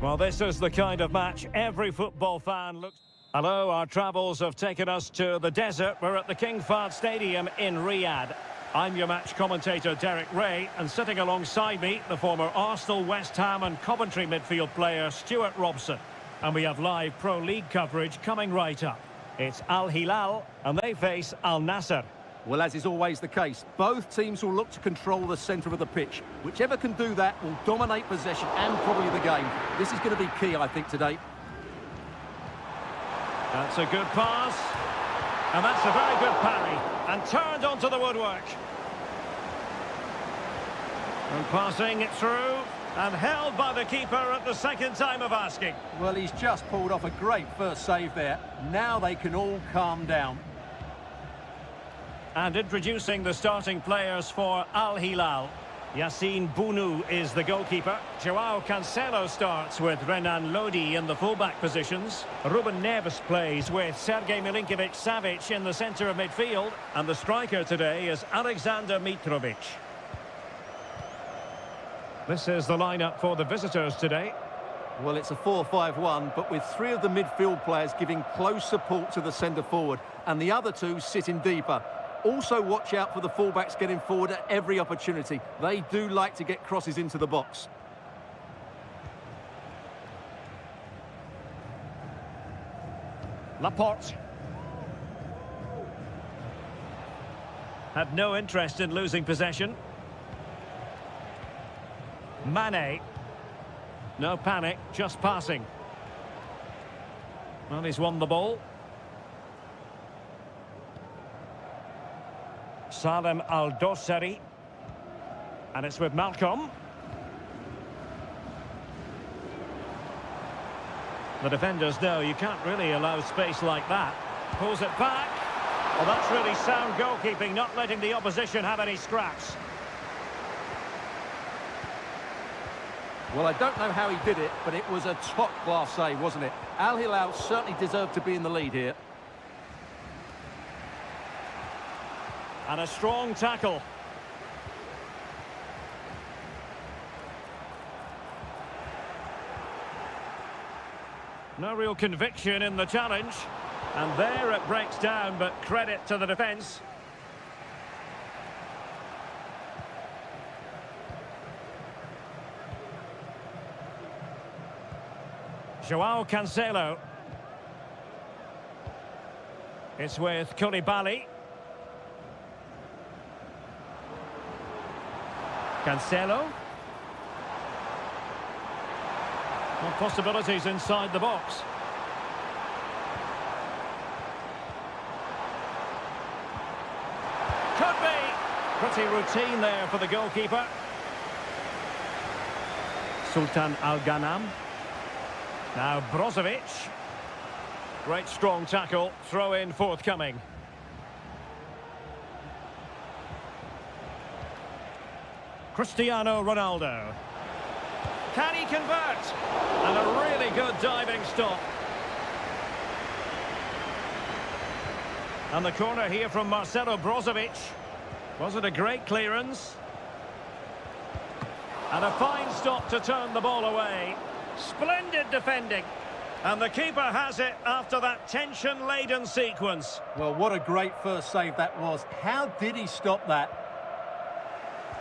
Well, this is the kind of match every football fan looks... Hello, our travels have taken us to the desert. We're at the King Fahd Stadium in Riyadh. I'm your match commentator, Derek Ray, and sitting alongside me, the former Arsenal, West Ham and Coventry midfield player, Stuart Robson. And we have live Pro League coverage coming right up. It's Al Hilal, and they face Al Nassr. Well, as is always the case, both teams will look to control the centre of the pitch. Whichever can do that will dominate possession and probably the game. This is going to be key, I think, today. That's a good pass. And that's a very good parry. And turned onto the woodwork. And passing it through. And held by the keeper at the second time of asking. Well, he's just pulled off a great first save there. Now they can all calm down. And introducing the starting players for Al Hilal. Yassine Bounou is the goalkeeper. Joao Cancelo starts with Renan Lodi in the fullback positions. Ruben Neves plays with Sergej Milinkovic-Savic in the centre of midfield. And the striker today is Alexander Mitrovic. This is the lineup for the visitors today. Well, it's a 4-5-1, but with three of the midfield players giving close support to the centre forward, and the other two sitting deeper. Also watch out for the fullbacks getting forward at every opportunity. They do like to get crosses into the box. Laporte. Had no interest in losing possession. Mane. No panic, just passing. Well, he's won the ball. Salem Al-Dossari. And it's with Malcolm. The defenders know you can't really allow space like that. Pulls it back. Well, that's really sound goalkeeping, not letting the opposition have any scraps. Well, I don't know how he did it, but it was a top-class save, wasn't it? Al Hilal certainly deserved to be in the lead here. And a strong tackle. No real conviction in the challenge. And there it breaks down, but credit to the defence. Joao Cancelo. It's with Koulibaly. Cancelo. Well, possibilities inside the box. Could be. Pretty routine there for the goalkeeper. Sultan Al-Ghanam. Now Brozovic. Great strong tackle. Throw in forthcoming. Cristiano Ronaldo. Can he convert? And a really good diving stop. And the corner here from Marcelo Brozovic. Was it a great clearance? And a fine stop to turn the ball away. Splendid defending. And the keeper has it after that tension-laden sequence. Well, what a great first save that was. How did he stop that?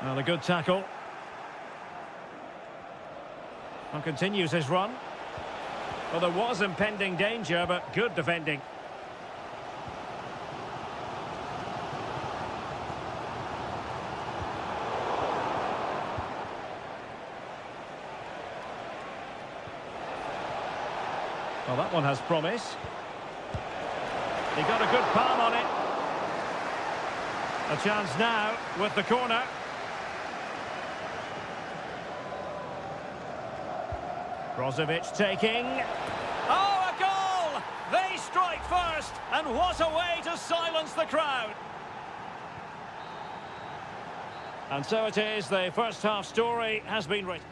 Well, a good tackle. And continues his run. Well, there was impending danger, but good defending. Well, that one has promise. He got a good palm on it. A chance now with the corner. Brozovic taking. Oh, a goal! They strike first, and what a way to silence the crowd. And so it is, the first half story has been written.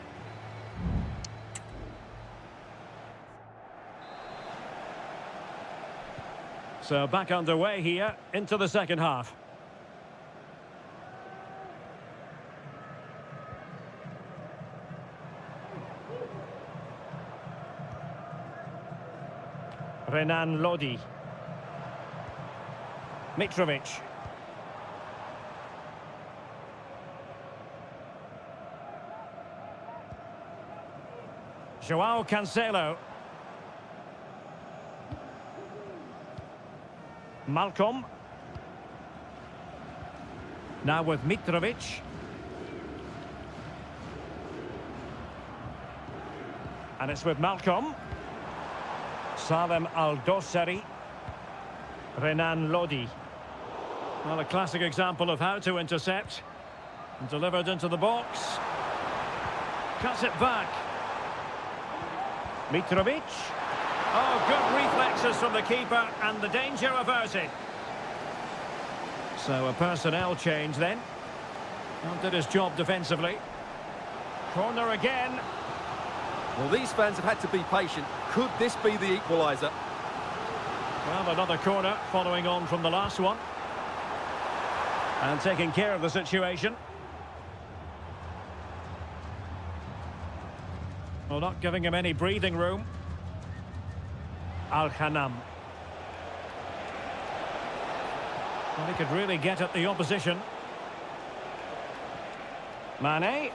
So back underway here into the second half. Renan Lodi. Mitrovic. Joao Cancelo. Malcolm. Now with Mitrovic. And it's with Malcolm. Salem Al-Dossari. Renan Lodi. Well, a classic example of how to intercept. And delivered into the box. Cuts it back. Mitrovic. Oh, good reflexes from the keeper and the danger averted. So a personnel change then. Well, did his job defensively. Corner again. Well, these fans have had to be patient. Could this be the equaliser? Well, another corner following on from the last one. And taking care of the situation. Well, not giving him any breathing room. Al-Khanam. Well, he could really get at the opposition. Mane.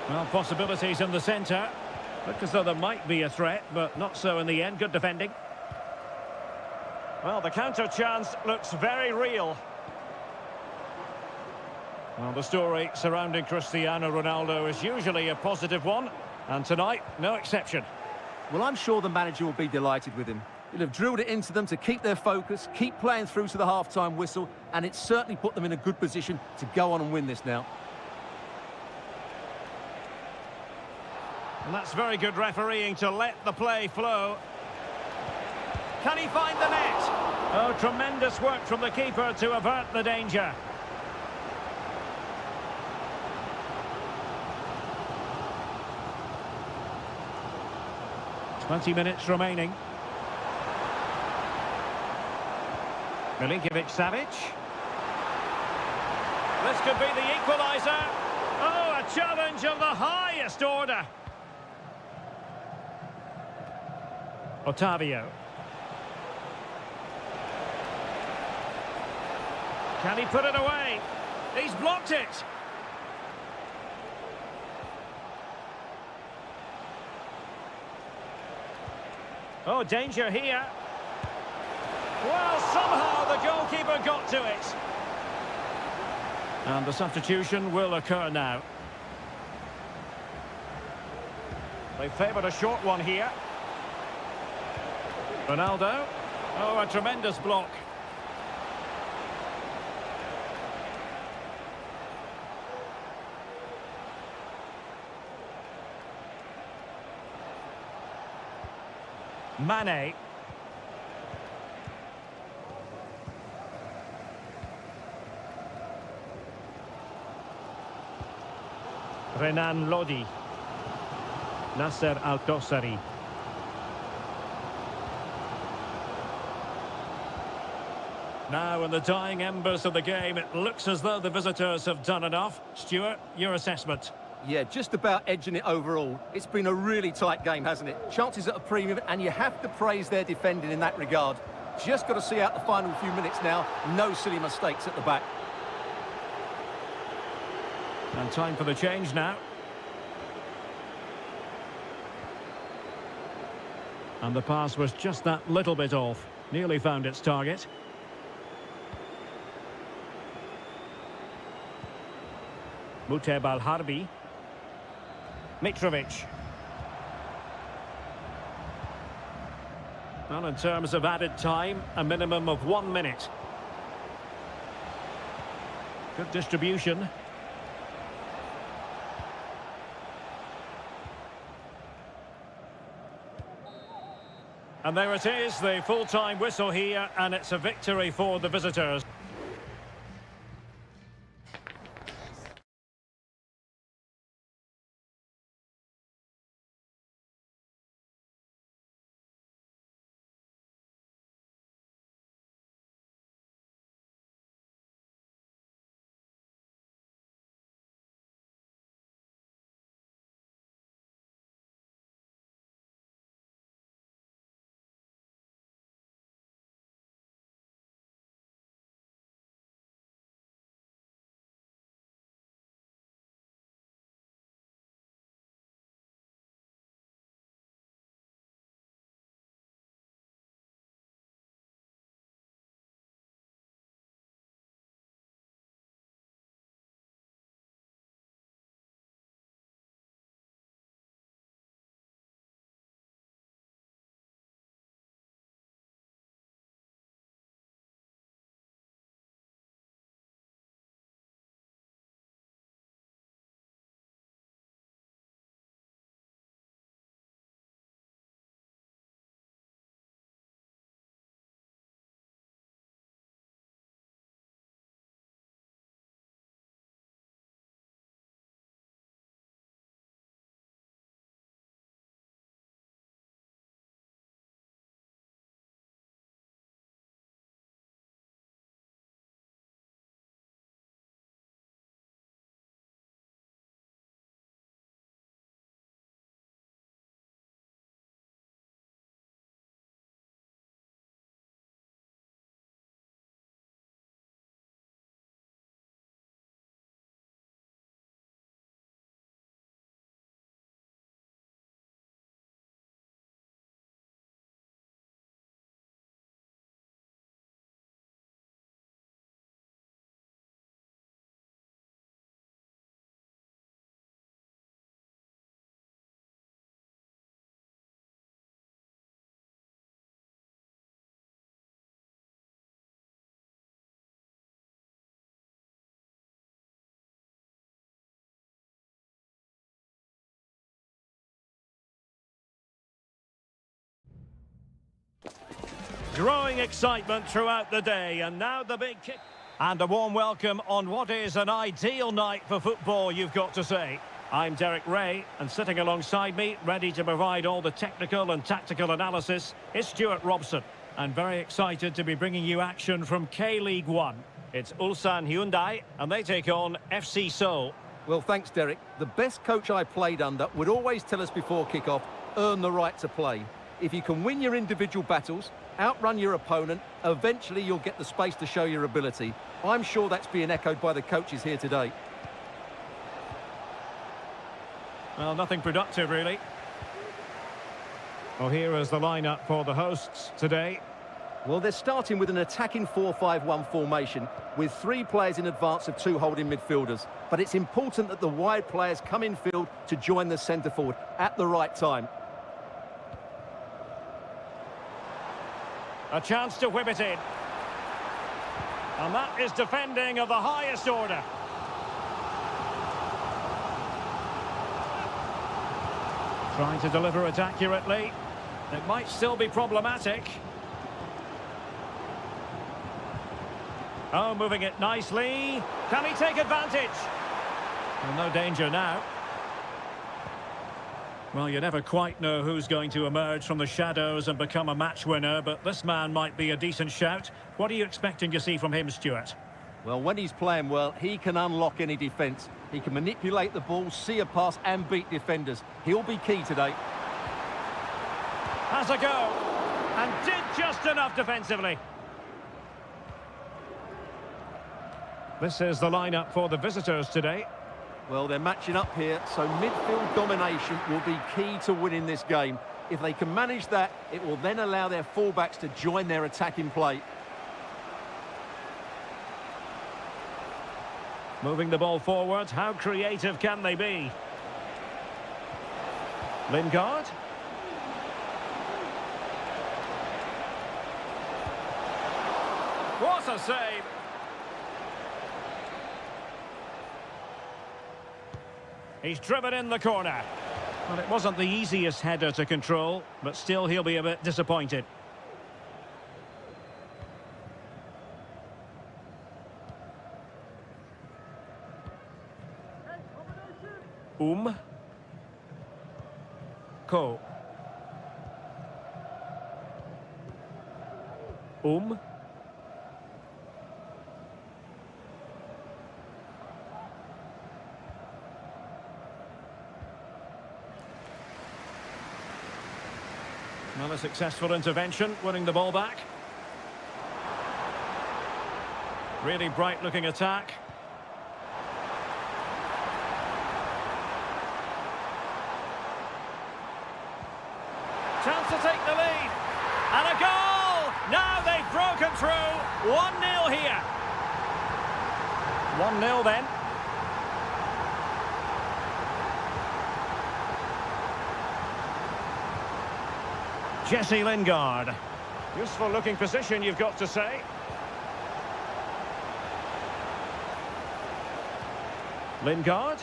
Well, possibilities in the centre. Looked as though there might be a threat, but not so in the end. Good defending. Well, the counter chance looks very real. Well, the story surrounding Cristiano Ronaldo is usually a positive one, and tonight, no exception. Well, I'm sure the manager will be delighted with him. He'll have drilled it into them to keep their focus, keep playing through to the half-time whistle, and it's certainly put them in a good position to go on and win this now. And that's very good refereeing to let the play flow. Can he find the net? Oh, tremendous work from the keeper to avert the danger. Twenty minutes remaining. Milinkovic-Savic. This could be the equaliser. Oh, a challenge of the highest order. Otavio. Can he put it away? He's blocked it. Oh, danger here. Well, somehow the goalkeeper got to it. And the substitution will occur now. They favoured a short one here. Ronaldo. Oh, a tremendous block. Mane. Renan Lodi. Nasser Al-Dossari. Now, in the dying embers of the game, it looks as though the visitors have done enough. Stuart, your assessment? Yeah, just about edging it overall. It's been a really tight game, hasn't it? Chances at a premium, and you have to praise their defending in that regard. Just got to see out the final few minutes now. No silly mistakes at the back. And time for the change now. And the pass was just that little bit off. Nearly found its target. Muteb Al-Harbi. Mitrovic. Well, in terms of added time, a minimum of 1 minute. Good distribution. And there it is, the full-time whistle here, and it's a victory for the visitors. Growing excitement throughout the day, and now the big kick. And a warm welcome on what is an ideal night for football, you've got to say. I'm Derek Ray, and sitting alongside me, ready to provide all the technical and tactical analysis, is Stuart Robson. And very excited to be bringing you action from K-League 1. It's Ulsan Hyundai, and they take on FC Seoul. Well, thanks, Derek. The best coach I played under would always tell us before kick-off, earn the right to play. If you can win your individual battles, outrun your opponent, eventually you'll get the space to show your ability. I'm sure that's being echoed by the coaches here today. Well, nothing productive, really. Well, here is the lineup for the hosts today. Well, they're starting with an attacking 4-5-1 formation with 3 players in advance of 2 holding midfielders. But it's important that the wide players come in field to join the centre forward at the right time. A chance to whip it in. And that is defending of the highest order. Trying to deliver it accurately. It might still be problematic. Oh, moving it nicely. Can he take advantage? Well, no danger now. Well, you never quite know who's going to emerge from the shadows and become a match winner, but this man might be a decent shout. What are you expecting to see from him, Stuart? Well, when he's playing well, he can unlock any defence. He can manipulate the ball, see a pass and beat defenders. He'll be key today. Has a go. And did just enough defensively. This is the lineup for the visitors today. Well, they're matching up here, so midfield domination will be key to winning this game. If they can manage that, it will then allow their fullbacks to join their attacking play. Moving the ball forward, how creative can they be? Lingard. What a save! He's driven in the corner. Well, it wasn't the easiest header to control, but still he'll be a bit disappointed. Ko. Well, a successful intervention, winning the ball back. Really bright-looking attack. Chance to take the lead. And a goal! Now they've broken through. 1-0 here. 1-0 then. Jesse Lingard. Useful looking position, you've got to say. Lingard.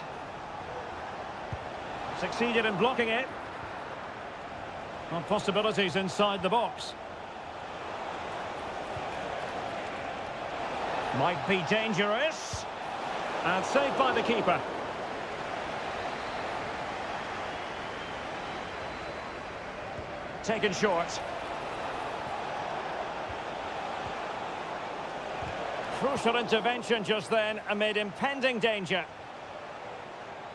Succeeded in blocking it. Well, possibilities inside the box. Might be dangerous. And saved by the keeper. Taken short. Crucial intervention just then amid impending danger.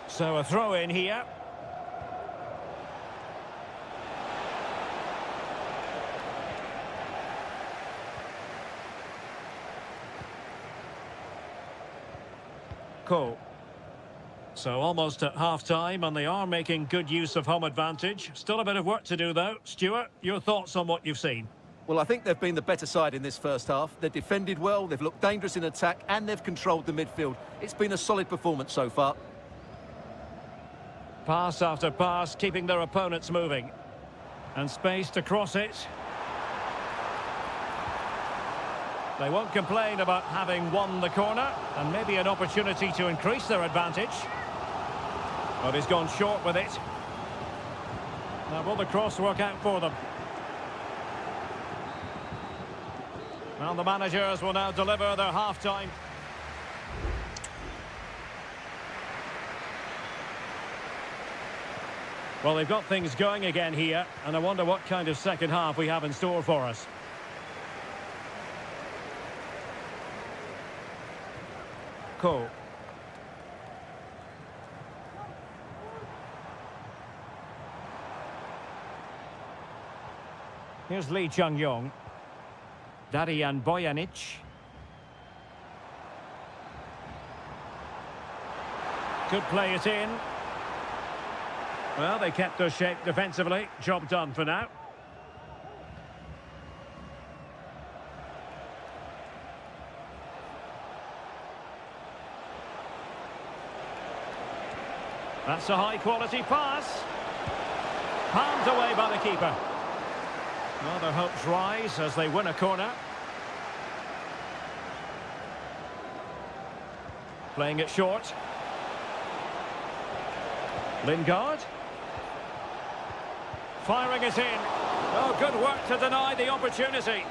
So a throw in here. Ko. So almost at half-time, and they are making good use of home advantage. Still a bit of work to do, though. Stuart, your thoughts on what you've seen? Well, I think they've been the better side in this first half. They've defended well, they've looked dangerous in attack, and they've controlled the midfield. It's been a solid performance so far. Pass after pass, keeping their opponents moving. And space to cross it. They won't complain about having won the corner, and maybe an opportunity to increase their advantage. But he's gone short with it. Now will the cross work out for them? Well, the managers will now deliver their half-time. Well, they've got things going again here, and I wonder what kind of second half we have in store for us. Cool. Here's Lee Chung-yong. Darian Bojanic. Could play it in. Well, they kept their shape defensively. Job done for now. That's a high-quality pass. Palmed away by the keeper. Well, their hopes rise as they win a corner. Playing it short. Lingard. Firing it in. Oh, good work to deny the opportunity.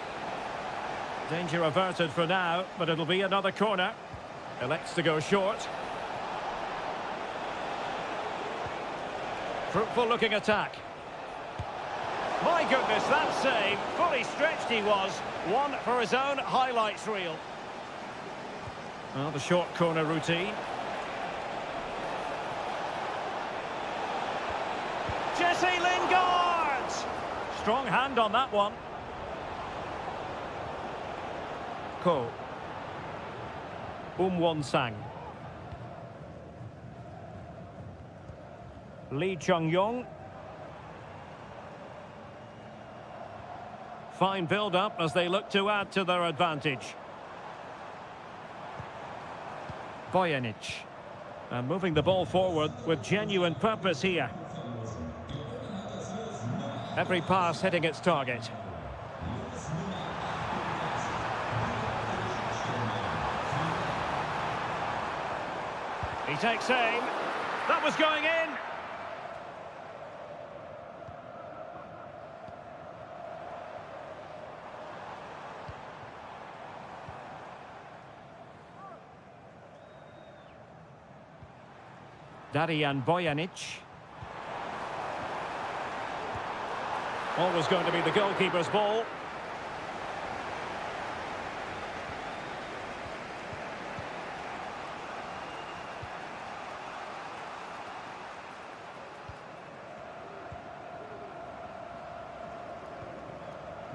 Danger averted for now, but it'll be another corner. Elects to go short. Fruitful looking attack. My goodness, that save. Fully stretched he was. One for his own highlights reel. Well, the short corner routine. Jesse Lingard! Strong hand on that one. Ko. Won-sang. Lee Chung-yong. Fine build-up as they look to add to their advantage. Bojanic. And moving the ball forward with genuine purpose here. Every pass hitting its target. He takes aim. That was going in. Darian Bojanic. Always going to be the goalkeeper's ball.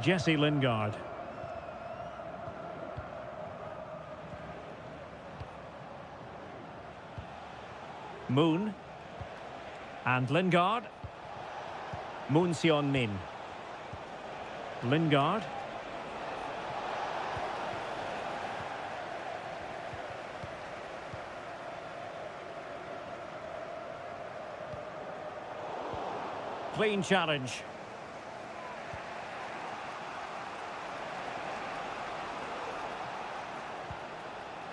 Jesse Lingard. Moon. And Lingard. Moon Sion-min. Lingard. Clean challenge.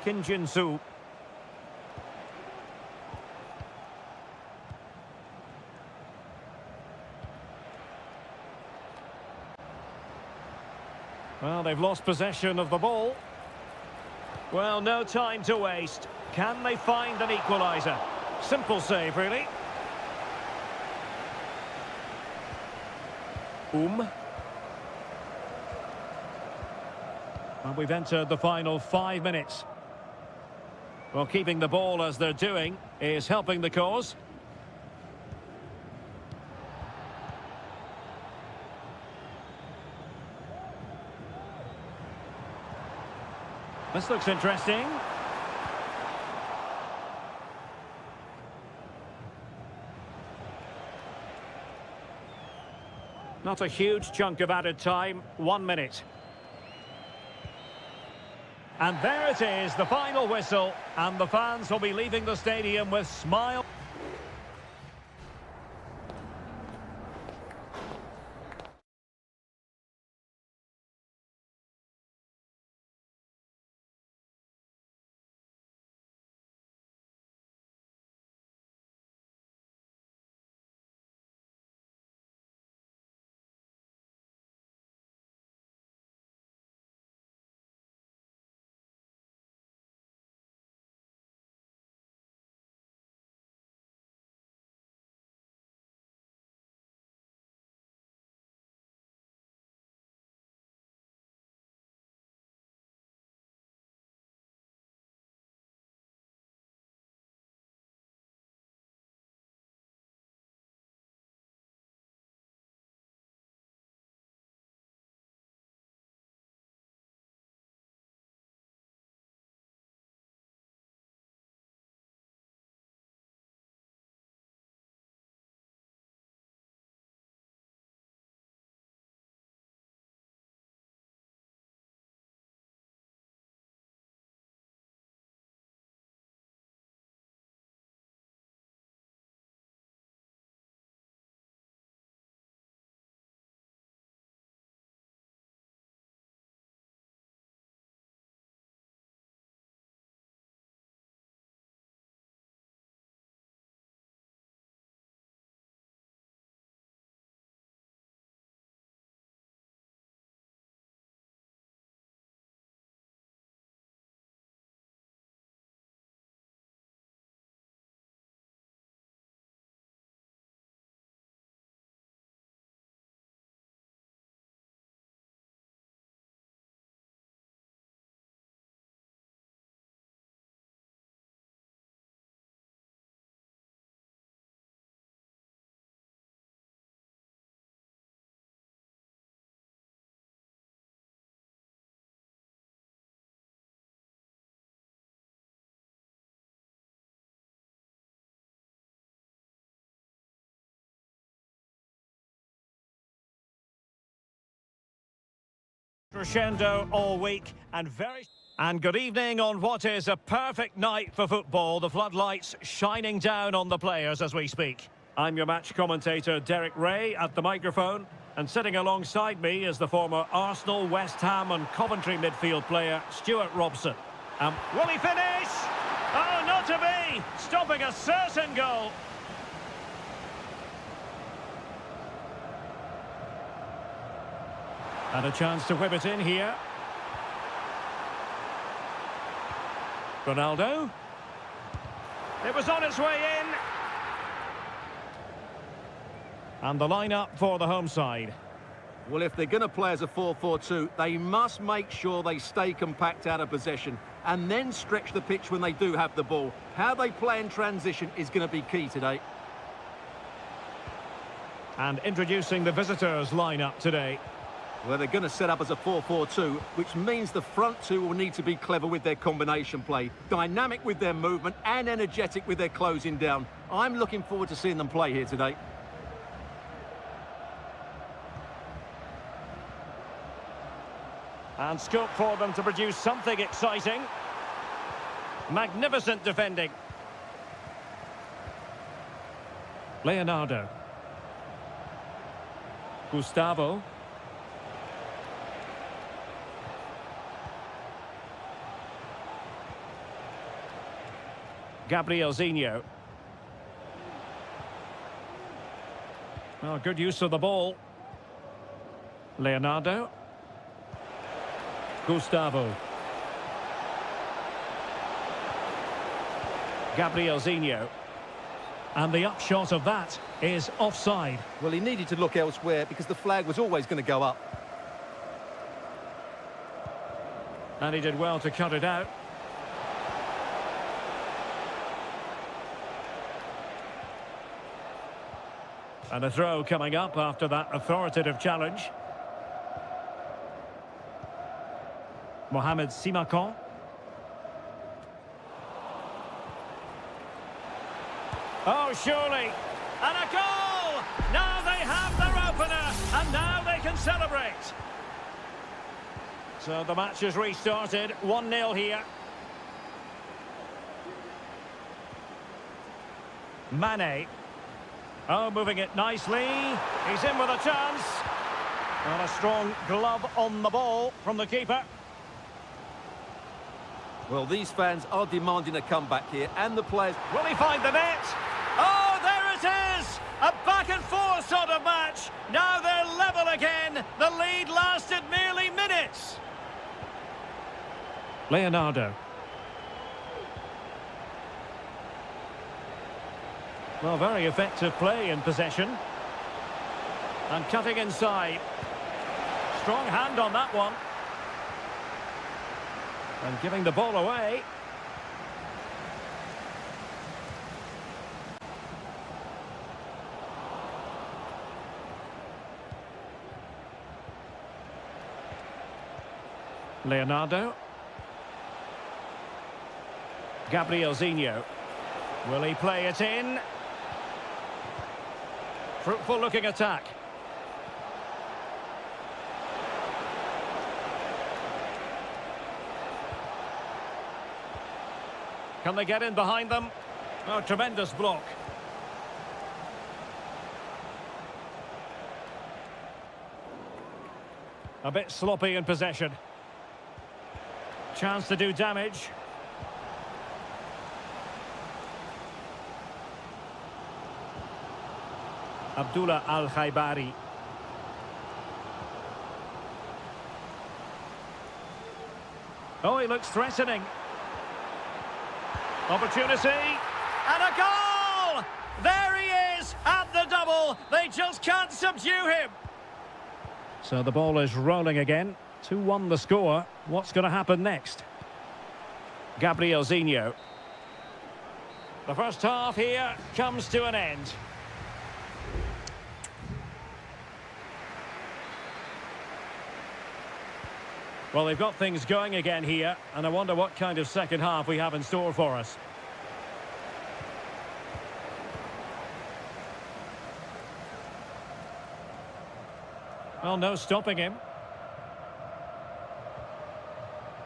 Kim Jin-soo. Well, they've lost possession of the ball. Well, no time to waste. Can they find an equaliser? Simple save, really. And we've entered the final 5 minutes. Well, keeping the ball as they're doing is helping the cause. This looks interesting. Not a huge chunk of added time, 1 minute. And there it is, the final whistle, and the fans will be leaving the stadium with smiles. Crescendo all week and good evening on what is a perfect night for football. The floodlights shining down on the players as we speak. I'm your match commentator Derek Ray at the microphone, and sitting alongside me is the former Arsenal, West Ham and Coventry midfield player Stuart Robson. Will he finish? Oh, not to be! Stopping a certain goal. And a chance to whip it in here. Ronaldo. It was on its way in. And the lineup for the home side. Well, if they're going to play as a 4-4-2, they must make sure they stay compact out of possession and then stretch the pitch when they do have the ball. How they play in transition is going to be key today. And introducing the visitors' lineup today. Well, they're going to set up as a 4-4-2, which means the front two will need to be clever with their combination play, dynamic with their movement and energetic with their closing down. I'm looking forward to seeing them play here today. And scope for them to produce something exciting. Magnificent defending. Leonardo. Gustavo. Gabrielzinho. Oh, good use of the ball. Leonardo. Gustavo. Gabrielzinho. And the upshot of that is offside. Well, he needed to look elsewhere because the flag was always going to go up. And he did well to cut it out. And a throw coming up after that authoritative challenge. Mohamed Simakon. Oh, surely. And a goal! Now they have their opener, and now they can celebrate. So the match has restarted, 1-0 here. Mane. Oh, moving it nicely. He's in with a chance. And a strong glove on the ball from the keeper. Well, these fans are demanding a comeback here, and the players... Will he find the net? Oh, there it is! A back-and-forth sort of match. Now they're level again. The lead lasted merely minutes. Leonardo. Well, very effective play in possession. And cutting inside. Strong hand on that one. And giving the ball away. Leonardo. Gabrielzinho. Will he play it in? Fruitful looking attack. Can they get in behind them? Oh, tremendous block. A bit sloppy in possession. Chance to do damage. Abdullah Al-Khaibari. Oh, he looks threatening. Opportunity. And a goal! There he is at the double. They just can't subdue him. So the ball is rolling again. 2-1 the score. What's going to happen next? Gabrielzinho. The first half here comes to an end. Well, they've got things going again here, and I wonder what kind of second half we have in store for us. Well, no stopping him.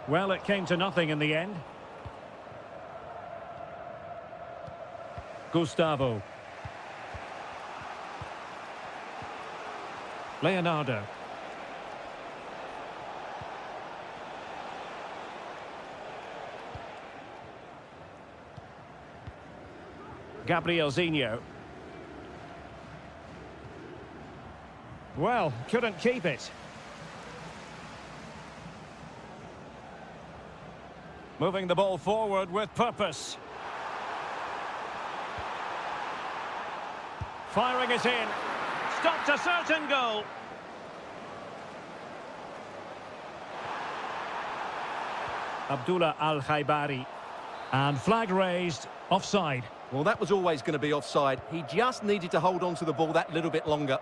Well, it came to nothing in the end. Gustavo. Leonardo. Gabrielzinho. Well, couldn't keep it. Moving the ball forward with purpose. Firing it in. Stopped a certain goal. Abdullah Al-Khaibari. And flag raised, offside. Well, that was always going to be offside. He just needed to hold on to the ball that little bit longer.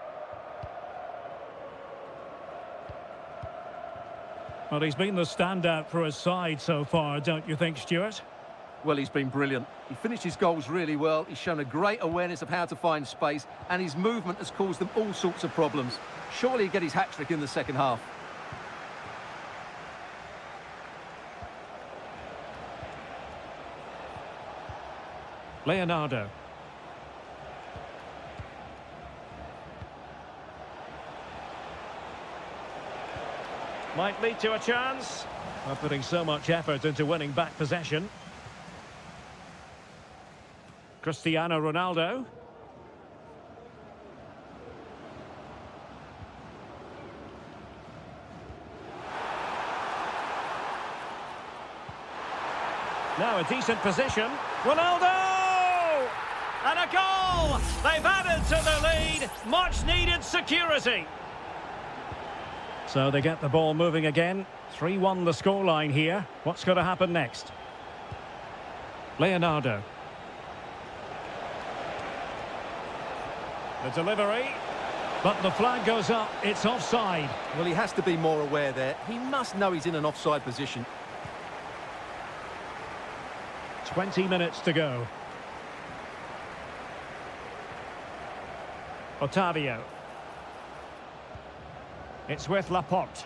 Well, he's been the standout for his side so far, don't you think, Stuart? Well, he's been brilliant. He finished his goals really well. He's shown a great awareness of how to find space, and his movement has caused them all sorts of problems. Surely he'll get his hat-trick in the second half. Leonardo. Might lead to a chance. By putting so much effort into winning back possession. Cristiano Ronaldo. Now a decent position. Ronaldo! And a goal! They've added to the lead. Much needed security. So they get the ball moving again. 3-1 the scoreline here. What's going to happen next? Leonardo. The delivery. But the flag goes up. It's offside. Well, he has to be more aware there. He must know he's in an offside position. 20 minutes to go. Otavio. It's with Laporte.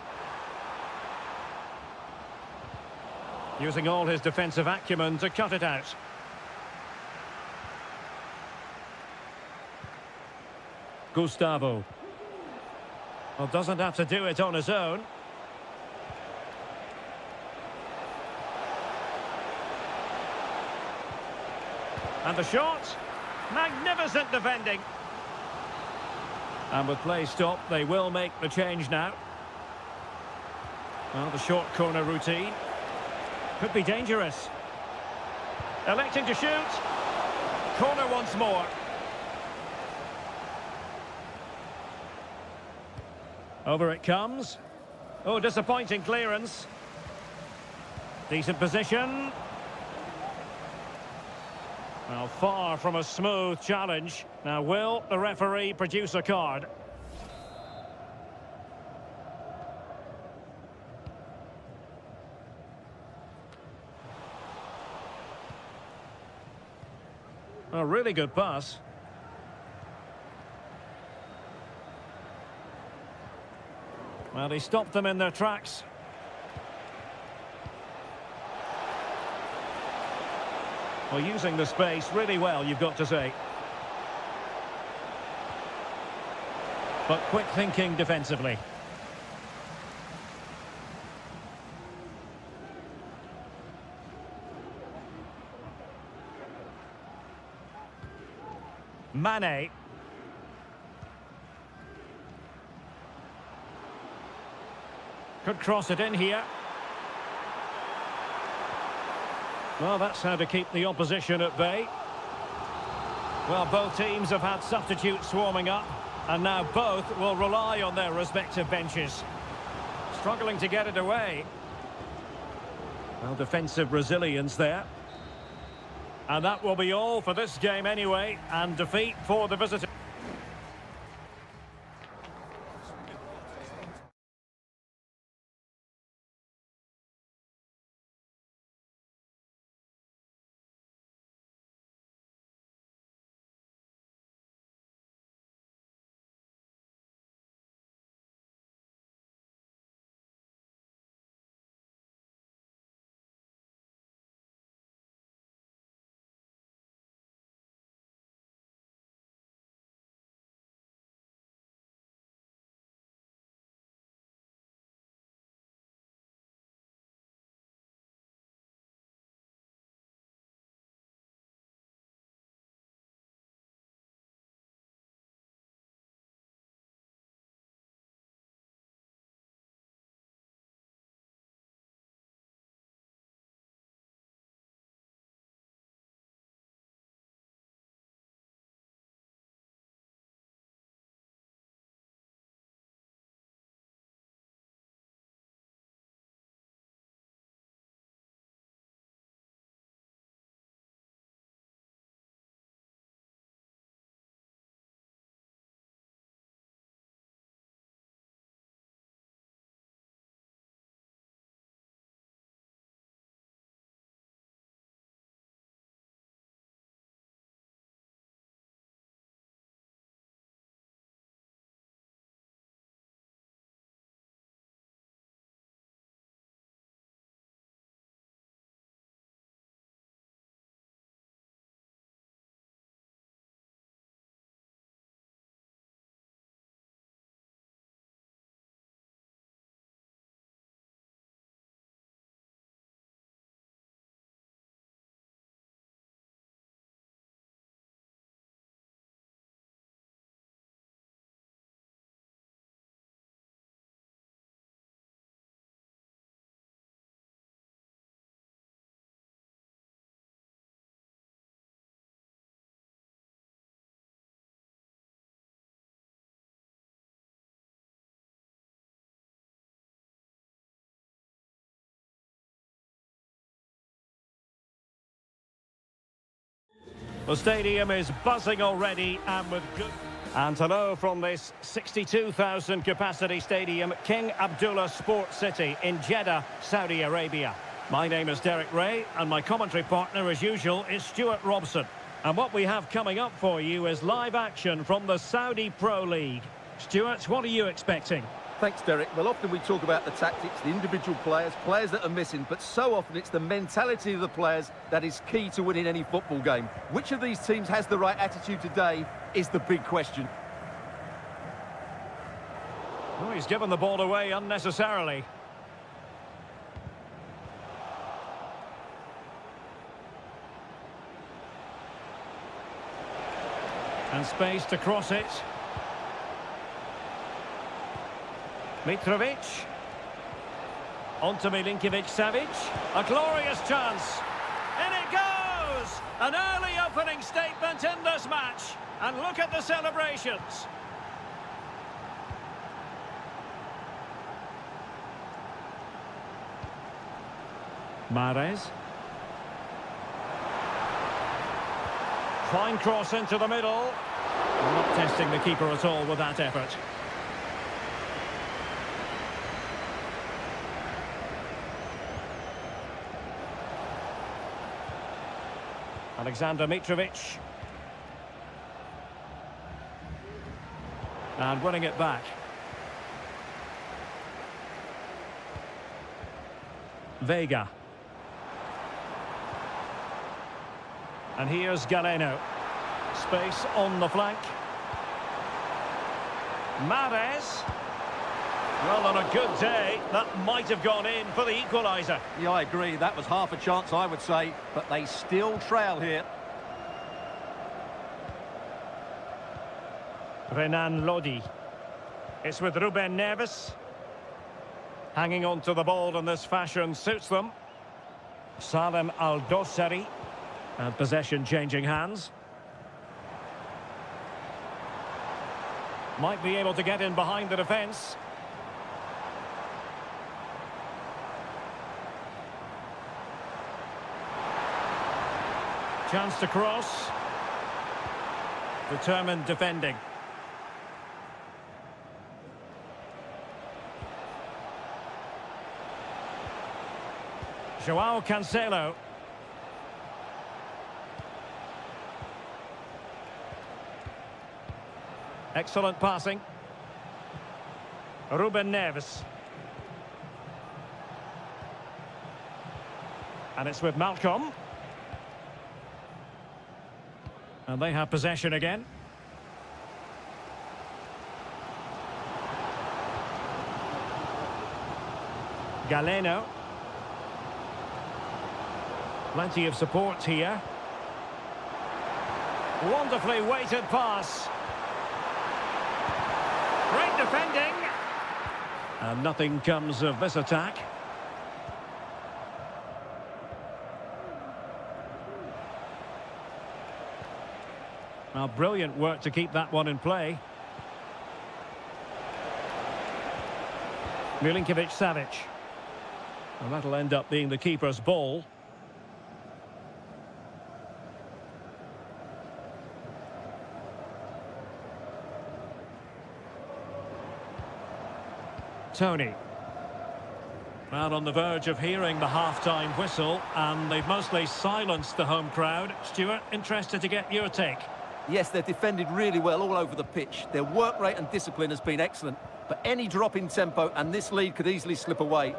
Using all his defensive acumen to cut it out. Gustavo. Well, doesn't have to do it on his own. And the shot. Magnificent defending. And with play stopped, they will make the change now. Well, the short corner routine. Could be dangerous. Electing to shoot. Corner once more. Over it comes. Oh, disappointing clearance. Decent position. Well, far from a smooth challenge. Now, will the referee produce a card? A really good pass. Well, he stopped them in their tracks. Well, using the space really well, you've got to say. But quick thinking defensively. Mane. Could cross it in here. Well, that's how to keep the opposition at bay. Well, both teams have had substitutes swarming up, and now both will rely on their respective benches. Struggling to get it away. Well, defensive resilience there. And that will be all for this game anyway, and defeat for the visitors. The stadium is buzzing already and with good... And hello from this 62,000 capacity stadium, King Abdullah Sports City in Jeddah, Saudi Arabia. My name is Derek Ray and my commentary partner as usual is Stuart Robson. And what we have coming up for you is live action from the Saudi Pro League. Stuart, what are you expecting? Thanks, Derek. Well, often we talk about the tactics, the individual players that are missing, but so often it's the mentality of the players that is key to winning any football game. Which of these teams has the right attitude today is the big question. Oh, he's given the ball away unnecessarily. And space to cross it. Mitrovic. On to Milinkovic-Savic. A glorious chance. In it goes! An early opening statement in this match. And look at the celebrations. Mahrez. Fine cross into the middle. Not testing the keeper at all with that effort. Alexander Mitrovic. And winning it back. Vega. And here's Galeno. Space on the flank. Mahrez. Well, on a good day, that might have gone in for the equaliser. Yeah, I agree. That was half a chance, I would say, but they still trail here. Renan Lodi. It's with Ruben Neves. Hanging on to the ball in this fashion suits them. Salem Al-Dossari. And possession changing hands. Might be able to get in behind the defence. Chance to cross. Determined defending. Joao Cancelo. Excellent passing. Ruben Neves. And it's with Malcolm. And they have possession again. Galeno. Plenty of support here. Wonderfully weighted pass. Great defending. And nothing comes of this attack. Well, brilliant work to keep that one in play. Milinkovic-Savic. And that'll end up being the keeper's ball. Tony. Well, on the verge of hearing the half-time whistle, and they've mostly silenced the home crowd. Stuart, interested to get your take. Yes, they're defended really well all over the pitch. Their work rate and discipline has been excellent. But any drop in tempo and this lead could easily slip away.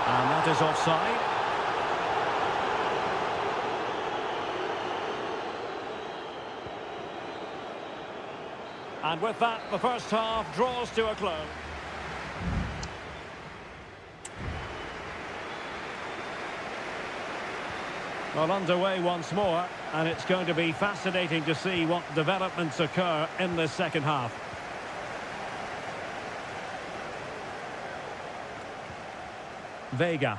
And that is offside. And with that, the first half draws to a close. Well, underway once more, and it's going to be fascinating to see what developments occur in this second half. Vega.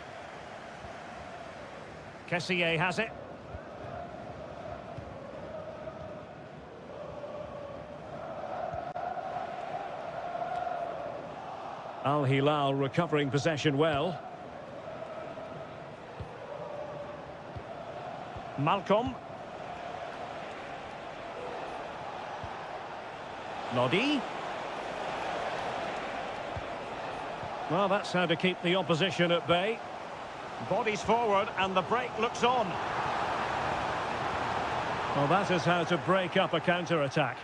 Kessié has it. Al Hilal recovering possession well. Malcolm. Lodi. Well, that's how to keep the opposition at bay. Bodies forward and the break looks on. Well, that is how to break up a counter-attack.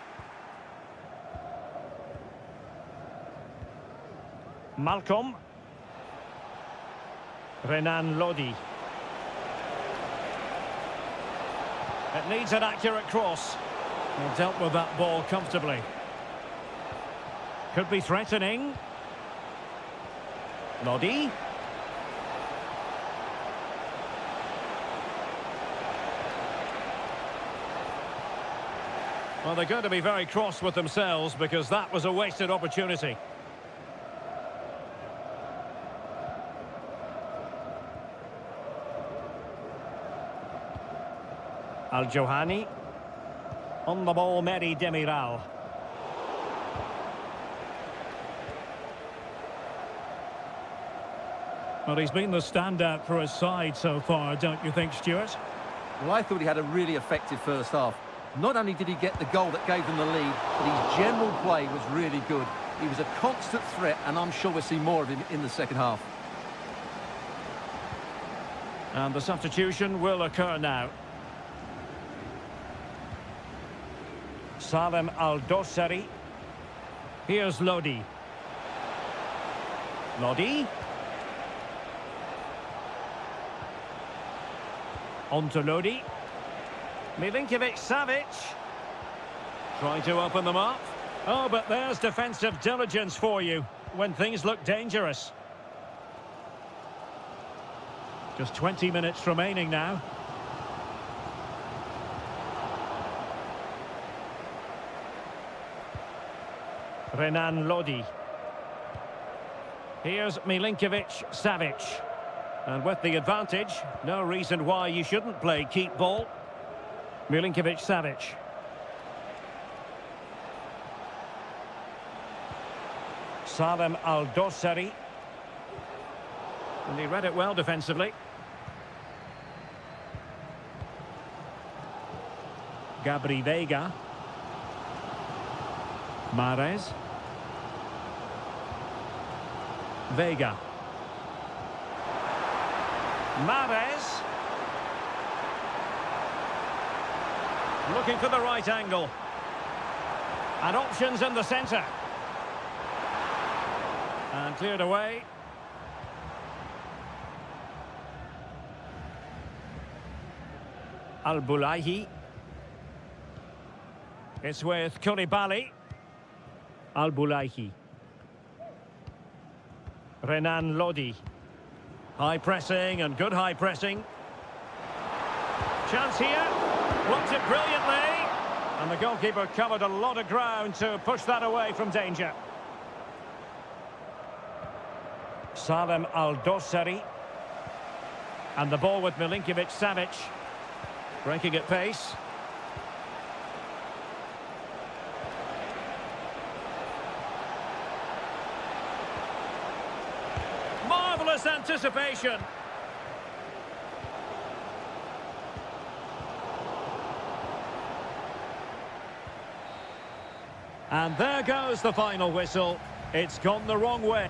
Malcolm. Renan Lodi. It needs an accurate cross. Well, dealt with that ball comfortably. Could be threatening. Lodi. Well, they're going to be very cross with themselves because that was a wasted opportunity. Al-Johani. On the ball, Mehdi Demiral. Well, he's been the standout for his side so far, don't you think, Stuart? Well, I thought he had a really effective first half. Not only did he get the goal that gave them the lead, but his general play was really good. He was a constant threat, and I'm sure we'll see more of him in the second half. And the substitution will occur now. Salem Al-Dossari. Here's Lodi. Lodi. On to Lodi. Milinkovic-Savic. Trying to open them up. Oh, but there's defensive diligence for you when things look dangerous. Just 20 minutes remaining now. Renan Lodi. Here's Milinkovic-Savic. And with the advantage, no reason why you shouldn't play keep ball. Milinkovic-Savic. Salem Al-Dossari. And he read it well defensively. Gabri Veiga. Mahrez. Veiga. Mahrez. Looking for the right angle. And options in the centre. And cleared away. Al-Bulaihi. It's with Koulibaly. Al-Bulaihi. Renan Lodi. High pressing and good high pressing. Chance here. Blocked it brilliantly. And the goalkeeper covered a lot of ground to push that away from danger. Salem Al-Dossari. And the ball with Milinkovic-Savic. Breaking at pace. Marvellous anticipation. And there goes the final whistle. It's gone the wrong way.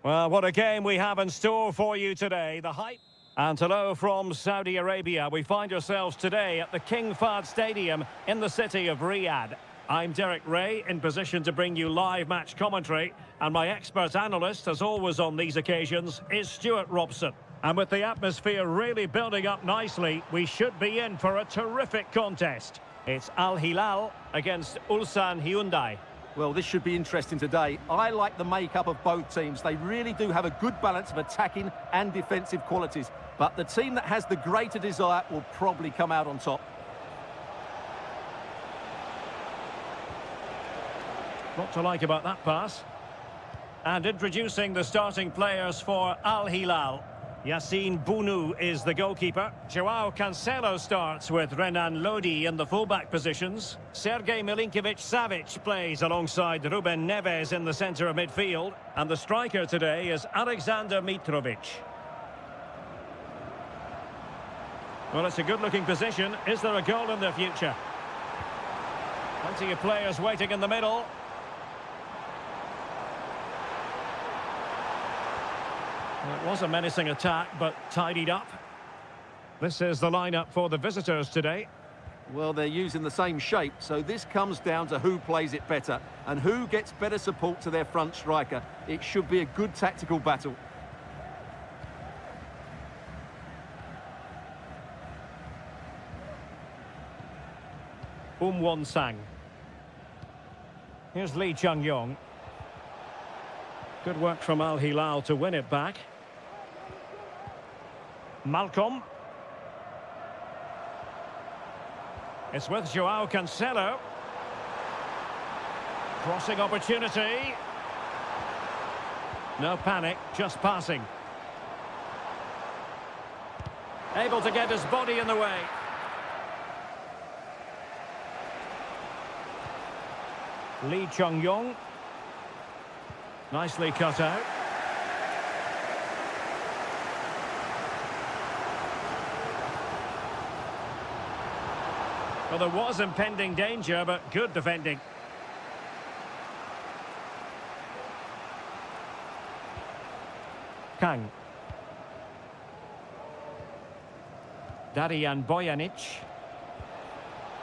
Well, what a game we have in store for you today. The hype. And hello from Saudi Arabia. We find ourselves today at the King Fahd Stadium in the city of Riyadh. I'm Derek Ray, in position to bring you live match commentary. And my expert analyst, as always on these occasions, is Stuart Robson. And with the atmosphere really building up nicely, we should be in for a terrific contest. It's Al Hilal against Ulsan Hyundai. Well, this should be interesting today. I like the makeup of both teams. They really do have a good balance of attacking and defensive qualities. But the team that has the greater desire will probably come out on top. What to like about that pass? And introducing the starting players for Al Hilal. Yassine Bounou is the goalkeeper. Joao Cancelo starts with Renan Lodi in the fullback positions. Sergej Milinkovic-Savic plays alongside Ruben Neves in the centre of midfield. And the striker today is Alexander Mitrovic. Well, it's a good-looking position. Is there a goal in the future? Plenty of players waiting in the middle. It was a menacing attack, but tidied up. This is the lineup for the visitors today. Well, they're using the same shape, so this comes down to who plays it better and who gets better support to their front striker. It should be a good tactical battle. Won-sang. Here's Lee Chung-yong. Good work from Al Hilal to win it back. Malcolm. It's with Joao Cancelo. Crossing opportunity. No panic, just passing. Able to get his body in the way. Lee Chung-yong. Nicely cut out. Well, there was impending danger, but good defending. Kang. Darian Bojanic.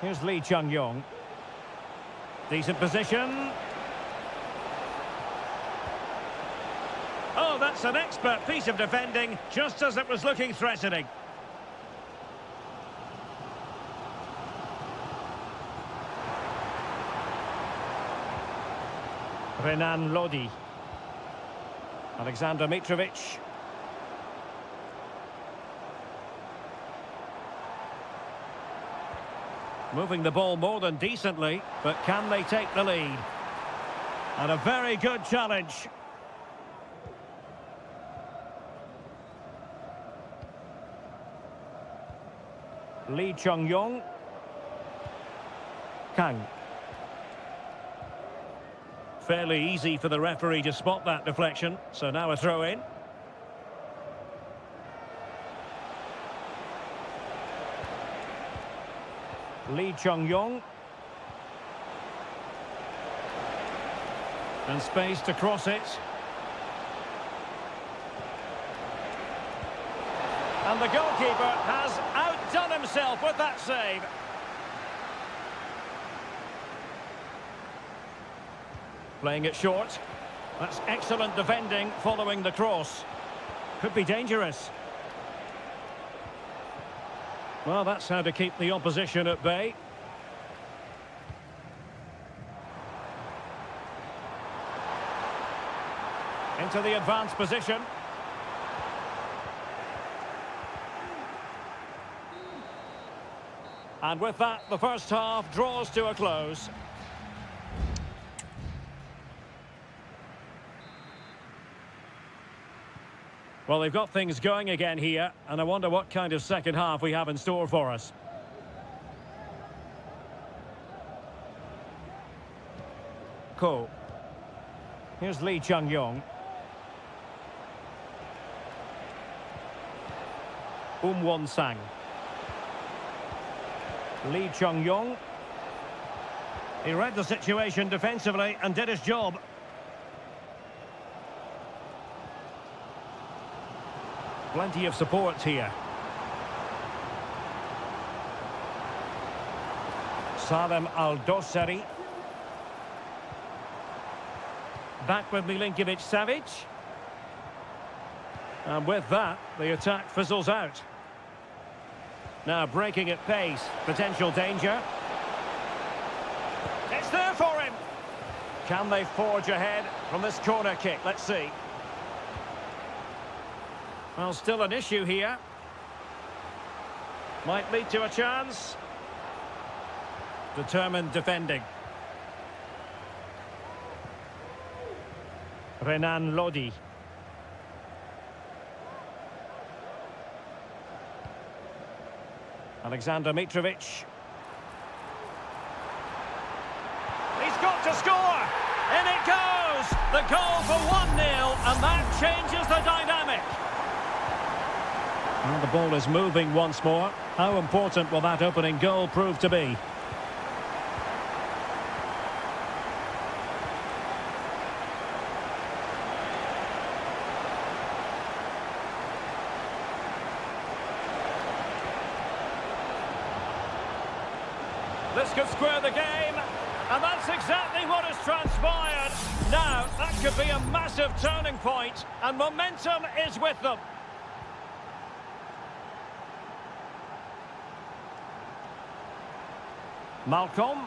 Here's Lee Chung-yong. Decent position. Oh, that's an expert piece of defending, just as it was looking threatening. Renan Lodi. Alexander Mitrovic. Moving the ball more than decently, but can they take the lead? And a very good challenge. Lee Chung-yong. Kang. Fairly easy for the referee to spot that deflection, so now a throw-in. Lee Chung-yong. And space to cross it. And the goalkeeper has outdone himself with that save. Playing it short. That's excellent defending following the cross. Could be dangerous. Well, that's how to keep the opposition at bay. Into the advanced position. And with that, the first half draws to a close. Well, they've got things going again here, and I wonder what kind of second half we have in store for us. Ko. Here's Lee Chung-yong. Won-sang. Lee Chung-yong. He read the situation defensively and did his job. Plenty of support here. Salem Al-Dosari. Back with Milinkovic-Savic. And with that, the attack fizzles out. Now breaking at pace. Potential danger. It's there for him. Can they forge ahead from this corner kick? Let's see. Well, still an issue here. Might lead to a chance. Determined defending. Renan Lodi. Alexander Mitrovic. He's got to score! In it goes! The goal for 1-0, and that changes the dynamic. Well, the ball is moving once more. How important will that opening goal prove to be? This could square the game, and that's exactly what has transpired. Now, that could be a massive turning point, and momentum is with them. Malcolm.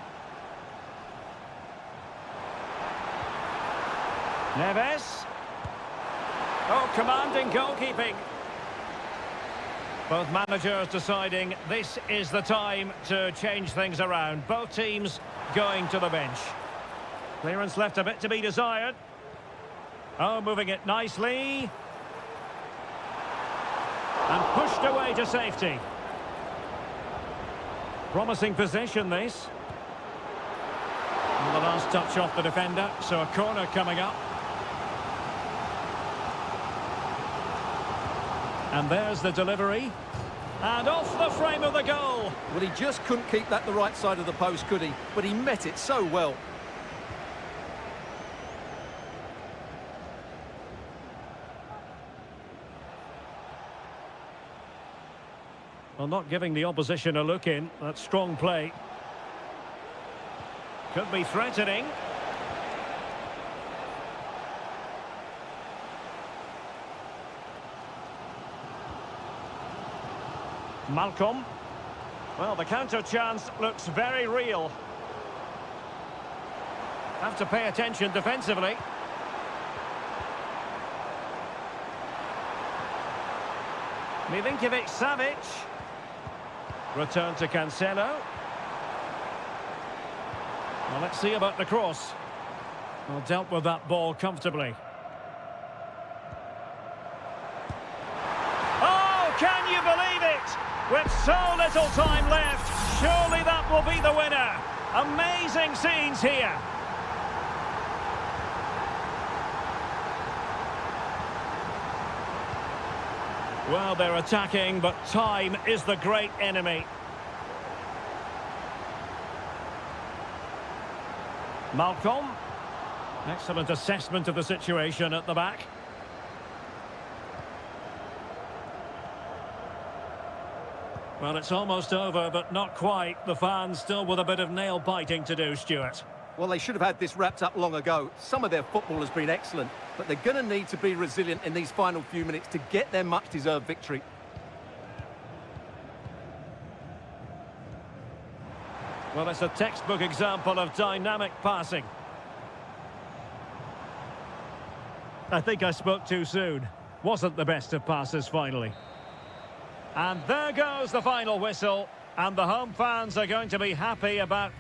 Neves. Oh, commanding goalkeeping. Both managers deciding this is the time to change things around. Both teams going to the bench. Clearance left a bit to be desired. Oh, moving it nicely. And pushed away to safety. Promising possession, this. And the last touch off the defender, so a corner coming up. And there's the delivery. And off the frame of the goal. Well, he just couldn't keep that the right side of the post, could he? But he met it so well. Well, not giving the opposition a look in. That's strong play. Could be threatening. Malcolm. Well, the counter chance looks very real. Have to pay attention defensively. Milinkovic-Savic. Return to Cancelo. Well, let's see about the cross. Well, dealt with that ball comfortably. Oh, can you believe it? With so little time left, surely that will be the winner. Amazing scenes here. Well, they're attacking, but time is the great enemy. Malcolm. Excellent assessment of the situation at the back. Well, it's almost over, but not quite. The fans still with a bit of nail-biting to do, Stuart. Well, they should have had this wrapped up long ago. Some of their football has been excellent, but they're going to need to be resilient in these final few minutes to get their much-deserved victory. Well, it's a textbook example of dynamic passing. I think I spoke too soon. Wasn't the best of passes, finally. And there goes the final whistle, and the home fans are going to be happy about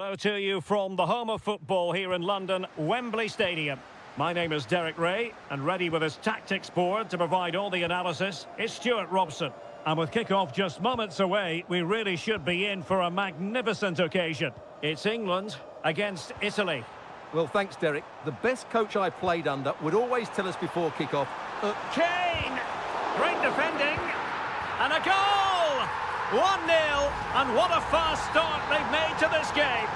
Hello to you from the home of football here in London, Wembley Stadium. My name is Derek Ray, and ready with his tactics board to provide all the analysis is Stuart Robson. And with kick-off just moments away, we really should be in for a magnificent occasion. It's England against Italy. Well, thanks, Derek. The best coach I played under would always tell us before kick-off. Kane! Great defending. And a goal! 1-0. And what a fast start they've made to this game.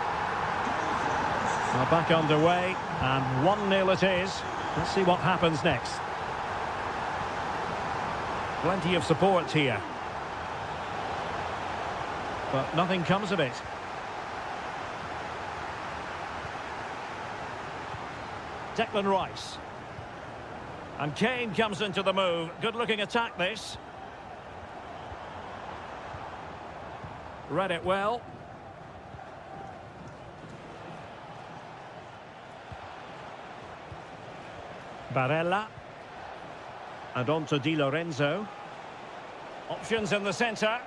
Well, back underway, and 1-0 it is. Let's see what happens next. Plenty of support here. But nothing comes of it. Declan Rice. And Kane comes into the move. Good-looking attack, this. Read it well. Barella. And on to Di Lorenzo. Options in the centre.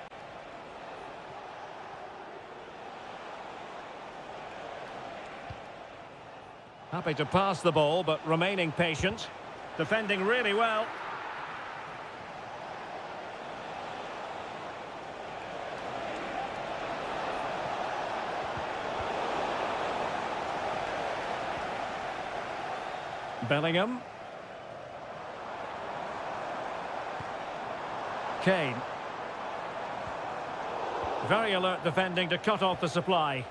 Happy to pass the ball, but remaining patient. Defending really well. Bellingham. Kane. Very alert defending to cut off the supply.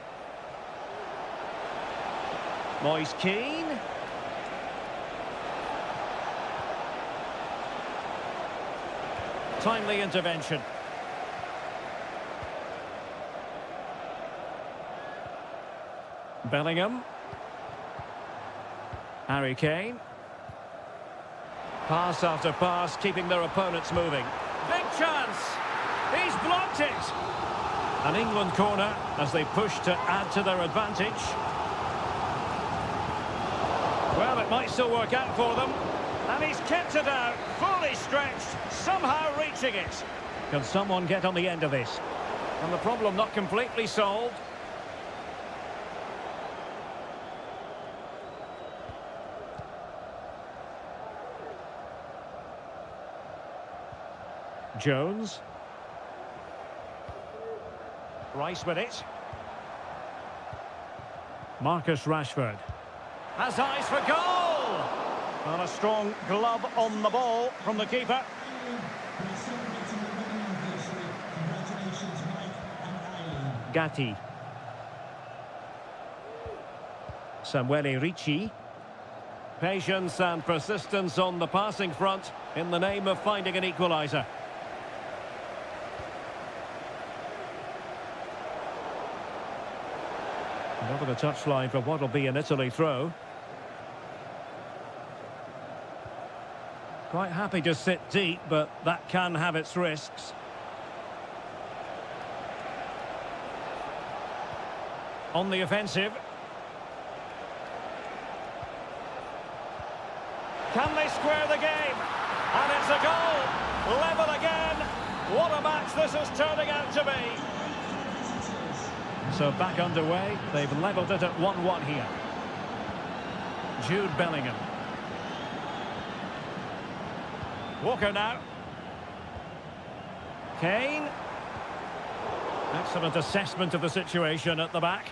Moise Keane. Timely intervention. Bellingham. Harry Kane. Pass after pass, keeping their opponents moving. Big chance! He's blocked it! An England corner as they push to add to their advantage. Well, it might still work out for them. And he's kept it out, fully stretched, somehow reaching it. Can someone get on the end of this? And the problem not completely solved. Jones. Rice with it. Marcus Rashford. Has eyes for goal! And a strong glove on the ball from the keeper. Gatti. Samuele Ricci. Patience and persistence on the passing front in the name of finding an equaliser. Over the touchline for what will be an Italy throw. Quite happy to sit deep, but that can have its risks. On the offensive. Can they square the game? And it's a goal! Level again! What a match this is turning out to be! So back underway, they've levelled it at 1-1 here. Jude Bellingham. Walker now. Kane. Excellent assessment of the situation at the back.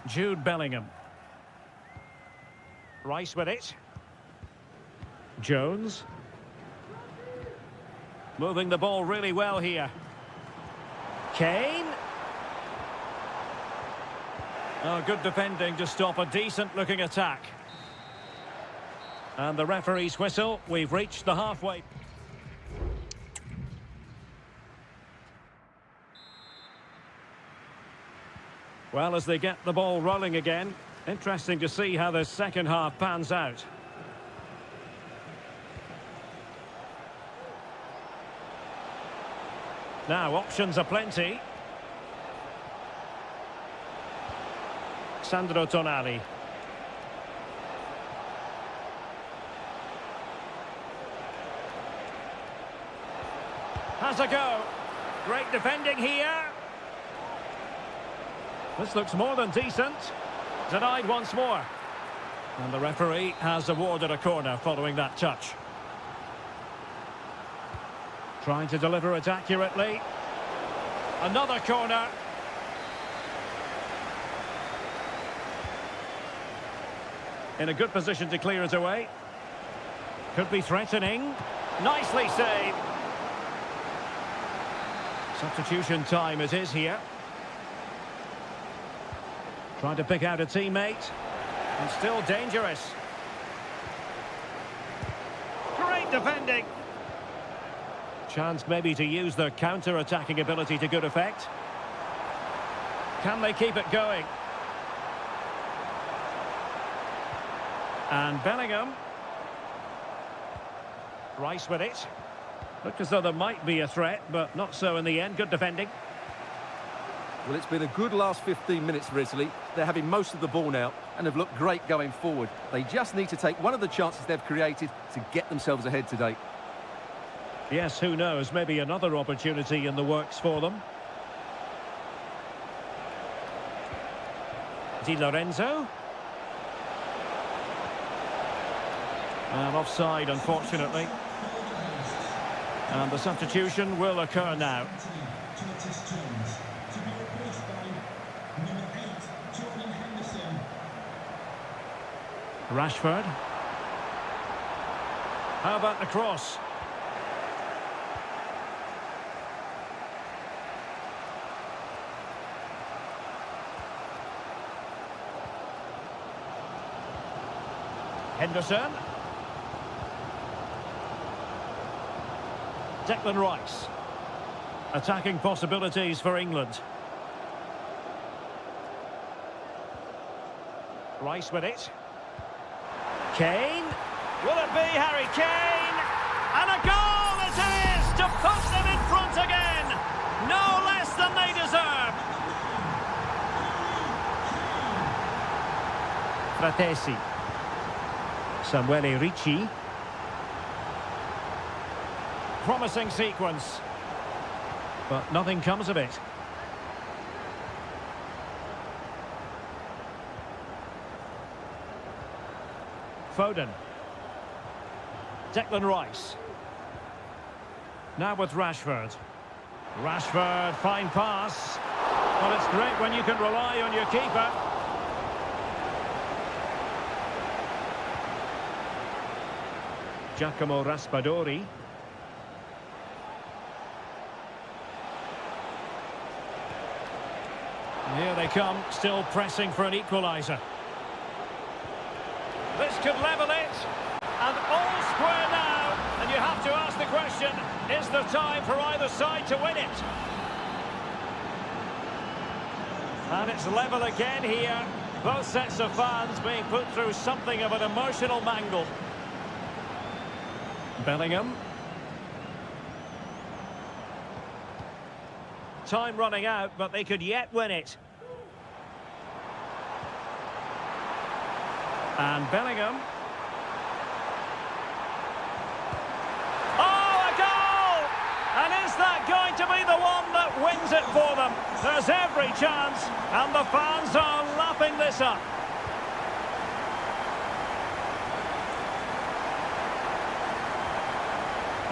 Jude Bellingham. Rice with it. Jones. Moving the ball really well here. Kane. Oh, good defending to stop a decent-looking attack. And the referee's whistle. We've reached the halfway. Well, as they get the ball rolling again, interesting to see how the second half pans out. Now, options are plenty. Sandro Tonali. Has a go. Great defending here. This looks more than decent. Denied once more. And the referee has awarded a corner following that touch. Trying to deliver it accurately. Another corner. In a good position to clear it away. Could be threatening. Nicely saved. Substitution time it is here. Trying to pick out a teammate. And still dangerous. Great defending. Chance maybe to use their counter-attacking ability to good effect. Can they keep it going? And Bellingham. Rice with it. Looked as though there might be a threat, but not so in the end. Good defending. Well, it's been a good last 15 minutes for Italy. They're having most of the ball now and have looked great going forward. They just need to take one of the chances they've created to get themselves ahead today. Yes, who knows? Maybe another opportunity in the works for them. Di Lorenzo. And offside, unfortunately. And the substitution will occur now. Rashford. How about the cross? Henderson. Declan Rice. Attacking possibilities for England. Rice with it. Kane. Will it be Harry Kane? And a goal it is to put them in front again. No less than they deserve. Fratesi. Samuele Ricci. Promising sequence. But nothing comes of it. Foden. Declan Rice. Now with Rashford. Rashford, fine pass. Well, it's great when you can rely on your keeper. Giacomo Raspadori. Here they come, still pressing for an equaliser. This could level it, and all square now, and you have to ask the question, is there time for either side to win it? And it's level again here, both sets of fans being put through something of an emotional mangle. Bellingham. Time running out, but they could yet win it. And Bellingham. Oh, a goal! And is that going to be the one that wins it for them? There's every chance, and the fans are lapping this up.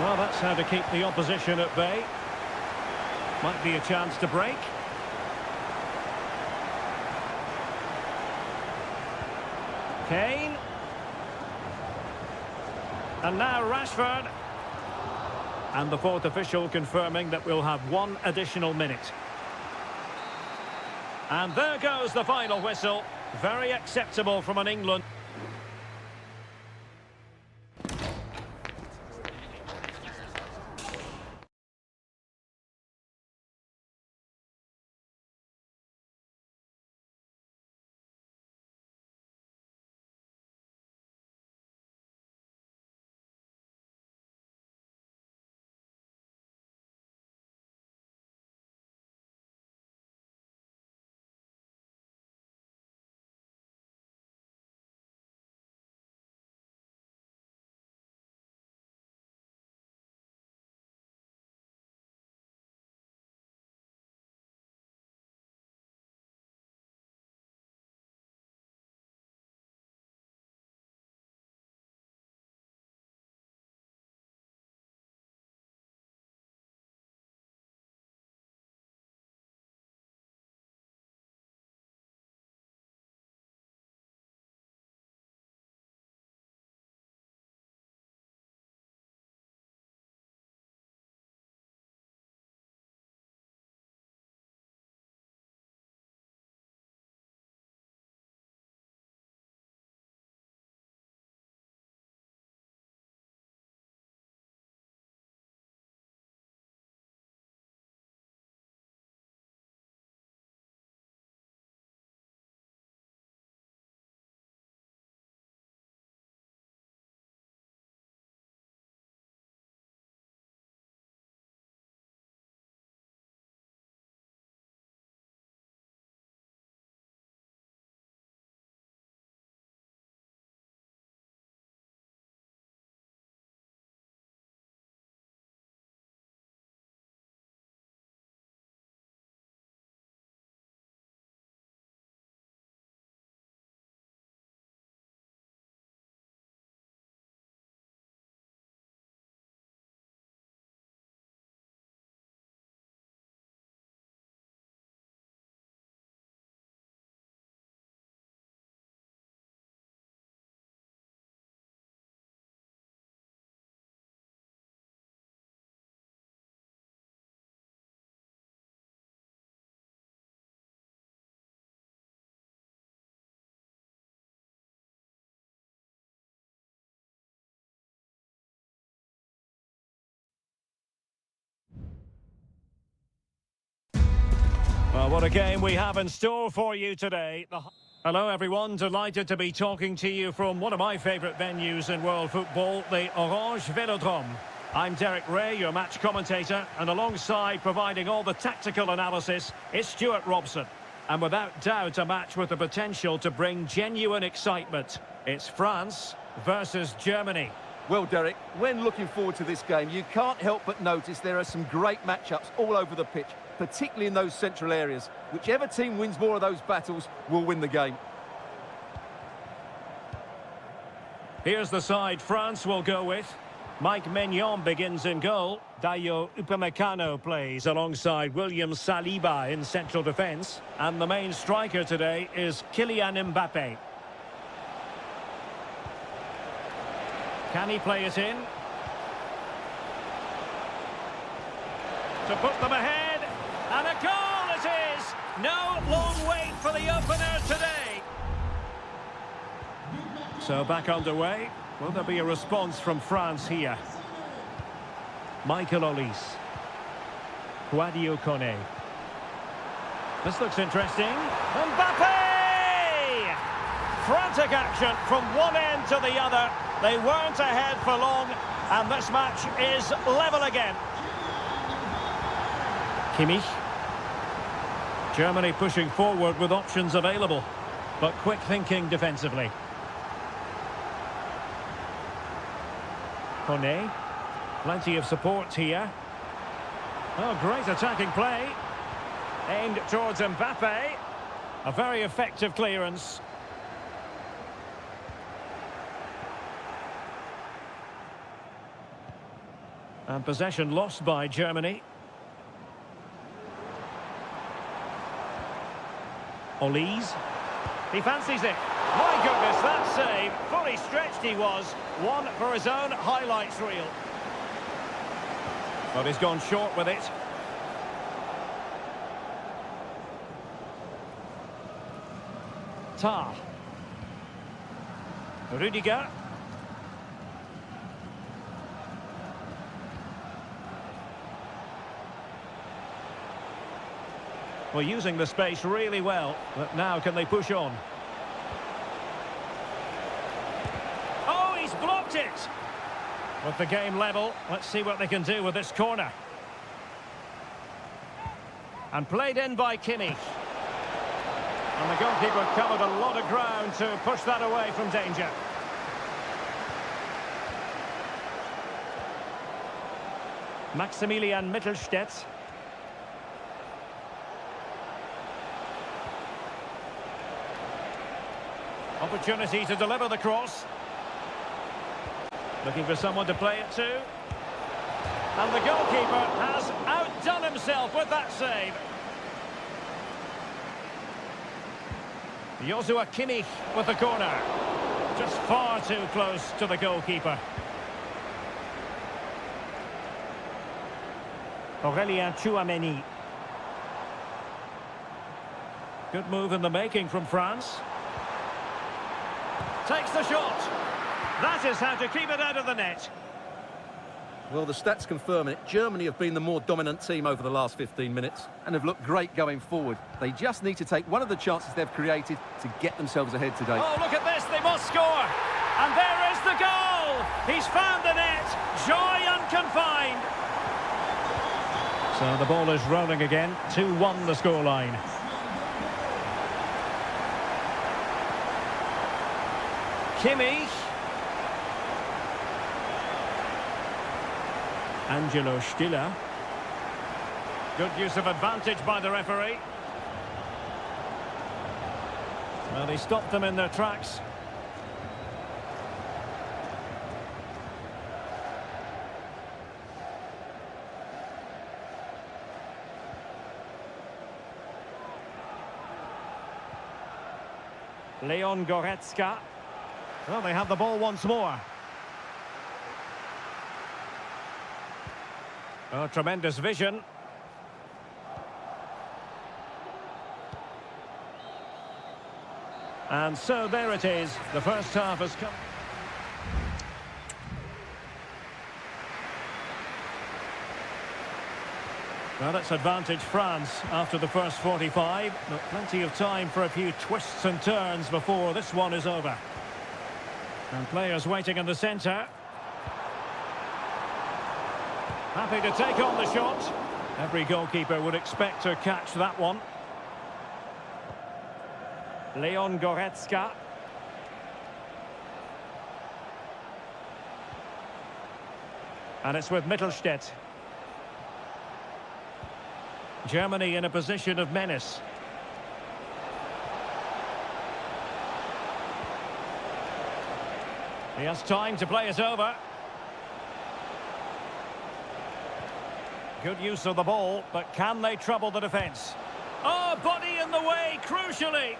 Well, that's how to keep the opposition at bay. Might be a chance to break. Kane. And now Rashford. And the fourth official confirming that we'll have one additional minute. And there goes the final whistle. Very acceptable from an England. what a game we have in store for you today. Hello everyone, delighted to be talking to you from one of my favourite venues in world football, the Orange Velodrome. I'm Derek Ray, your match commentator, and alongside providing all the tactical analysis is Stuart Robson. And without doubt, a match with the potential to bring genuine excitement. It's France versus Germany. Well, Derek, when looking forward to this game, you can't help but notice there are some great matchups all over the pitch, particularly in those central areas. Whichever team wins more of those battles will win the game. Here's the side France will go with. Mike Maignan begins in goal. Dayo Upamecano plays alongside William Saliba in central defence. And the main striker today is Kylian Mbappe. Can he play it in? To put them ahead. And a goal it is! No long wait for the opener today. So back underway. Will there be a response from France here? Michael Olise. Kouadio Kone. This looks interesting. Mbappe! Frantic action from one end to the other. They weren't ahead for long, and this match is level again. Kimmich. Germany pushing forward with options available, but quick thinking defensively. Kone. Plenty of support here. Oh, great attacking play. Aimed towards Mbappe. A very effective clearance. And possession lost by Germany. Olise. He fancies it. My goodness, that save. Fully stretched he was. One for his own highlights reel. But he's gone short with it. Tah. Rudiger. Well, using the space really well, but now can they push on? Oh, he's blocked it! With the game level, let's see what they can do with this corner. And played in by Kimmich. And the goalkeeper covered a lot of ground to push that away from danger. Maximilian Mittelstädt. Opportunity to deliver the cross. Looking for someone to play it to. And the goalkeeper has outdone himself with that save. Joshua Kimmich with the corner. Just far too close to the goalkeeper. Aurélien Tchouameni. Good move in the making from France. Takes the shot. That is how to keep it out of the net. Well, the stats confirm it. Germany have been the more dominant team over the last 15 minutes and have looked great going forward. They just need to take one of the chances they've created to get themselves ahead today. Oh, look at this. They must score. And there is the goal. He's found the net. Joy unconfined. So the ball is rolling again. 2-1 the scoreline. Kimmich. Angelo Stiller. Good use of advantage by the referee. Well, he stopped them in their tracks. Leon Goretzka. Well, they have the ball once more. Oh, tremendous vision. And so there it is. The first half has come. Well, it's advantage France after the first 45, but plenty of time for a few twists and turns before this one is over. And players waiting in the centre. Happy to take on the shot. Every goalkeeper would expect to catch that one. Leon Goretzka. And it's with Mittelstädt. Germany in a position of menace. He has time to play it over. Good use of the ball, but can they trouble the defence? Oh, body in the way, crucially.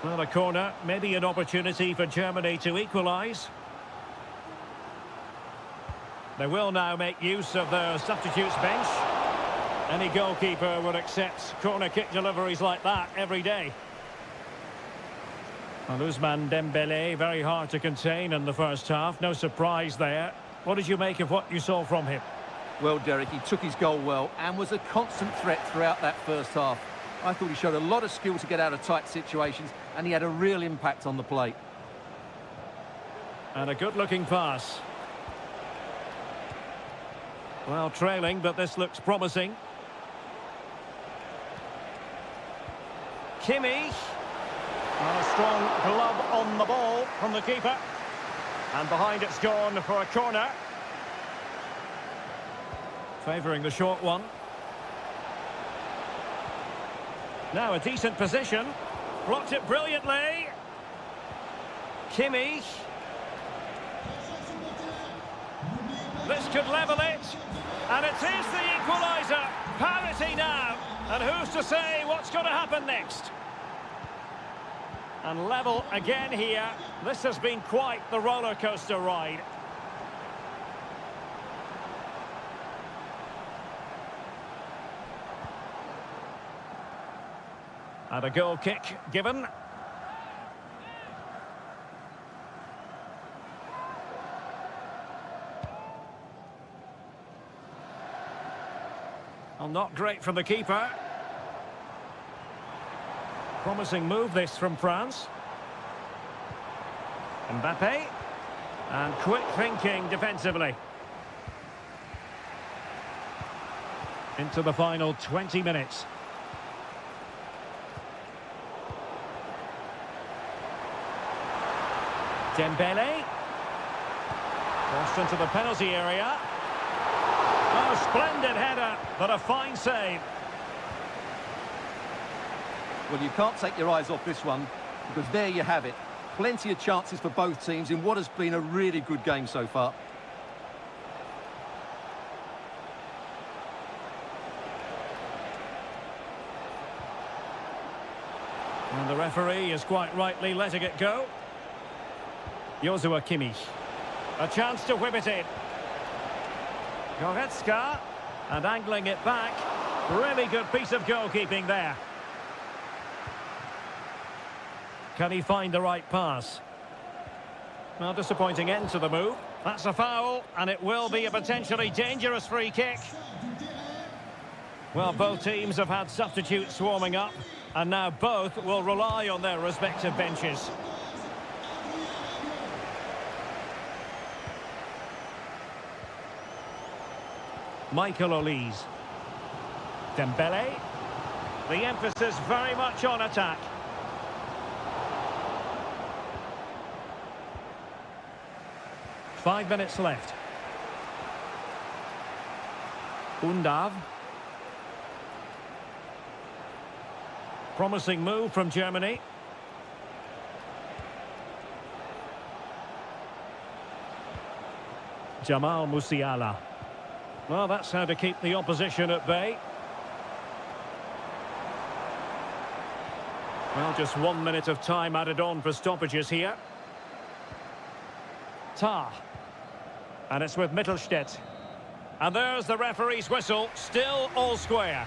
Well, a corner, maybe an opportunity for Germany to equalise. They will now make use of their substitutes bench. Any goalkeeper would accept corner kick deliveries like that every day. Well, Ousmane Dembélé, very hard to contain in the first half. No surprise there. What did you make of what you saw from him? Well, Derek, he took his goal well and was a constant threat throughout that first half. I thought he showed a lot of skill to get out of tight situations, and he had a real impact on the plate. And a good-looking pass. Well, trailing, but this looks promising. Kimmich. And a strong glove on the ball from the keeper. And behind it's gone for a corner. Favouring the short one. Now a decent position. Blocked it brilliantly. Kimmich. This could level it. And it is the equaliser. Parity now. And who's to say what's going to happen next? And level again here. This has been quite the roller coaster ride. And a goal kick given. Well, not great from the keeper. Promising move this from France. Mbappe. And quick thinking defensively. Into the final 20 minutes. Dembele. Crossed into the penalty area. Oh, splendid header, but a fine save. Well, you can't take your eyes off this one, because there you have it. Plenty of chances for both teams in what has been a really good game so far. And the referee is quite rightly letting it go. Joshua Kimmich. A chance to whip it in. Goretzka. And angling it back. Really good piece of goalkeeping there. Can he find the right pass? Well, disappointing end to the move. That's a foul, and it will be a potentially dangerous free kick. Well, both teams have had substitutes warming up, and now both will rely on their respective benches. Michael Olise. Dembele. The emphasis very much on attack. Five minutes left. Undav. Promising move from Germany. Jamal Musiala. Well, that's how to keep the opposition at bay. Well, just 1 minute of time added on for stoppages here. Tah. And it's with Mittelstädt. And there's the referee's whistle, still all square.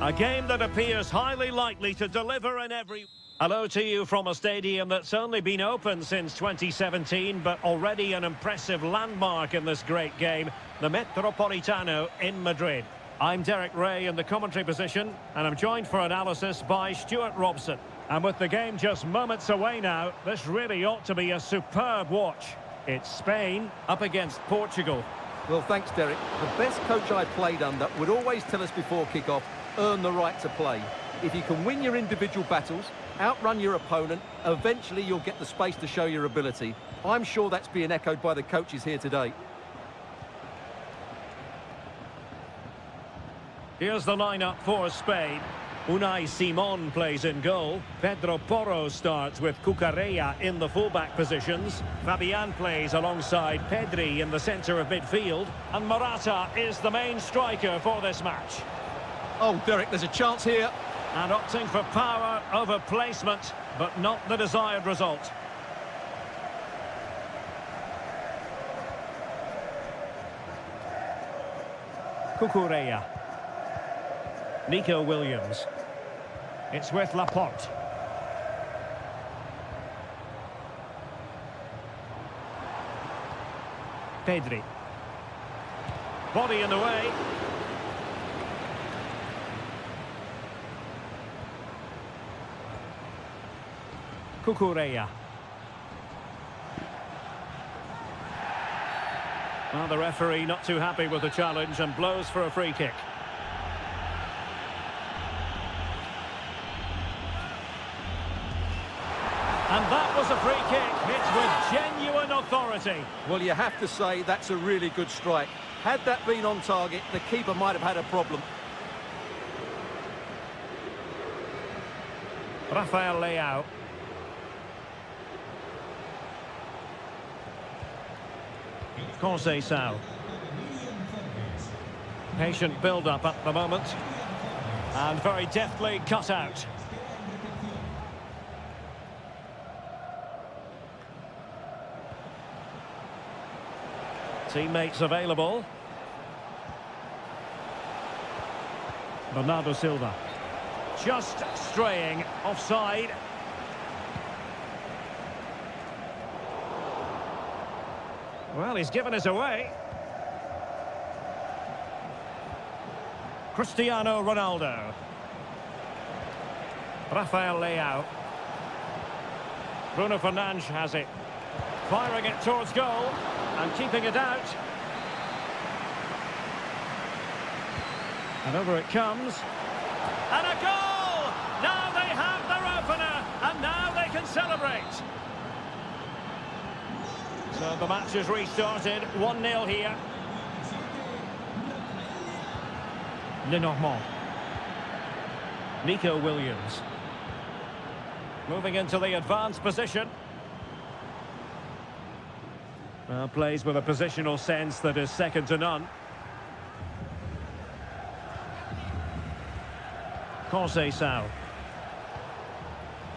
A game that appears highly likely to deliver in every... Hello to you from a stadium that's only been open since 2017, but already an impressive landmark in this great game, the Metropolitano in Madrid. I'm Derek Ray in the commentary position, and I'm joined for analysis by Stuart Robson. And with the game just moments away now, this really ought to be a superb watch. It's Spain up against Portugal. Well, thanks, Derek. The best coach I played under would always tell us before kick-off, earn the right to play. If you can win your individual battles, outrun your opponent, eventually you'll get the space to show your ability. I'm sure that's being echoed by the coaches here today. Here's the lineup for Spain. Unai Simon plays in goal. Pedro Porro starts with Cucurella in the fullback positions. Fabian plays alongside Pedri in the centre of midfield. And Morata is the main striker for this match. Oh, Derek, there's a chance here. And opting for power over placement, but not the desired result. Cucurella. Nico Williams. It's with Laporte. Pedri. Body in the way. Cucurella. Well, the referee not too happy with the challenge and blows for a free kick. And that was a free kick, hit with genuine authority. Well, you have to say that's a really good strike. Had that been on target, the keeper might have had a problem. Rafael Leao. Conceição. Patient build-up at the moment. And very deftly cut out. Teammates available. Bernardo Silva. Just straying offside. Well, he's given us away. Cristiano Ronaldo. Rafael Leao. Bruno Fernandes has it. Firing it towards goal. And keeping it out. And over it comes. And a goal! Now they have their opener. And now they can celebrate. So the match has restarted. 1-0 here. Lenormand. Nico Williams. Moving into the advanced position. Well, plays with a positional sense that is second to none. Conceição.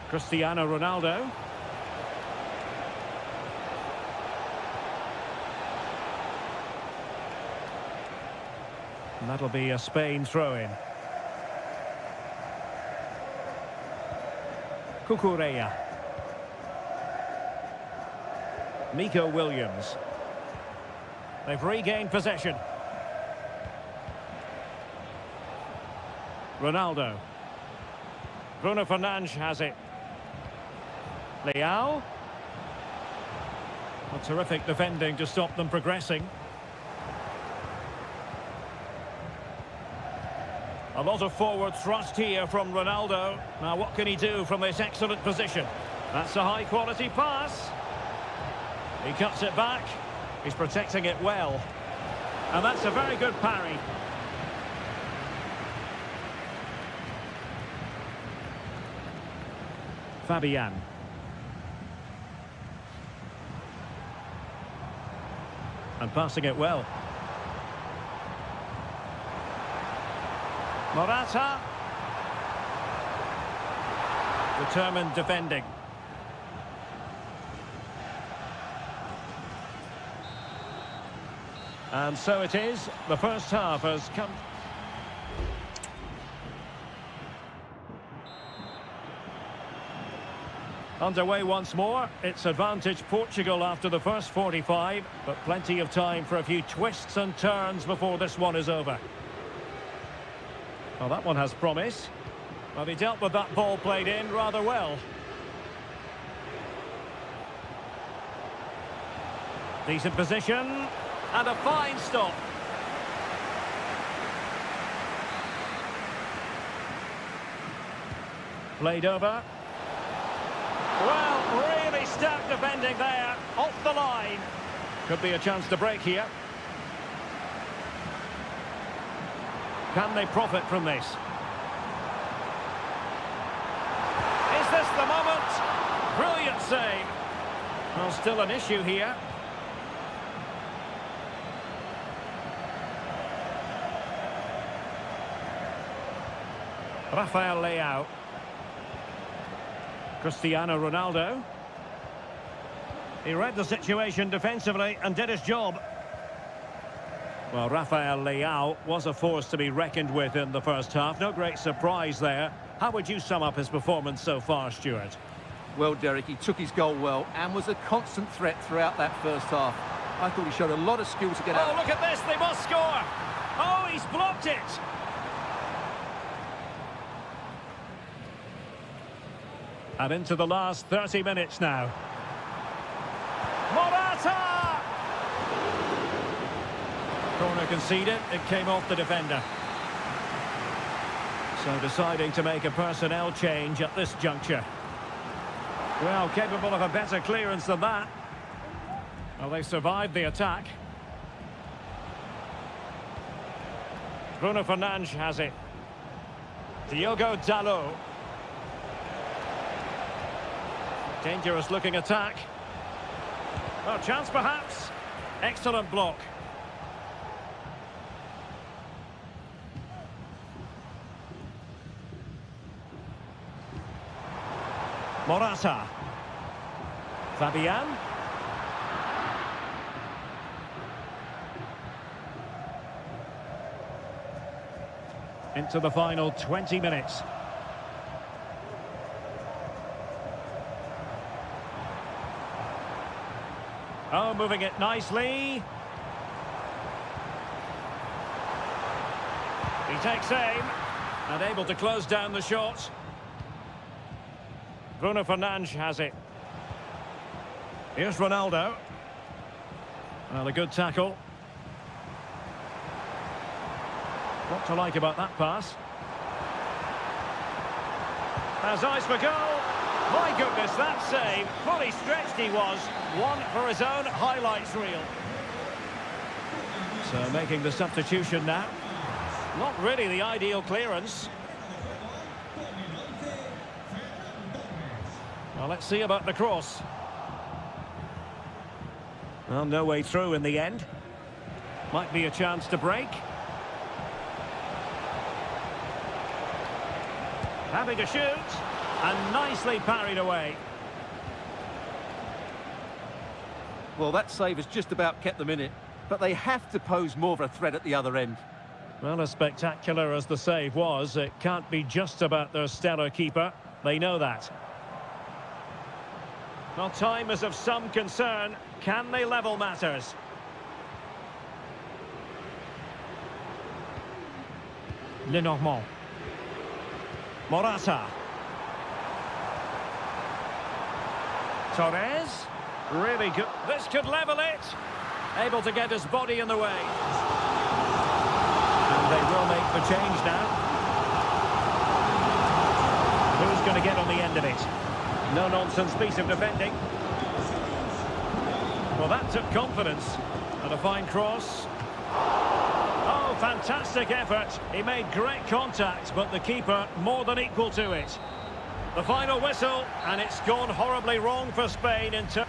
Cristiano Ronaldo. And that'll be a Spain throw-in. Cucurella. Nico Williams. They've regained possession. Ronaldo. Bruno Fernandes has it. Leao. A terrific defending to stop them progressing. A lot of forward thrust here from Ronaldo. Now what can he do from this excellent position? That's a high-quality pass. He cuts it back. He's protecting it well. And that's a very good parry. Fabian. And passing it well. Morata. Determined defending. And so it is. The first half has come. Underway once more. It's advantage Portugal after the first 45, but plenty of time for a few twists and turns before this one is over. Well, that one has promise. Well, he dealt with that ball played in rather well. Decent position, and a fine stop. Played over. Well, really stout defending there, off the line. Could be a chance to break here. Can they profit from this? Is this the moment? Brilliant save. Well, still an issue here. Rafael Leao. Cristiano Ronaldo. He read the situation defensively and did his job. Well, Rafael Leao was a force to be reckoned with in the first half. No great surprise there. How would you sum up his performance so far, Stuart? Well, Derek, he took his goal well and was a constant threat throughout that first half. I thought he showed a lot of skill to get out. Oh, look at this, they must score! Oh, he's blocked it! And into the last 30 minutes now. Morata! Corner conceded, it came off the defender. So deciding to make a personnel change at this juncture. Well, capable of a better clearance than that. Well, they survived the attack. Bruno Fernandes has it. Diogo Dalot. Dangerous looking attack. Well, chance perhaps. Excellent block. Morata. Fabian. Into the final 20 minutes. Oh, moving it nicely. He takes aim and able to close down the shot. Bruno Fernandes has it. Here's Ronaldo. Well, a good tackle. What to like about that pass? Has eyes for goal. My goodness, that save. Fully stretched he was. One for his own highlights reel. So making the substitution now. Not really the ideal clearance. Well, let's see about the cross. Well, no way through in the end. Might be a chance to break. Having a shoot. And nicely parried away. Well, that save has just about kept them in it. But they have to pose more of a threat at the other end. Well, as spectacular as the save was, it can't be just about their stellar keeper. They know that. Well, time is of some concern. Can they level matters? Lenormand. Morata. Torres. Really good. This could level it. Able to get his body in the way. And they will make the change now. Who's going to get on the end of it? No-nonsense piece of defending. Well, that took confidence. And a fine cross. Oh, fantastic effort. He made great contact, but the keeper more than equal to it. The final whistle, and it's gone horribly wrong for Spain in terms...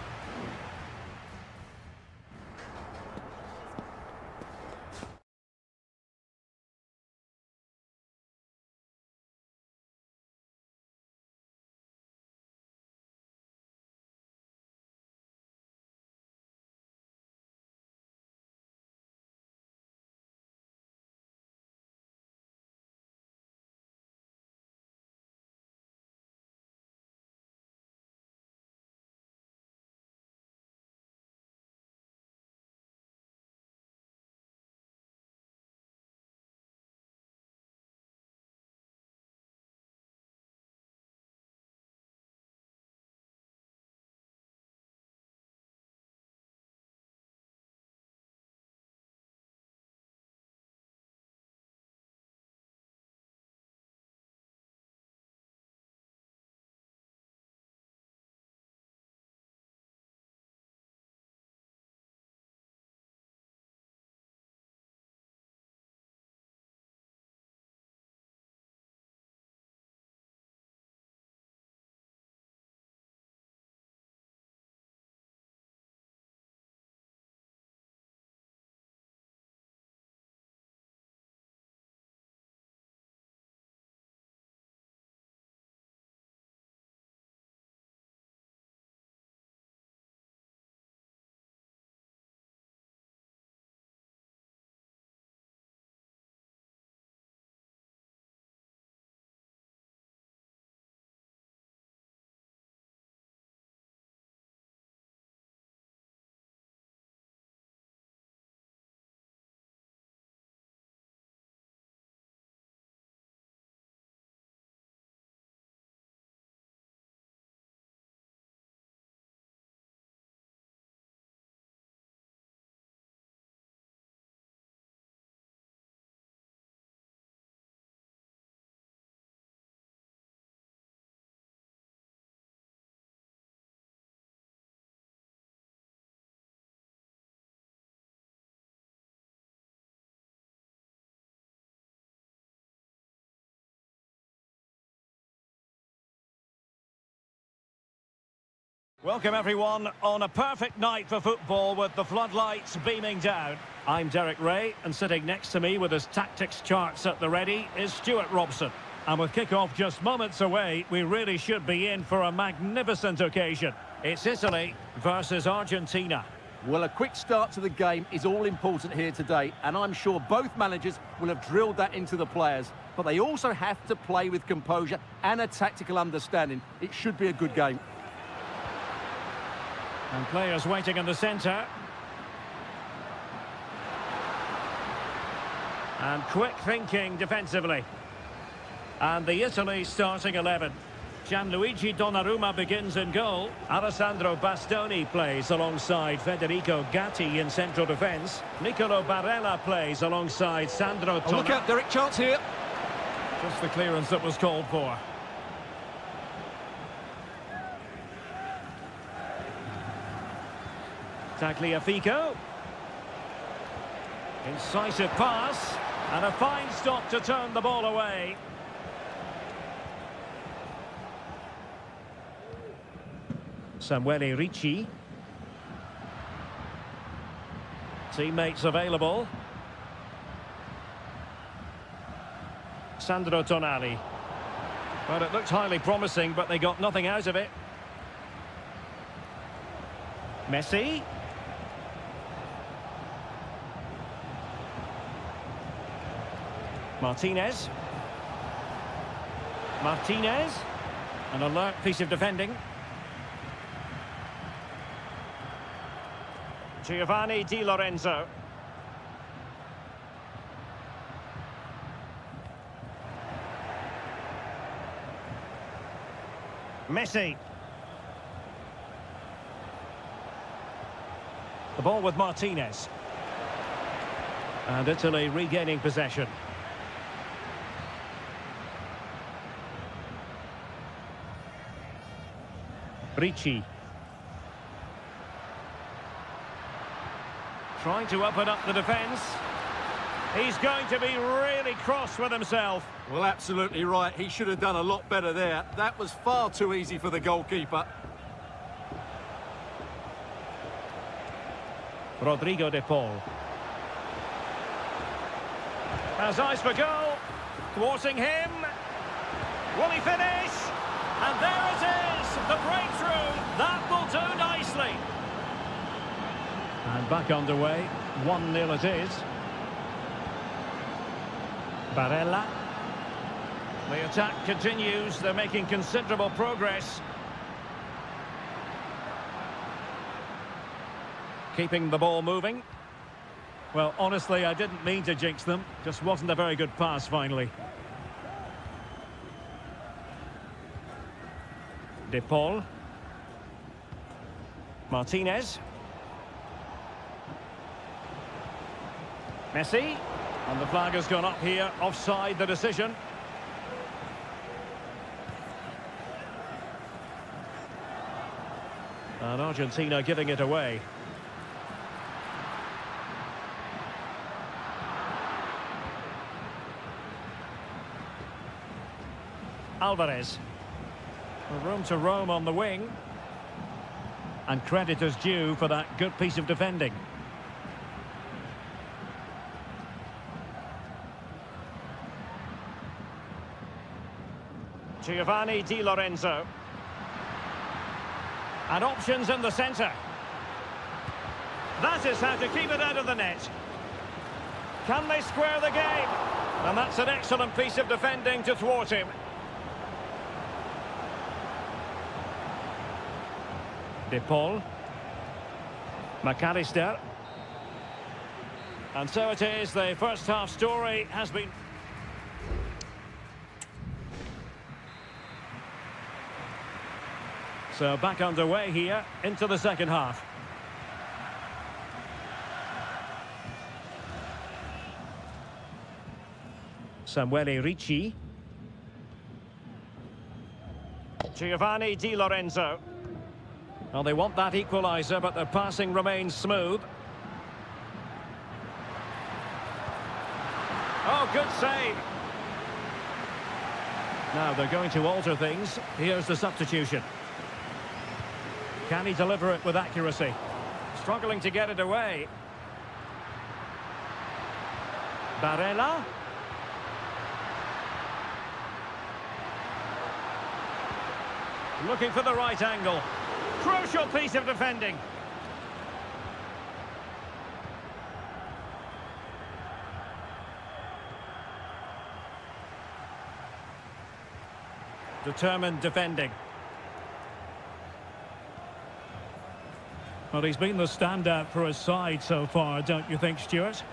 Welcome everyone on a perfect night for football with the floodlights beaming down. I'm Derek Ray, and sitting next to me with his tactics charts at the ready is Stuart Robson. And with kick-off just moments away, we really should be in for a magnificent occasion. It's Italy versus Argentina. Well, a quick start to the game is all important here today, and I'm sure both managers will have drilled that into the players. But they also have to play with composure and a tactical understanding. It should be a good game. And players waiting in the centre. And quick thinking defensively. And the Italy starting 11. Gianluigi Donnarumma begins in goal. Alessandro Bastoni plays alongside Federico Gatti in central defence. Nicolo Barella plays alongside Sandro Tonali. Oh, look out, Derek, chance here. Just the clearance that was called for. Tagliafico. Incisive pass. And a fine stop to turn the ball away. Samuele Ricci. Teammates available. Sandro Tonali. Well, it looked highly promising, but they got nothing out of it. Messi. Martinez. Martinez. An alert piece of defending. Giovanni Di Lorenzo. Messi. The ball with Martinez. And Italy regaining possession. Ricci. Trying to open up the defence. He's going to be really cross with himself. Well, absolutely right. He should have done a lot better there. That was far too easy for the goalkeeper. Rodrigo de Paul. Has eyes for goal. Thwarting him. Will he finish? And there it is. The breakthrough. That will do nicely. And back underway. 1-0 it is. Barella. The attack continues. They're making considerable progress. Keeping the ball moving. Well, honestly, I didn't mean to jinx them. Just wasn't a very good pass, finally. De Paul. Martinez. Messi. And the flag has gone up here. Offside the decision. And Argentina giving it away. Alvarez. Room to roam on the wing. And credit is due for that good piece of defending. Giovanni Di Lorenzo. And options in the centre. That is how to keep it out of the net. Can they square the game? And that's an excellent piece of defending to thwart him. De Paul. McAllister. And so it is, the first half story has been... So back underway here into the second half. Samuele Ricci. Giovanni Di Lorenzo. Well, they want that equaliser, but their passing remains smooth. Oh, good save. Now they're going to alter things. Here's the substitution. Can he deliver it with accuracy? Struggling to get it away. Barella. Looking for the right angle. Crucial piece of defending. Determined defending. Well, he's been the standout for his side so far, don't you think, Stuart?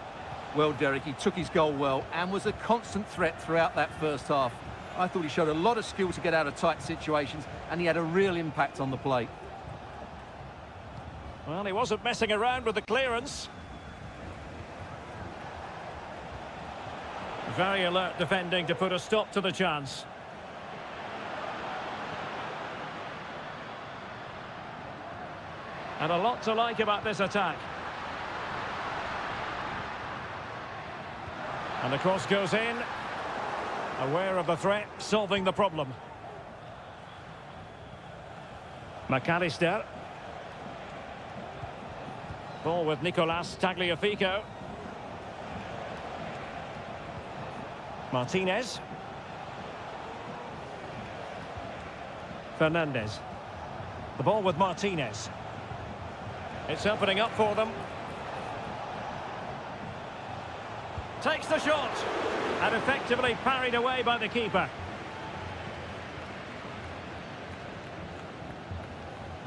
Well, Derek, he took his goal well and was a constant threat throughout that first half. I thought he showed a lot of skill to get out of tight situations, and he had a real impact on the plate. Well, he wasn't messing around with the clearance. Very alert defending to put a stop to the chance. And a lot to like about this attack. And the cross goes in. Aware of the threat, solving the problem. McAllister. Ball with Nicolas Tagliafico. Martinez. Fernandez. The ball with Martinez. It's opening up for them. Takes the shot. And effectively parried away by the keeper.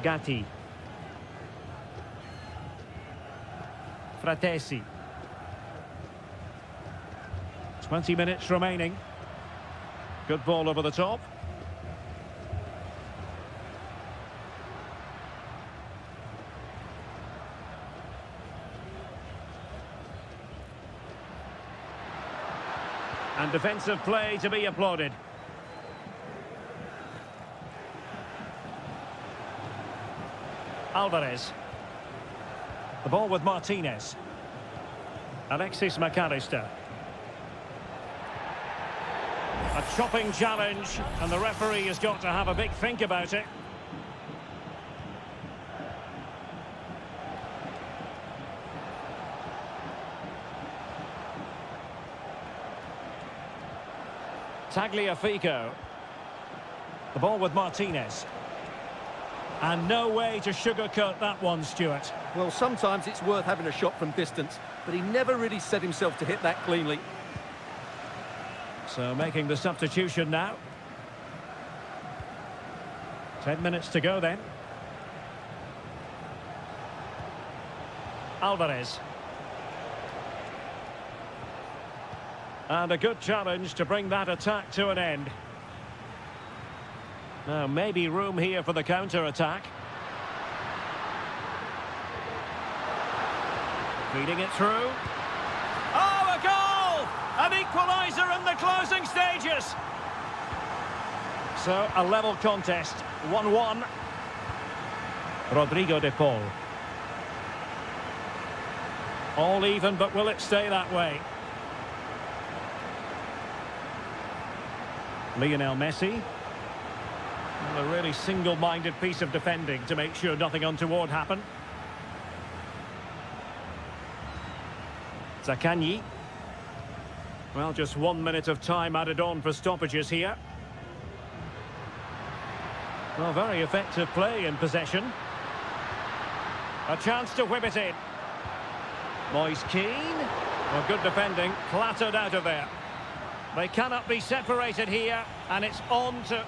Gatti. Fratesi. 20 minutes remaining. Good ball over the top. And defensive play to be applauded. Alvarez. The ball with Martinez. Alexis McAllister. A chopping challenge, and the referee has got to have a big think about it. Tagliafico. The ball with Martinez. And no way to sugarcoat that one, Stuart. Well, sometimes it's worth having a shot from distance, but he never really set himself to hit that cleanly. So making the substitution now. 10 minutes to go then. Alvarez. And a good challenge to bring that attack to an end. Now, maybe room here for the counter-attack. Feeding it through. Oh, a goal! An equaliser in the closing stages. So, a level contest. 1-1. Rodrigo de Paul. All even, but will it stay that way? Lionel Messi. A really single-minded piece of defending to make sure nothing untoward happened. Zaccagni. Well, just 1 minute of time added on for stoppages here. Well, very effective play in possession. A chance to whip it in. Moise Keane. Well, good defending, clattered out of there. They cannot be separated here, and it's on to...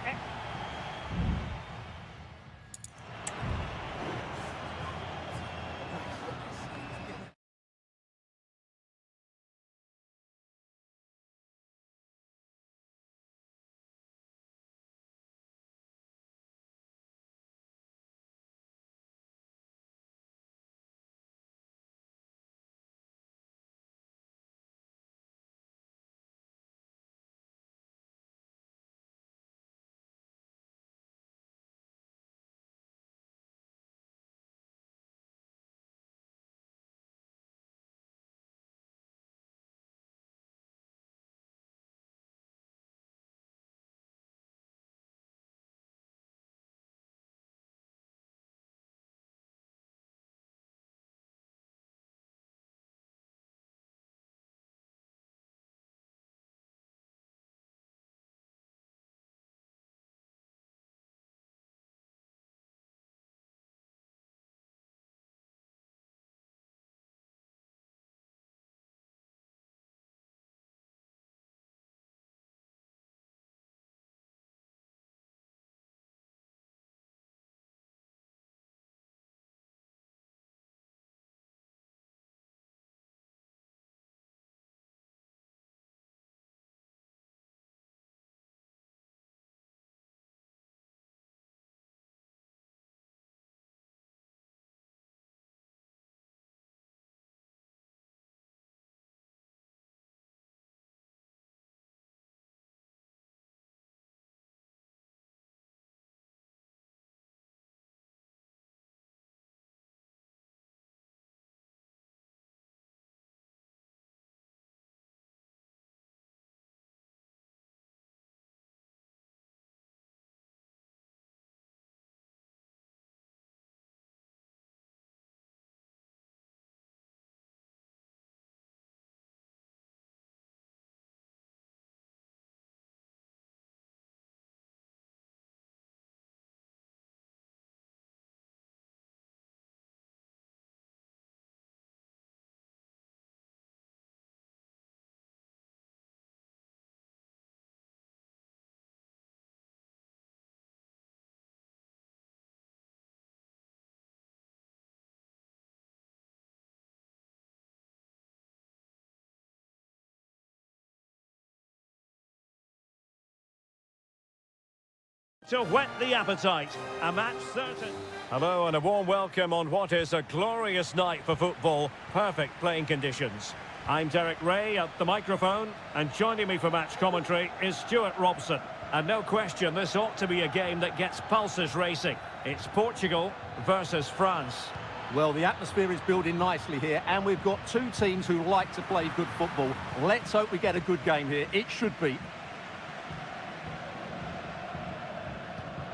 To whet the appetite, a match certain. Hello and a warm welcome on what is a glorious night for football. Perfect playing conditions. I'm Derek Ray at the microphone, and joining me for match commentary is Stuart Robson. And no question, this ought to be a game that gets pulses racing. It's Portugal versus France. Well, the atmosphere is building nicely here, and we've got two teams who like to play good football. Let's hope we get a good game here. It should be.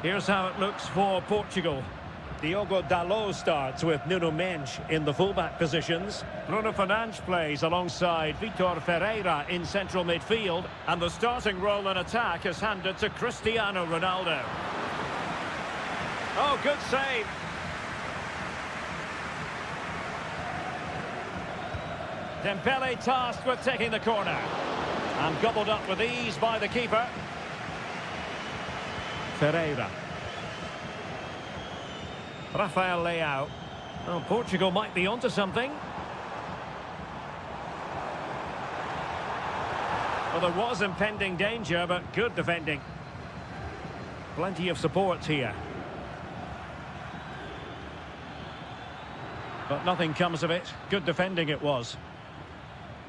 Here's how it looks for Portugal. Diogo Dalot starts with Nuno Mendes in the fullback positions. Bruno Fernandes plays alongside Vitor Ferreira in central midfield. And the starting role in attack is handed to Cristiano Ronaldo. Oh, good save. Dembele tasked with taking the corner. And gobbled up with ease by the keeper. Ferreira. Rafael Leao. Oh, Portugal might be onto something. Well, there was impending danger, but good defending. Plenty of support here. But nothing comes of it. Good defending it was.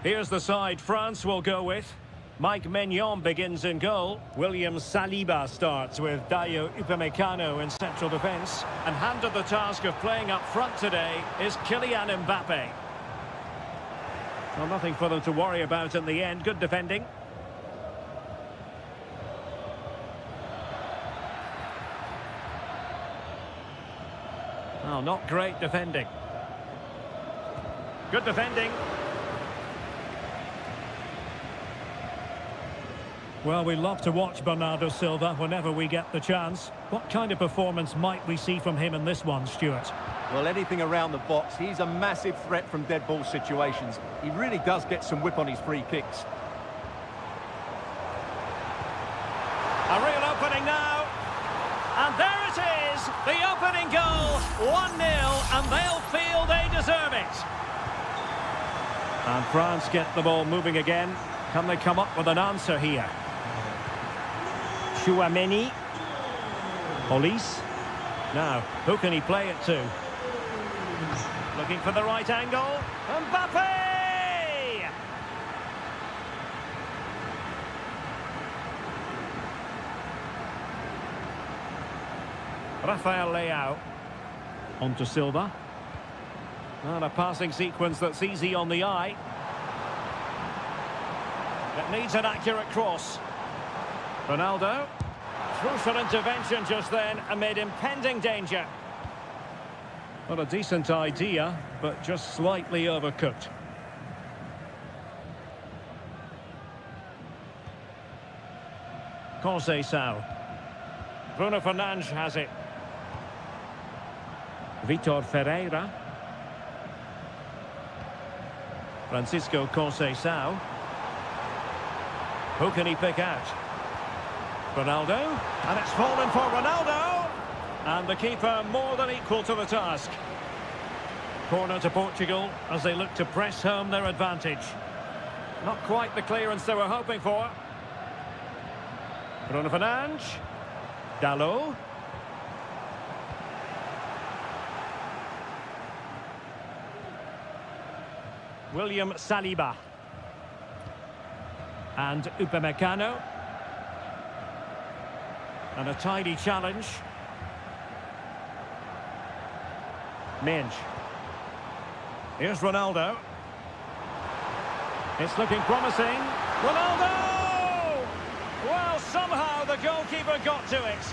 Here's the side France will go with. Mike Maignan begins in goal. William Saliba starts with Dayo Upamecano in central defence. And handed the task of playing up front today is Kylian Mbappe. Well, nothing for them to worry about in the end. Good defending. Oh, not great defending. Good defending. Well, we love to watch Bernardo Silva whenever we get the chance. What kind of performance might we see from him in this one, Stuart? Well, anything around the box. He's a massive threat from dead ball situations. He really does get some whip on his free kicks. A real opening now. And there it is, the opening goal. 1-0, and they'll feel they deserve it. And France get the ball moving again. Can they come up with an answer here? Chouameni. Police. Now, who can he play it to? Looking for the right angle. Mbappe! Rafael Leao. On to Silva. And a passing sequence that's easy on the eye. It needs an accurate cross. Ronaldo. Crucial intervention just then amid impending danger. Not a decent idea, but just slightly overcooked. Conceição. Bruno Fernandes has it. Vitor Ferreira. Francisco Conceição. Who can he pick out? Ronaldo, and it's fallen for Ronaldo, and the keeper more than equal to the task. Corner to Portugal as they look to press home their advantage. Not quite the clearance they were hoping for. Bruno Fernandes. Dalot. William Saliba. And Upamecano. And a tidy challenge. Mendes. Here's Ronaldo. It's looking promising. Ronaldo! Well, somehow the goalkeeper got to it.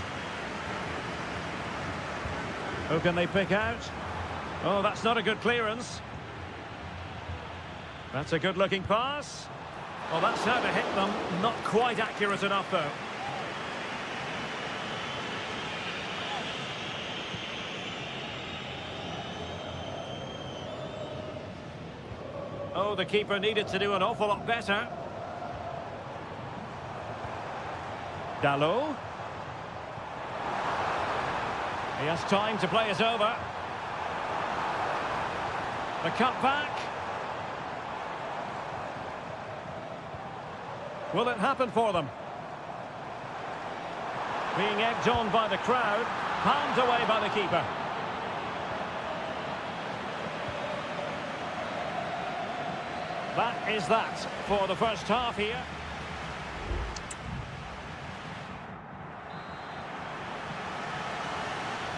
Who can they pick out? Oh, that's not a good clearance. That's a good-looking pass. Well, that's how to hit them. Not quite accurate enough, though. Oh, the keeper needed to do an awful lot better. Dalot. He has time to play it over. The cutback. Will it happen for them? Being egged on by the crowd, palmed away by the keeper. That is that for the first half here.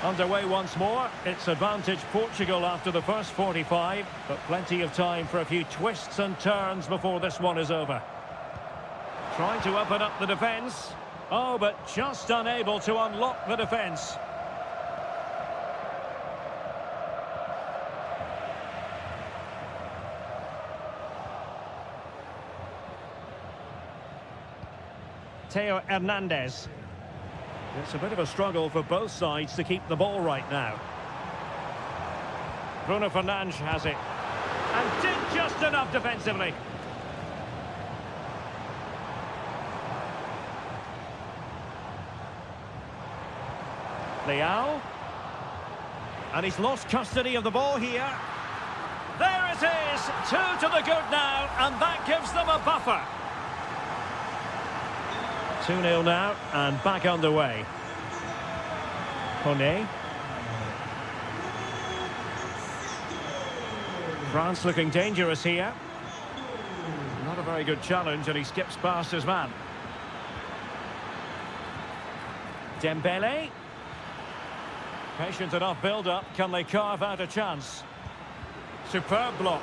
Underway once more. It's advantage Portugal after the first 45, but plenty of time for a few twists and turns before this one is over. Trying to open up the defence. Oh, but just unable to unlock the defence. Theo Hernandez. It's a bit of a struggle for both sides to keep the ball right now. Bruno Fernandes has it. And did just enough defensively. Leao. And he's lost custody of the ball here. There it is! 2 to the good now, and that gives them a buffer. 2-0 now, and back underway. Kone. France looking dangerous here. Not a very good challenge, and he skips past his man. Dembele. Patient enough build-up. Can they carve out a chance? Superb block.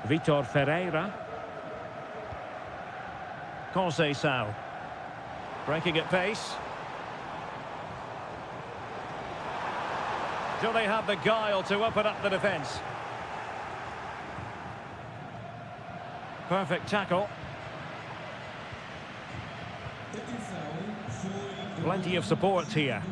Vitor Ferreira. Conceição. Breaking at pace. Do they have the guile to open up the defence? Perfect tackle. Plenty of support here.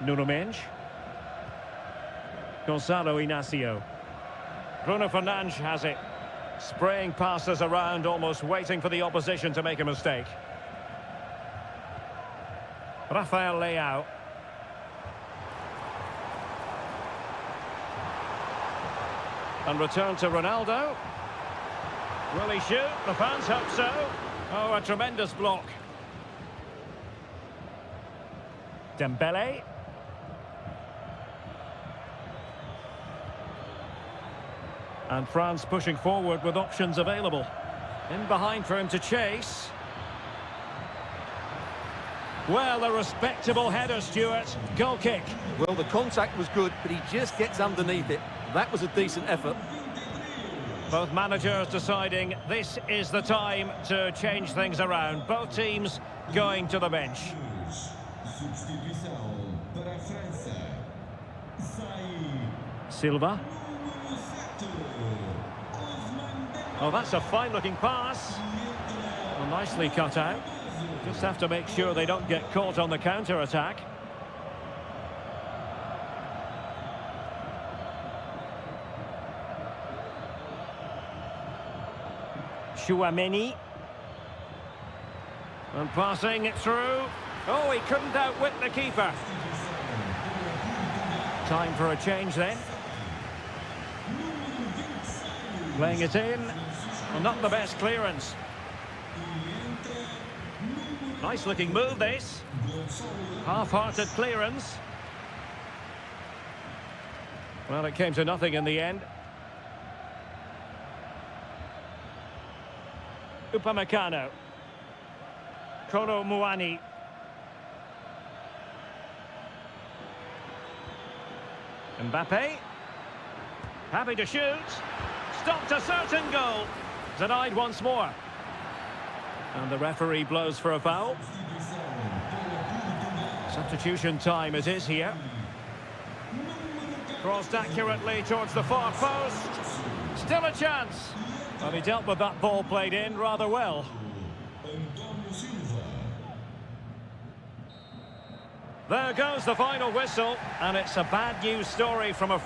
Nuno Mendes. Gonzalo Inacio. Bruno Fernandes has it. Spraying passes around, almost waiting for the opposition to make a mistake. Rafael Leao. And return to Ronaldo. Will he shoot? The fans hope so. Oh, a tremendous block. Dembele. And France pushing forward with options available. In behind for him to chase. Well, a respectable header, Stuart. Goal kick. Well, the contact was good, but he just gets underneath it. That was a decent effort. Both managers deciding this is the time to change things around. Both teams going to the bench. Silva. Oh, that's a fine-looking pass. Well, nicely cut out. Just have to make sure they don't get caught on the counter-attack. Chouameni. And passing it through. Oh, he couldn't outwit the keeper. Time for a change then. Playing it in. Well, not the best clearance. Nice looking move this. Half-hearted clearance. Well, it came to nothing in the end. Upamecano. Kolo Muani. Mbappe. Happy to shoot. Stopped a certain goal. Denied once more. And the referee blows for a foul. Substitution time it is here. Crossed accurately towards the far post. Still a chance. Well, he dealt with that ball played in rather well. There goes the final whistle, and it's a bad news story from a...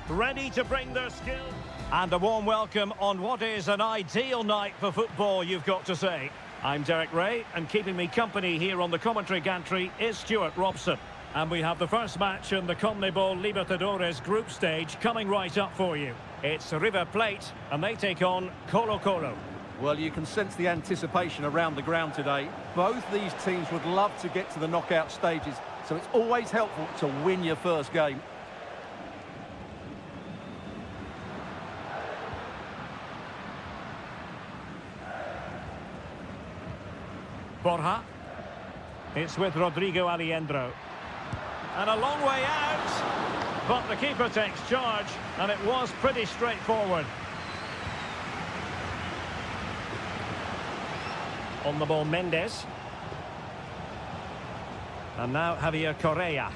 Ready to bring their skill. And a warm welcome on what is an ideal night for football, you've got to say. I'm Derek Ray, and keeping me company here on the commentary gantry is Stuart Robson. And we have the first match in the CONMEBOL Libertadores group stage coming right up for you. It's River Plate, and they take on Colo-Colo. Well, you can sense the anticipation around the ground today. Both these teams would love to get to the knockout stages, so it's always helpful to win your first game. Borja. It's with Rodrigo Aliendro. And a long way out. But the keeper takes charge, and it was pretty straightforward. On the ball, Mendes. And now Javier Correa.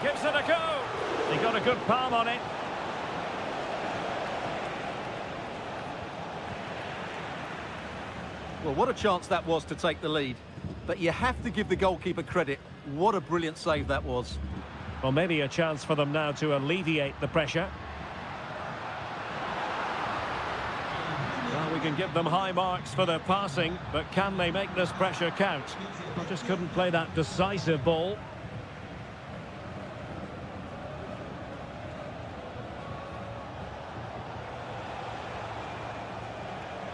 Gives it a go. He got a good palm on it. Well, what a chance that was to take the lead. But you have to give the goalkeeper credit. What a brilliant save that was. Well, maybe a chance for them now to alleviate the pressure. Well, we can give them high marks for their passing, but can they make this pressure count? They just couldn't play that decisive ball.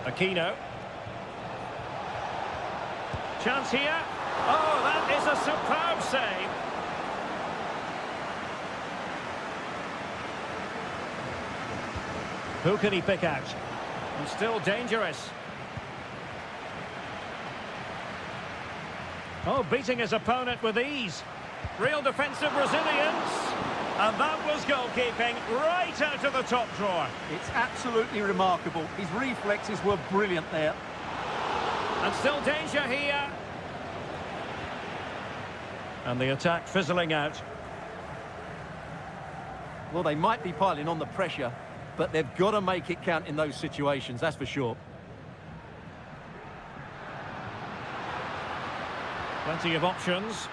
Aquino. Chance here. Oh, that is a superb save. Who can he pick out? And still dangerous. Oh, beating his opponent with ease. Real defensive Brazilians. And that was goalkeeping right out of the top drawer. It's absolutely remarkable. His reflexes were brilliant there. And still danger here. And the attack fizzling out. Well, they might be piling on the pressure, but they've got to make it count in those situations, that's for sure. Plenty of options.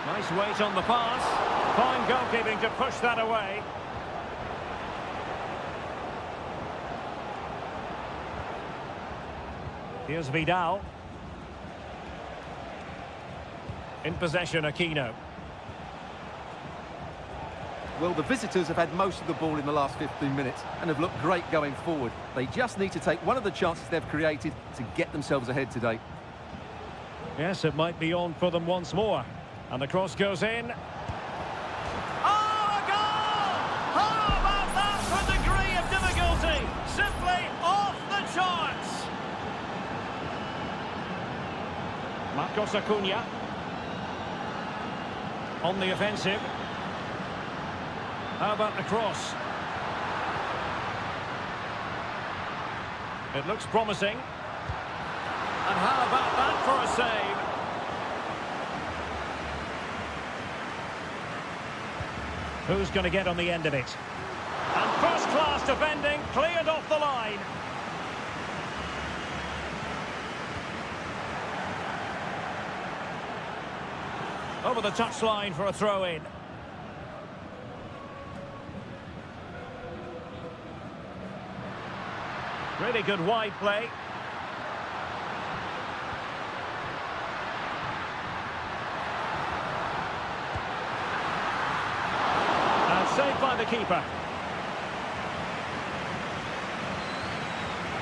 Nice weight on the pass. Fine goalkeeping to push that away. Here's Vidal. In possession, Aquino. Well, the visitors have had most of the ball in the last 15 minutes and have looked great going forward. They just need to take one of the chances they've created to get themselves ahead today. Yes, it might be on for them once more. And the cross goes in. Oh, a goal! How about that for degree of difficulty? Simply off the charts. Marcos Acuna. On the offensive. How about the cross? It looks promising. And how about that for a save? Who's going to get on the end of it? And first-class defending, cleared off the line. Over the touchline for a throw-in. Really good wide play. And saved by the keeper.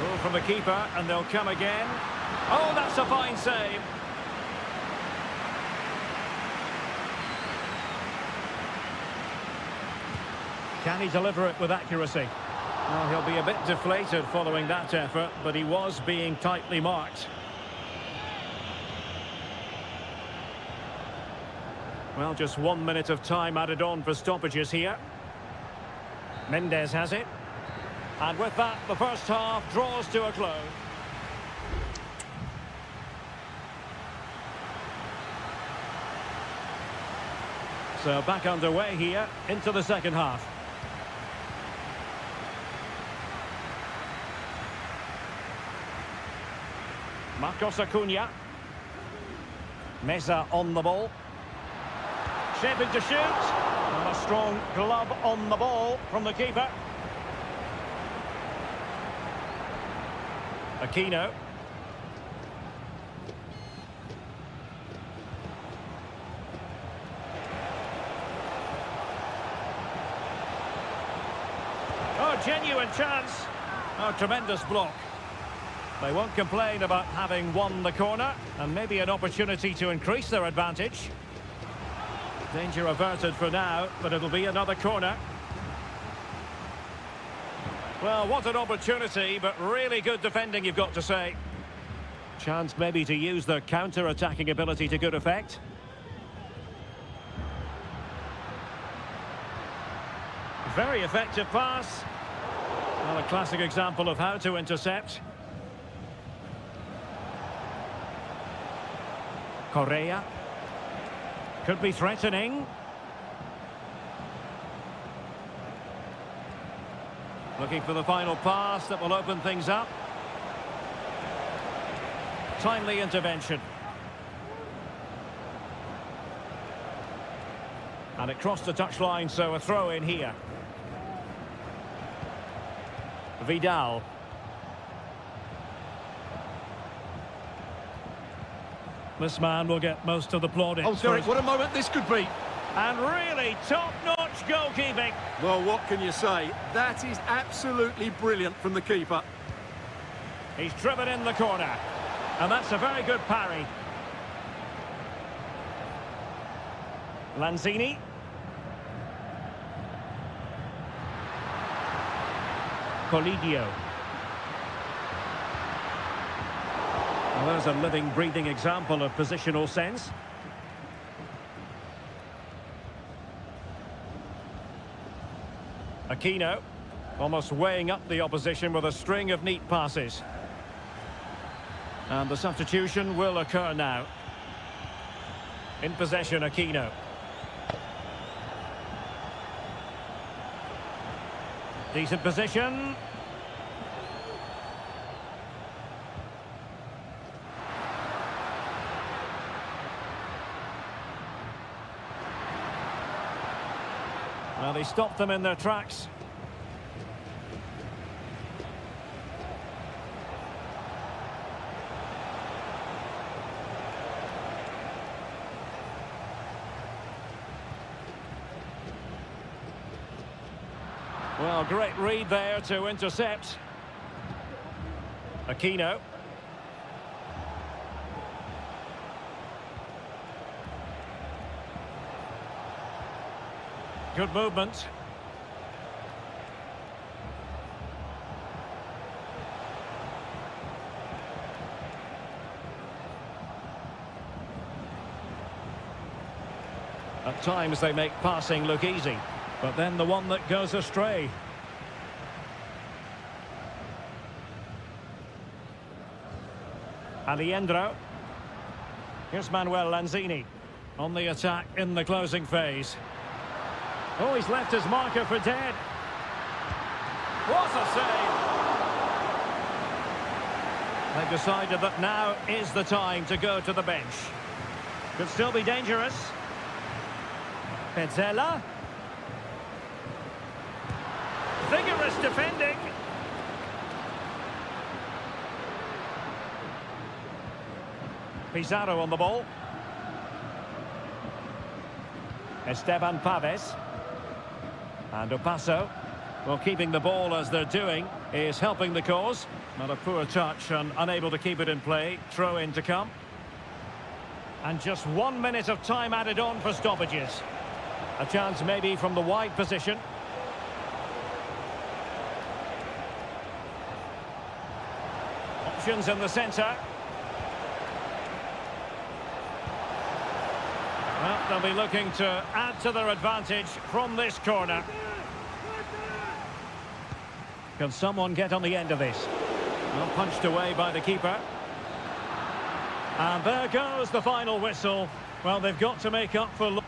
Ball from the keeper, and they'll come again. Oh, that's a fine save. Can he deliver it with accuracy? Well, he'll be a bit deflated following that effort, but he was being tightly marked. Well, just 1 minute of time added on for stoppages here. Mendes has it. And with that, the first half draws to a close. So back underway here into the second half. Marcos Acuna. Meza on the ball. Shaping to shoot. And a strong glove on the ball from the keeper. Aquino. Oh, genuine chance. Oh, tremendous block. They won't complain about having won the corner, and maybe an opportunity to increase their advantage. Danger averted for now, but it'll be another corner. Well, what an opportunity, but really good defending, you've got to say. Chance maybe to use their counter-attacking ability to good effect. Very effective pass. Well, a classic example of how to intercept. Correa. Could be threatening. Looking for the final pass that will open things up. Timely intervention. And it crossed the touchline, so a throw in here. Vidal. This man will get most of the plaudits. Oh, Derek, what a moment this could be. And really top-notch goalkeeping. Well, what can you say? That is absolutely brilliant from the keeper. He's driven in the corner. And that's a very good parry. Lanzini. Colidio. Well, there's a living, breathing example of positional sense. Aquino, almost weighing up the opposition with a string of neat passes. And the substitution will occur now. In possession, Aquino. Decent position. Well, they stopped them in their tracks. Well, great read there to intercept. Aquino. Good movement. At times they make passing look easy, but then the one that goes astray. Aliendro. Here's Manuel Lanzini on the attack in the closing phase. Oh, he's left his marker for dead. What a save! They've decided that now is the time to go to the bench. Could still be dangerous. Petzela. Vigorous defending. Pizarro on the ball. Esteban Paves. And Opaso, well, keeping the ball as they're doing is helping the cause. Not a poor touch and unable to keep it in play. Throw in to come. And just 1 minute of time added on for stoppages. A chance maybe from the wide position. Options in the centre. Well, they'll be looking to add to their advantage from this corner. Can someone get on the end of this? Well, punched away by the keeper. And there goes the final whistle. Well, they've got to make up for...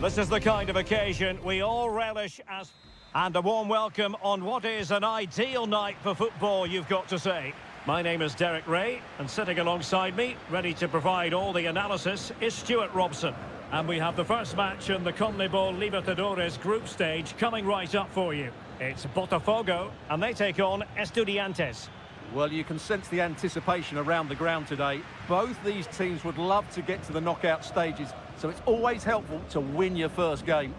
This is the kind of occasion we all relish as... And a warm welcome on what is an ideal night for football, you've got to say. My name is Derek Ray, and sitting alongside me, ready to provide all the analysis, is Stuart Robson. And we have the first match in the CONMEBOL Libertadores group stage coming right up for you. It's Botafogo, and they take on Estudiantes. Well, you can sense the anticipation around the ground today. Both these teams would love to get to the knockout stages, so it's always helpful to win your first game.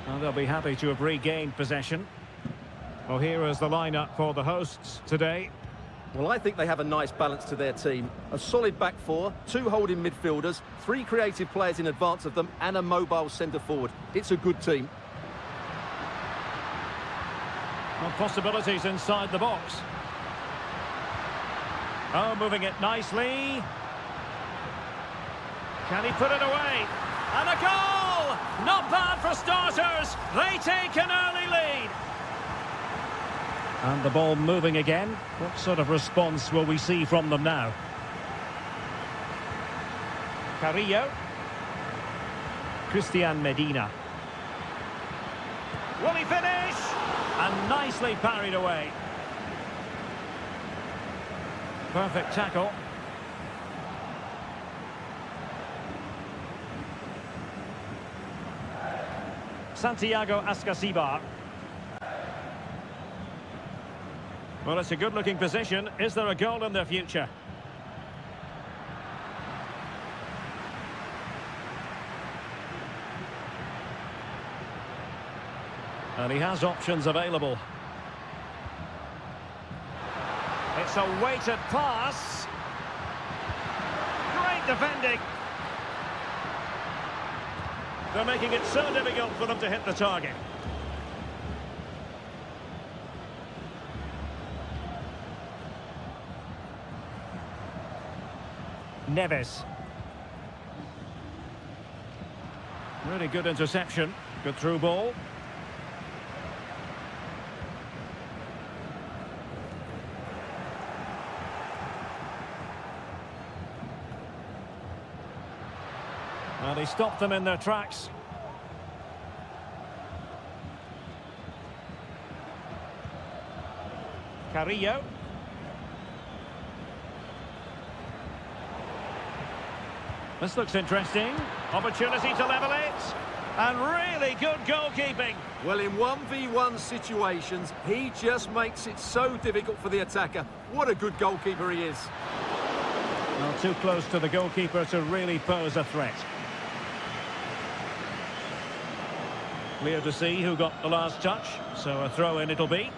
And they'll be happy to have regained possession. Well, here is the lineup for the hosts today. Well, I think they have a nice balance to their team. A solid back four, two holding midfielders, three creative players in advance of them, and a mobile centre-forward. It's a good team. Well, possibilities inside the box. Oh, moving it nicely. Can he put it away? And a goal! Not bad for starters. They take an early lead. And the ball moving again. What sort of response will we see from them now? Carrillo. Christian Medina. Will he finish? And nicely parried away. Perfect tackle. Santiago Ascasibar. Well, it's a good-looking position. Is there a goal in their future? And he has options available. It's a weighted pass. Great defending. They're making it so difficult for them to hit the target. Neves. Really good interception. Good through ball. And he stopped them in their tracks. Carrillo. This looks interesting. Opportunity to level it. And really good goalkeeping. Well, in 1v1 situations, he just makes it so difficult for the attacker. What a good goalkeeper he is. Well, too close to the goalkeeper to really pose a threat. Clear to see who got the last touch, so a throw-in it'll be.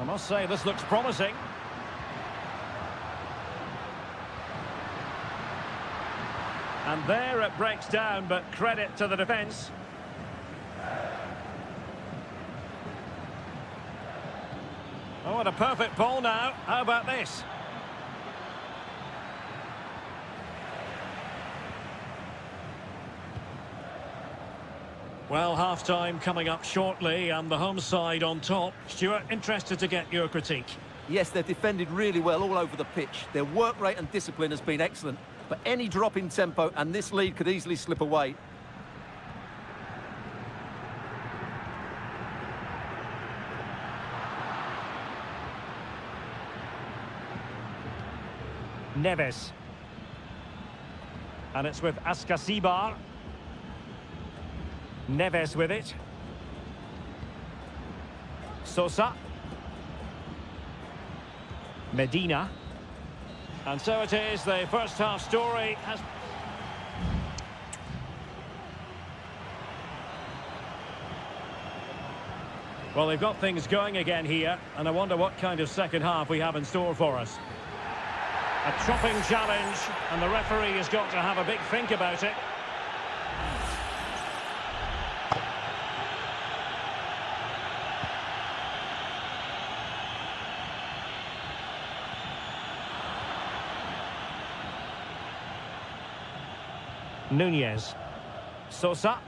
I must say, this looks promising. And there it breaks down, but credit to the defence. Oh, what a perfect ball now. How about this? Well, half-time coming up shortly, and the home side on top. Stuart, interested to get your critique. Yes, they've defended really well all over the pitch. Their work rate and discipline has been excellent. But any drop in tempo and this lead could easily slip away. Neves. And it's with Ascasibar. Neves with it. Sosa. Medina. And so it is, the first half story has... Well, they've got things going again here, and I wonder what kind of second half we have in store for us. A chopping challenge, and the referee has got to have a big think about it. Nunez. Sosa.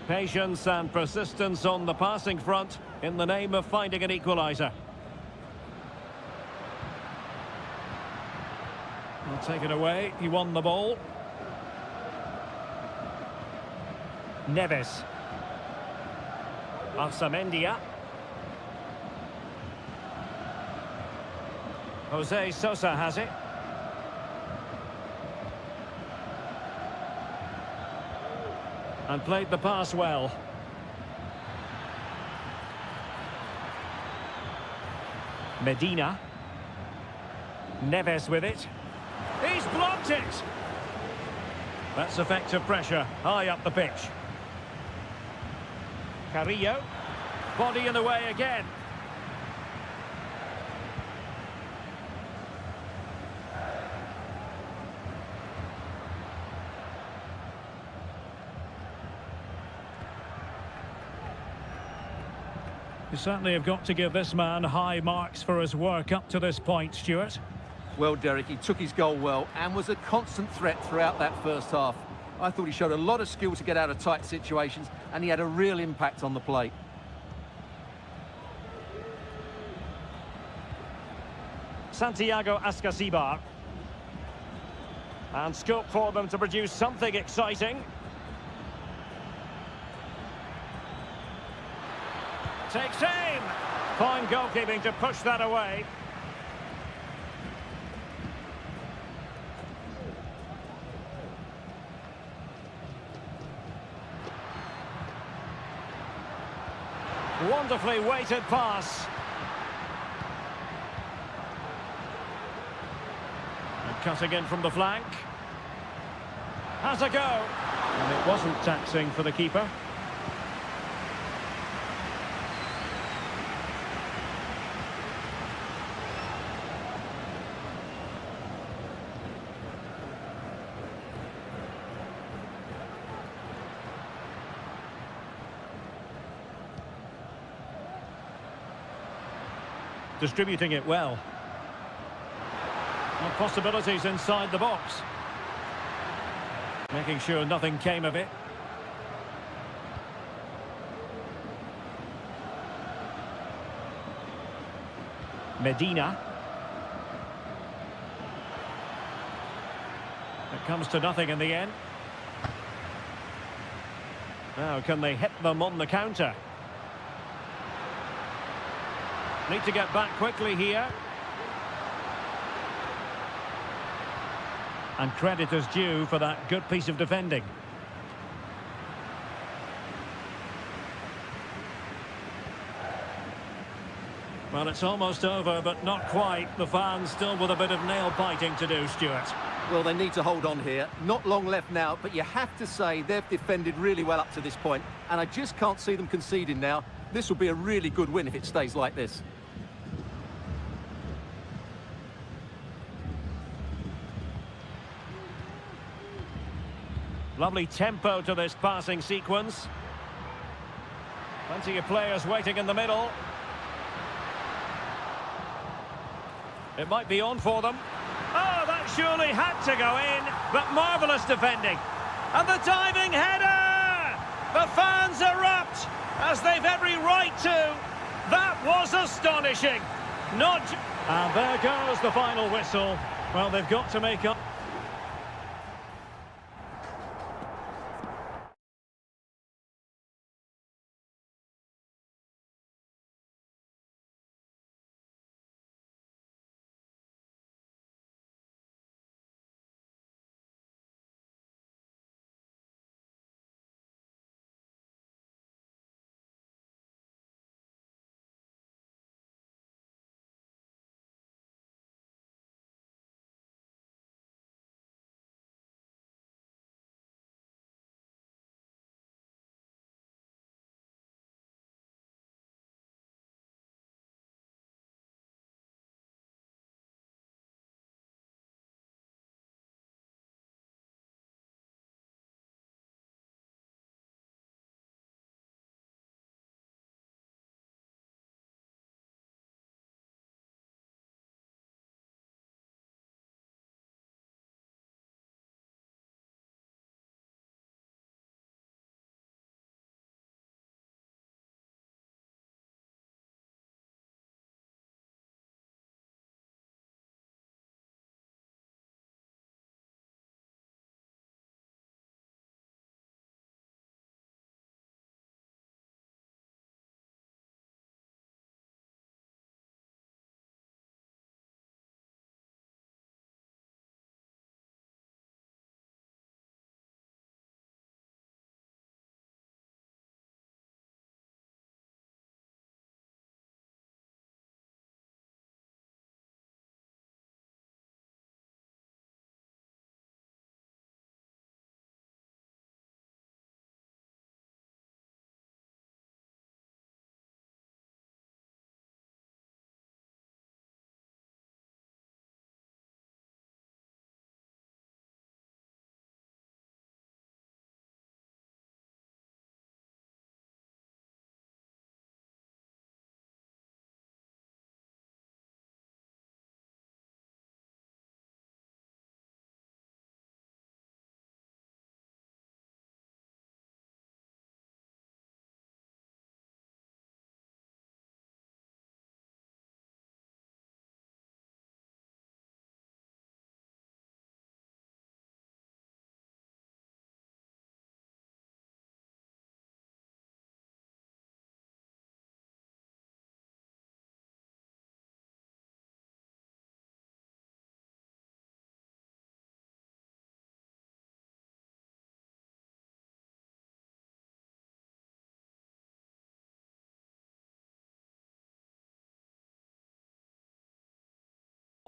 Patience and persistence on the passing front in the name of finding an equaliser. He'll take it away. He won the ball. Neves. Arsamendia. Jose Sosa has it. And played the pass well. Medina. Neves with it. He's blocked it! That's effective pressure, high up the pitch. Carrillo. Body in the way again. You certainly have got to give this man high marks for his work up to this point, Stuart. Well, Derek, he took his goal well and was a constant threat throughout that first half. I thought he showed a lot of skill to get out of tight situations, and he had a real impact on the plate. Santiago Ascasibar. And scope for them to produce something exciting. Takes aim! Fine goalkeeping to push that away. Wonderfully weighted pass. And cutting in from the flank. Has a go. And it wasn't taxing for the keeper. Distributing it well. And possibilities inside the box. Making sure nothing came of it. Medina. It comes to nothing in the end. Now, can they hit them on the counter? Need to get back quickly here. And credit is due for that good piece of defending. Well, it's almost over, but not quite. The fans still with a bit of nail-biting to do, Stuart. Well, they need to hold on here. Not long left now, but you have to say they've defended really well up to this point, and I just can't see them conceding now. This will be a really good win if it stays like this. Lovely tempo to this passing sequence. Plenty of players waiting in the middle. It might be on for them. Oh, that surely had to go in, but marvellous defending. And the diving header! The fans erupt, as they've every right to. That was astonishing. And there goes the final whistle. Well, they've got to make up.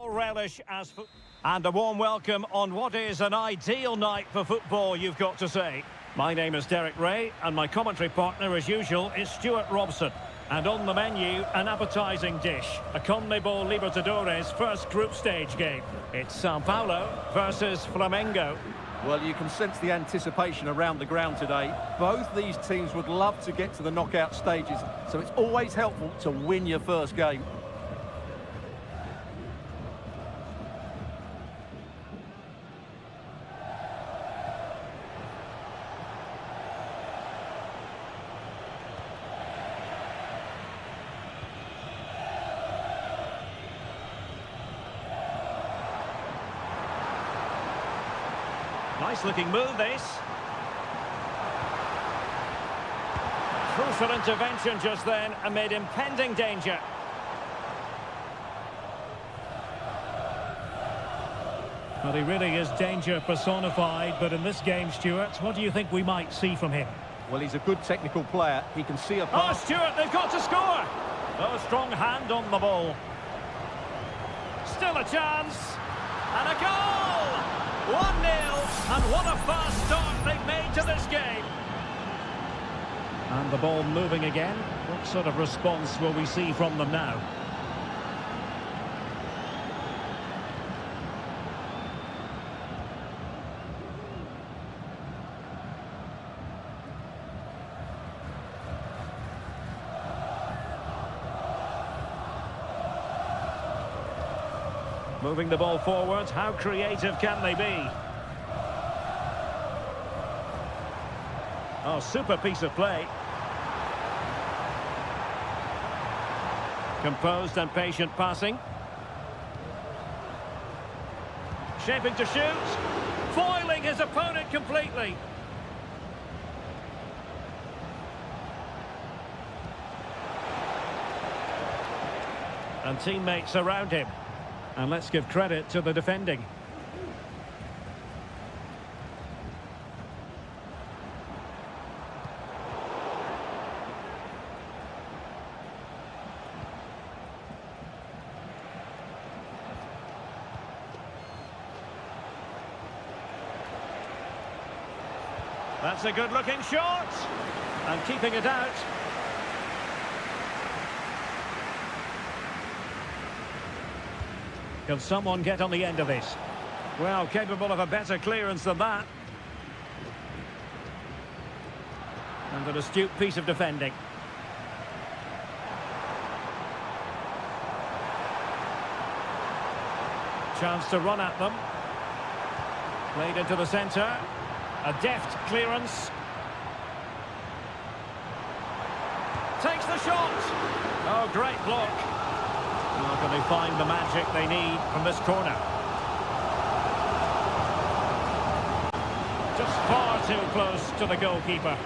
Relish as and a warm welcome on what is an ideal night for football, you've got to say. My name is Derek Ray, and my commentary partner, as usual, is Stuart Robson. And on the menu, an appetising dish, a CONMEBOL Libertadores first group stage game. It's Sao Paulo versus Flamengo. Well, you can sense the anticipation around the ground today. Both these teams would love to get to the knockout stages, so it's always helpful to win your first game. Nice looking move, this. Crucial intervention just then amid impending danger. Well, he really is danger personified, but in this game, Stuart, what do you think we might see from him? Well, he's a good technical player. He can see a Oh, pass. Stuart, they've got to score! Oh, strong hand on the ball. Still a chance. And a goal! 1-0, and what a fast start they've made to this game. And the ball moving again. What sort of response will we see from them now? Moving the ball forward, how creative can they be? Oh, super piece of play. Composed and patient passing. Shaping to shoot. Foiling his opponent completely. And teammates around him. And let's give credit to the defending. That's a good-looking shot. And keeping it out. Can someone get on the end of this? Well, capable of a better clearance than that. And an astute piece of defending. Chance to run at them. Played into the centre. A deft clearance. Takes the shot. Oh, great block. How can they find the magic they need from this corner? Just far too close to the goalkeeper.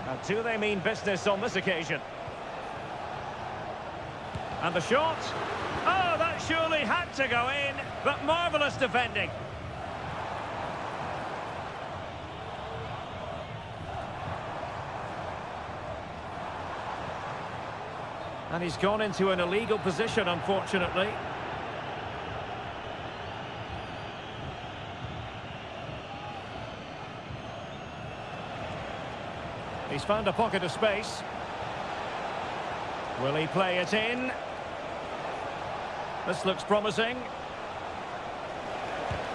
And do they mean business on this occasion? And the shot. Oh, that surely had to go in, but marvellous defending. And he's gone into an illegal position, unfortunately. He's found a pocket of space. Will he play it in? This looks promising.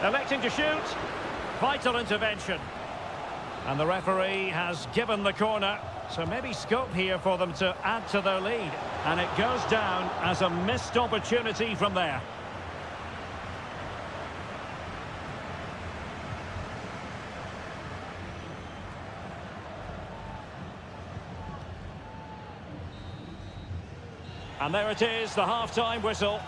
Electing to shoot. Vital intervention. And the referee has given the corner. So maybe scope here for them to add to their lead. And it goes down as a missed opportunity from there. And there it is, the half-time whistle.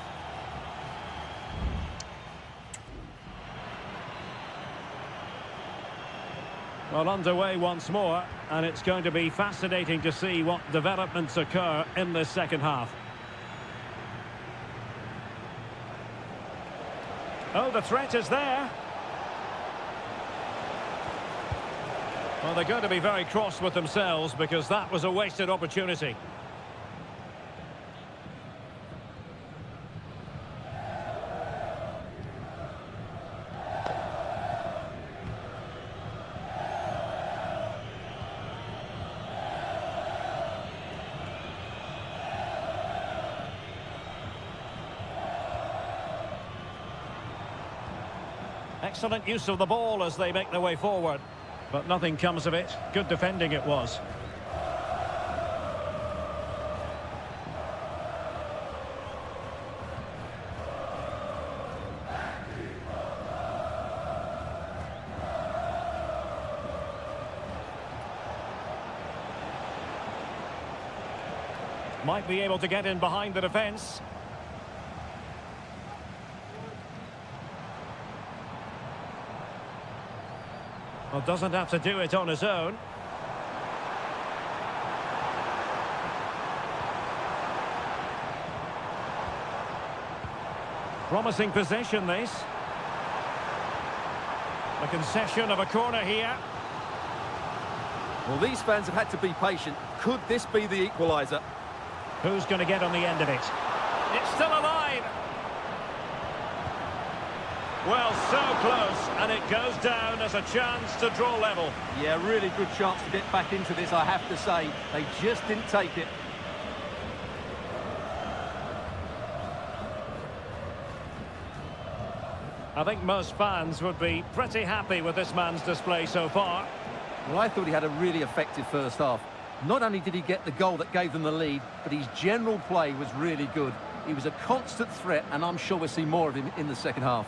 Well, underway once more, and it's going to be fascinating to see what developments occur in this second half. Oh, the threat is there. Well, they're going to be very cross with themselves because that was a wasted opportunity. Excellent use of the ball as they make their way forward. But nothing comes of it. Good defending it was. Might be able to get in behind the defence. Well, doesn't have to do it on his own. Promising possession, this. A concession of a corner here. Well, these fans have had to be patient. Could this be the equaliser? Who's going to get on the end of it? It's still alive. Well, so close, and it goes down as a chance to draw level. Yeah, really good chance to get back into this, I have to say. They just didn't take it. I think most fans would be pretty happy with this man's display so far. Well, I thought he had a really effective first half. Not only did he get the goal that gave them the lead, but his general play was really good. He was a constant threat, and I'm sure we'll see more of him in the second half.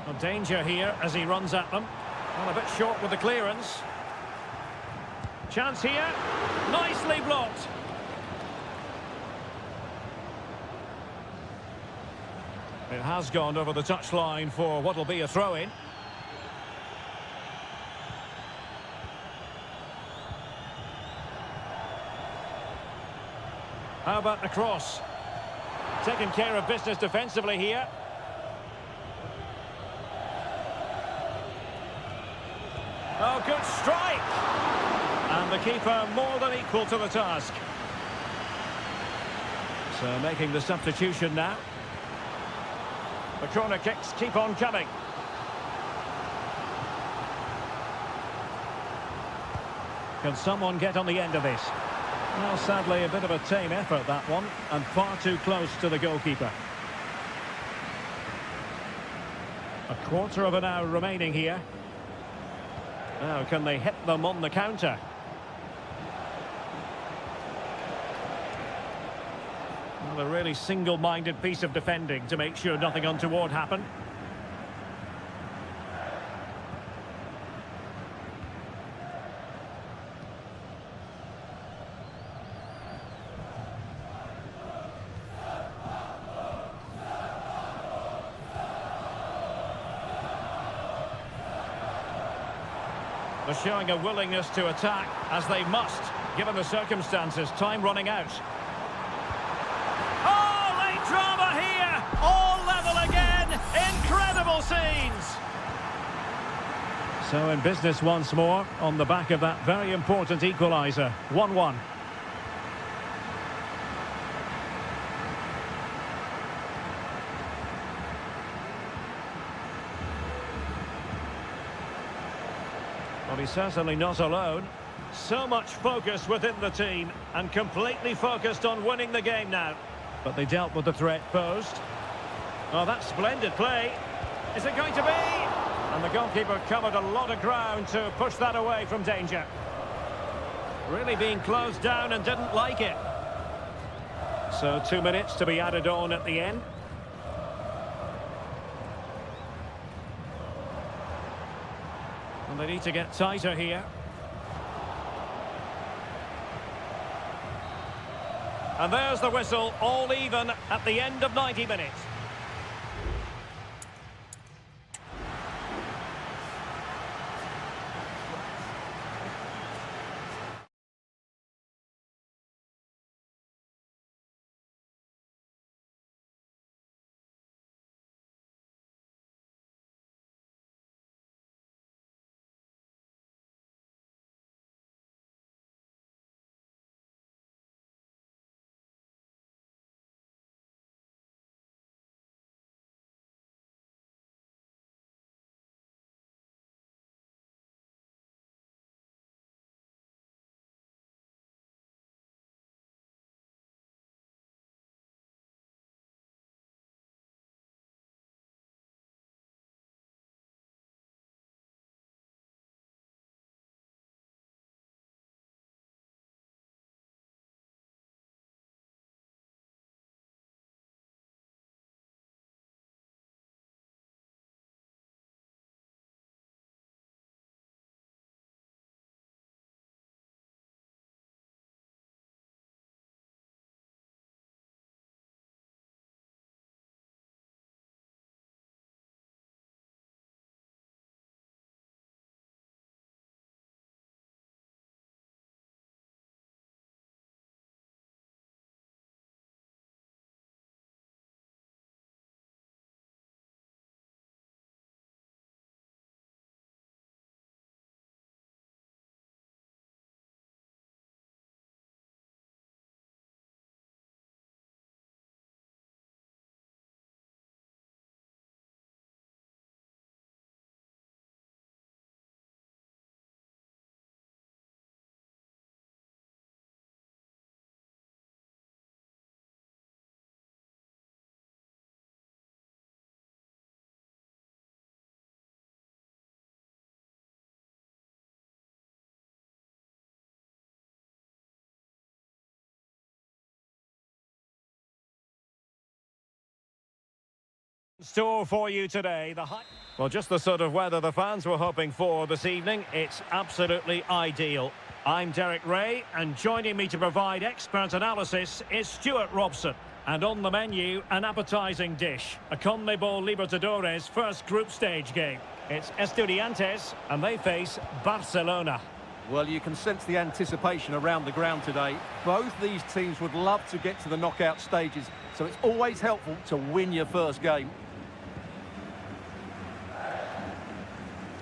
Well, danger here as he runs at them. Well, a bit short with the clearance. Chance here. Nicely blocked. It has gone over the touchline for what will be a throw-in. How about the cross? Taking care of business defensively here. Oh, good strike! And the keeper more than equal to the task. So making the substitution now. The corner kicks keep on coming. Can someone get on the end of this? Well, sadly, a bit of a tame effort, that one, and far too close to the goalkeeper. A quarter of an hour remaining here. Now, can they hit them on the counter? Well, a really single-minded piece of defending to make sure nothing untoward happened. They're showing a willingness to attack, as they must, given the circumstances. Time running out. Oh, late drama here! All level again! Incredible scenes! So in business once more, on the back of that very important equaliser. 1-1. Well, he's certainly not alone. So much focus within the team and completely focused on winning the game now. But they dealt with the threat posed. Oh, that's splendid play. Is it going to be? And the goalkeeper covered a lot of ground to push that away from danger. Really being closed down and didn't like it. So 2 minutes to be added on at the end. And they need to get tighter here. And there's the whistle, all even at the end of 90 minutes. Store for you today. Well, just the sort of weather the fans were hoping for this evening. It's absolutely ideal. I'm Derek Ray, and joining me to provide expert analysis is Stuart Robson. And on the menu, an appetising dish, a CONMEBOL Libertadores first group stage game. It's Estudiantes, and they face Barcelona. Well, you can sense the anticipation around the ground today. Both these teams would love to get to the knockout stages, so it's always helpful to win your first game.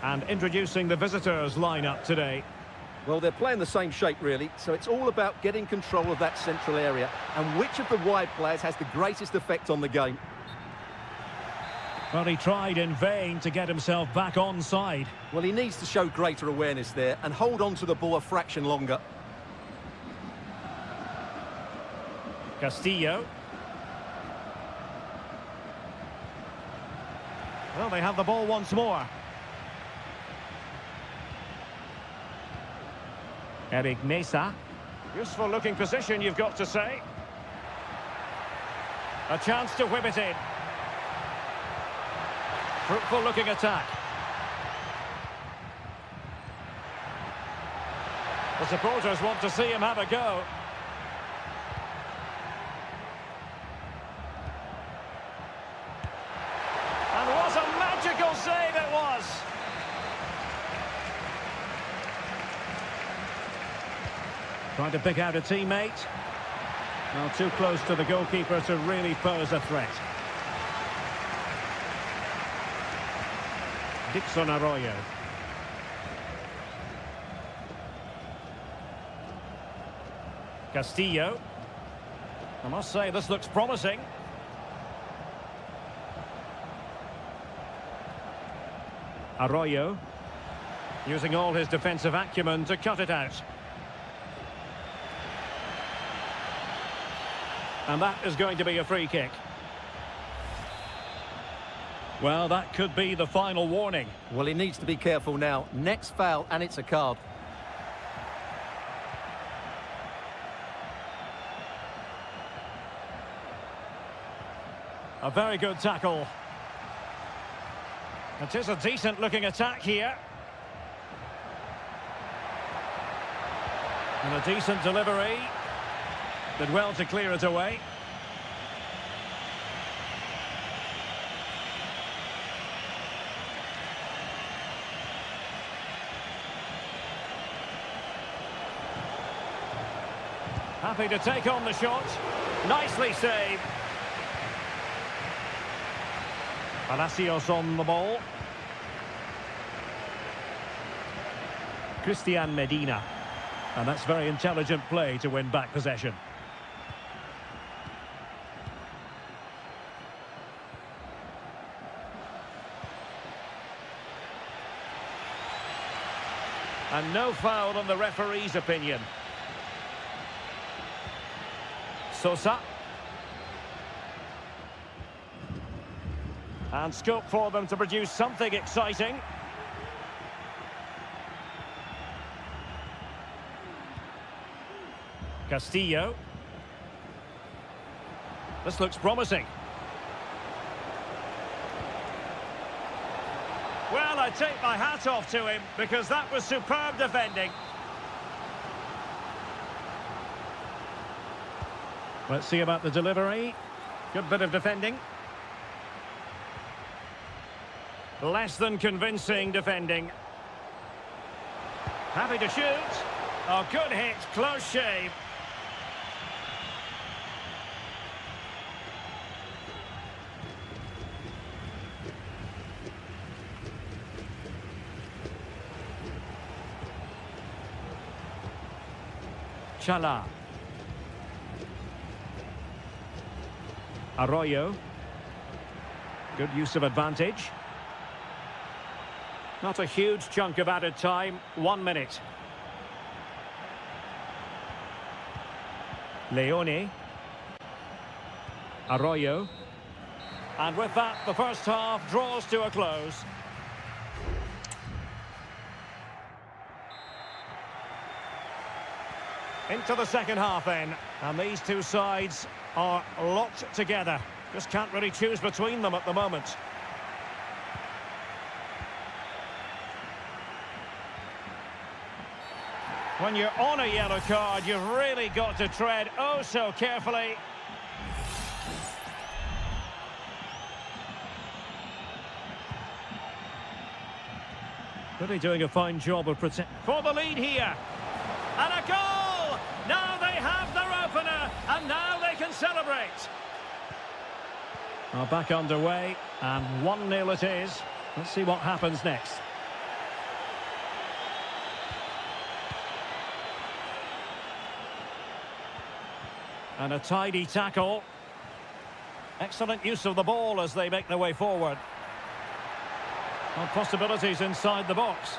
And introducing the visitors lineup today. Well, they're playing the same shape, really, so it's all about getting control of that central area and which of the wide players has the greatest effect on the game. Well, he tried in vain to get himself back onside. Well, he needs to show greater awareness there and hold on to the ball a fraction longer. Castillo. Well, they have the ball once more. Eric Mesa. Useful looking position, you've got to say. A chance to whip it in. Fruitful looking attack. The supporters want to see him have a go. And what a magical save it was! Trying to pick out a teammate. Well, too close to the goalkeeper to really pose a threat. Dixon Arroyo. Castillo. I must say, this looks promising. Arroyo. Using all his defensive acumen to cut it out. And that is going to be a free kick. Well, that could be the final warning. Well, he needs to be careful now. Next foul, and it's a card. A very good tackle. It is a decent-looking attack here. And a decent delivery. Did well to clear it away. Happy to take on the shot. Nicely saved. Palacios on the ball. Christian Medina. And that's very intelligent play to win back possession. And no foul in the referee's opinion. Sosa. And scope for them to produce something exciting. Castillo. This looks promising. Well, I take my hat off to him because that was superb defending. Let's see about the delivery. Good bit of defending. Less than convincing defending. Happy to shoot. Oh, good hit, close shave. Chala. Arroyo. Good use of advantage. Not a huge chunk of added time. 1 minute. Leone. Arroyo. And with that, the first half draws to a close. Into the second half then. And these two sides are locked together. Just can't really choose between them at the moment. When you're on a yellow card, you've really got to tread oh so carefully. Really doing a fine job of protect for the lead here. And a goal! Now they have their opener, and now they can celebrate. Well, back underway, and 1-0 it is. Let's see what happens next. And a tidy tackle. Excellent use of the ball as they make their way forward. Well, possibilities inside the box.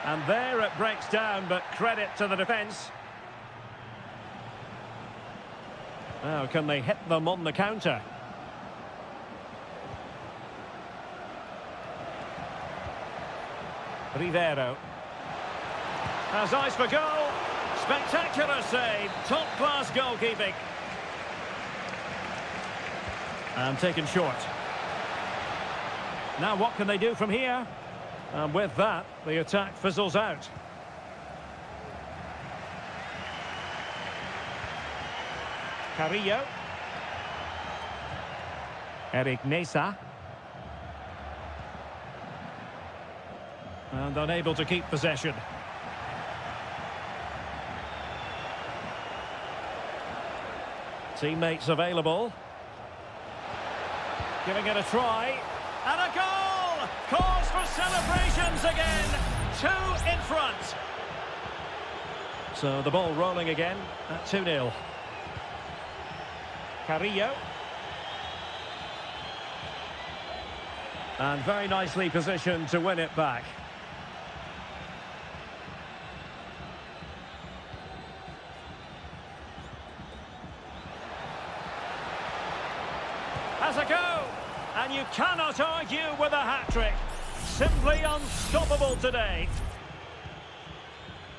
And there it breaks down, but credit to the defence. Now, can they hit them on the counter? Rivero. Has eyes for goal. Spectacular save. Top-class goalkeeping. And taken short. Now what can they do from here? And with that, the attack fizzles out. Carrillo. Eric Mesa. And unable to keep possession. Teammates available. Giving it a try. And a goal! Cause for celebrations again. 2 in front. So the ball rolling again at 2-0. Carrillo. And very nicely positioned to win it back. Has a go! And you cannot argue with a hat-trick. Simply unstoppable today.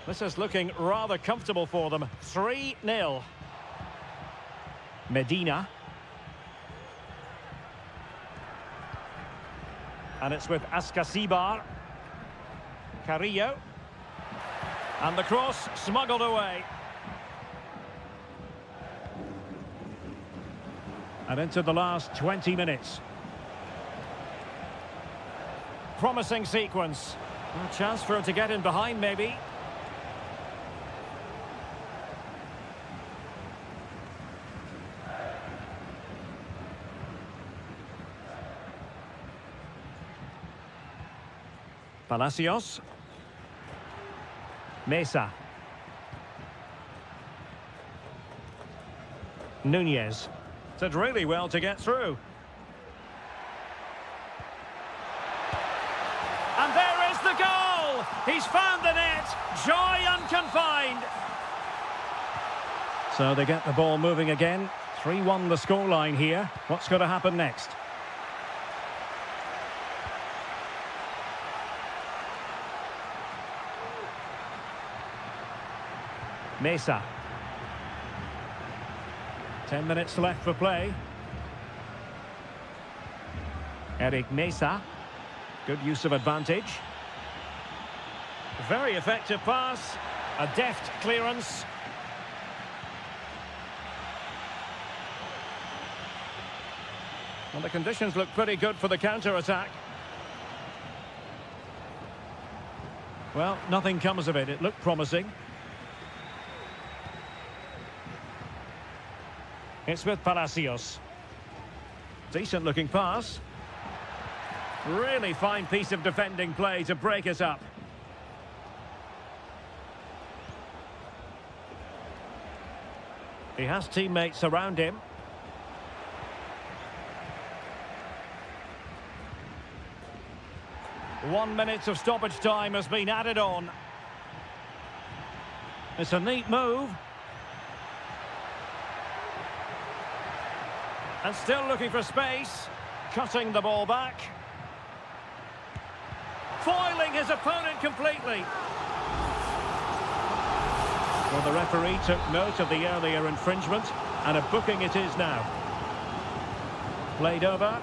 This is looking rather comfortable for them. 3-0. Medina. And it's with Ascasibar. Carrillo. And the cross smuggled away. And into the last 20 minutes. Promising sequence. A chance for him to get in behind, maybe. Palacios. Mesa. Nunez. Did really well to get through. And there is the goal! He's found the net. Joy unconfined. So they get the ball moving again. 3-1 the scoreline here. What's going to happen next? Mesa. 10 minutes left for play. Eric Mesa. Good use of advantage. Very effective pass. A deft clearance. Well, the conditions look pretty good for the counter-attack. Well, nothing comes of it. It looked promising. It's with Palacios. Decent looking pass. Really fine piece of defending play to break it up. He has teammates around him. One minute of stoppage time has been added on. It's a neat move. And still looking for space. Cutting the ball back. Foiling his opponent completely. Well, the referee took note of the earlier infringement, and a booking it is now. Played over.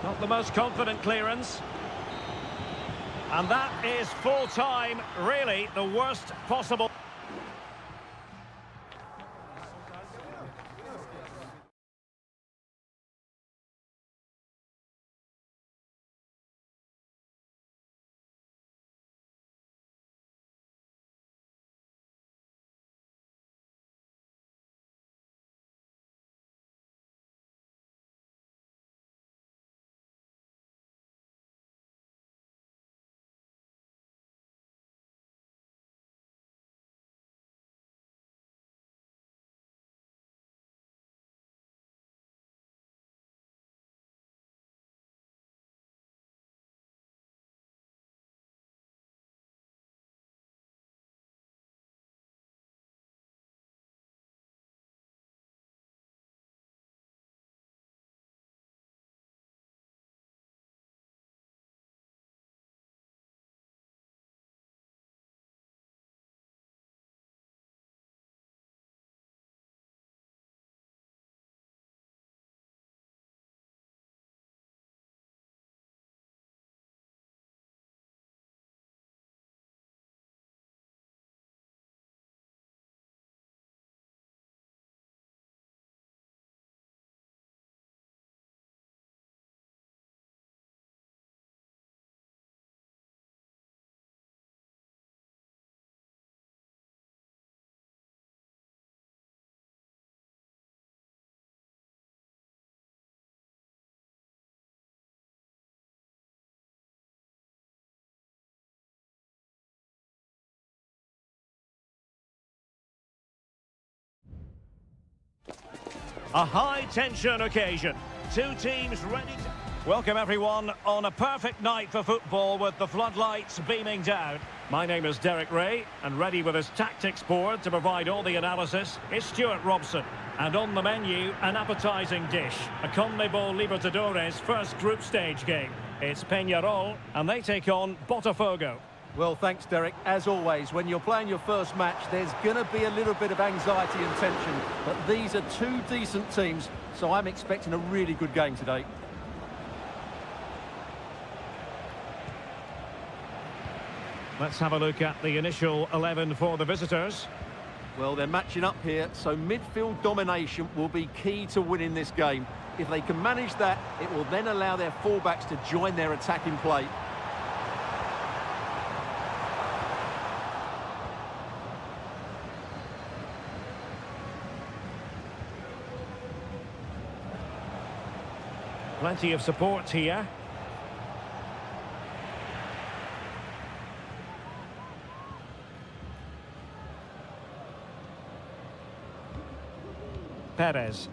Not the most confident clearance. And that is full time, really the worst possible. A high-tension occasion. Two teams ready to... Welcome, everyone, on a perfect night for football with the floodlights beaming down. My name is Derek Ray, and ready with his tactics board to provide all the analysis is Stuart Robson. And on the menu, an appetising dish. A CONMEBOL Libertadores first group stage game. It's Peñarol, and they take on Botafogo. Well, thanks, Derek. As always, when you're playing your first match, there's going to be a little bit of anxiety and tension. But these are two decent teams, so I'm expecting a really good game today. Let's have a look at the initial 11 for the visitors. Well, they're matching up here, so midfield domination will be key to winning this game. If they can manage that, it will then allow their fullbacks to join their attacking play. Plenty of support here. Perez.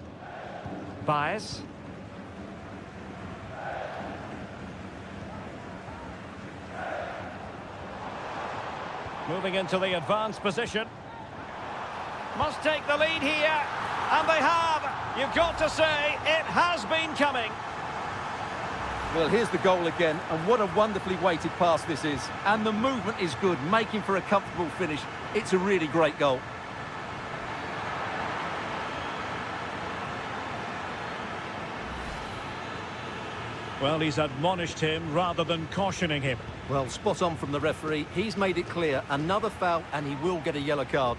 Baez. Moving into the advanced position. Must take the lead here. And they have. You've got to say, it has been coming. Well, here's the goal again, and what a wonderfully weighted pass this is. And the movement is good, making for a comfortable finish. It's a really great goal. Well, he's admonished him rather than cautioning him. Well, spot on from the referee. He's made it clear. Another foul, and he will get a yellow card.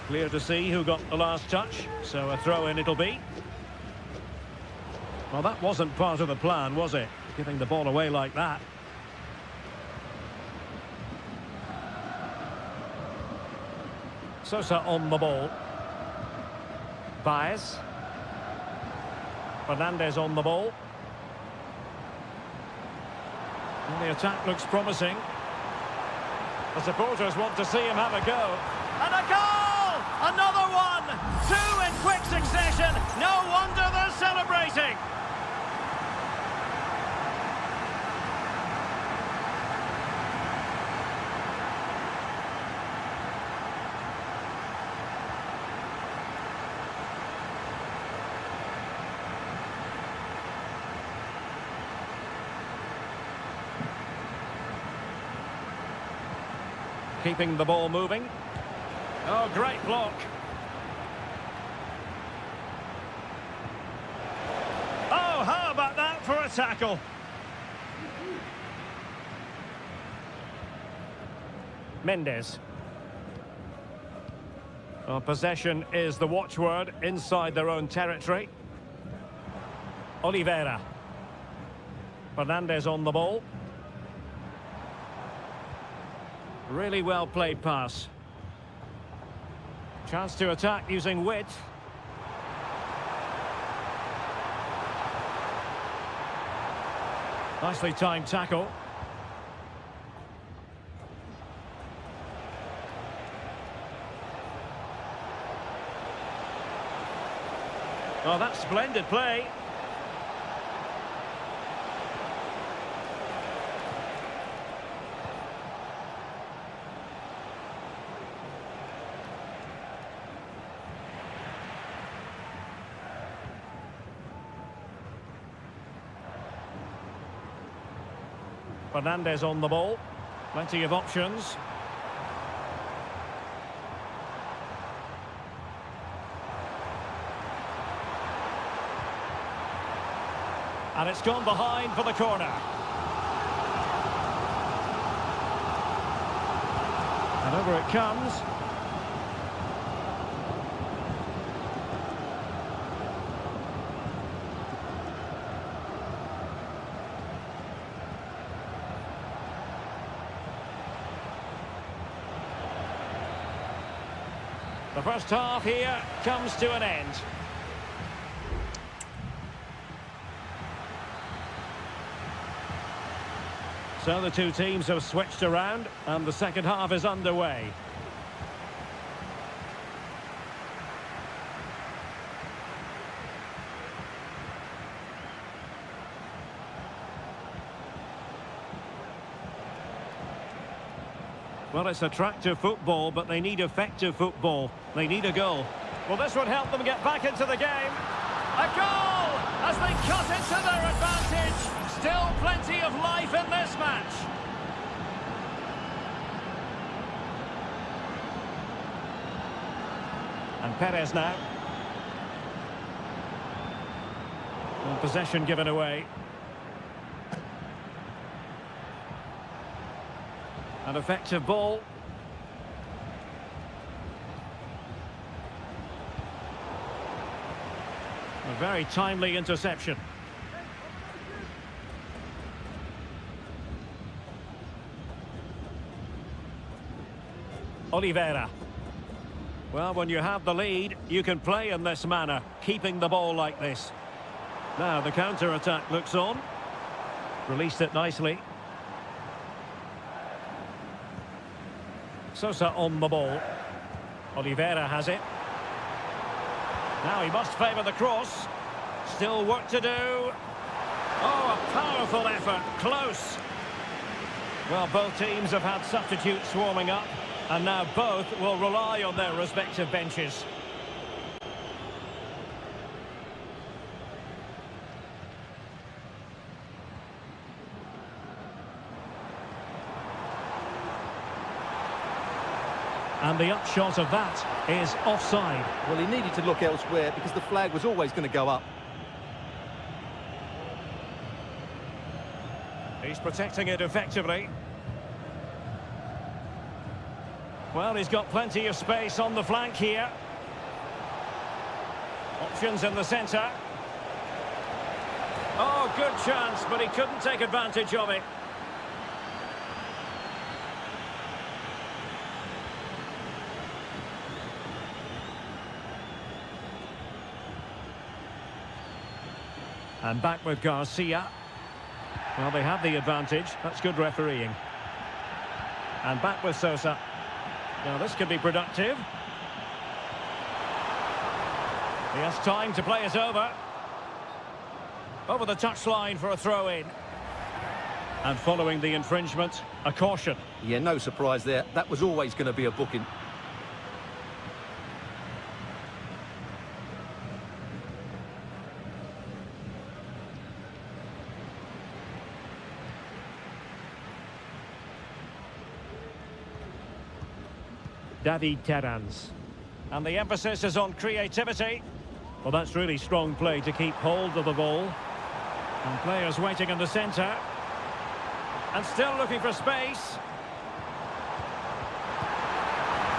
Clear to see who got the last touch, so a throw-in it'll be. Well, that wasn't part of the plan, was it? Giving the ball away like that. Sosa on the ball. Baez. Fernandez on the ball. And the attack looks promising. The supporters want to see him have a go. And a goal! Another one! Two in quick succession. No wonder they're celebrating. Keeping the ball moving. Oh, great block. tackle. Mendes. Well, possession is the watchword inside their own territory. Oliveira. Fernandez on the ball. Really well played pass. Chance to attack using width. Nicely timed tackle. Oh, that's splendid play. Fernandez on the ball. Plenty of options. And it's gone behind for the corner. And over it comes. The first half here comes to an end. So the two teams have switched around and the second half is underway. Well, it's attractive football, but they need effective football. They need a goal. Well, this would help them get back into the game. A goal as they cut into their advantage. Still plenty of life in this match. And Perez now. And possession given away. An effective ball. A very timely interception. Oliveira. Well, when you have the lead, you can play in this manner, keeping the ball like this. Now the counter-attack looks on. Released it nicely. Sosa on the ball. Oliveira has it. Now he must favour the cross. Still work to do. Oh, a powerful effort. Close. Well, both teams have had substitutes warming up, and now both will rely on their respective benches. And the upshot of that is offside. Well, he needed to look elsewhere because the flag was always going to go up. He's protecting it effectively. Well, he's got plenty of space on the flank here. Options in the centre. Oh, good chance, but he couldn't take advantage of it. And back with Garcia. Well, they have the advantage. That's good refereeing. And back with Sosa. Now, this could be productive. He has time to play it over. Over the touchline for a throw-in. And following the infringement, a caution. Yeah, no surprise there. That was always going to be a booking. David Terrans. And the emphasis is on creativity. Well, that's really strong play to keep hold of the ball. And players waiting in the centre. And still looking for space.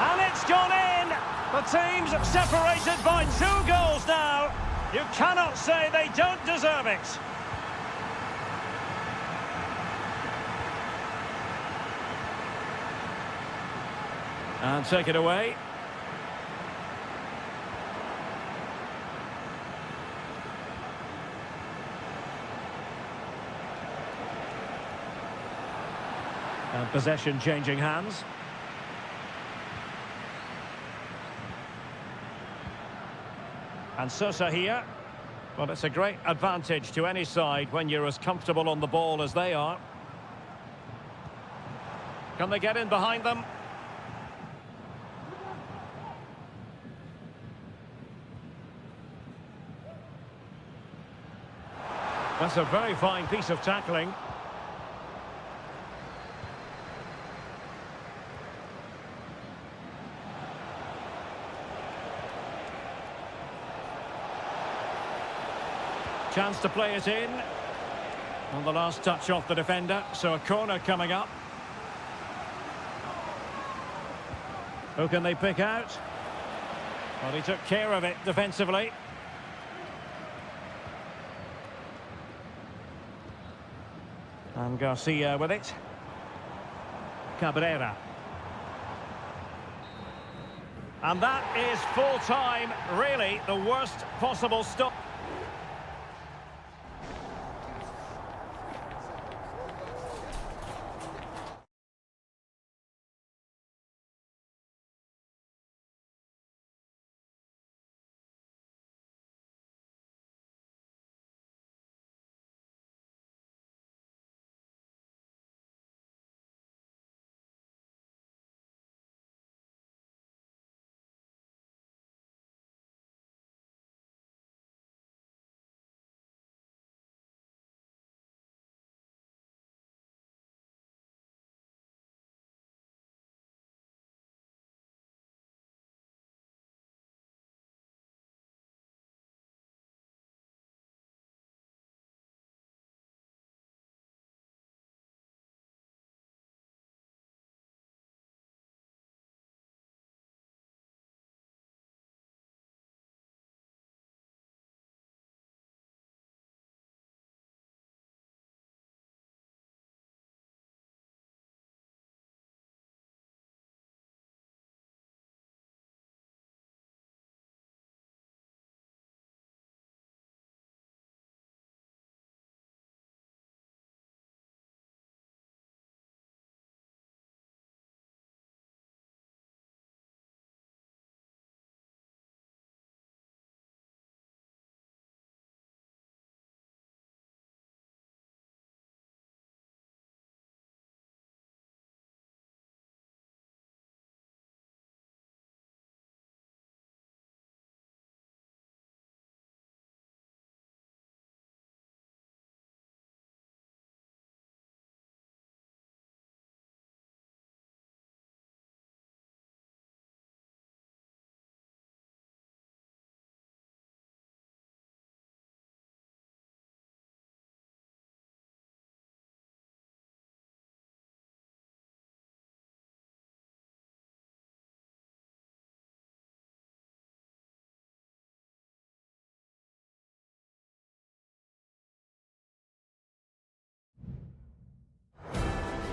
And it's gone in! The teams separated by 2 goals now. You cannot say they don't deserve it. And take it away. And possession changing hands. And Sosa here. Well, it's a great advantage to any side when you're as comfortable on the ball as they are. Can they get in behind them? That's a very fine piece of tackling. Chance to play it in. On the last touch off the defender, so a corner coming up. Who can they pick out? Well, he took care of it defensively. And Garcia with it. Cabrera. And that is full time, really the worst possible stop.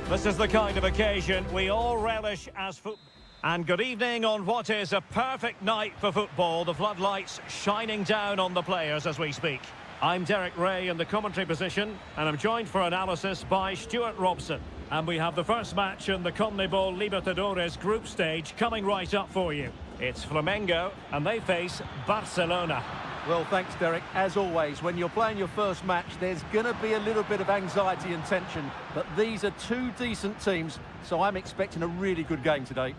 This is the kind of occasion we all relish as football. And good evening on what is a perfect night for football. The floodlights shining down on the players as we speak. I'm Derek Ray in the commentary position, and I'm joined for analysis by Stuart Robson. And we have the first match in the CONMEBOL Libertadores group stage coming right up for you. It's Flamengo, and they face Barcelona. Well, thanks, Derek. As always, when you're playing your first match, there's going to be a little bit of anxiety and tension. But these are 2 decent teams, so I'm expecting a really good game today.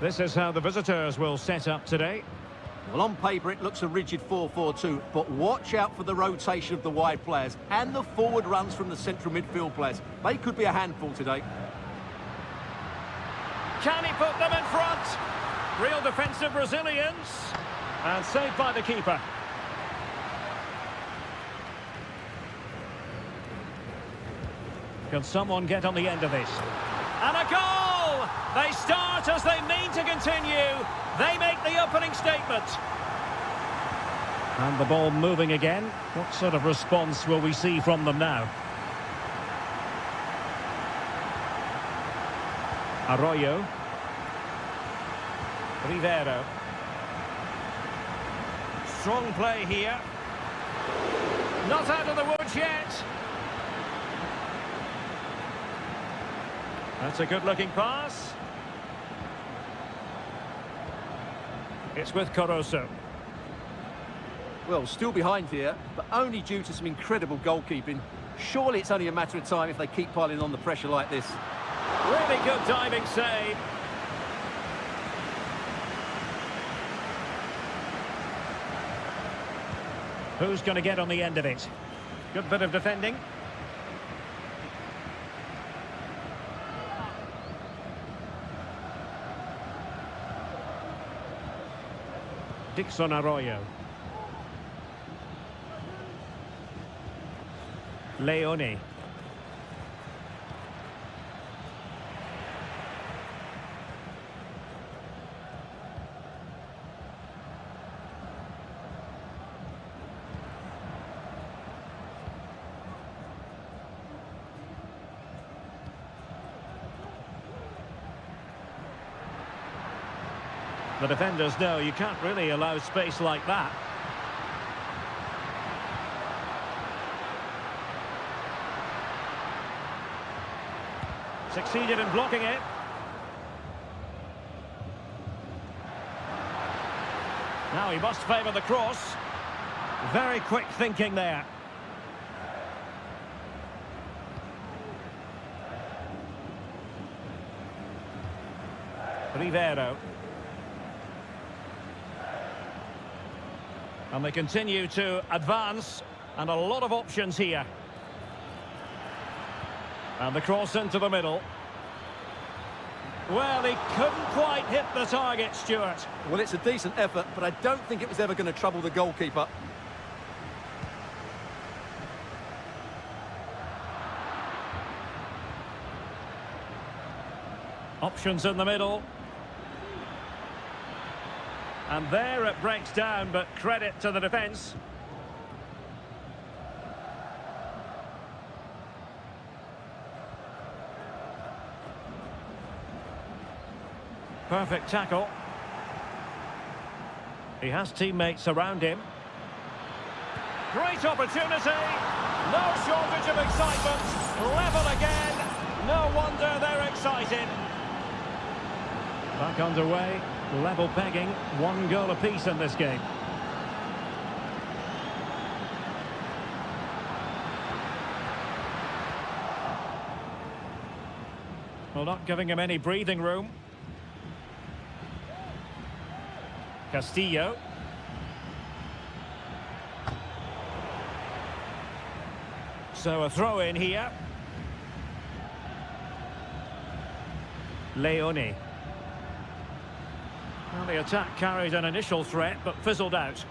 This is how the visitors will set up today. Well, on paper, it looks a rigid 4-4-2, but watch out for the rotation of the wide players and the forward runs from the central midfield players. They could be a handful today. Can he put them in front? Real defensive resilience. And saved by the keeper. Can someone get on the end of this? And a goal! They start as they mean to continue. They make the opening statement. And the ball moving again. What sort of response will we see from them now? Arroyo. Rivero. Strong play here. Not out of the woods yet. That's a good-looking pass. It's with Corozo. Well, still behind here, but only due to some incredible goalkeeping. Surely it's only a matter of time if they keep piling on the pressure like this. Really good diving save. Who's going to get on the end of it? Good bit of defending. Dixon Arroyo. Leone. The defenders know you can't really allow space like that. Succeeded in blocking it. Now he must favour the cross. Very quick thinking there. Rivero. And they continue to advance, and a lot of options here. And the cross into the middle. Well, he couldn't quite hit the target, Stuart. Well, it's a decent effort, but I don't think it was ever going to trouble the goalkeeper. Options in the middle. And there it breaks down, but credit to the defence. Perfect tackle. He has teammates around him. Great opportunity. No shortage of excitement. Level again. No wonder they're excited. Back underway. Level pegging. 1 goal apiece in this game. Well, not giving him any breathing room. Castillo. So a throw in here. Leone. Well, the attack carried an initial threat, but fizzled out.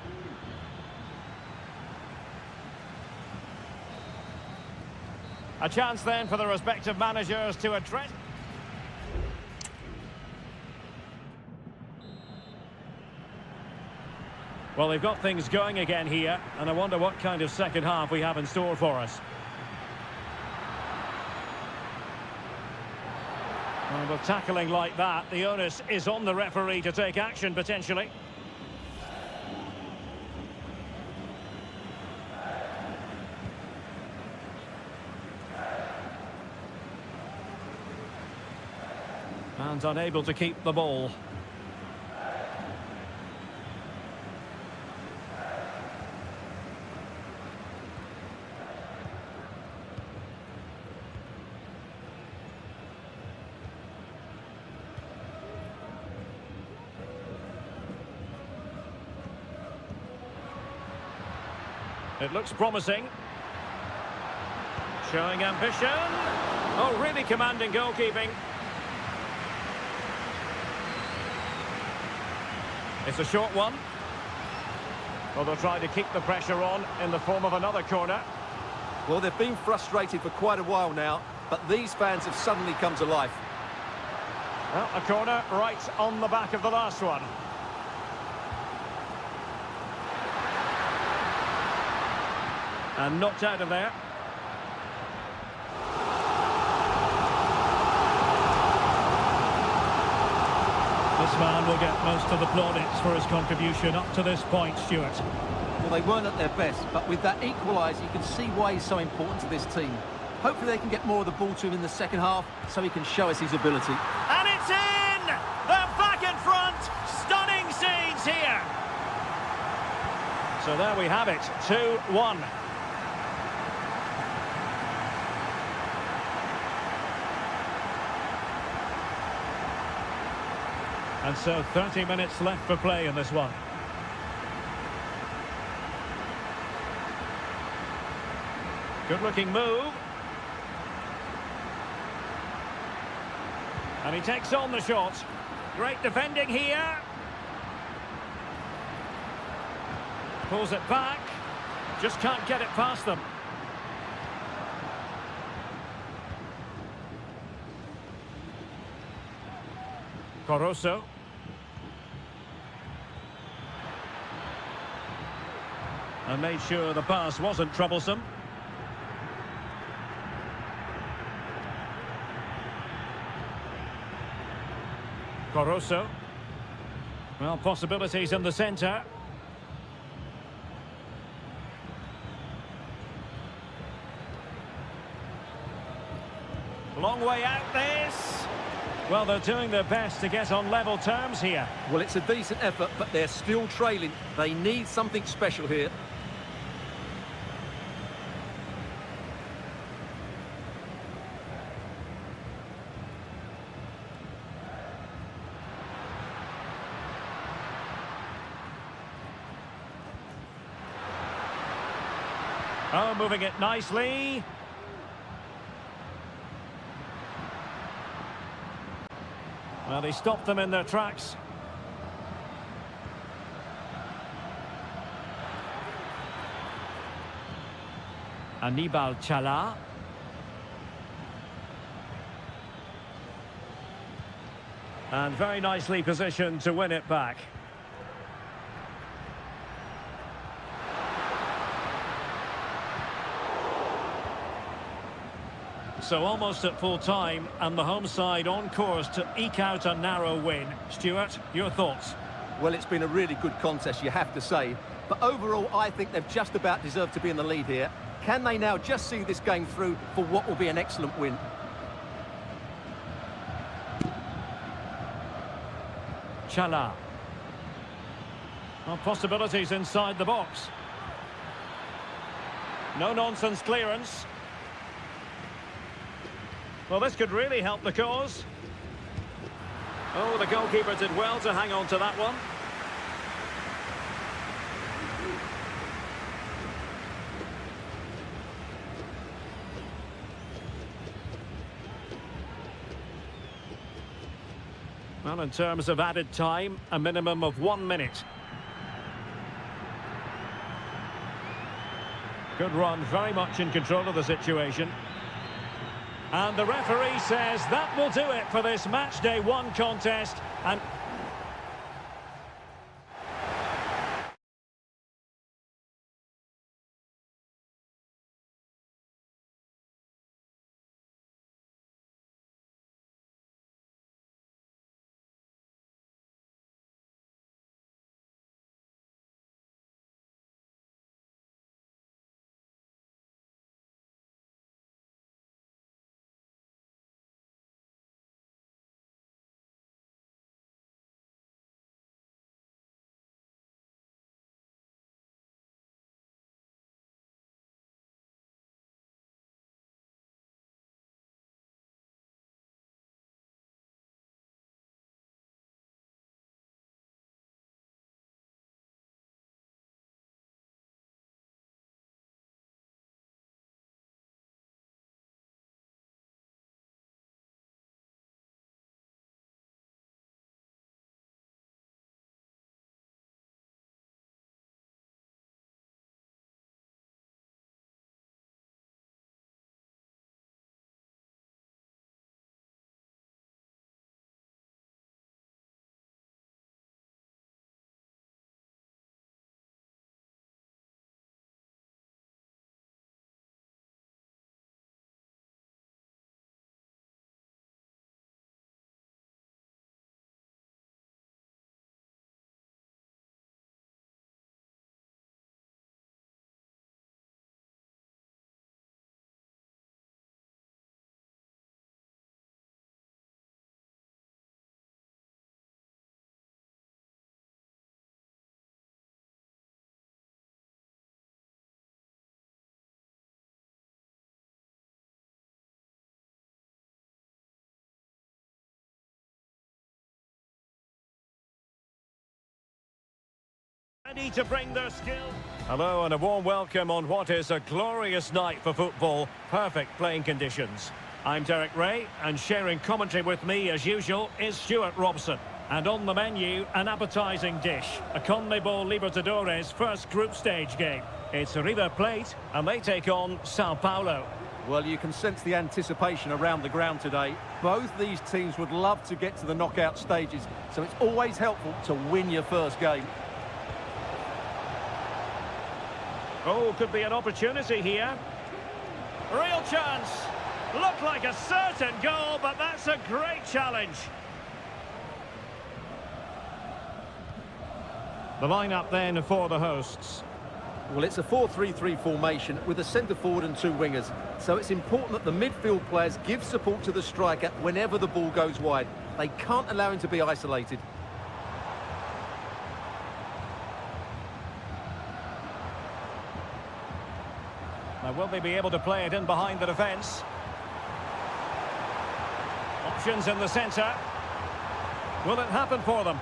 A chance then for the respective managers to address. Well, they've got things going again here, and I wonder what kind of second half we have in store for us. Well, with tackling like that, the onus is on the referee to take action, potentially. And unable to keep the ball. It looks promising. Showing ambition. Oh, really commanding goalkeeping. It's a short one. Well, they'll try to keep the pressure on in the form of another corner. Well, they've been frustrated for quite a while now, but these fans have suddenly come to life. Well, a corner right on the back of the last one. And knocked out of there. This man will get most of the plaudits for his contribution up to this point, Stuart. Well, they weren't at their best, but with that equaliser, you can see why he's so important to this team. Hopefully they can get more of the ball to him in the second half so he can show us his ability. And it's in! They're back in front! Stunning scenes here! So there we have it, 2-1. And so 30 minutes left for play in this one. Good-looking move. And he takes on the shot. Great defending here. Pulls it back. Just can't get it past them. Caruso. And made sure the pass wasn't troublesome. Caruso. Well, possibilities in the centre. Long way out this. Well, they're doing their best to get on level terms here. Well, it's a decent effort, but they're still trailing. They need something special here. Oh, moving it nicely. Well, he stopped them in their tracks. Anibal Chala. And very nicely positioned to win it back. So almost at full time, and the home side on course to eke out a narrow win. Stuart, your thoughts? Well, it's been a really good contest, you have to say. But overall, I think they've just about deserved to be in the lead here. Can they now just see this game through for what will be an excellent win? Chala. Well, possibilities inside the box. No-nonsense clearance. Well, this could really help the cause. Oh, the goalkeeper did well to hang on to that one. Well, in terms of added time, a minimum of 1 minute. Good run, very much in control of the situation. And the referee says that will do it for this match day 1 contest. And Ready to bring their skill. Hello and a warm welcome on what is a glorious night for football. Perfect playing conditions. I'm Derek Ray, and sharing commentary with me as usual is Stuart Robson. And on the menu, an appetising dish, a CONMEBOL Libertadores first group stage game. It's River Plate, and they take on Sao Paulo. Well, you can sense the anticipation around the ground today. Both these teams would love to get to the knockout stages, so it's always helpful to win your first game. Oh, could be an opportunity here. Real chance. Looked like a certain goal, but that's a great challenge. The lineup then for the hosts. Well, it's a 4-3-3 formation with a centre forward and two wingers. So it's important that the midfield players give support to the striker whenever the ball goes wide. They can't allow him to be isolated. Now, will they be able to play it in behind the defence? Options in the centre. Will it happen for them?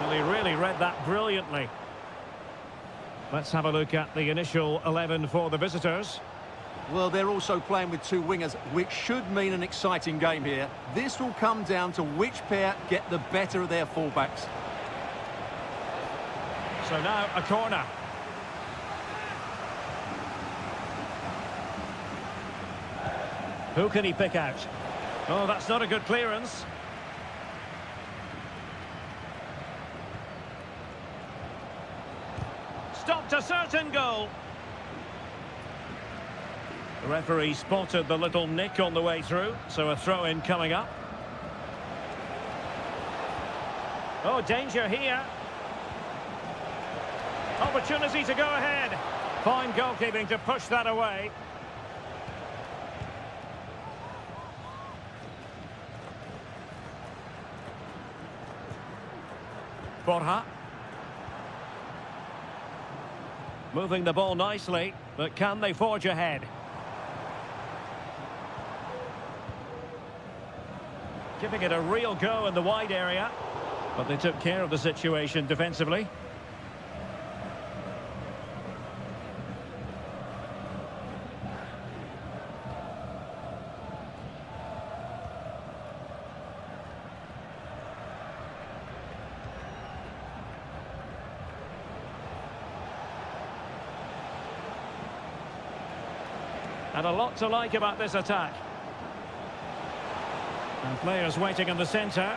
Well, he really read that brilliantly. Let's have a look at the initial 11 for the visitors. Well, they're also playing with two wingers, which should mean an exciting game here. This will come down to which pair get the better of their fullbacks. So now a corner. Who can he pick out? Oh, that's not a good clearance. Stopped a certain goal. The referee spotted the little nick on the way through, so a throw-in coming up. Oh, danger here. Opportunity to go ahead. Fine goalkeeping to push that away. Borja. Moving the ball nicely, but can they forge ahead? Giving it a real go in the wide area, but they took care of the situation defensively. And a lot to like about this attack. And players waiting in the centre.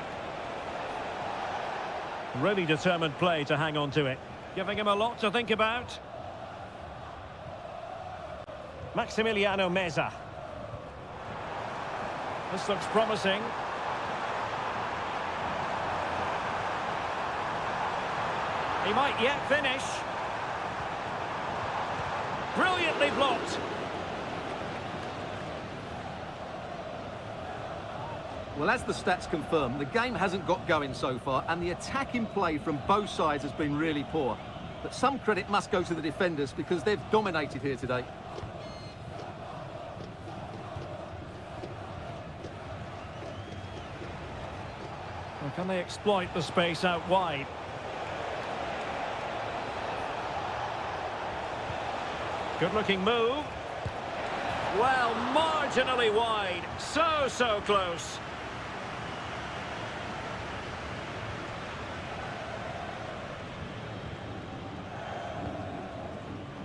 Really determined play to hang on to it. Giving him a lot to think about. Maximiliano Meza. This looks promising. He might yet finish. Brilliantly blocked. Well, as the stats confirm, the game hasn't got going so far, and the attacking play from both sides has been really poor. But some credit must go to the defenders because they've dominated here today. Well, can they exploit the space out wide? Good-looking move. Well, marginally wide. So close.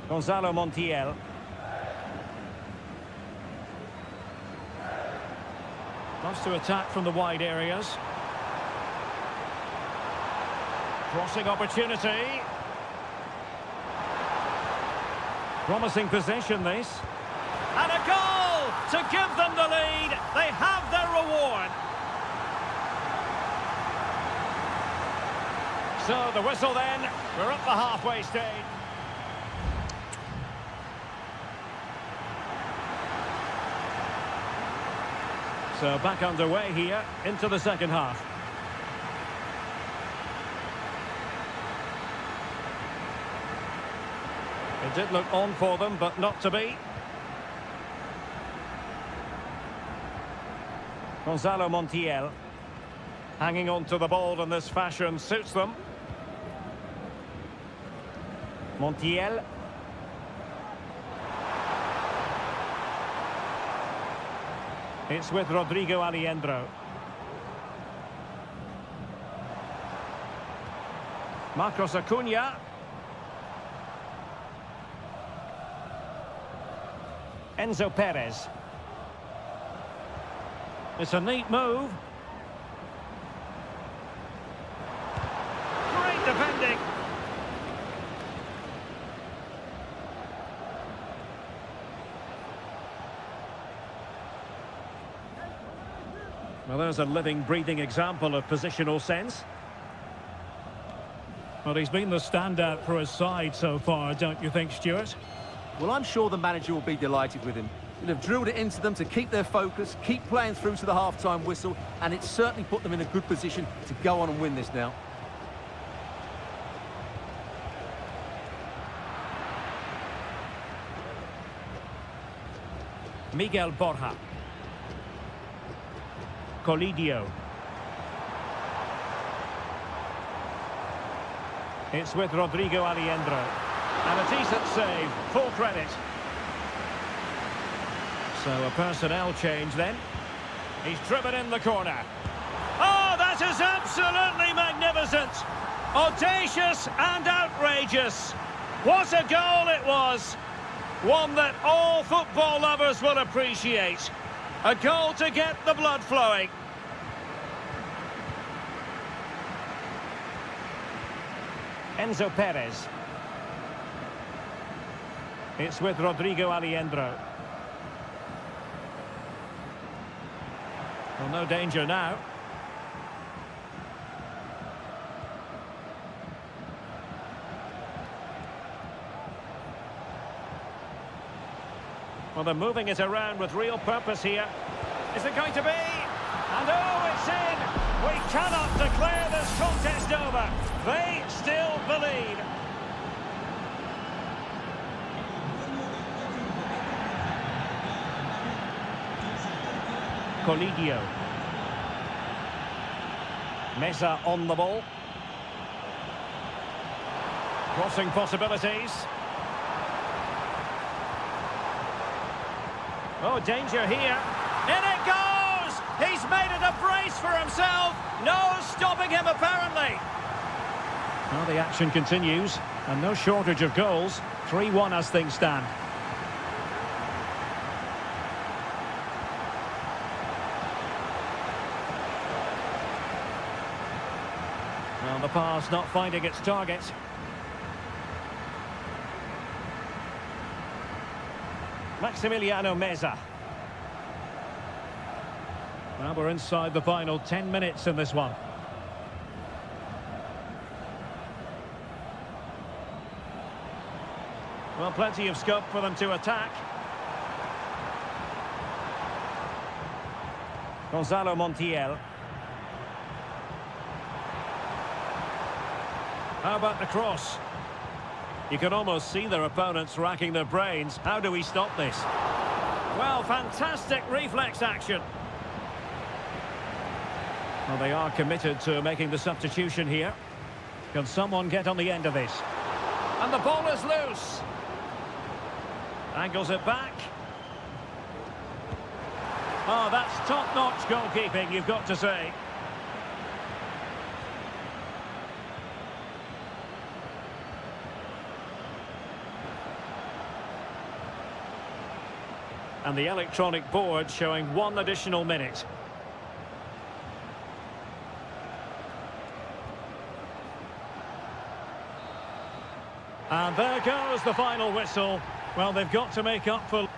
Gonzalo Montiel. Loves to attack from the wide areas. Crossing opportunity. Promising possession, this. And a goal to give them the lead. They have their reward. So the whistle then. We're at the halfway stage. So back underway here into the second half. It did look on for them, but not to be. Gonzalo Montiel. Hanging on to the ball in this fashion suits them. Montiel. It's with Rodrigo Aliendro. Marcos Acuna. Enzo Perez. It's a neat move. Great defending. Well, there's a living, breathing example of positional sense. Well, he's been the standout for his side so far, don't you think, Stuart? Well, I'm sure the manager will be delighted with him. He'll have drilled it into them to keep their focus, keep playing through to the half-time whistle, and it's certainly put them in a good position to go on and win this now. Miguel Borja. Colidio. It's with Rodrigo Aliendro. And a decent save, full credit. So a personnel change then. He's driven in the corner. Oh, that is absolutely magnificent. Audacious and outrageous. What a goal it was. One that all football lovers will appreciate. A goal to get the blood flowing. Enzo Perez. It's with Rodrigo Aliendro. Well, no danger now. Well, they're moving it around with real purpose here. Is it going to be? And oh, it's in! We cannot declare this contest over. They still believe. Colidio. Mesa on the ball. Crossing possibilities. Oh, danger here. In it goes! He's made it a brace for himself. No stopping him, apparently. Well, the action continues, and no shortage of goals. 3-1 as things stand. Well, the pass not finding its target. Maximiliano Meza. Well, we're inside the final 10 minutes in this one. Well, plenty of scope for them to attack. Gonzalo Montiel. How about the cross? You can almost see their opponents racking their brains. How do we stop this? Well, fantastic reflex action. Well, they are committed to making the substitution here. Can someone get on the end of this? And the ball is loose. Angles it back. Oh, that's top-notch goalkeeping, you've got to say. And the electronic board showing 1 additional minute. And there goes the final whistle. Well, they've got to make up for...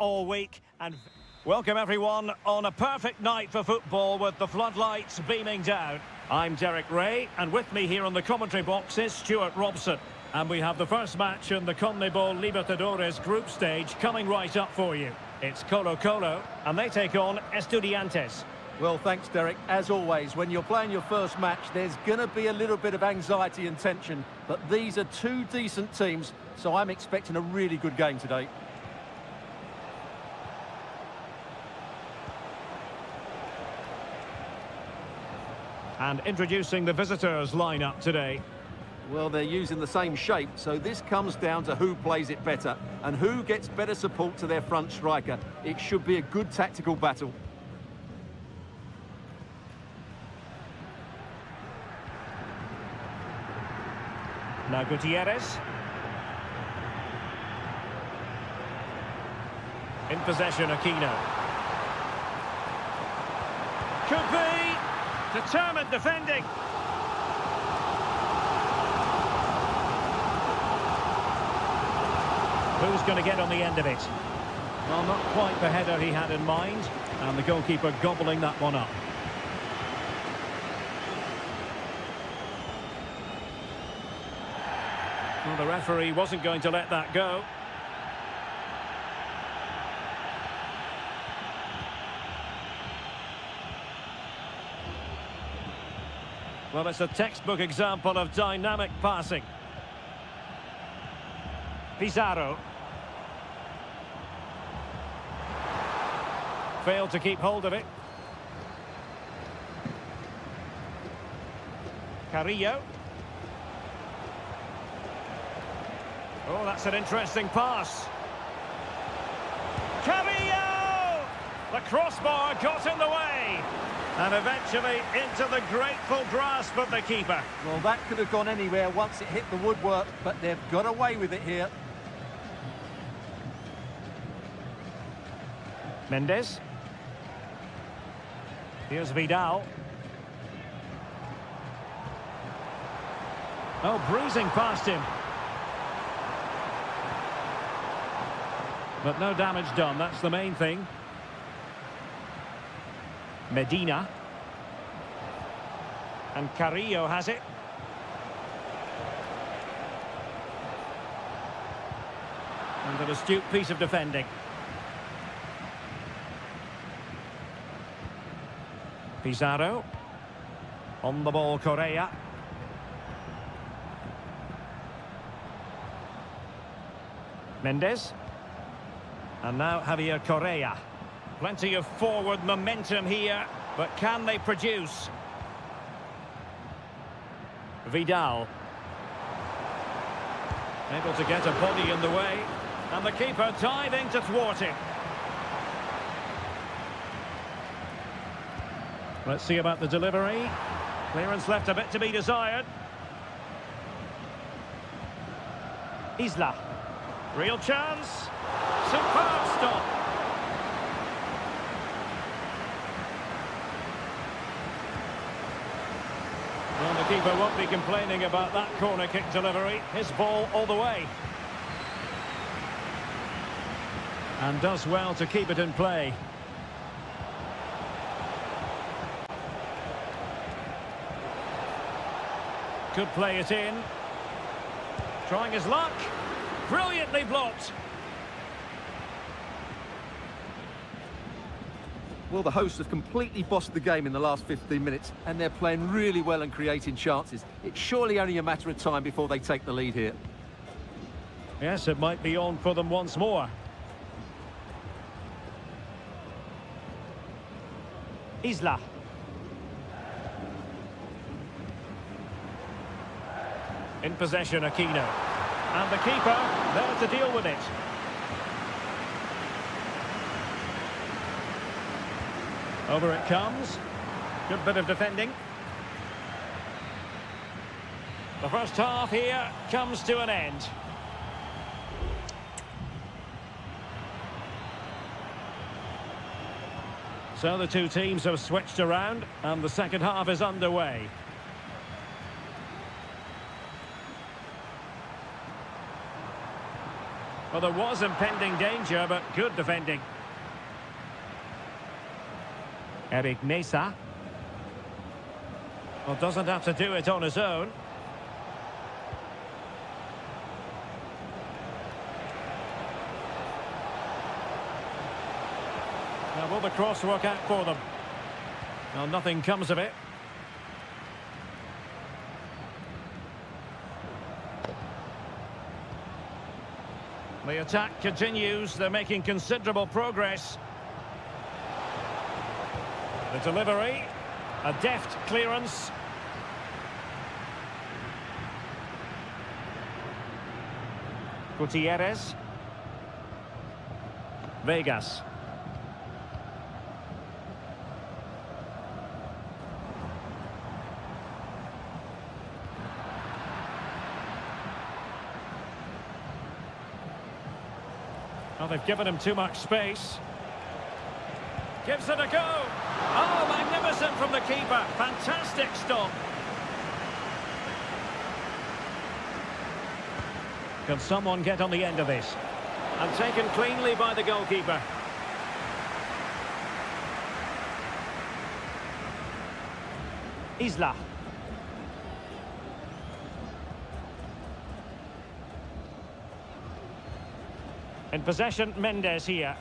all week. And welcome everyone on a perfect night for football with the floodlights beaming down. I'm Derek Ray, and with me here on the commentary box is Stuart Robson. And we have the first match in the CONMEBOL Libertadores group stage coming right up for you. It's Colo-Colo, and they take on Estudiantes. Well, thanks, Derek. As always, when you're playing your first match, there's going to be a little bit of anxiety and tension. But these are two decent teams, so I'm expecting a really good game today. And introducing the visitors' lineup today. Well, they're using the same shape, so this comes down to who plays it better and who gets better support to their front striker. It should be a good tactical battle. Now Gutierrez. In possession, Aquino. Could be! Determined defending. Who's going to get on the end of it? Well, not quite the header he had in mind, and the goalkeeper gobbling that one up. Well, the referee wasn't going to let that go. Well, it's a textbook example of dynamic passing. Pizarro. Failed to keep hold of it. Carrillo. Oh, that's an interesting pass. Carrillo! The crossbar got in the way. And eventually into the grateful grasp of the keeper. Well, that could have gone anywhere once it hit the woodwork, but they've got away with it here. Mendes. Here's Vidal. Oh, breezing past him. But no damage done, that's the main thing. Medina. And Carrillo has it. And an astute piece of defending. Pizarro. On the ball, Correa. Mendes. And now Javier Correa. Plenty of forward momentum here, but can they produce? Vidal. Able to get a body in the way, and the keeper diving to thwart him. Let's see about the delivery. Clearance left a bit to be desired. Isla. Real chance. Superb stop. Well, the keeper won't be complaining about that corner kick delivery. His ball all the way. And does well to keep it in play. Could play it in. Trying his luck. Brilliantly blocked. Well, the hosts have completely bossed the game in the last 15 minutes, and they're playing really well and creating chances. It's surely only a matter of time before they take the lead here. Yes, it might be on for them once more. Isla. In possession, Aquino. And the keeper there to deal with it. Over it comes. Good bit of defending. The first half here comes to an end. So the two teams have switched around and the second half is underway. Well, there was impending danger, but good defending. Eric Mesa. Well, doesn't have to do it on his own. Now, will the cross work out for them? Well, nothing comes of it. The attack continues. They're making considerable progress. The delivery. A deft clearance. Gutierrez. Vegas. Well, they've given him too much space. Gives it a go. Oh, magnificent from the keeper. Fantastic stop. Can someone get on the end of this? And taken cleanly by the goalkeeper. Isla. In possession, Mendes here.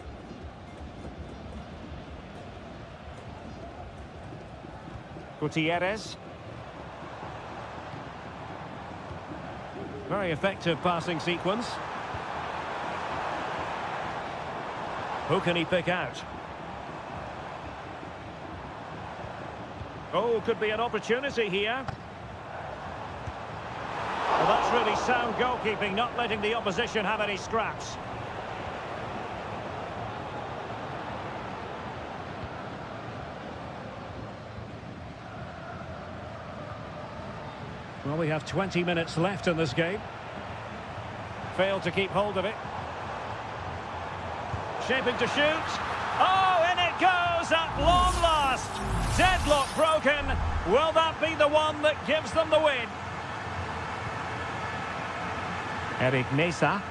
Gutierrez. Very effective passing sequence. Who can he pick out? Oh, could be an opportunity here. Well, that's really sound goalkeeping, not letting the opposition have any scraps. Well, we have 20 minutes left in this game. Failed to keep hold of it. Shaping to shoot. Oh, in it goes at long last. Deadlock broken. Will that be the one that gives them the win? Eric Mesa.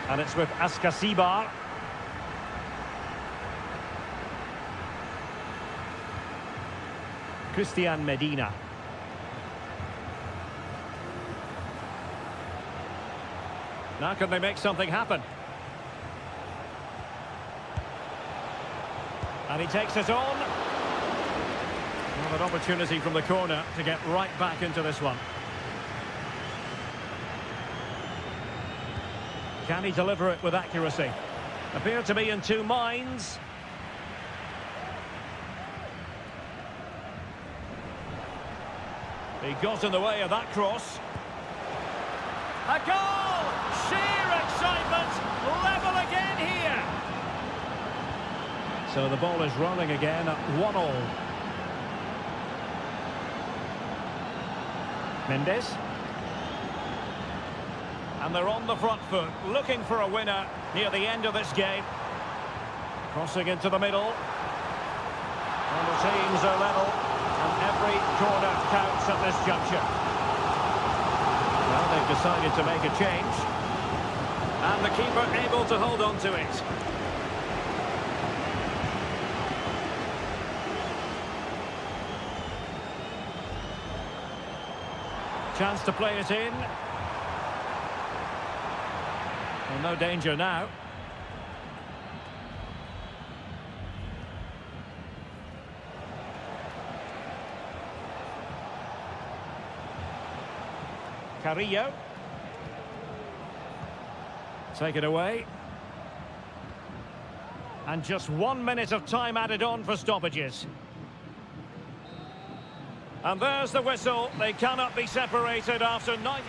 And it's with Askasibar. Christian Medina. Now can they make something happen? And he takes it on. Well, an opportunity from the corner to get right back into this one. Can he deliver it with accuracy? Appear to be in two minds. He got in the way of that cross. A goal! Sheer excitement! Level again here! So the ball is rolling again at 1-1. Mendes. And they're on the front foot, looking for a winner near the end of this game. Crossing into the middle. And the teams are level. And every corner counts at this juncture. Well, they've decided to make a change. And the keeper able to hold on to it. Chance to play it in. Well, no danger now. Carrillo. Take it away. And just 1 minute of time added on for stoppages. And there's the whistle. They cannot be separated after 90...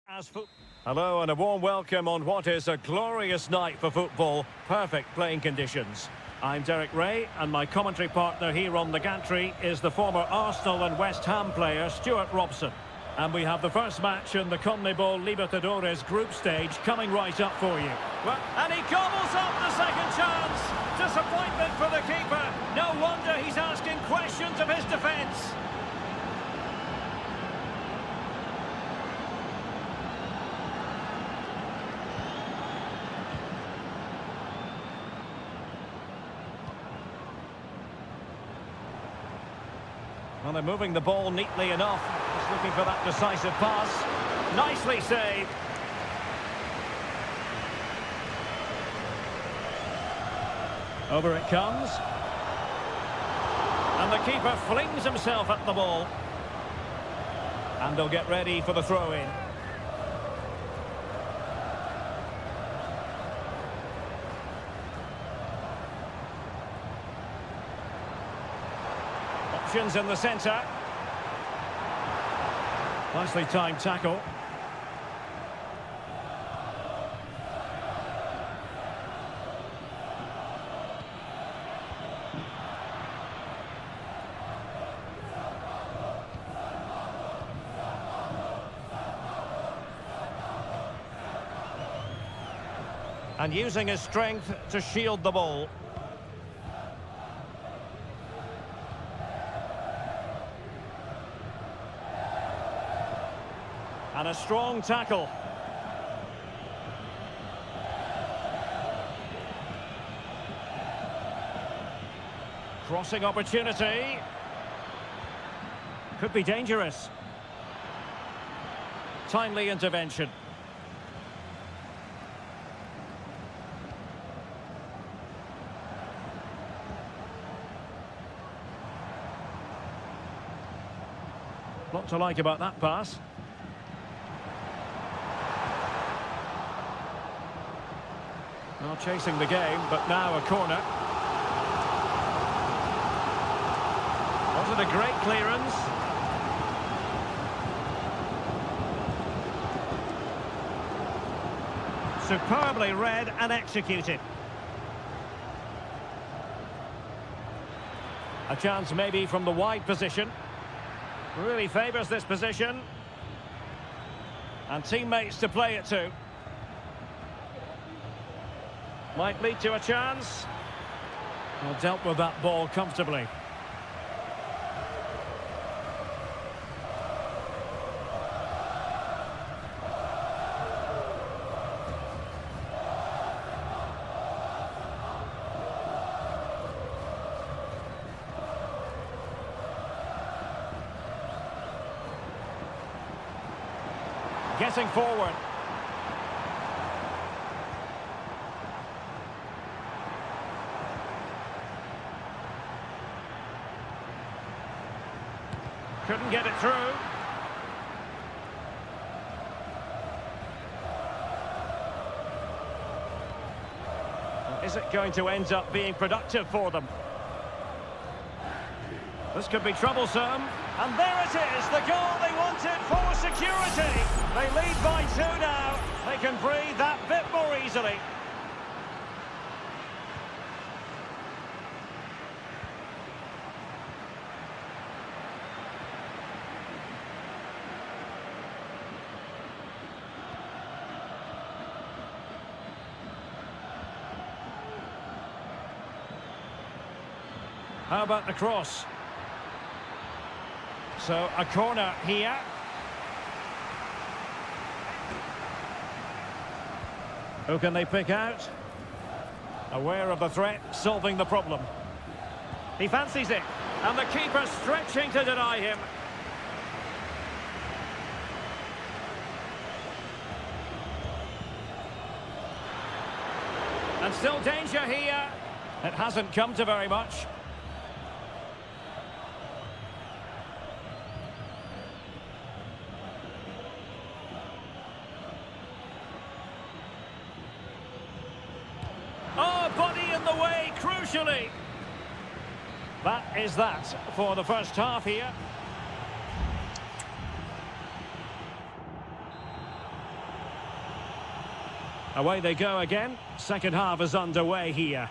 Hello and a warm welcome on what is a glorious night for football. Perfect playing conditions. I'm Derek Ray, and my commentary partner here on the gantry is the former Arsenal and West Ham player Stuart Robson. And we have the first match in the CONMEBOL Libertadores group stage coming right up for you. Well, and he gobbles up the second chance. Disappointment for the keeper. No wonder he's asking questions of his defence. Well, they're moving the ball neatly enough. Just looking for that decisive pass. Nicely saved. Over it comes. And the keeper flings himself at the ball. And they'll get ready for the throw-in. Options in the centre. Nicely timed tackle. And using his strength to shield the ball. And a strong tackle. Crossing opportunity. Could be dangerous. Timely intervention. Lot to like about that pass. Well, chasing the game, but now a corner. Wasn't a great clearance. Superbly read and executed. A chance maybe from the wide position. Really favours this position. And teammates to play it to. Might lead to a chance. Well, dealt with that ball comfortably. Getting forward. Couldn't get it through. Is it going to end up being productive for them? This could be troublesome. And there it is, the goal they wanted for security. They lead by 2 now. They can breathe that bit more easily. How about the cross? So, a corner here. Who can they pick out? Aware of the threat, solving the problem. He fancies it, and the keeper stretching to deny him. And still danger here. It hasn't come to very much. Oh, body in the way, crucially. That is that for the first half here. Away they go again. Second half is underway here.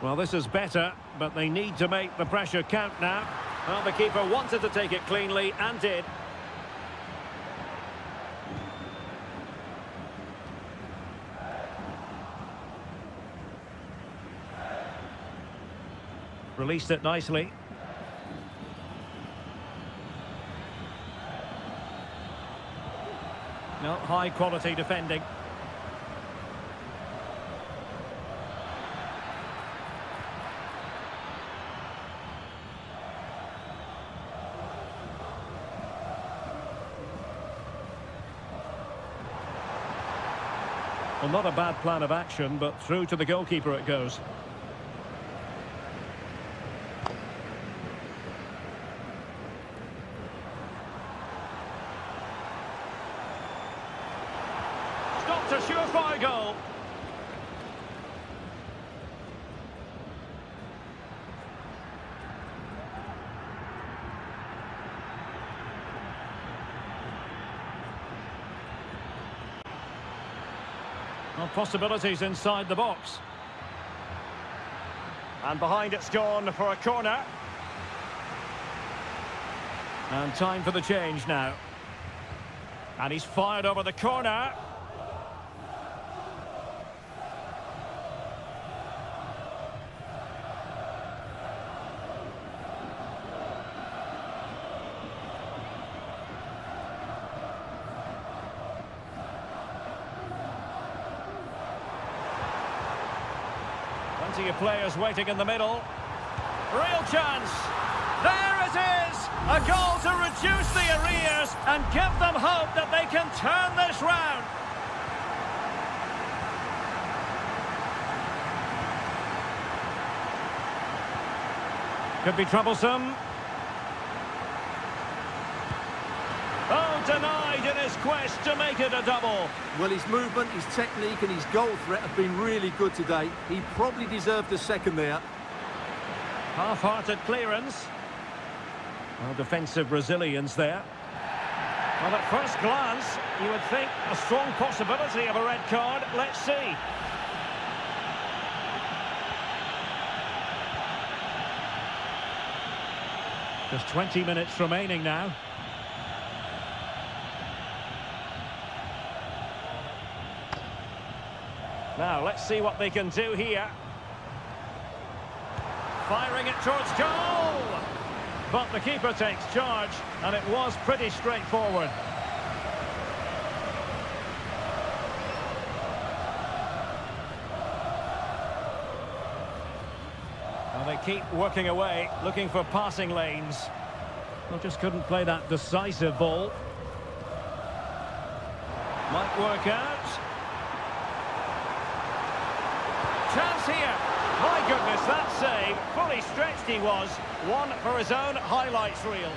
Well, this is better, but they need to make the pressure count now. Well, the keeper wanted to take it cleanly and did. Released it nicely. No, high quality defending. Well, not a bad plan of action, but through to the goalkeeper it goes. Stopped a surefire goal. Well, possibilities inside the box. And behind it's gone for a corner. And time for the change now. And he's fired over the corner. Plenty of players waiting in the middle. Real chance. There it is. A goal to reduce the arrears and give them hope that they can turn this round. Could be troublesome. Oh, denied in his quest to make it a double. Well, his movement, his technique and his goal threat have been really good today. He probably deserved a second there. Half-hearted clearance. Well, defensive resilience there. Well, at first glance, you would think a strong possibility of a red card. Let's see. Just 20 minutes remaining now. Now, let's see what they can do here. Firing it towards goal! But the keeper takes charge, and it was pretty straightforward. Well, they keep working away, looking for passing lanes. Well, just couldn't play that decisive ball. Might work out. Chance here. My goodness, that save. Fully stretched he was. One for his own highlights reel.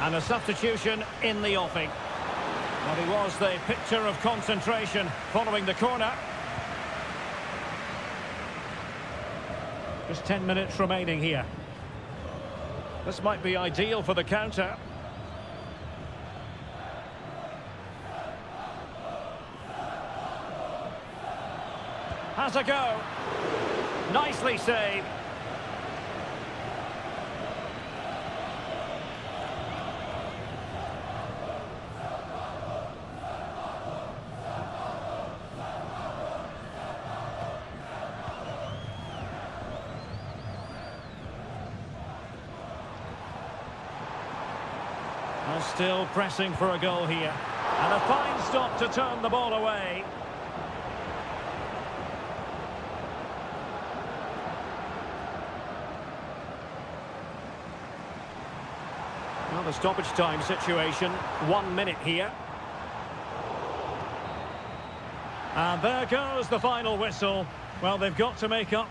And a substitution in the offing. Well, he was the picture of concentration following the corner. Just 10 minutes remaining here. This might be ideal for the counter. Has a go. Nicely saved. Well, still pressing for a goal here. And a fine stop to turn the ball away. Well, the stoppage time situation, 1 minute here. And there goes the final whistle. Well, they've got to make up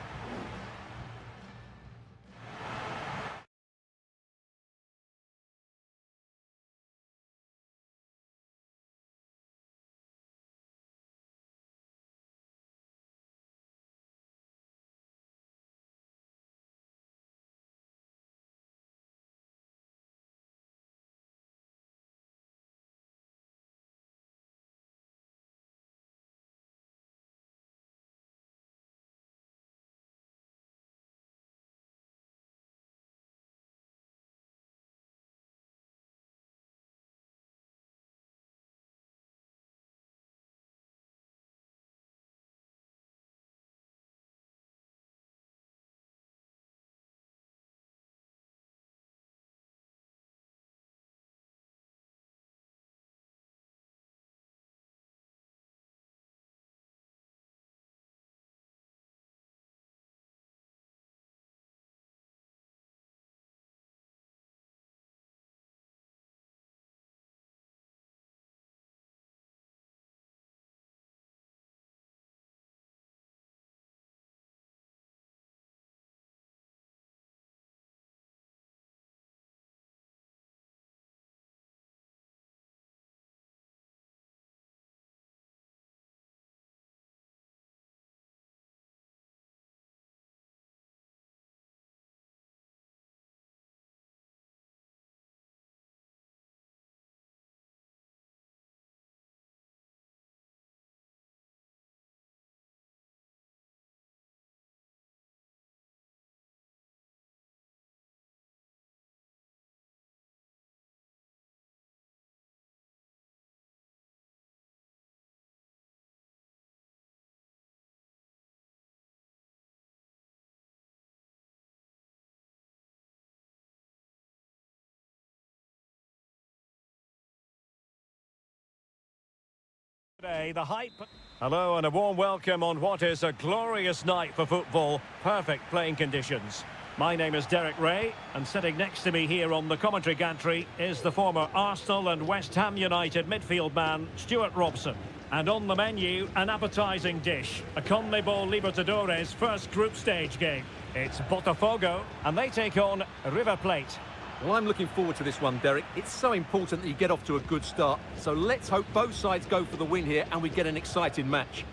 The hype. Hello and a warm welcome on what is a glorious night for football. Perfect playing conditions. My name is Derek Ray, and sitting next to me here on the commentary gantry is the former Arsenal and West Ham United midfield man, Stuart Robson. And on the menu, an appetising dish, a CONMEBOL Libertadores first group stage game. It's Botafogo, and they take on River Plate. Well, I'm looking forward to this one, Derek. It's so important that you get off to a good start. So let's hope both sides go for the win here and we get an exciting match.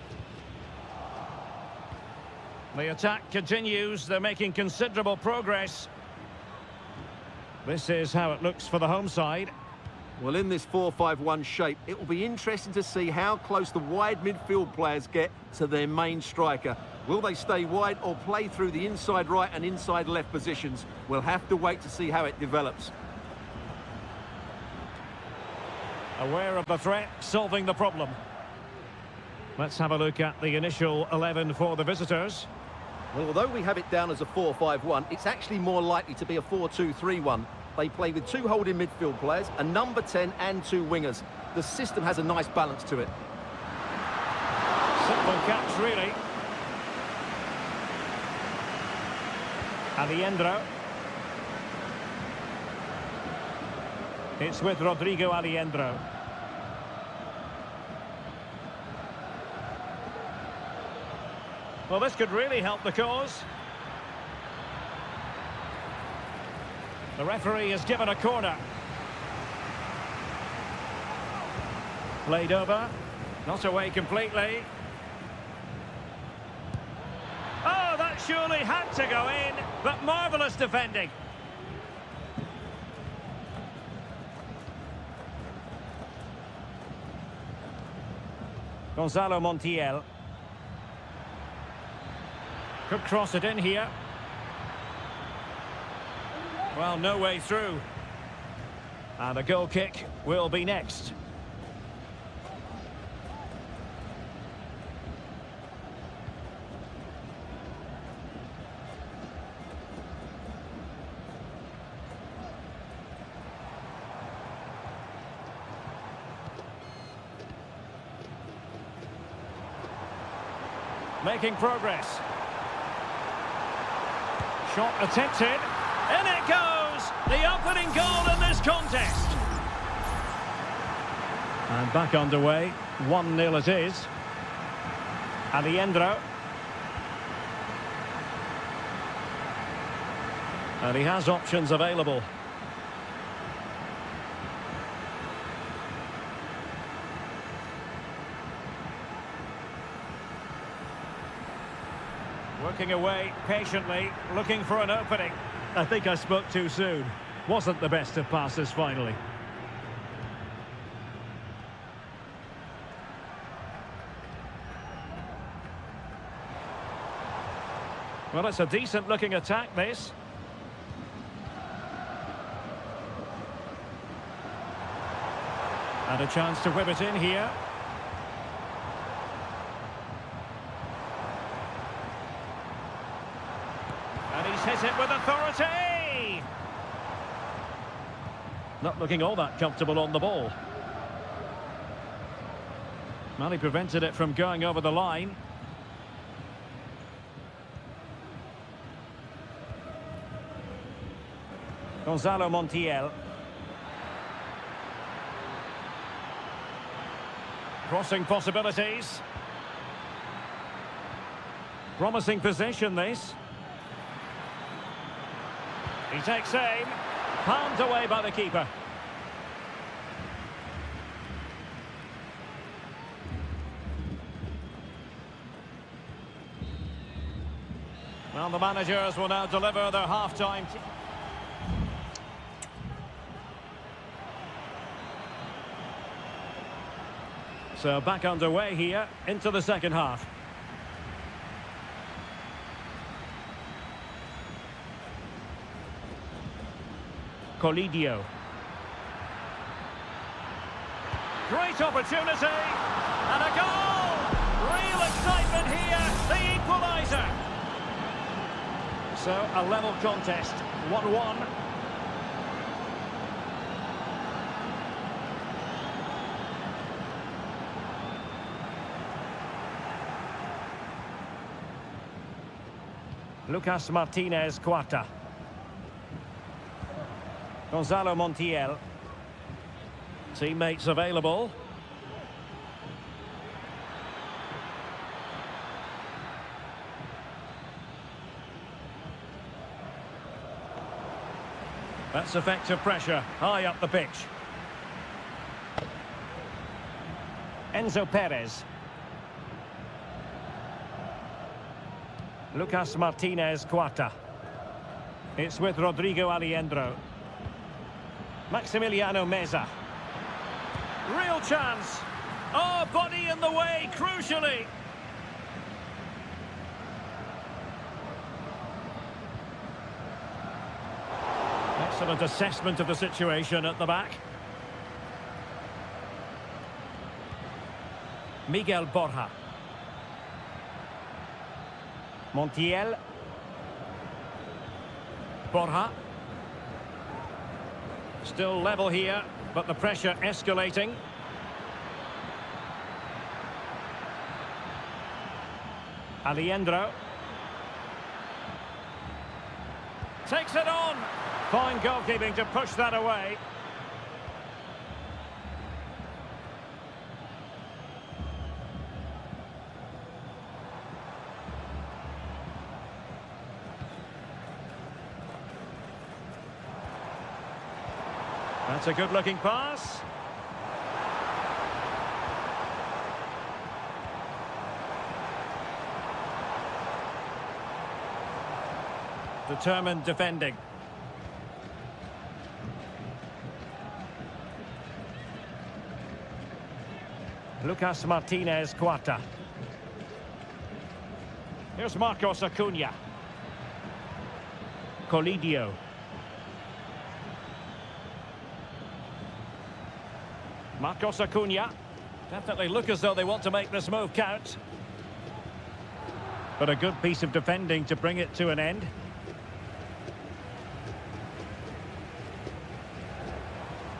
The attack continues. They're making considerable progress. This is how it looks for the home side. Well, in this 4-5-1 shape, it will be interesting to see how close the wide midfield players get to their main striker. Will they stay wide or play through the inside right and inside left positions? We'll have to wait to see how it develops. Aware of the threat, solving the problem. Let's have a look at the initial 11 for the visitors. Well, although we have it down as a 4-5-1, it's actually more likely to be a 4-2-3-1. They play with two holding midfield players, a number 10 and two wingers. The system has a nice balance to it. Simple catch, really. Aliendro. It's with Rodrigo Aliendro. Well, this could really help the cause. The referee has given a corner. Played over. Not away completely. Oh, that surely had to go in, but marvellous defending. Gonzalo Montiel. Could cross it in here. Well, no way through. And a goal kick will be next. Making progress. Shot attempted. In it goes! The opening goal in this contest. And back underway. 1-0 it is. Aliendro. And he has options available. Working away patiently, looking for an opening. I think I spoke too soon. Wasn't the best of passes finally. Well, it's a decent looking attack, this. And a chance to whip it in here. And he's hit it with authority! Not looking all that comfortable on the ball. Well, he prevented it from going over the line. Gonzalo Montiel. Crossing possibilities. Promising possession, this. He takes aim. Palmed away by the keeper. Well, the managers will now deliver their half-time. So back underway here into the second half. Colidio. Great opportunity and a goal! Real excitement here, the equaliser. So a level contest, 1-1. Lucas Martinez Cuarta. Gonzalo Montiel. Teammates available. That's effective pressure, high up the pitch. Enzo Perez. Lucas Martinez Cuarta. It's with Rodrigo Alejandro. Maximiliano Meza. Real chance. Oh, body in the way, crucially. Excellent assessment of the situation at the back. Miguel Borja. Montiel. Borja. Still level here, but the pressure escalating. Alejandro. Takes it on. Fine goalkeeping to push that away. That's a good-looking pass. Determined defending. Lucas Martinez Cuarta. Here's Marcos Acuna. Colidio. Marcos Acuna. Definitely look as though they want to make this move count. But a good piece of defending to bring it to an end.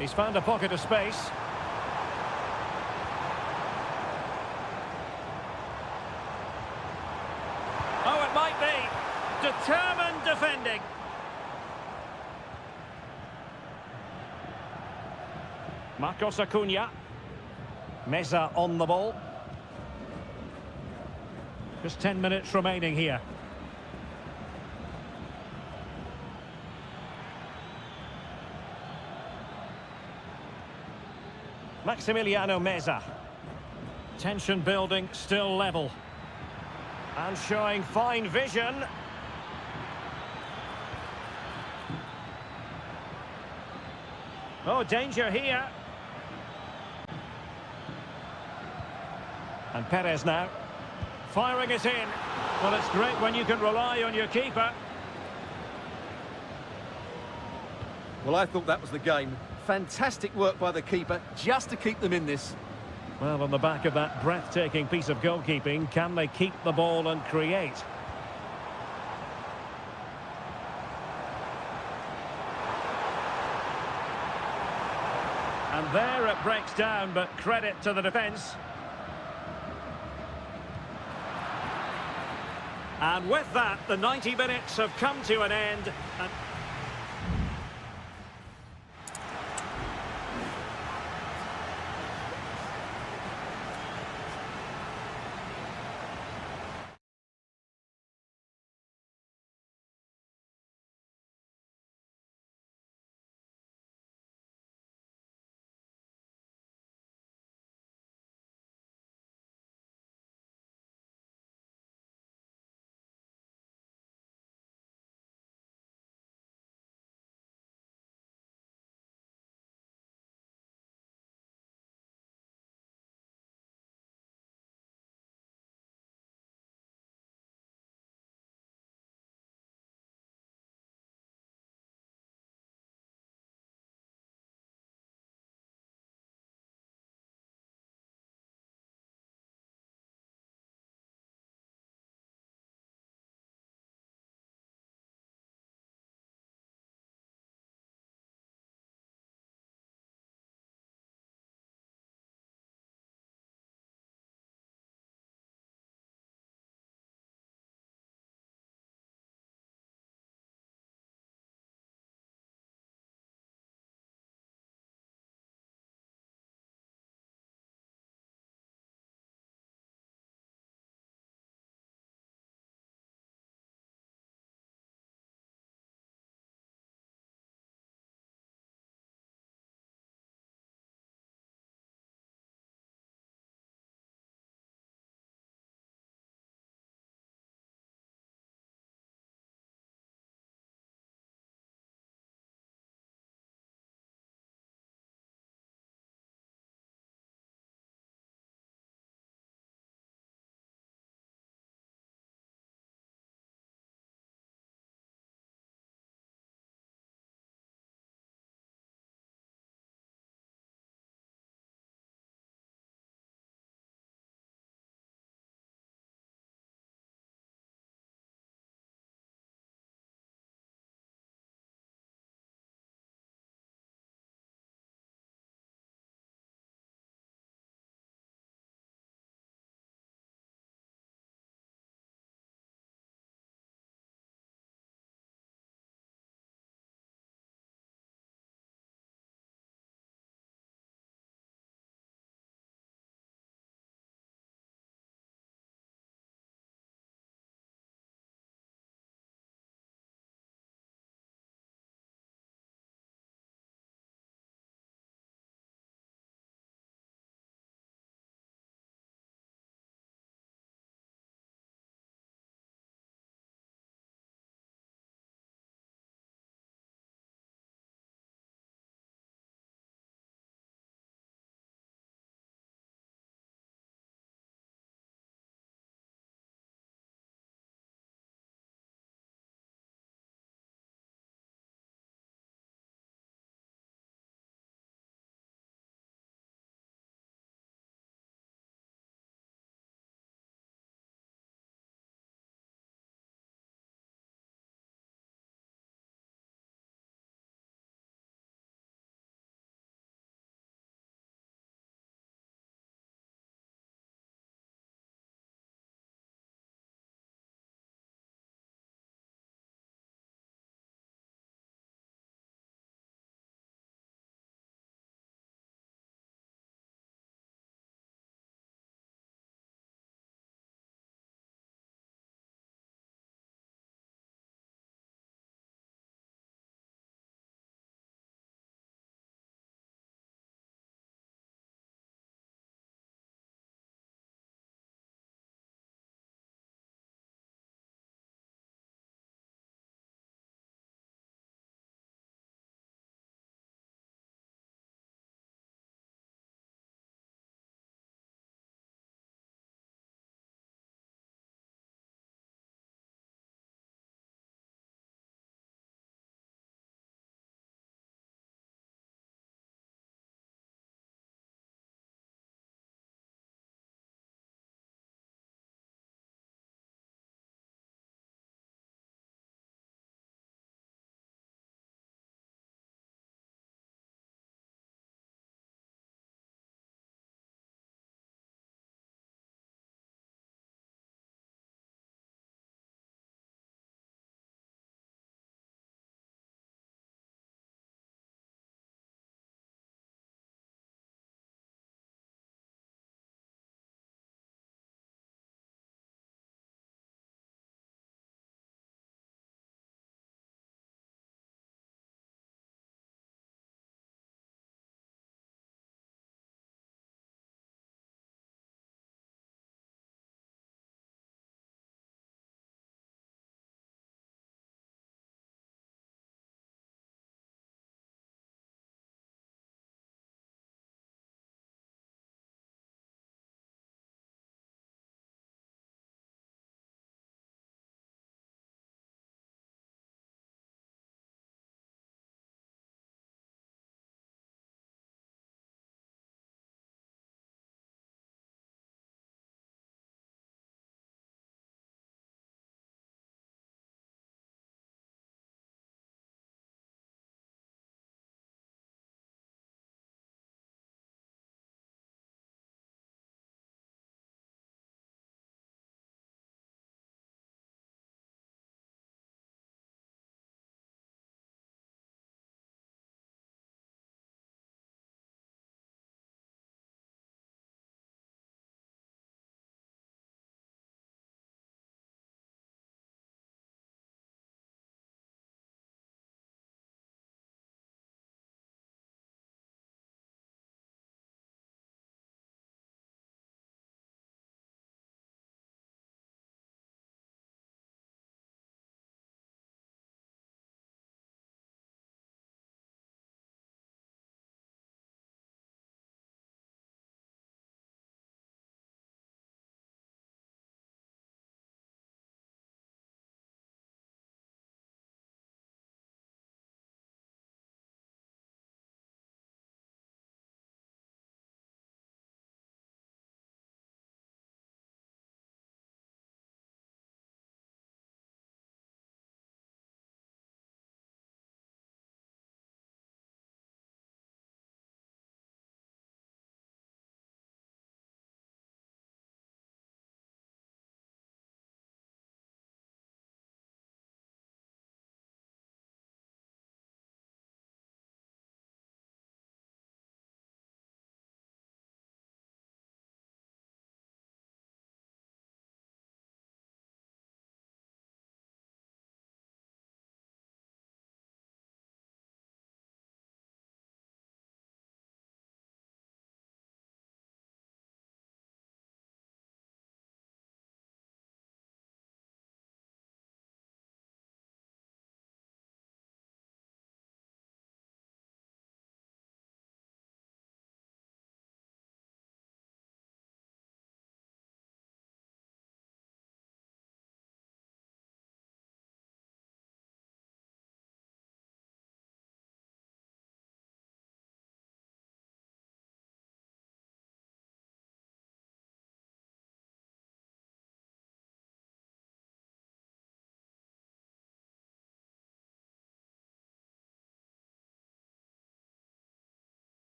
He's found a pocket of space. Oh, it might be. Determined defending. Marcos Acuna. Meza on the ball. Just 10 minutes remaining here. Maximiliano Meza. Tension building, still level. And showing fine vision. Oh, danger here. And Perez now. Firing it in. Well, it's great when you can rely on your keeper. Well, I thought that was the game. Fantastic work by the keeper just to keep them in this. Well, on the back of that breathtaking piece of goalkeeping, can they keep the ball and create? And there it breaks down, but credit to the defence. And with that, the 90 minutes have come to an end. And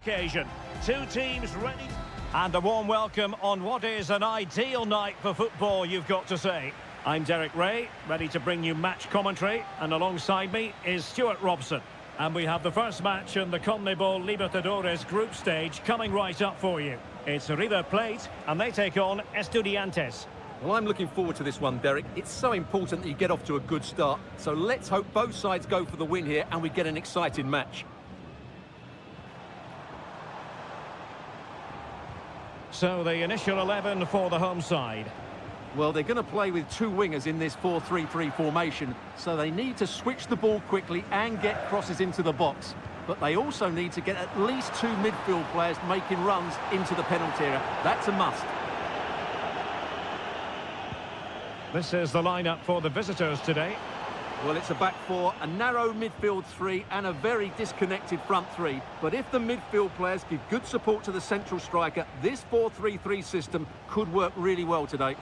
Occasion. Two teams ready. And a warm welcome on what is an ideal night for football, you've got to say. I'm Derek Ray, ready to bring you match commentary, and alongside me is Stuart Robson. And we have the first match in the CONMEBOL Libertadores group stage coming right up for you. It's River Plate, and they take on Estudiantes. Well, I'm looking forward to this one, Derek. It's so important that you get off to a good start. So let's hope both sides go for the win here and we get an exciting match. So the initial 11 for the home side. Well, they're going to play with two wingers in this 4-3-3 formation, so they need to switch the ball quickly and get crosses into the box. But they also need to get at least two midfield players making runs into the penalty area. That's a must. This is the lineup for the visitors today. Well, it's a back four, a narrow midfield three and a very disconnected front three. But if the midfield players give good support to the central striker, this 4-3-3 system could work really well today.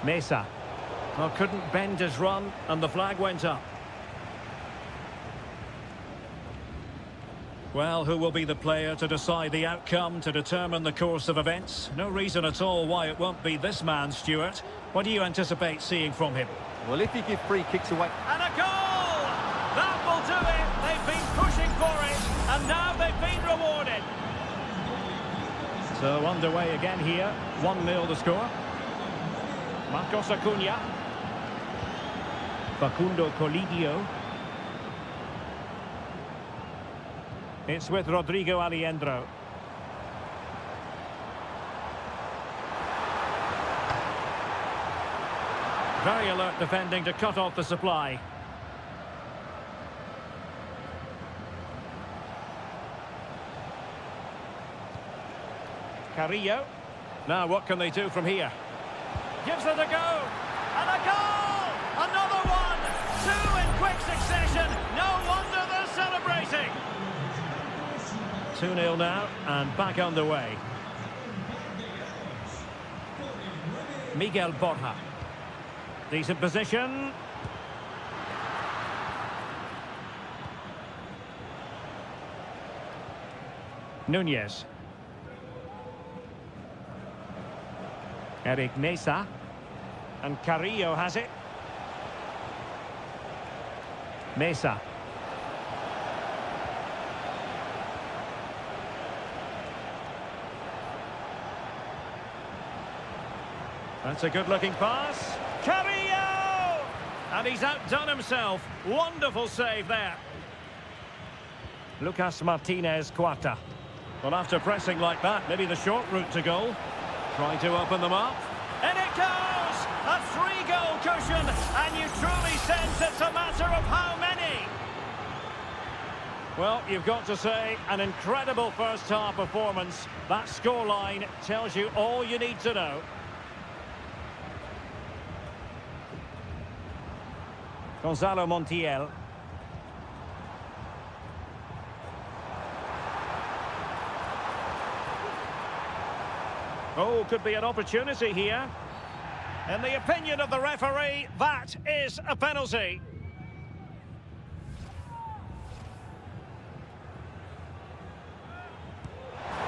Mesa. Oh, couldn't bend his run, and the flag went up. Well, who will be the player to decide the outcome, to determine the course of events? No reason at all why it won't be this man, Stuart. What do you anticipate seeing from him? Well, if you give free kicks away... And a goal! That will do it! They've been pushing for it, and now they've been rewarded. So underway again here. 1-0 the score. Marcos Acuna. Facundo Colidio. It's with Rodrigo Aliendro. Very alert defending to cut off the supply. Carrillo. Now what can they do from here? Gives it a go. And a goal! Another one! Two in quick succession. No wonder they're celebrating. 2-0 now, and back underway. Miguel Borja. Decent position. Nunez. Eric Mesa. And Carrillo has it. Mesa. That's a good-looking pass. Carrillo! And he's outdone himself. Wonderful save there. Lucas Martinez Cuarta. Well, after pressing like that, maybe the short route to goal. Trying to open them up. And it goes! A 3-goal cushion. And you truly sense it's a matter of how many. Well, you've got to say, an incredible first-half performance. That scoreline tells you all you need to know. Gonzalo Montiel. Oh, could be an opportunity here. In the opinion of the referee, that is a penalty.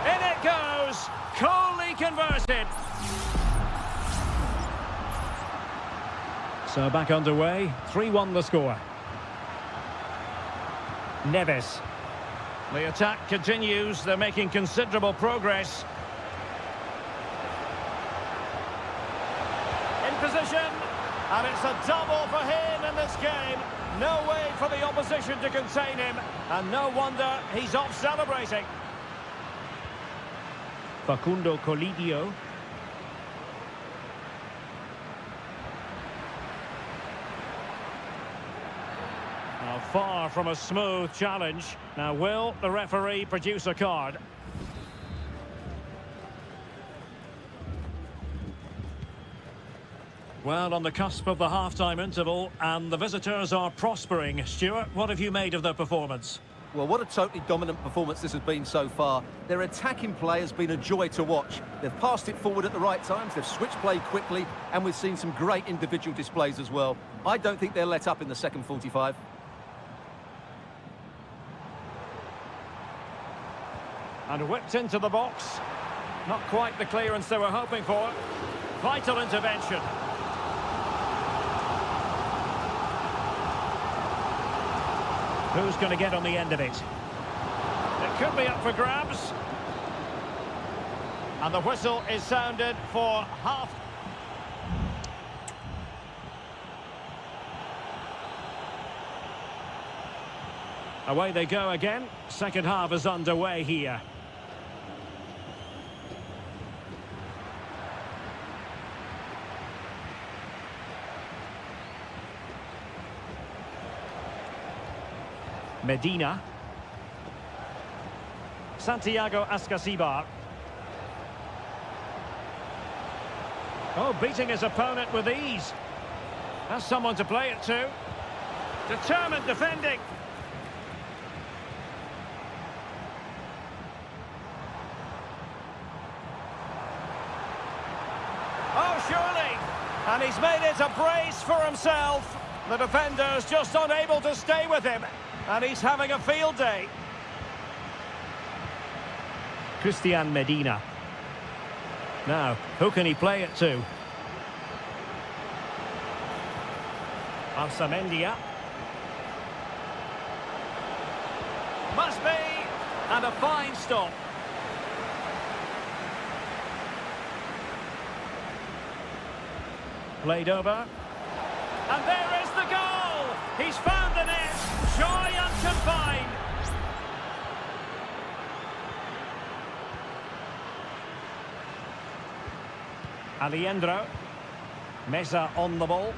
In it goes, coolly converted. So back underway, 3-1 the score. Neves. The attack continues, they're making considerable progress. In position, and it's a double for him in this game. No way for the opposition to contain him, and no wonder he's off celebrating. Facundo Colidio. Now, far from a smooth challenge. Now, will the referee produce a card? Well, on the cusp of the half-time interval, and the visitors are prospering. Stuart, what have you made of their performance? Well, what a totally dominant performance this has been so far. Their attacking play has been a joy to watch. They've passed it forward at the right times, they've switched play quickly, and we've seen some great individual displays as well. I don't think they'll let up in the second 45. And whipped into the box. Not quite the clearance they were hoping for. Vital intervention. Who's going to get on the end of it? It could be up for grabs. And the whistle is sounded for half. Away they go again. Second half is underway here. Medina. Santiago Ascasibar. Oh, beating his opponent with ease. That's someone to play it to. Determined defending. Oh, surely. And he's made it a brace for himself. The defender's just unable to stay with him. And he's having a field day. Christian Medina. Now, who can he play it to? Arsamendia. Must be. And a fine stop. Played over. And there is the goal! He's found the net! Joy unconfined! Alejandro. Meza on the ball.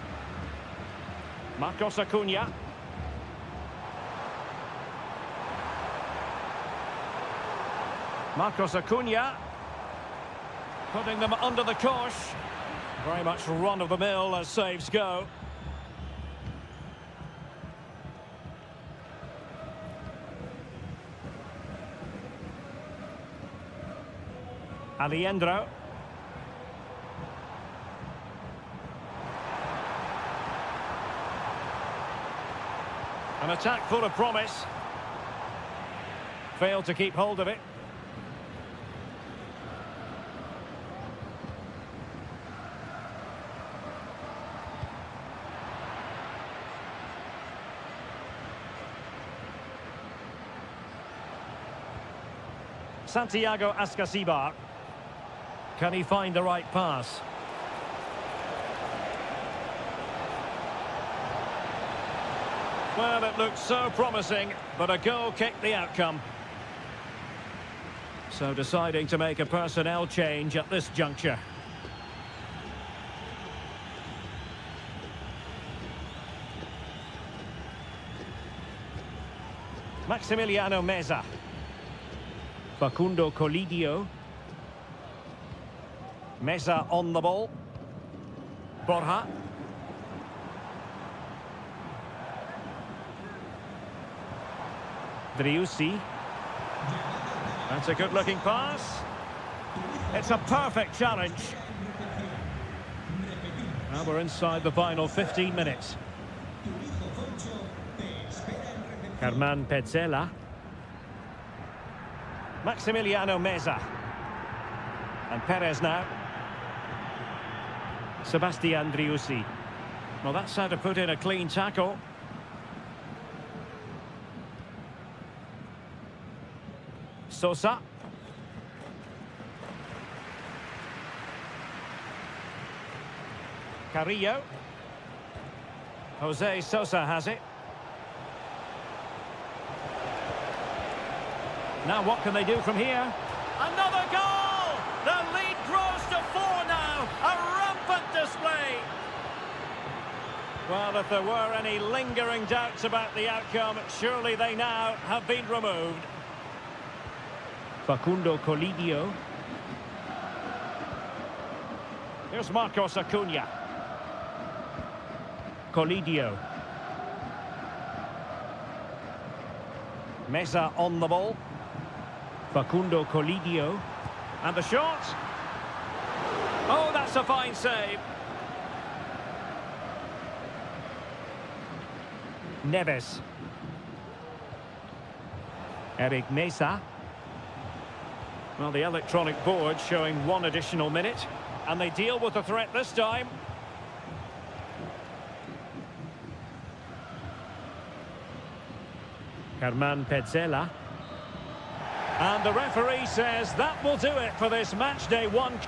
Marcos Acuna. Marcos Acuna. Putting them under the cosh. Very much run-of-the-mill as saves go. Alejandro. An attack full of promise. Failed to keep hold of it. Santiago Ascasibar. Can he find the right pass? Well, it looked so promising, but a goal kicked the outcome. So deciding to make a personnel change at this juncture. Maximiliano Meza. Facundo Colidio. Meza on the ball. Borja. Driussi. That's a good-looking pass. It's a perfect challenge. Now we're inside the final 15 minutes. Herman Petzela. Maximiliano Meza. And Perez now. Sebastian Driussi. Well, that's how to put in a clean tackle. Sosa. Carrillo. Jose Sosa has it. Now what can they do from here? Another goal! The lead grows to 4 now. A rampant display. Well, if there were any lingering doubts about the outcome, surely they now have been removed. Facundo Colidio. Here's Marcos Acuna. Colidio. Mesa on the ball. Facundo Colidio. And the shot. Oh, that's a fine save. Neves. Eric Mesa. Well, the electronic board showing 1 additional minute. And they deal with the threat this time. Herman Petzela. And the referee says that will do it for this match day 1.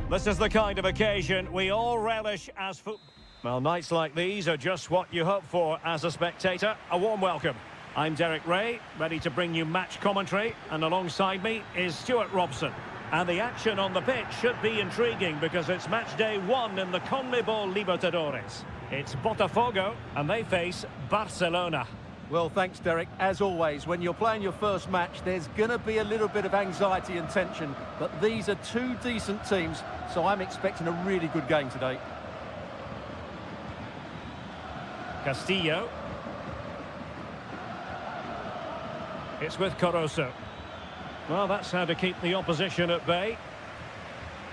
This is the kind of occasion we all relish as football. Well, nights like these are just what you hope for as a spectator. A warm welcome. I'm Derek Ray, ready to bring you match commentary, and alongside me is Stuart Robson. And the action on the pitch should be intriguing because it's match day 1 in the CONMEBOL Libertadores. It's Botafogo, and they face Barcelona. Well, thanks, Derek. As always, when you're playing your first match, there's going to be a little bit of anxiety and tension. But these are 2 decent teams, so I'm expecting a really good game today. Castillo. It's with Caruso. Well, that's how to keep the opposition at bay.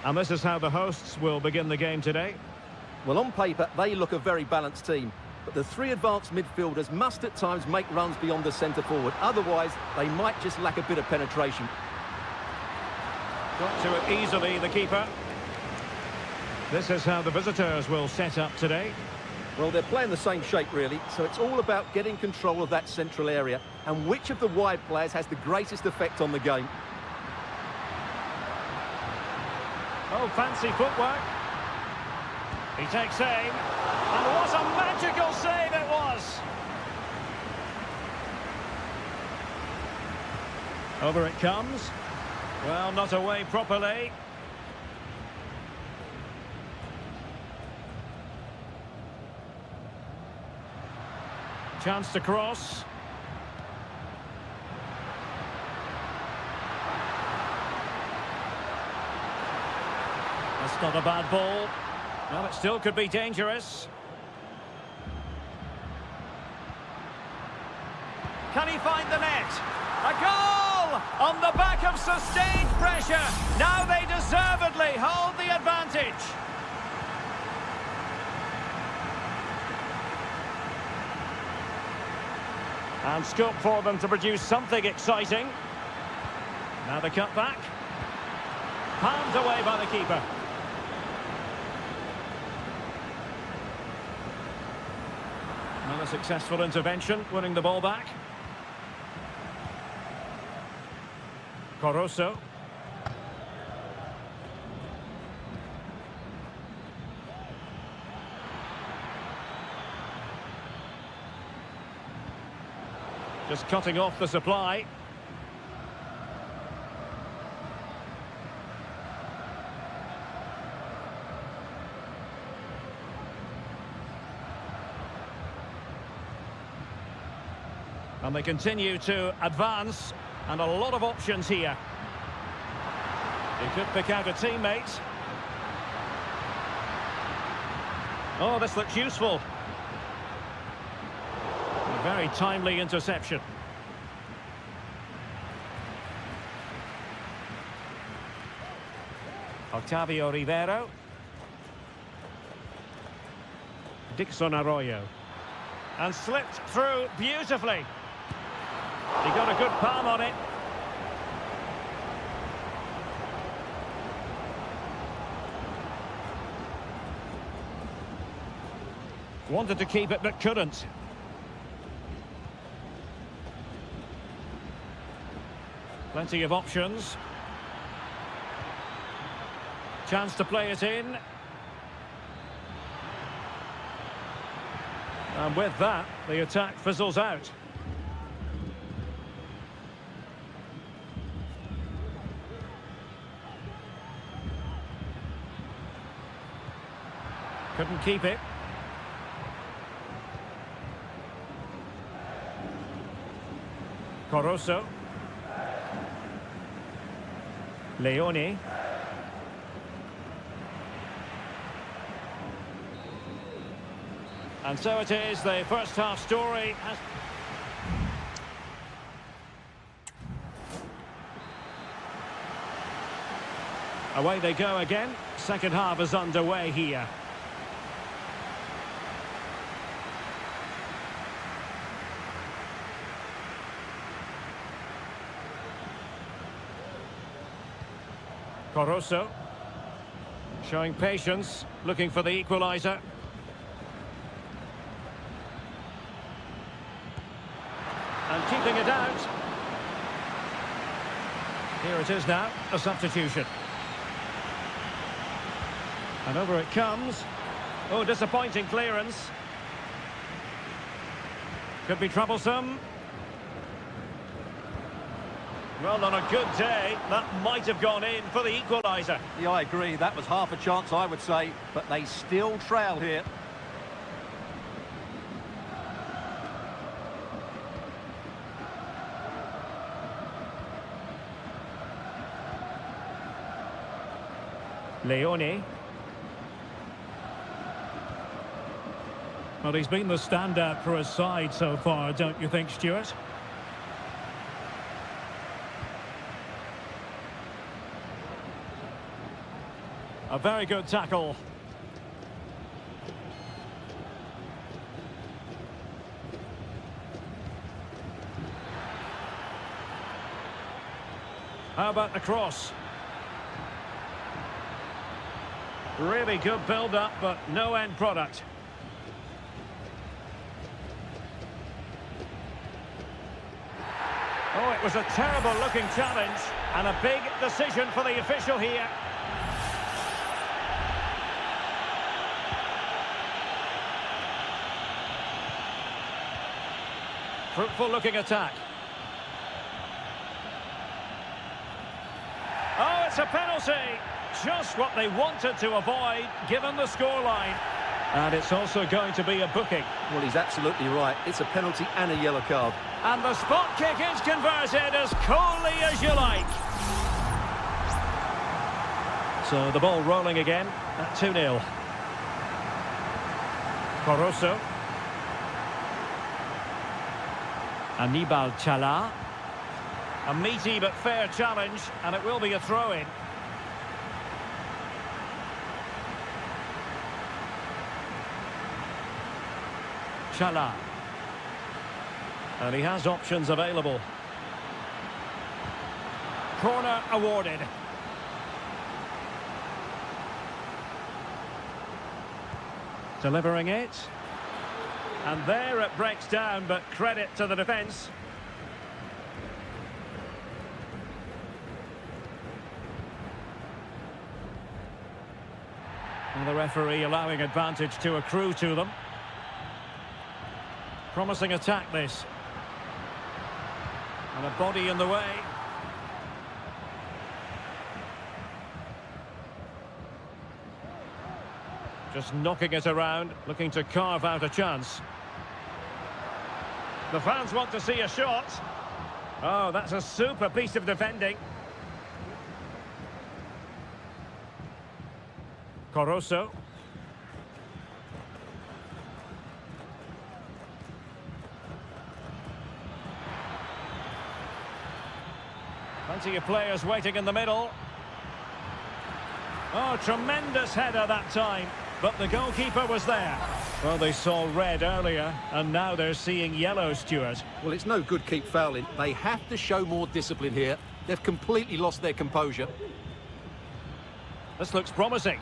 And this is how the hosts will begin the game today. Well, on paper, they look a very balanced team. But the 3 advanced midfielders must at times make runs beyond the centre-forward. Otherwise, they might just lack a bit of penetration. Got to it easily, the keeper. This is how the visitors will set up today. Well, they're playing the same shape, really, so it's all about getting control of that central area and which of the wide players has the greatest effect on the game. Oh, fancy footwork. He takes aim. And what a magical save it was! Over it comes. Well, not away properly. Chance to cross. That's not a bad ball. Well, it still could be dangerous. Can he find the net? A goal! On the back of sustained pressure. Now they deservedly hold the advantage. And scope for them to produce something exciting. Now the cutback. Palmed away by the keeper. Another successful intervention, winning the ball back. Caruso. Just cutting off the supply. And they continue to advance, and a lot of options here. He could pick out a teammate. Oh, this looks useful. A very timely interception. Octavio Rivero. Dixon Arroyo. And slipped through beautifully. He got a good palm on it. Wanted to keep it but couldn't. Plenty of options. Chance to play it in. And with that, the attack fizzles out. Couldn't keep it. Coroso. Leone. And so it is, the first half story. Away they go again. Second half is underway here. Coroso. Showing patience, looking for the equaliser. And keeping it out. Here it is now, a substitution. And over it comes. Oh, disappointing clearance. Could be troublesome. Well, on a good day, that might have gone in for the equaliser. Yeah, I agree. That was half a chance, I would say. But they still trail here. Leone. Well, he's been the standout for his side so far, don't you think, Stuart? A very good tackle. How about the cross? Really good build-up, but no end product. Oh, it was a terrible-looking challenge, and a big decision for the official here. Fruitful-looking attack. Oh, it's a penalty! Just what they wanted to avoid, given the scoreline. And it's also going to be a booking. Well, he's absolutely right. It's a penalty and a yellow card. And the spot kick is converted as coolly as you like. So the ball rolling again at 2-0. Coroso. Anibal Chala. A meaty but fair challenge, and it will be a throw-in. Chala. And he has options available. Corner awarded. Delivering it. And there it breaks down, but credit to the defence. And the referee allowing advantage to accrue to them. Promising attack, this. And a body in the way. Just knocking it around, looking to carve out a chance. The fans want to see a shot. Oh, that's a super piece of defending. Coroso. Plenty of players waiting in the middle. Oh, tremendous header that time, but the goalkeeper was there. Well, they saw red earlier, and now they're seeing yellow, Stuart. Well, it's no good keep fouling. They have to show more discipline here. They've completely lost their composure. This looks promising.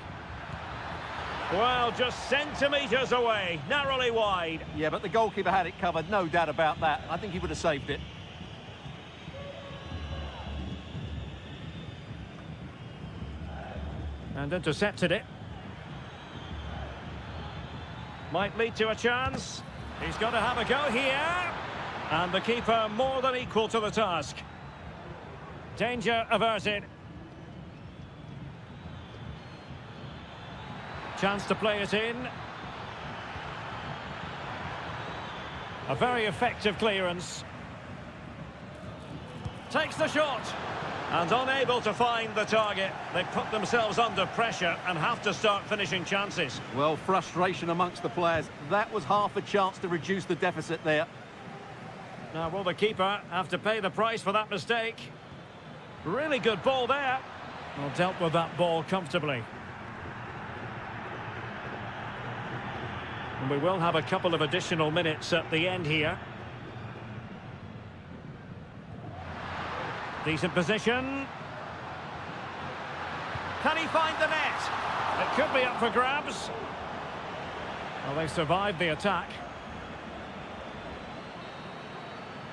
Well, just centimetres away, narrowly wide. Yeah, but the goalkeeper had it covered, no doubt about that. I think he would have saved it. And intercepted it. Might lead to a chance. He's got to have a go here. And the keeper more than equal to the task. Danger averted. Chance to play it in. A very effective clearance. Takes the shot. And unable to find the target. They put themselves under pressure and have to start finishing chances. Well, frustration amongst the players. That was half a chance to reduce the deficit there. Now, will the keeper have to pay the price for that mistake? Really good ball there. Well, dealt with that ball comfortably. And we will have a couple of additional minutes at the end here. Decent position. Can he find the net? It could be up for grabs. Well, they survived the attack.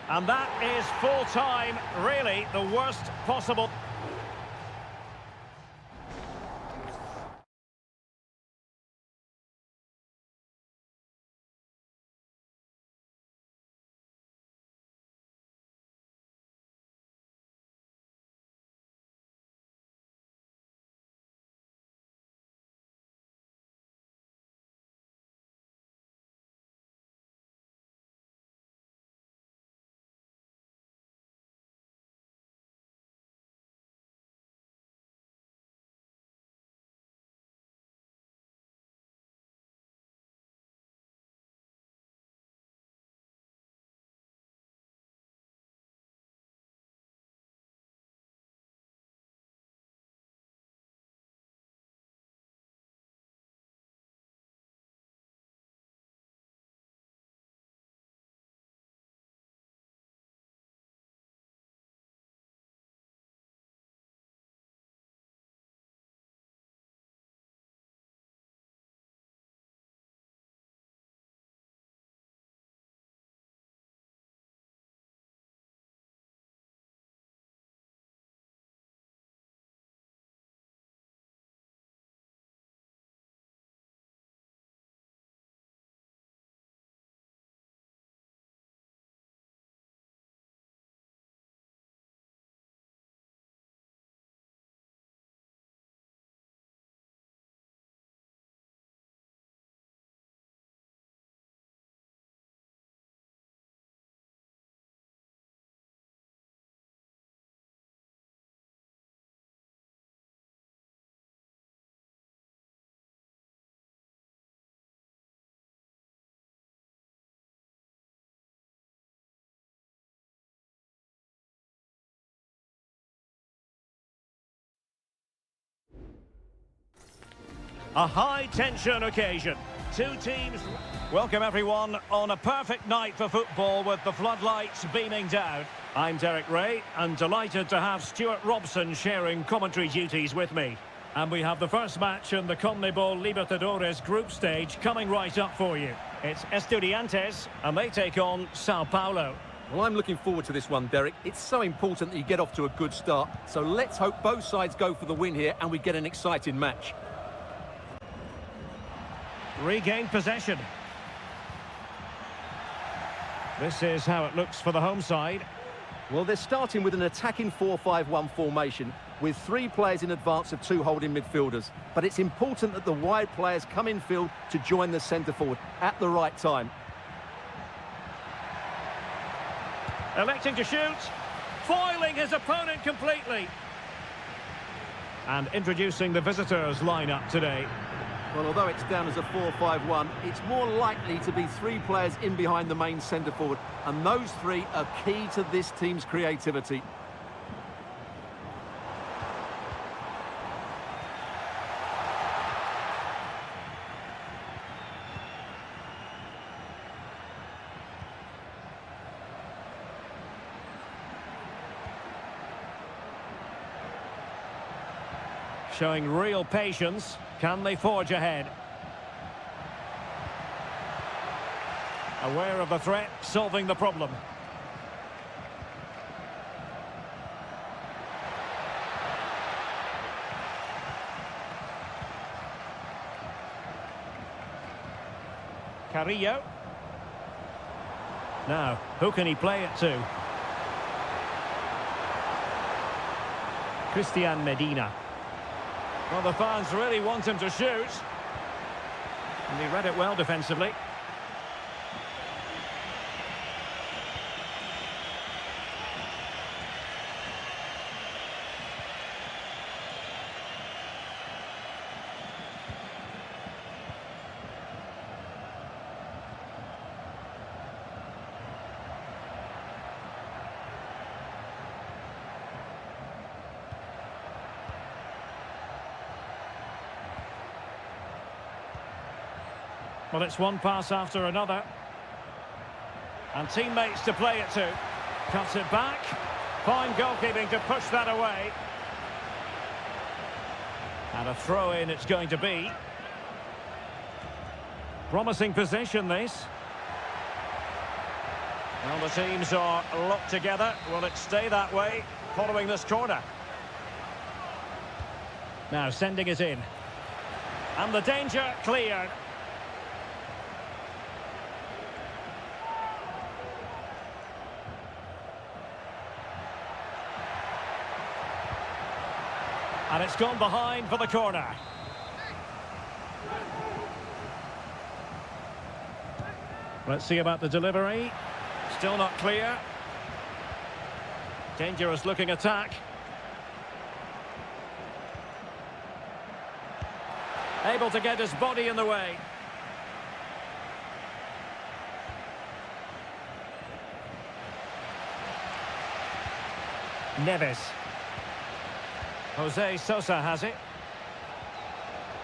And that is full time, really the worst possible. A high-tension occasion. Two teams. Welcome, everyone, on a perfect night for football with the floodlights beaming down. I'm Derek Ray, and delighted to have Stuart Robson sharing commentary duties with me. And we have the first match in the CONMEBOL Libertadores group stage coming right up for you. It's Estudiantes, and they take on Sao Paulo. Well, I'm looking forward to this one, Derek. It's so important that you get off to a good start. So let's hope both sides go for the win here and we get an exciting match. Regained possession. This is how it looks for the home side. Well, they're starting with an attacking 4-5-1 formation with 3 players in advance of 2 holding midfielders. But it's important that the wide players come in field to join the centre forward at the right time. Electing to shoot. Foiling his opponent completely. And introducing the visitors lineup today. Well, although it's down as a 4-5-1, it's more likely to be three players in behind the main centre-forward. And those three are key to this team's creativity. Showing real patience. Can they forge ahead? Aware of the threat, solving the problem. Carrillo. Now, who can he play it to? Christian Medina. Well, the fans really want him to shoot. And he read it well defensively. Well, it's one pass after another. And teammates to play it to. Cuts it back. Fine goalkeeping to push that away. And a throw-in it's going to be. Promising position, this. Well, the teams are locked together. Will it stay that way following this corner? Now sending it in. And the danger cleared. And it's gone behind for the corner. Let's see about the delivery. Still not clear. Dangerous looking attack. Able to get his body in the way. Neves. Jose Sosa has it.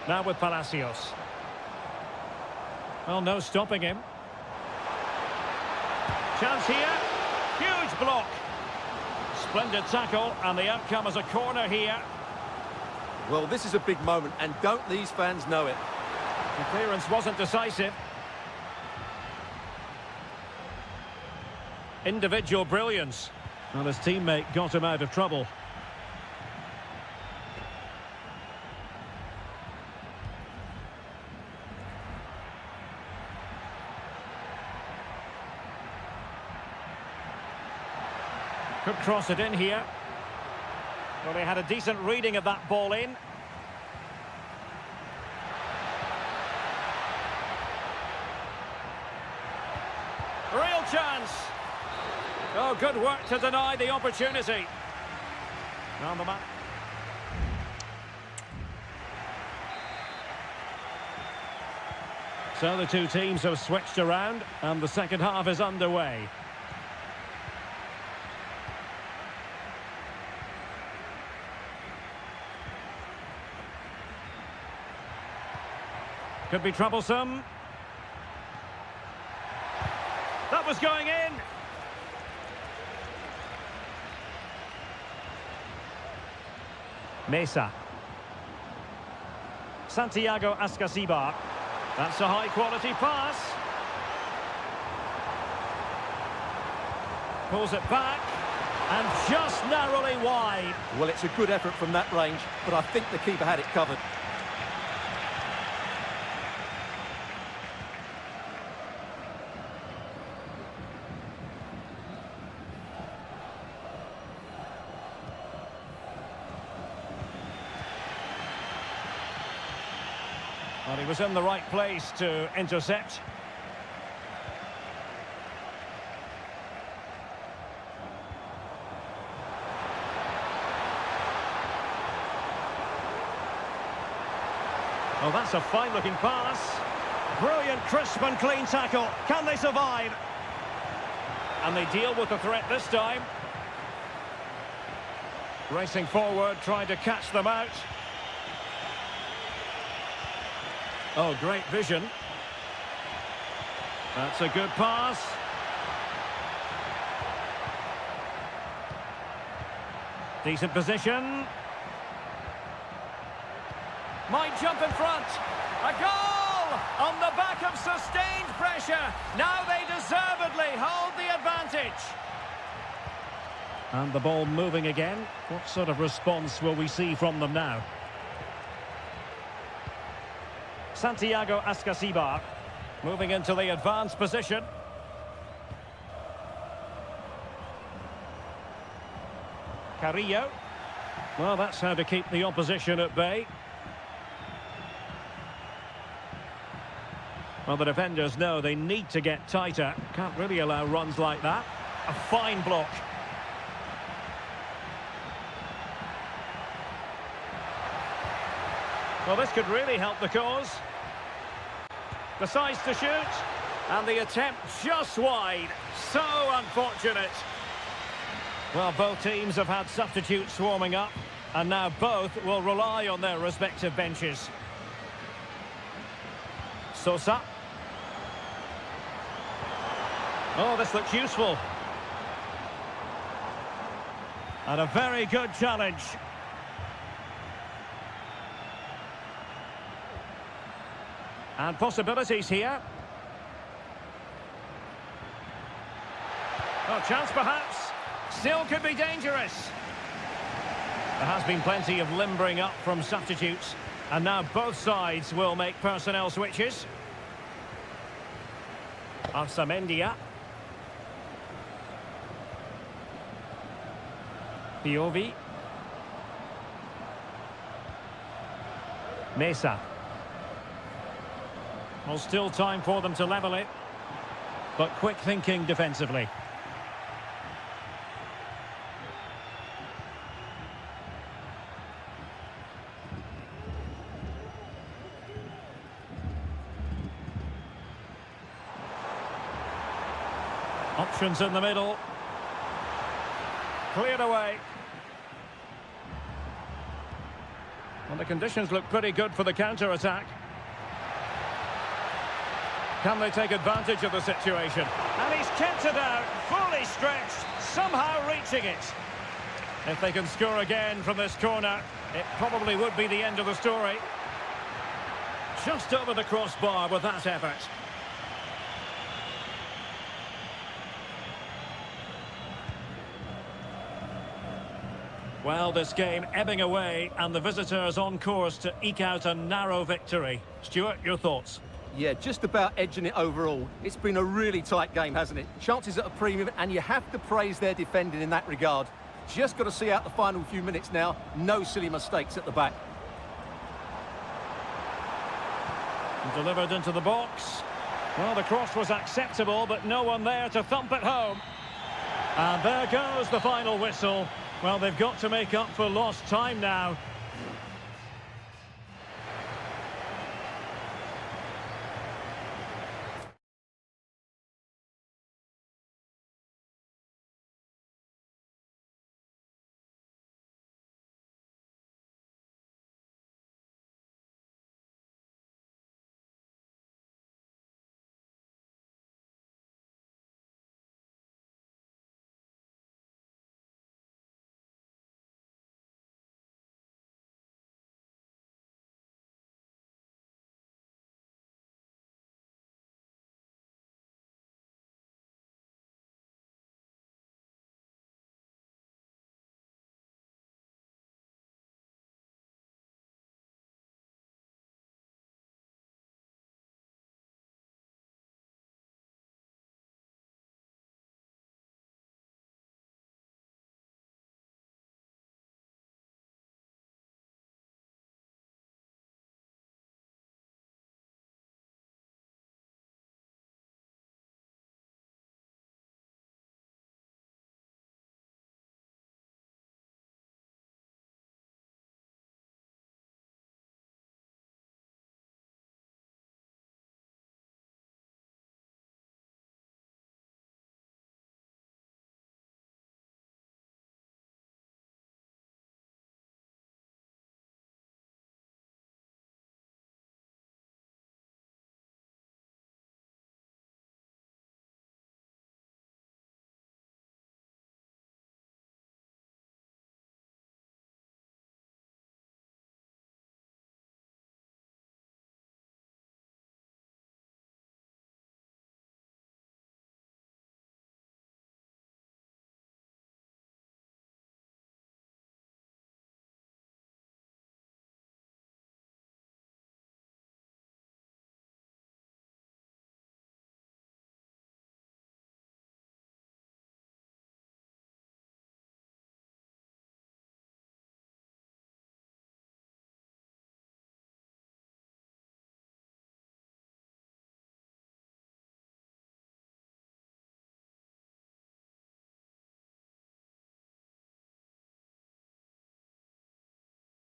Now with Palacios. Well, no stopping him. Chance here. Huge block. Splendid tackle, and the outcome is a corner here. Well, this is a big moment, and don't these fans know it? The clearance wasn't decisive. Individual brilliance. Well, his teammate got him out of trouble. Could cross it in here. Well, they had a decent reading of that ball in. Real chance. Oh, good work to deny the opportunity. On the mark. So the two teams have switched around, and the second half is underway. Could be troublesome. That was going in. Mesa. Santiago Ascasibar. That's a high-quality pass. Pulls it back. And just narrowly wide. Well, it's a good effort from that range, but I think the keeper had it covered. Well, he was in the right place to intercept. Oh, that's a fine-looking pass. Brilliant, crisp and clean tackle. Can they survive? And they deal with the threat this time. Racing forward, trying to catch them out. Oh, great vision. That's a good pass. Decent position. Might jump in front. A goal! On the back of sustained pressure. Now they deservedly hold the advantage. And the ball moving again. What sort of response will we see from them now? Santiago Ascasibar moving into the advanced position. Carrillo. Well, that's how to keep the opposition at bay. Well, the defenders know they need to get tighter. Can't really allow runs like that. A fine block. Well, this could really help the cause. Decides to shoot. And the attempt just wide. So unfortunate. Well, both teams have had substitutes warming up. And now both will rely on their respective benches. Sosa. Oh, this looks useful. And a very good challenge. And possibilities here. Oh, chance perhaps. Still could be dangerous. There has been plenty of limbering up from substitutes. And now both sides will make personnel switches. Arsamendia. Piovi. Mesa. Well, still time for them to level it. But quick thinking defensively. Options in the middle. Cleared away. Well, the conditions look pretty good for the counter-attack. Can they take advantage of the situation? And he's kept it out, fully stretched, somehow reaching it. If they can score again from this corner, it probably would be the end of the story. Just over the crossbar with that effort. Well, this game ebbing away, and the visitors on course to eke out a narrow victory. Stuart, your thoughts? Yeah, just about edging it overall. It's been a really tight game, hasn't it? Chances at a premium, and you have to praise their defending in that regard. Just got to see out the final few minutes now. No silly mistakes at the back. Delivered into the box. Well, the cross was acceptable, but no one there to thump it home. And there goes the final whistle. Well, they've got to make up for lost time now.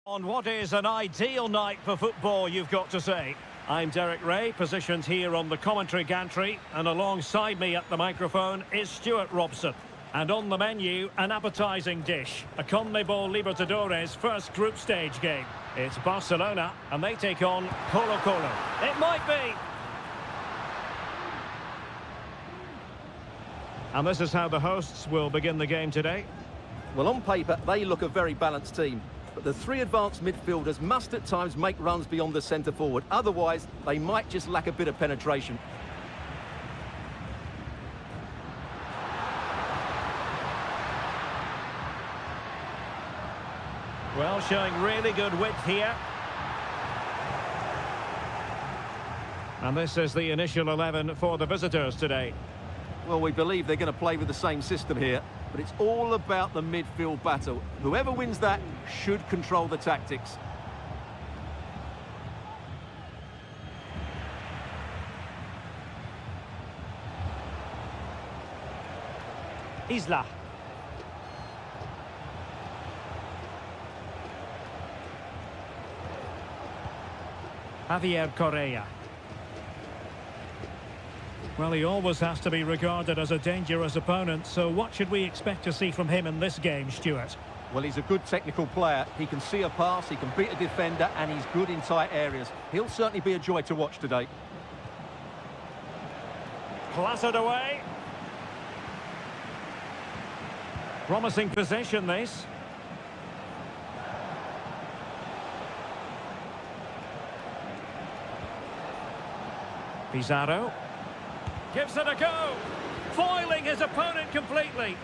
On what is an ideal night for football, you've got to say. I'm Derek Ray, positioned here on the commentary gantry, and alongside me at the microphone is Stuart Robson. And on the menu, an appetising dish, a CONMEBOL Libertadores first group stage game. It's Barcelona, and they take on Colo-Colo. It might be! And this is how the hosts will begin the game today. Well, on paper, they look a very balanced team. But the three advanced midfielders must at times make runs beyond the centre-forward. Otherwise, they might just lack a bit of penetration. Well, showing really good width here. And this is the initial 11 for the visitors today. Well, we believe they're going to play with the same system here, but it's all about the midfield battle. Whoever wins that should control the tactics. Isla. Javier Correa. Well, he always has to be regarded as a dangerous opponent, so what should we expect to see from him in this game, Stuart? Well, he's a good technical player. He can see a pass, he can beat a defender, and he's good in tight areas. He'll certainly be a joy to watch today. Clattered away. Promising position, this. Pizarro. Gives it a go. Foiling his opponent completely.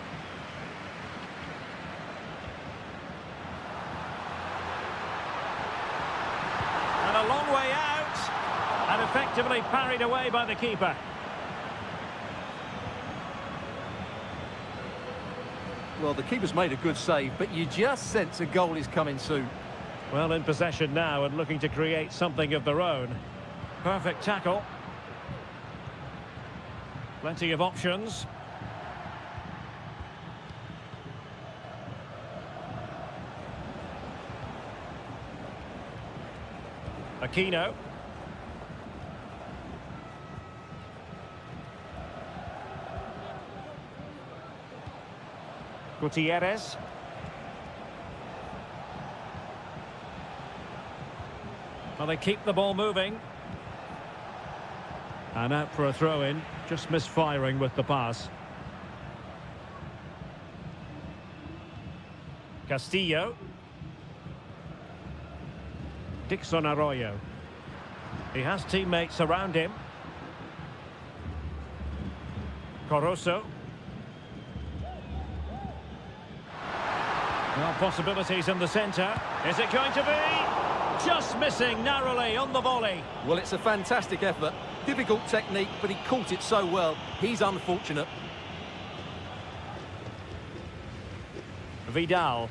And a long way out. And effectively parried away by the keeper. Well, the keeper's made a good save, but you just sense a goal is coming soon. Well, in possession now and looking to create something of their own. Perfect tackle. Plenty of options. Aquino. Gutierrez. Well, they keep the ball moving. And out for a throw-in, just misfiring with the pass. Castillo. Dixon Arroyo. He has teammates around him. Corozo. Well, possibilities in the centre. Is it going to be? Just missing narrowly on the volley. Well, it's a fantastic effort. Difficult technique, but he caught it so well. He's unfortunate. Vidal.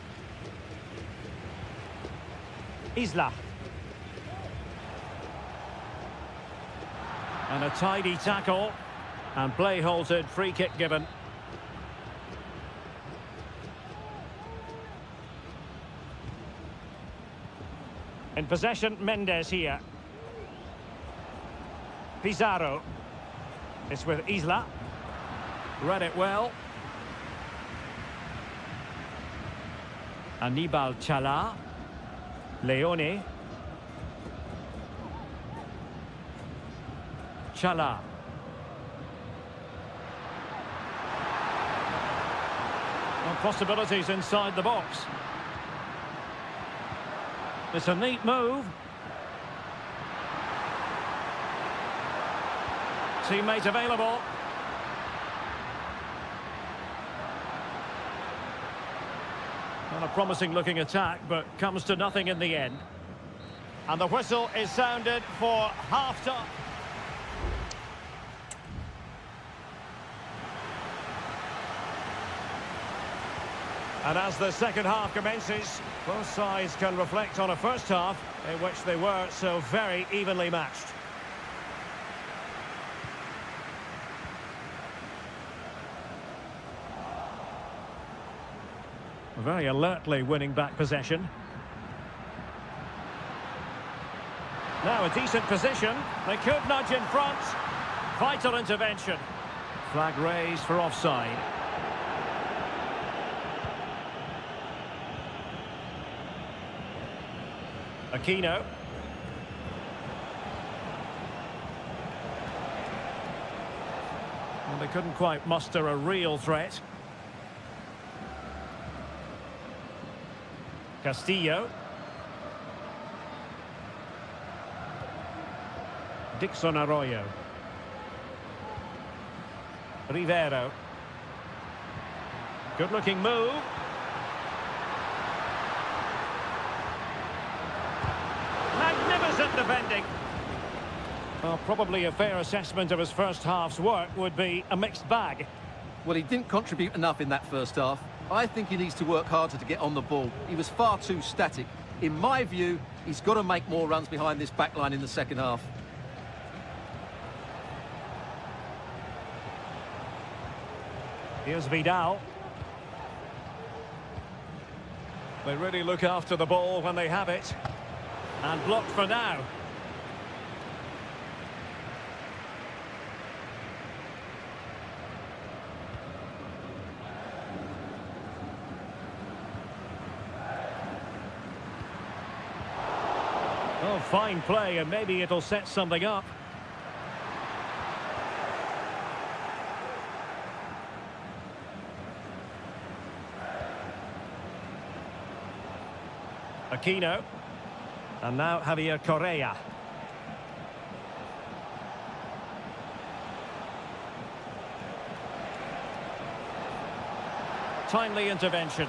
Isla. And a tidy tackle. And play halted, free kick given. In possession, Mendes here. Pizarro. It's with Isla. Read it well. Anibal Chala. Leone. Chala. Well, possibilities inside the box. It's a neat move. Teammate available. Well, a promising looking attack, but comes to nothing in the end. And the whistle is sounded for half-time. And as the second half commences, both sides can reflect on a first half in which they were so very evenly matched. Very alertly winning back possession. Now a decent position. They could nudge in front. Vital intervention. Flag raised for offside. Aquino. Well, they couldn't quite muster a real threat. Castillo. Dixon Arroyo. Rivero. Good-looking move. Magnificent defending. Well, probably a fair assessment of his first half's work would be a mixed bag. Well, he didn't contribute enough in that first half. I think he needs to work harder to get on the ball. He was far too static. In my view, he's got to make more runs behind this back line in the second half. Here's Vidal. They really look after the ball when they have it. And blocked for now. Oh, fine play, and maybe it'll set something up. Aquino. And now Javier Correa. Timely intervention.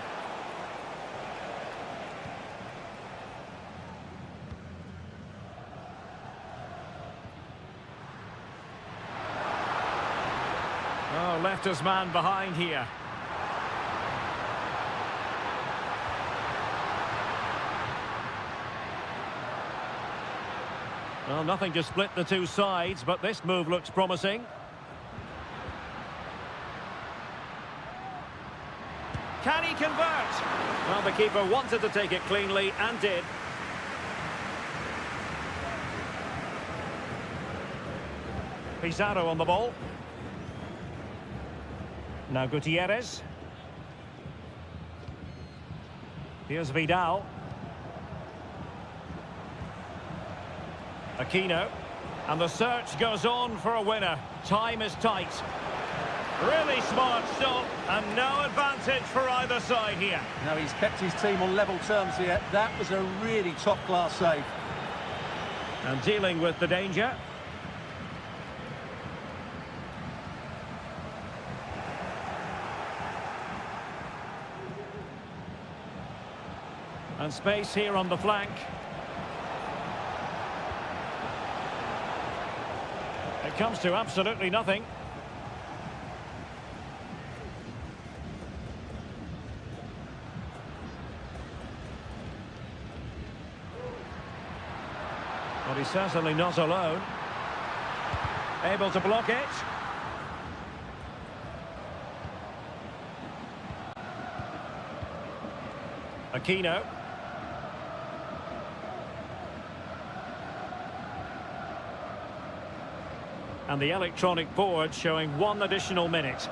Oh, left his man behind here. Well, nothing to split the two sides, but this move looks promising. Can he convert? Well, the keeper wanted to take it cleanly and did. Pizarro on the ball. Now Gutierrez. Here's Vidal. Aquino. And the search goes on for a winner. Time is tight. Really smart stop, and no advantage for either side here. Now he's kept his team on level terms here. That was a really top-class save. And dealing with the danger. And space here on the flank. It comes to absolutely nothing. But he's certainly not alone. Able to block it. Aquino. And the electronic board showing 1 additional minute.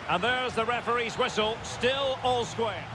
And there's the referee's whistle, still all square.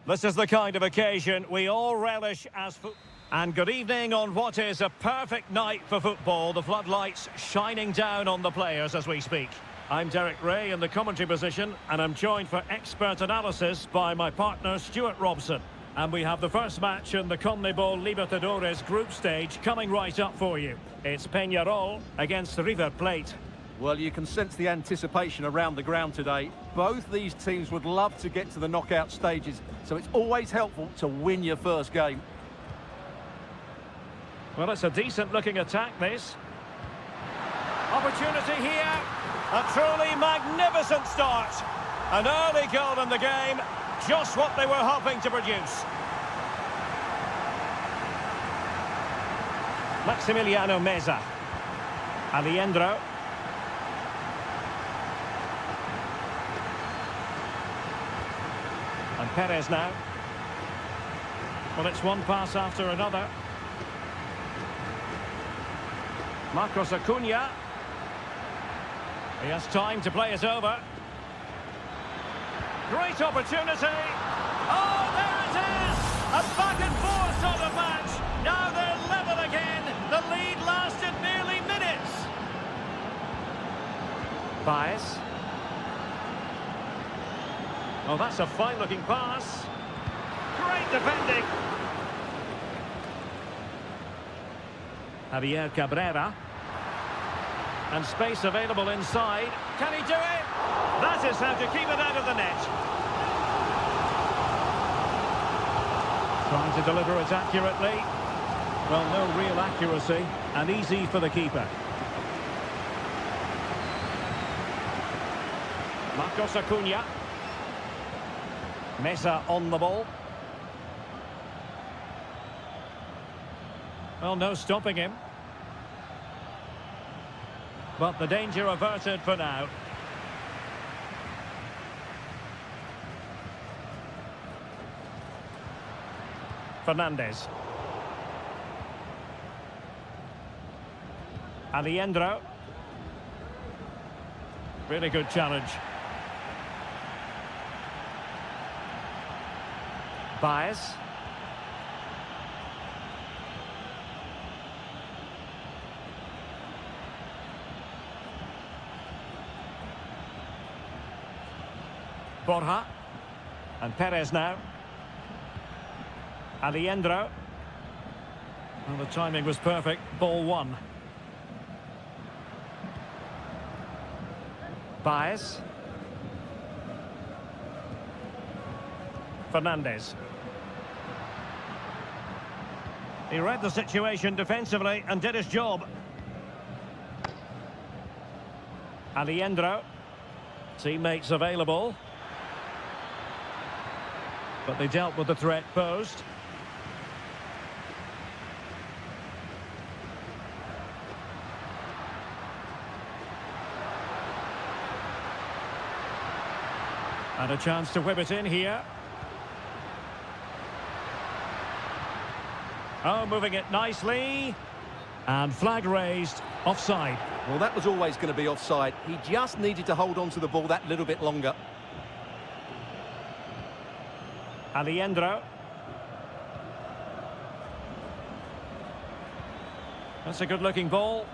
This is the kind of occasion we all relish as And good evening on what is a perfect night for football. The floodlights shining down on the players as we speak. I'm Derek Ray in the commentary position, and I'm joined for expert analysis by my partner Stuart Robson. And we have the first match in the CONMEBOL Libertadores group stage coming right up for you. It's Peñarol against River Plate. Well, you can sense the anticipation around the ground today. Both these teams would love to get to the knockout stages, so it's always helpful to win your first game. Well, it's a decent-looking attack, this. Opportunity here. A truly magnificent start. An early goal in the game. Just what they were hoping to produce. Maximiliano Meza. Aliendro. And Perez now. Well, it's one pass after another. Marcos Acuna. He has time to play it over. Great opportunity. Oh, there it is! A back-and-forth sort of match. Now they're level again. The lead lasted nearly minutes. Baez. Oh, that's a fine-looking pass. Great defending. Javier Cabrera. And space available inside. Can he do it? That is how to keep it out of the net. Trying to deliver it accurately. Well, no real accuracy. And easy for the keeper. Marcos Acuna. Meza on the ball. Well, no stopping him. But the danger averted for now. Fernandez. Aliendro. Really good challenge. Baez. Borja. And Perez now. Aliendro. Well, the timing was perfect. Ball one. Baez. Fernandez. He read the situation defensively and did his job. Aliendro. Teammates available. But they dealt with the threat posed. And a chance to whip it in here. Oh, moving it nicely. And flag raised. Offside. Well, that was always going to be offside. He just needed to hold on to the ball that little bit longer. Aliendro. That's a good-looking ball.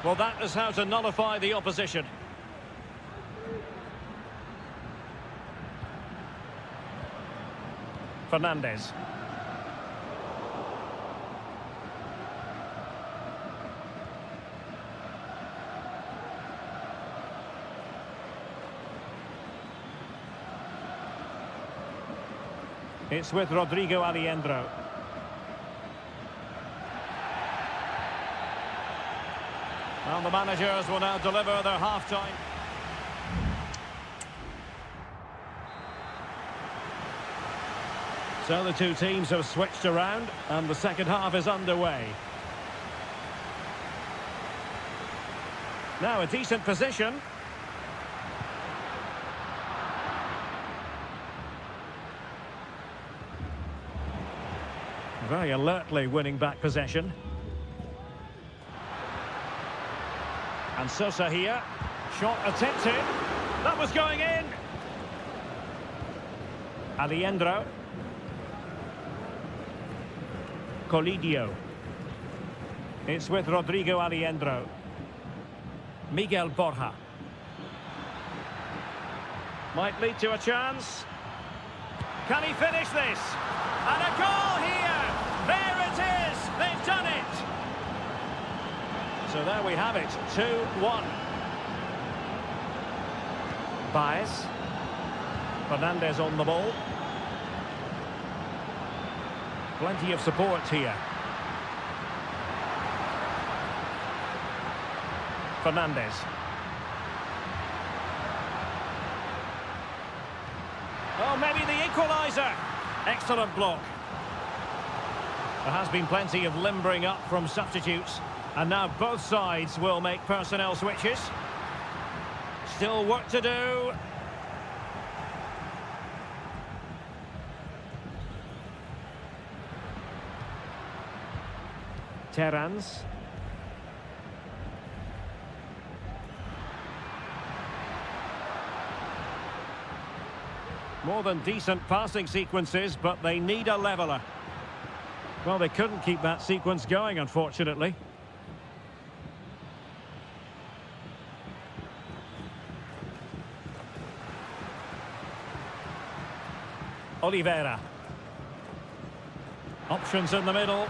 Well, that is how to nullify the opposition. Fernandez. It's with Rodrigo Aliendro. Well, the managers will now deliver their half-time. So the two teams have switched around and the second half is underway. Now a decent position. Very alertly winning back possession. And Sosa here. Shot attempted. That was going in. Alejandro. Colidio. It's with Rodrigo Alejandro. Miguel Borja. Might lead to a chance. Can he finish this? And a goal here! There it is! They've done it! So there we have it, 2-1. Baez. Fernandez on the ball. Plenty of support here. Fernandez. Oh, maybe the equaliser. Excellent block. There has been plenty of limbering up from substitutes. And now both sides will make personnel switches. Still work to do. Terrans. More than decent passing sequences, but they need a leveller. Well, they couldn't keep that sequence going, unfortunately. Oliveira. Options in the middle.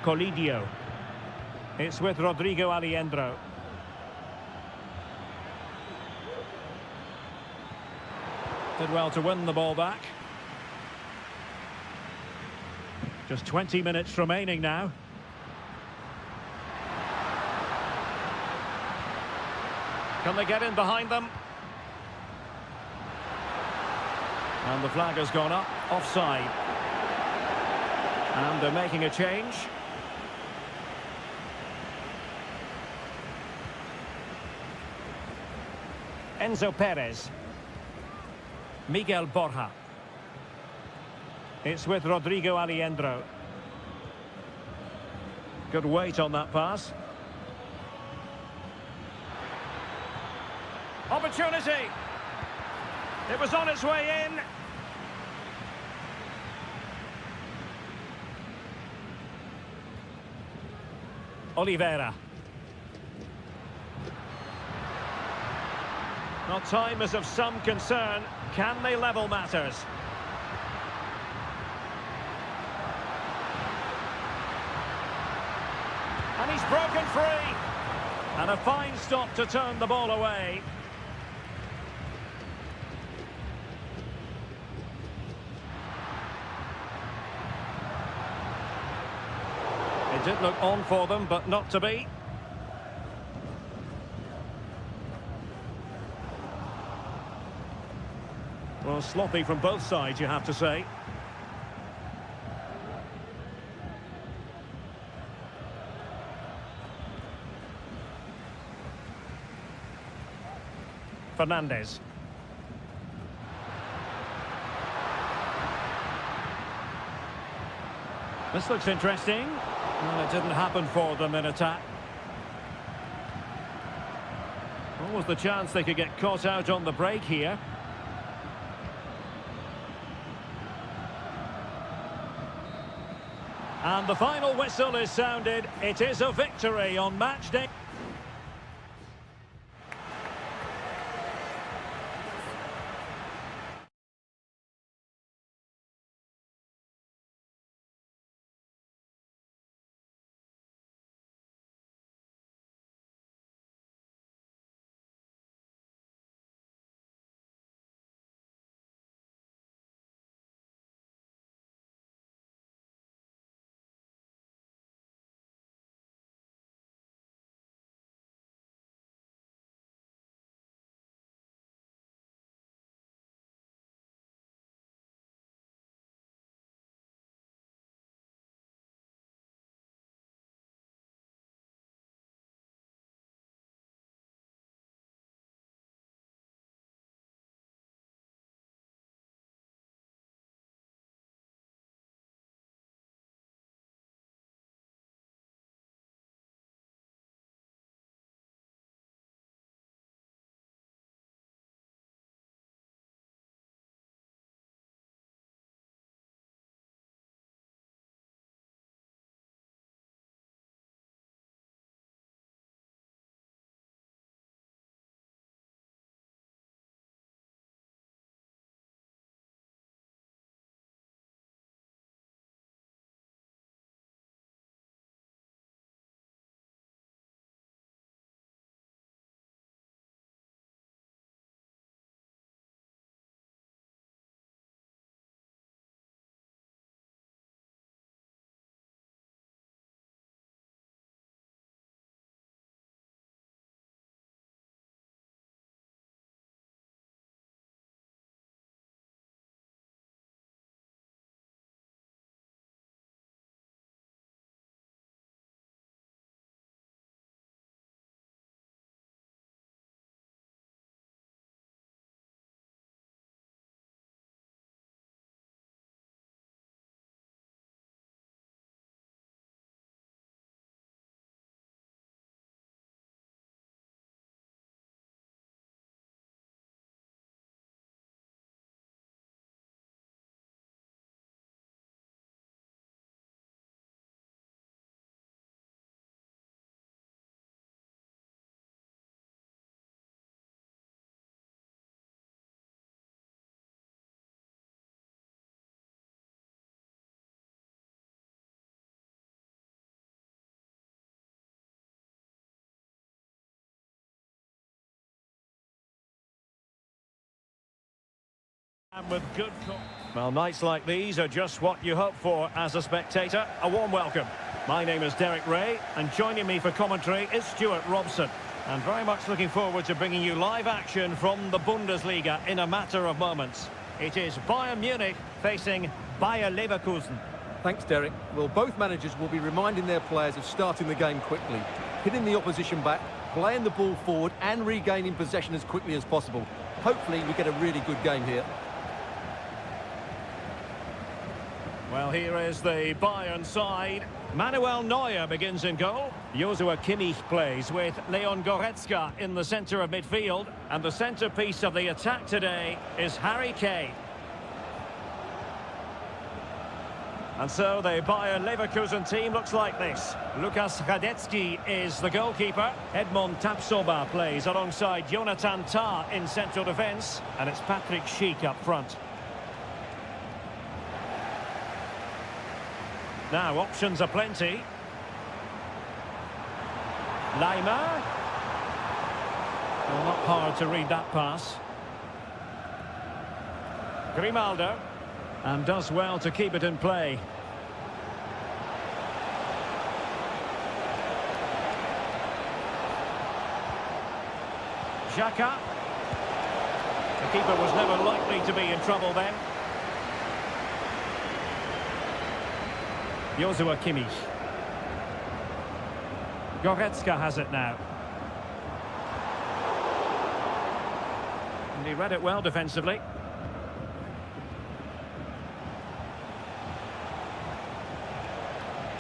Colidio. It's with Rodrigo Alejandro. Did well to win the ball back. Just 20 minutes remaining now. Can they get in behind them? And the flag has gone up, offside. And they're making a change. Enzo Perez. Miguel Borja. It's with Rodrigo Alejandro. Good weight on that pass. Opportunity. It was on its way in. Oliveira. Well, time is of some concern. Can they level matters? And he's broken free. And a fine stop to turn the ball away. It did look on for them, but not to be. Well, sloppy from both sides, you have to say. Fernandez. This looks interesting. Well, it didn't happen for them in attack. What was the chance they could get caught out on the break here? And the final whistle is sounded. It is a victory on match day. And with good... Well, nights like these are just what you hope for as a spectator. A warm welcome. My name is Derek Ray, and joining me for commentary is Stuart Robson. And very much looking forward to bringing you live action from the Bundesliga in a matter of moments. It is Bayern Munich facing Bayer Leverkusen. Thanks, Derek. Well, both managers will be reminding their players of starting the game quickly, hitting the opposition back, playing the ball forward and regaining possession as quickly as possible. Hopefully we get a really good game here. Well, here is the Bayern side. Manuel Neuer begins in goal. Joshua Kimmich plays with Leon Goretzka in the centre of midfield. And the centrepiece of the attack today is Harry Kane. And so the Bayer Leverkusen team looks like this. Lukas Radetzky is the goalkeeper. Edmond Tapsoba plays alongside Jonathan Tah in central defence. And it's Patrick Schick up front. Now, options are plenty. Laimer. Well, not hard to read that pass. Grimaldo. And does well to keep it in play. Xhaka. The keeper was never likely to be in trouble then. Joshua Kimmich. Goretzka has it now. And he read it well defensively.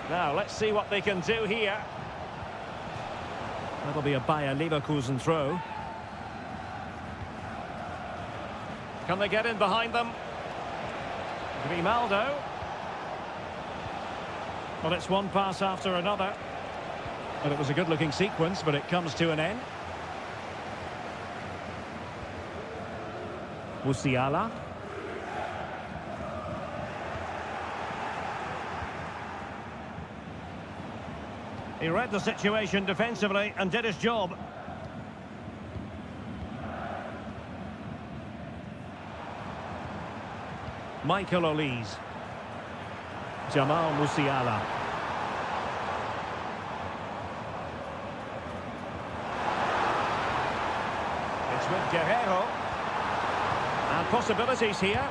Now, let's see what they can do here. That'll be a Bayer Leverkusen throw. Can they get in behind them? Grimaldo. Well, it's one pass after another. And it was a good-looking sequence, but it comes to an end. Musiala. He read the situation defensively and did his job. Michael Olise. Jamal Musiala. It's with Guerrero. And possibilities here.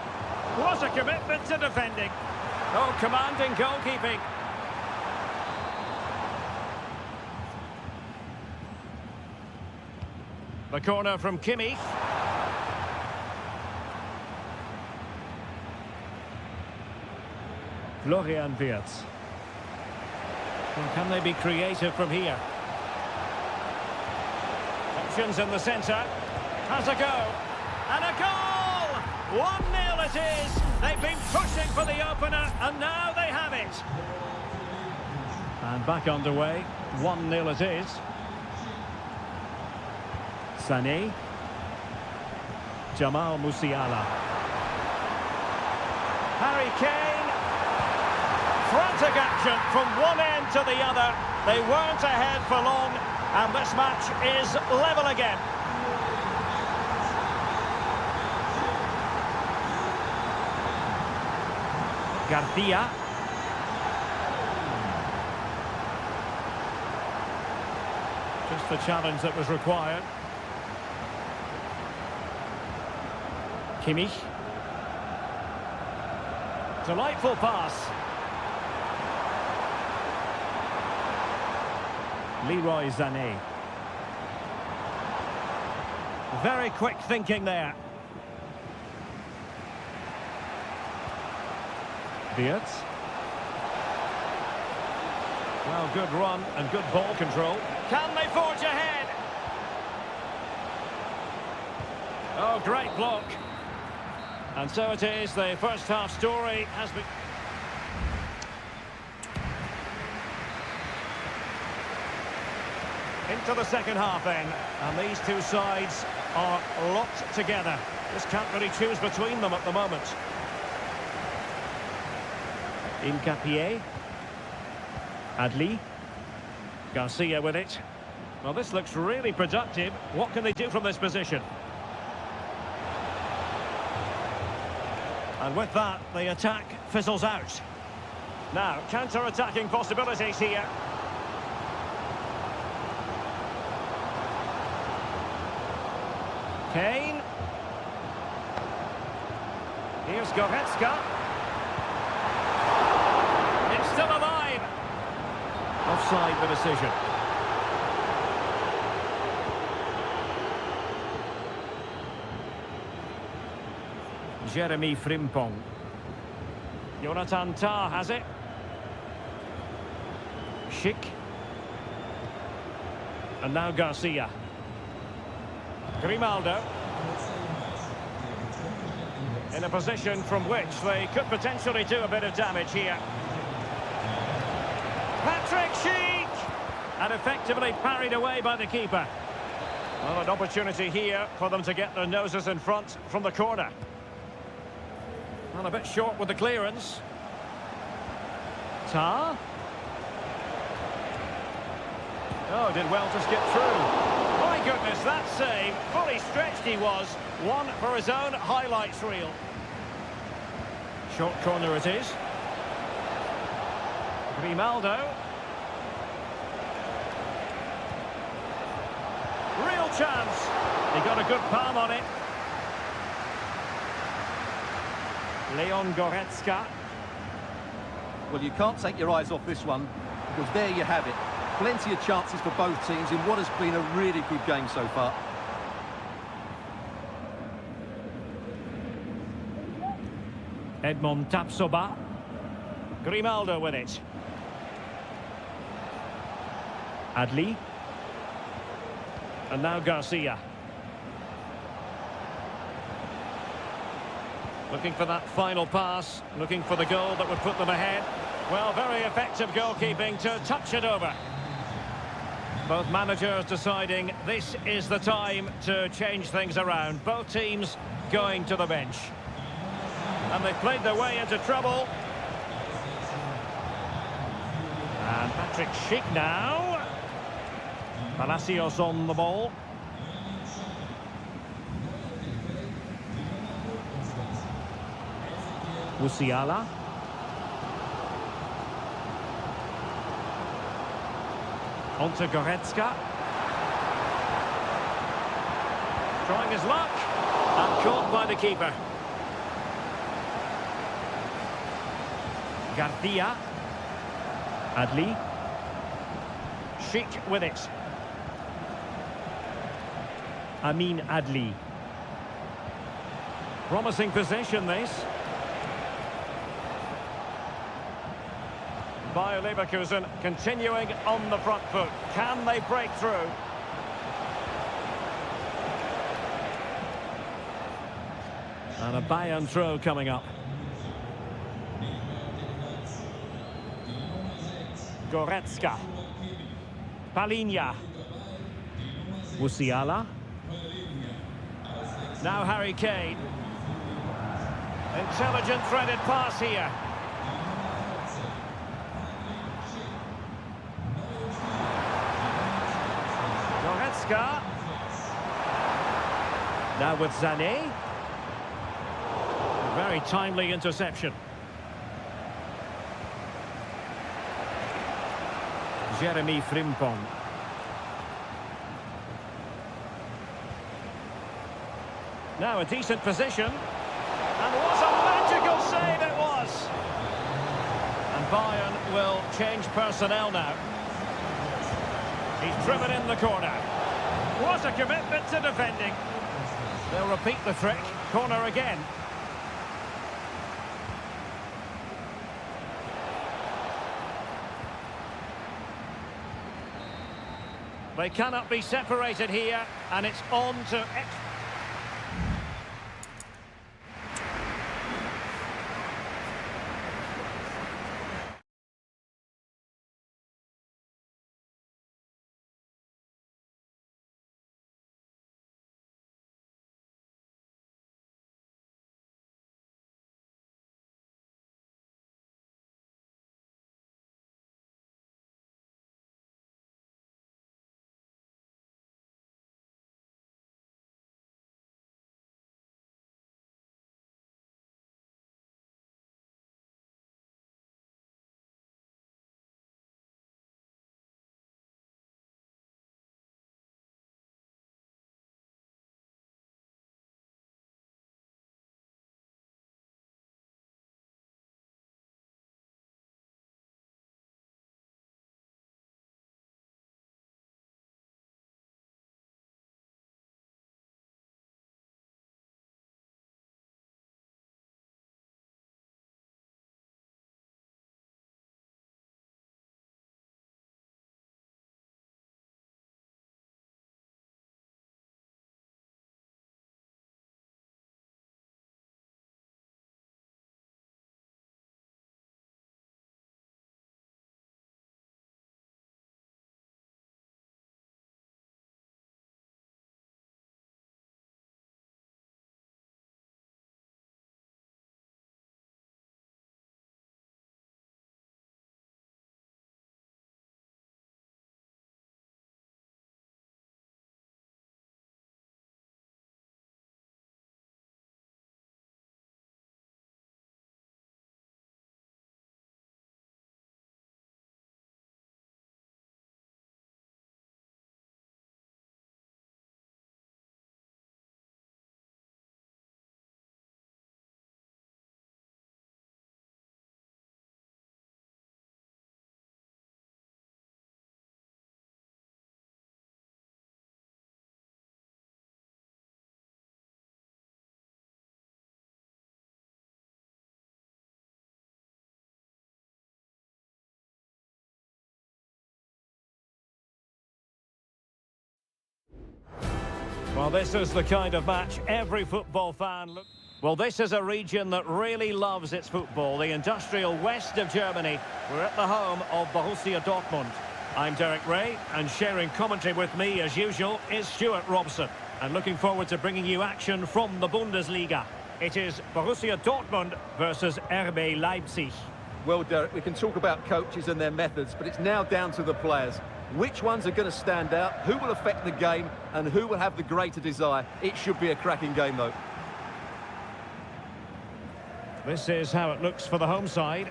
What a commitment to defending. Oh, commanding goalkeeping. The corner from Kimmich. Florian Wirtz. And can they be creative from here? Options in the centre. Has a go. And a goal! 1-0 it is. They've been pushing for the opener, and now they have it. And back underway. 1-0 it is. Sané. Jamal Musiala. Harry Kane. Frantic action from one end to the other. They weren't ahead for long, and this match is level again. Garcia. Just the challenge that was required. Kimmich. Delightful pass. Leroy Sané. Very quick thinking there. Wirtz. Well, good run and good ball control. Can they forge ahead? Oh, great block. And so it is, the first half story has been... Into the second half then, and these two sides are locked together. Just can't really choose between them at the moment. Incapié. Adli. Garcia with it. Well, this looks really productive. What can they do from this position? And with that, the attack fizzles out. Now, counter-attacking possibilities here. Kane. Here's Goretzka. It's still alive. Offside the decision. Jeremy Frimpong. Jonathan Tah has it. Schick. And now Garcia. Grimaldo. In a position from which they could potentially do a bit of damage here. Patrick Schick! And effectively parried away by the keeper. Well, an opportunity here for them to get their noses in front from the corner. Well, a bit short with the clearance. Tah. Oh, did well to skip through. My goodness, that save. Fully stretched he was. One for his own highlights reel. Short corner it is. Grimaldo. Real chance. He got a good palm on it. Leon Goretzka. Well, you can't take your eyes off this one, because there you have it. Plenty of chances for both teams in what has been a really good game so far. Edmond Tapsoba. Grimaldo with it. Adli. And now Garcia. Looking for that final pass, looking for the goal that would put them ahead. Well, very effective goalkeeping to touch it over. Both managers deciding this is the time to change things around. Both teams going to the bench. And they've played their way into trouble. And Patrick Schick now. Palacios on the ball. Musiala. Onto Goretzka. Trying his luck. And caught by the keeper. Garcia. Adli. Schick with it. Amin Adli. Promising possession this. Bayer Leverkusen continuing on the front foot. Can they break through? And a Bayern throw coming up. Goretzka. Palinha. Musiala. Now Harry Kane. Intelligent threaded pass here. Goretzka. Now with Sané. Very timely interception. Jeremy Frimpong. Now a decent position. And what a magical save it was! And Bayern will change personnel now. He's driven in the corner. What a commitment to defending. They'll repeat the trick. Corner again. They cannot be separated here, and it's on to... Well, this is the kind of match every football fan looks... Well, this is a region that really loves its football, the industrial west of Germany. We're at the home of Borussia Dortmund. I'm Derek Ray, and sharing commentary with me, as usual, is Stuart Robson. And looking forward to bringing you action from the Bundesliga. It is Borussia Dortmund versus RB Leipzig. Well, Derek, we can talk about coaches and their methods, but it's now down to the players. Which ones are going to stand out, who will affect the game, and who will have the greater desire? It should be a cracking game, though. This is how it looks for the home side.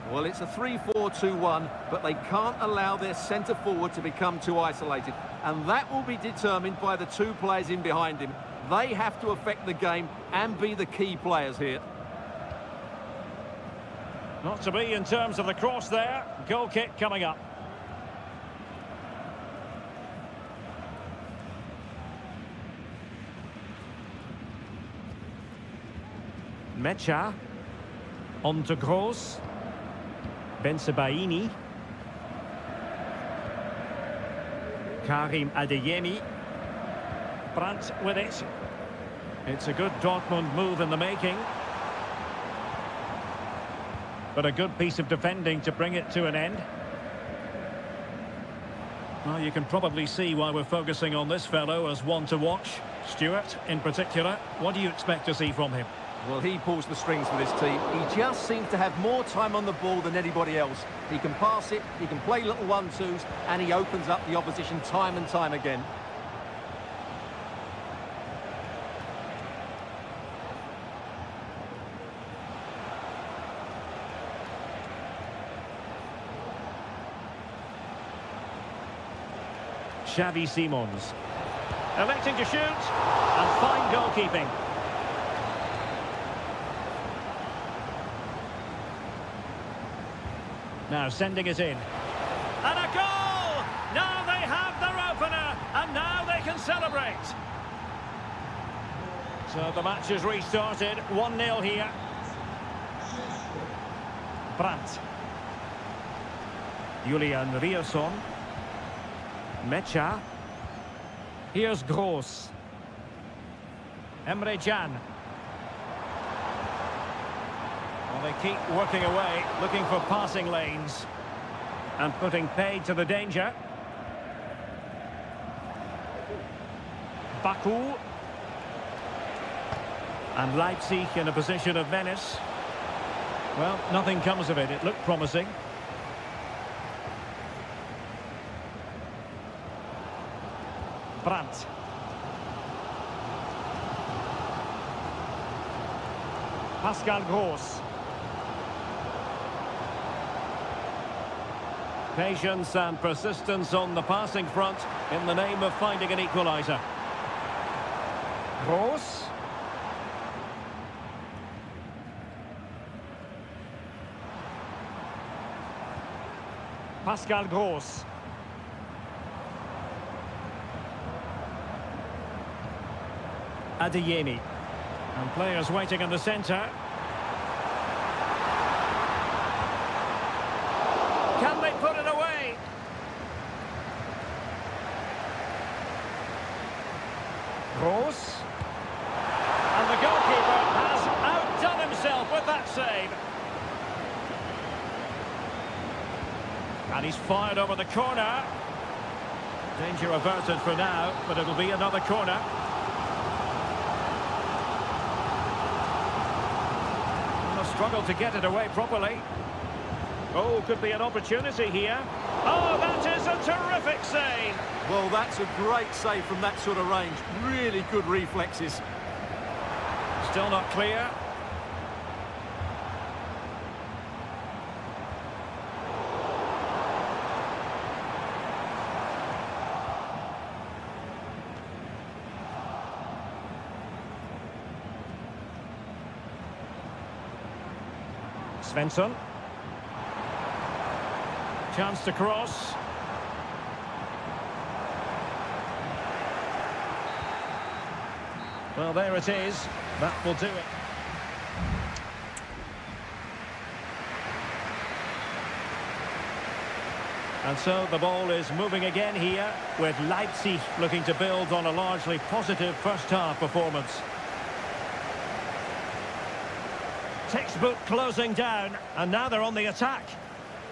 Well, it's a 3-4-2-1, but they can't allow their centre-forward to become too isolated. And that will be determined by the two players in behind him. They have to affect the game and be the key players here. Not to be in terms of the cross there. Goal kick coming up. Mecha. On to Gross. Bensebaini. Karim Adeyemi. Brandt with it. It's a good Dortmund move in the making. But a good piece of defending to bring it to an end. Well, you can probably see why we're focusing on this fellow as one to watch. Stuart, in particular, what do you expect to see from him? Well, he pulls the strings for this team. He just seems to have more time on the ball than anybody else. He can pass it, he can play little one-twos, and he opens up the opposition time and time again. Xavi Simons. Electing to shoot, and fine goalkeeping. Now sending it in. And a goal! Now they have their opener, and now they can celebrate. So the match is restarted, 1-0 here. Brandt. Julian Rierson. Mecha. Here's Gross. Emre Can. Well, they keep working away, looking for passing lanes. And putting paid to the danger. Baku. And Leipzig in a position of menace. Well, nothing comes of it. It looked promising. Brandt. Pascal Gross. Patience and persistence on the passing front in the name of finding an equaliser. Gross. Pascal Gross. Adeyemi. And players waiting in the centre. Can they put it away? Gross. And the goalkeeper has outdone himself with that save. And he's fired over the corner. Danger averted for now, but it'll be another corner. Struggled to get it away properly. Oh, could be an opportunity here. Oh, that is a terrific save. Well, that's a great save from that sort of range. Really good reflexes. Still not clear. Svensson. Chance to cross. Well, there it is. That will do it. And so the ball is moving again here, with Leipzig looking to build on a largely positive first-half performance. Textbook closing down, and now they're on the attack.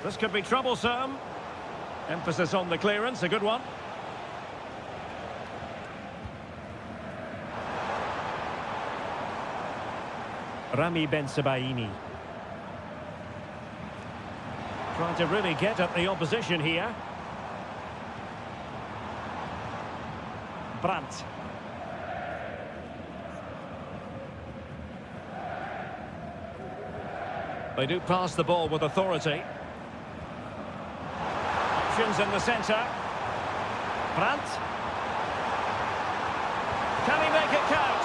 This could be troublesome. Emphasis on the clearance, a good one. Rami Ben-Sebaini. Trying to really get at the opposition here. Brandt. They do pass the ball with authority. Options in the centre. Brandt. Can he make it count?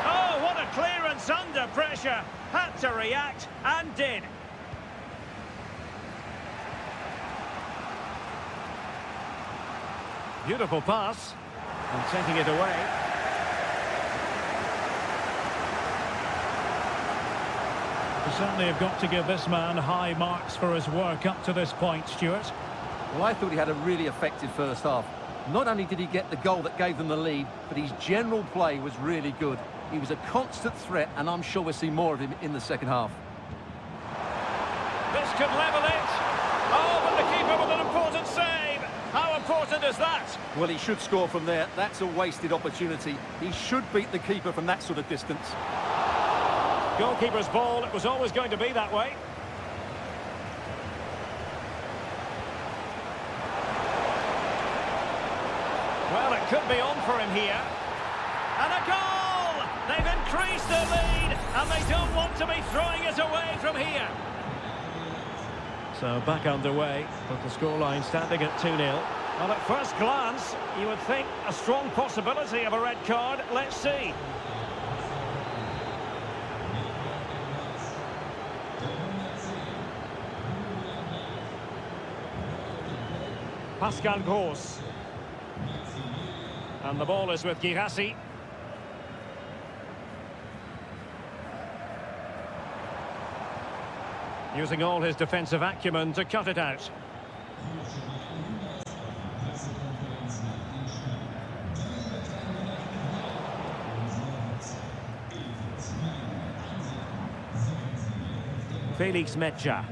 Oh, what a clearance under pressure. Had to react and did. Beautiful pass. And taking it away. You certainly have got to give this man high marks for his work up to this point, Stuart. Well, I thought he had a really effective first half. Not only did he get the goal that gave them the lead, but his general play was really good. He was a constant threat, and I'm sure we'll see more of him in the second half. This could level it. Oh, but the keeper with an important save. How important is that? Well, he should score from there. That's a wasted opportunity. He should beat the keeper from that sort of distance. Goalkeeper's ball, it was always going to be that way. Well, it could be on for him here. And a goal! They've increased their lead, and they don't want to be throwing it away from here. So back underway, but the scoreline standing at 2-0. Well, at first glance, you would think a strong possibility of a red card. Let's see. Pascal Gross. And the ball is with Girassi. Using all his defensive acumen to cut it out. Felix Metscher.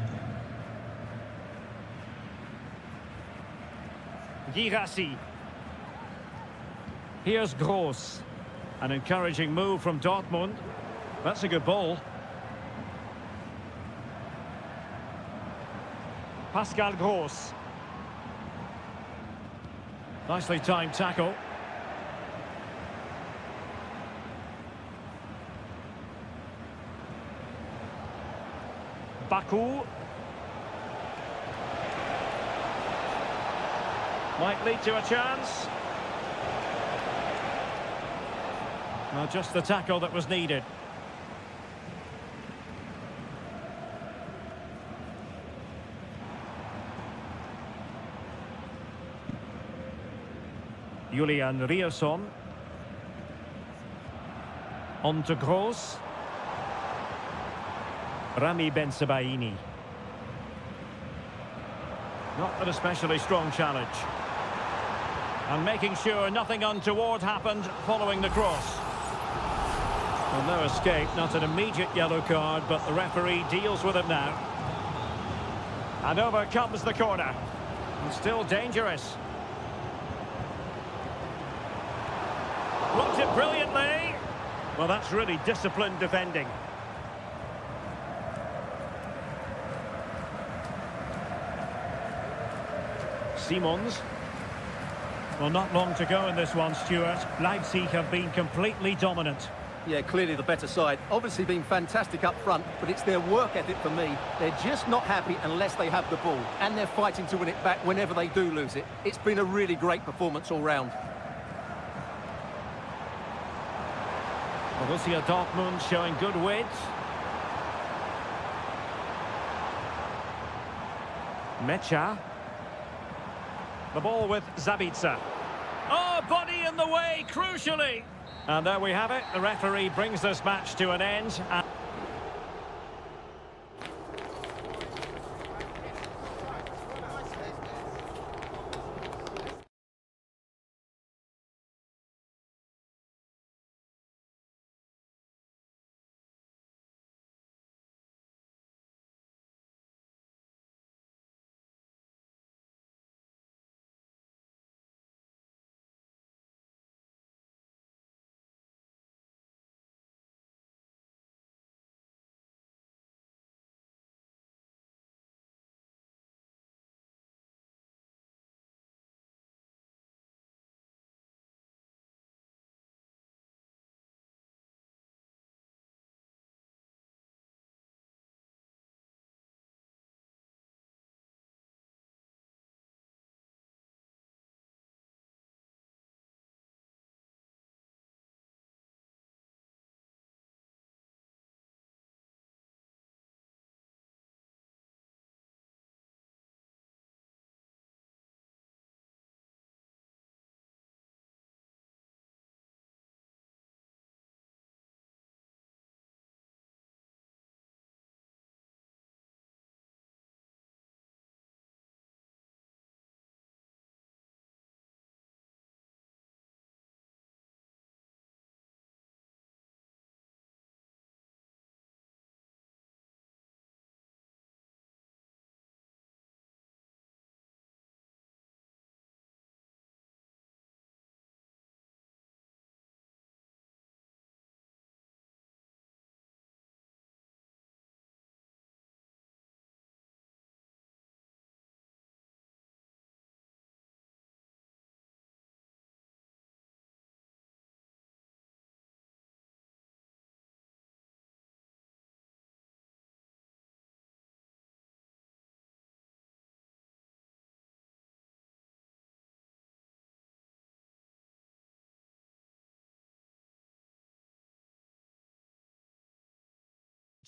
Girassi. Here's Gross. An encouraging move from Dortmund. That's a good ball. Pascal Gross. Nicely timed tackle. Baku. Might lead to a chance. Well, just the tackle that was needed. Julian Rierson. On to Gross. Rami Ben-Sebaini. Not an especially strong challenge. And making sure nothing untoward happened following the cross. Well, no escape, not an immediate yellow card, but the referee deals with it now. And over comes the corner. And still dangerous. Blocked it brilliantly. Well, that's really disciplined defending. Simons. Well, not long to go in this one, Stuart. Leipzig have been completely dominant. Yeah, clearly the better side. Obviously been fantastic up front, but it's their work ethic for me. They're just not happy unless they have the ball, and they're fighting to win it back whenever they do lose it. It's been a really great performance all round. Borussia Dortmund showing good width. Metscher. The ball with Zabitzer. Oh, body in the way, crucially. And there we have it. The referee brings this match to an end.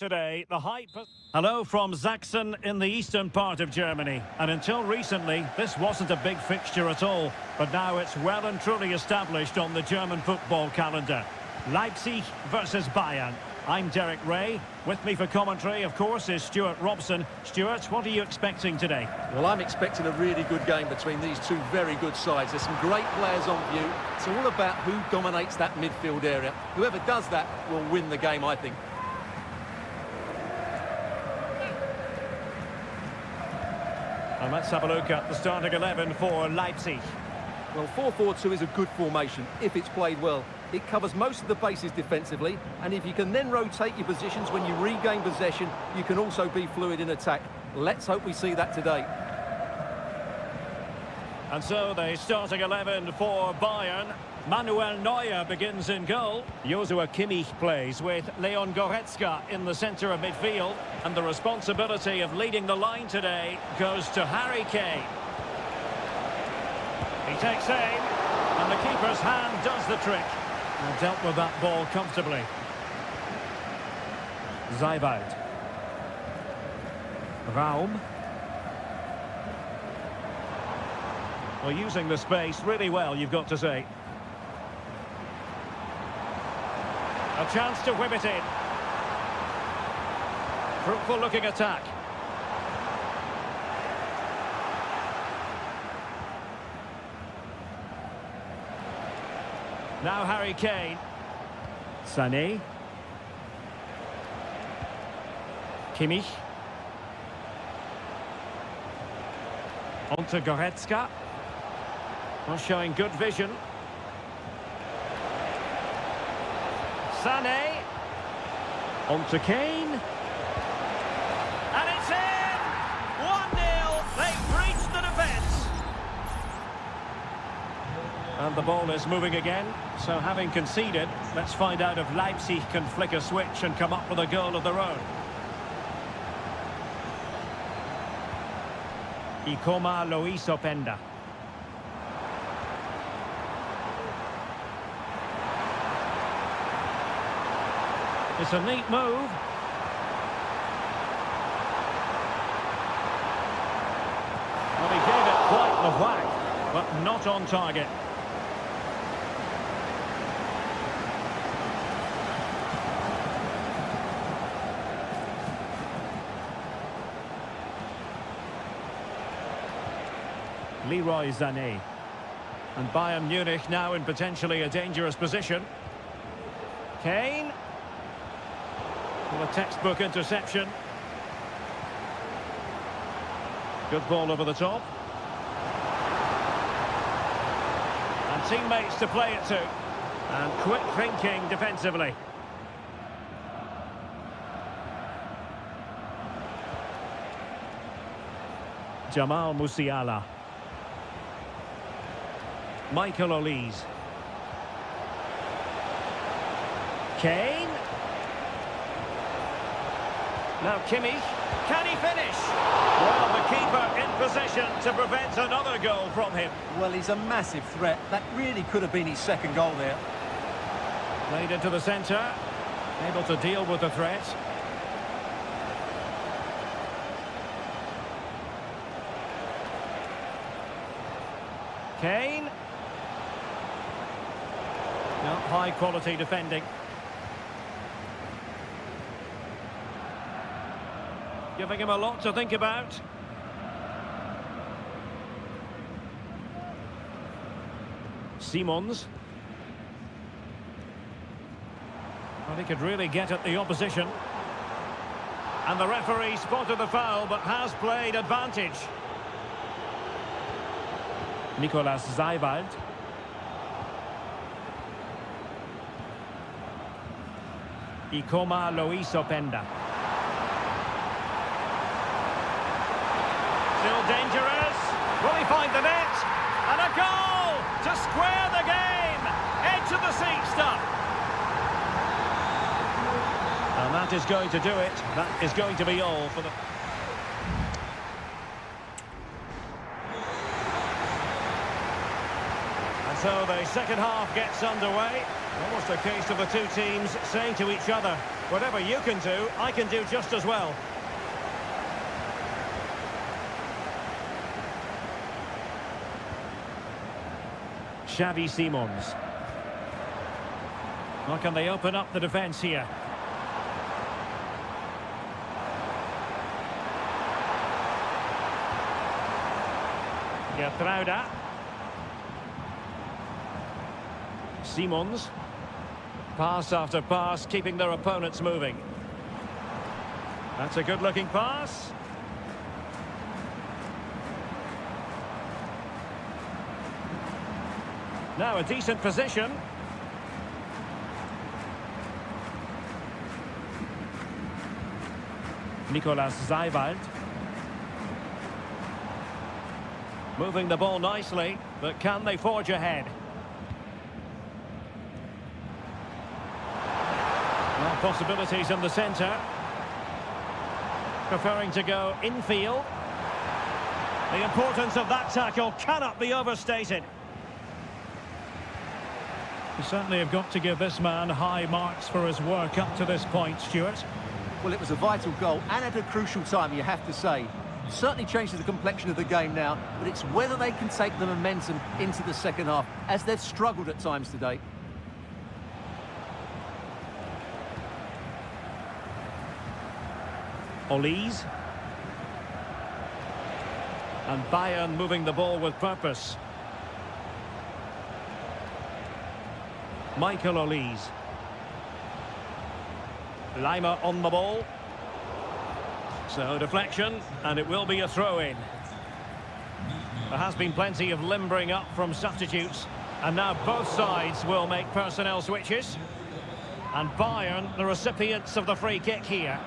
Today, the hype... Hello from Sachsen in the eastern part of Germany. And until recently, this wasn't a big fixture at all. But now it's well and truly established on the German football calendar. Leipzig versus Bayern. I'm Derek Ray. With me for commentary, of course, is Stuart Robson. Stuart, what are you expecting today? Well, I'm expecting a really good game between these two very good sides. There's some great players on view. It's all about who dominates that midfield area. Whoever does that will win the game, I think. And let's have a look at the starting 11 for Leipzig. Well, 4-4-2 is a good formation if it's played well. It covers most of the bases defensively, and if you can then rotate your positions when you regain possession, you can also be fluid in attack. Let's hope we see that today. And so the starting 11 for Bayern. Manuel Neuer begins in goal. Joshua Kimmich plays with Leon Goretzka in the centre of midfield. And the responsibility of leading the line today goes to Harry Kane. He takes aim, and the keeper's hand does the trick. And dealt with that ball comfortably. Zeibald. Raum. Well, using the space really well, you've got to say. A chance to whip it in. Fruitful looking attack. Now Harry Kane. Sané. Kimmich. On to Goretzka. Well, showing good vision. Sané. On to Kane. And it's in! 1-0. They've breached the defence. And the ball is moving again. So having conceded, let's find out if Leipzig can flick a switch and come up with a goal of their own. Ikoma Lois Openda. It's a neat move. Well, he gave it quite the whack, but not on target. Leroy Sané. And Bayern Munich now in potentially a dangerous position. Kane. Well, a textbook interception. Good ball over the top. And teammates to play it to. And quick thinking defensively. Jamal Musiala. Michael Olise. Kane. Now Kimmich. Can he finish? Well, the keeper in possession to prevent another goal from him. Well, he's a massive threat. That really could have been his second goal there. Played into the centre. Able to deal with the threat. Kane. No, high quality defending. Giving him a lot to think about. Simons. Well, he could really get at the opposition. And the referee spotted the foul, but has played advantage. Nicolas Zeibald. Ikoma Lois Openda. Still dangerous. Will he find the net? And a goal to square the game. Edge of the seat stuff. And that is going to do it. That is going to be all for the... And so the second half gets underway. Almost a case of the two teams saying to each other, Whatever you can do just as well. Xavi Simons. Well, can they open up the defence here? Gertruida. Simons. Pass after pass, keeping their opponents moving. That's a good-looking pass. Now a decent position. Nicolas Zeiwald. Moving the ball nicely, but can they forge ahead? Well, possibilities in the centre. Preferring to go infield. The importance of that tackle cannot be overstated. You certainly have got to give this man high marks for his work up to this point, Stuart. Well, it was a vital goal and at a crucial time, you have to say. Certainly changes the complexion of the game now, but it's whether they can take the momentum into the second half, as they've struggled at times today. Olise. And Bayern moving the ball with purpose. Michael Olise. Lima on the ball. So deflection, and it will be a throw-in. There has been plenty of limbering up from substitutes, and now both sides will make personnel switches. And Bayern, the recipients of the free kick here.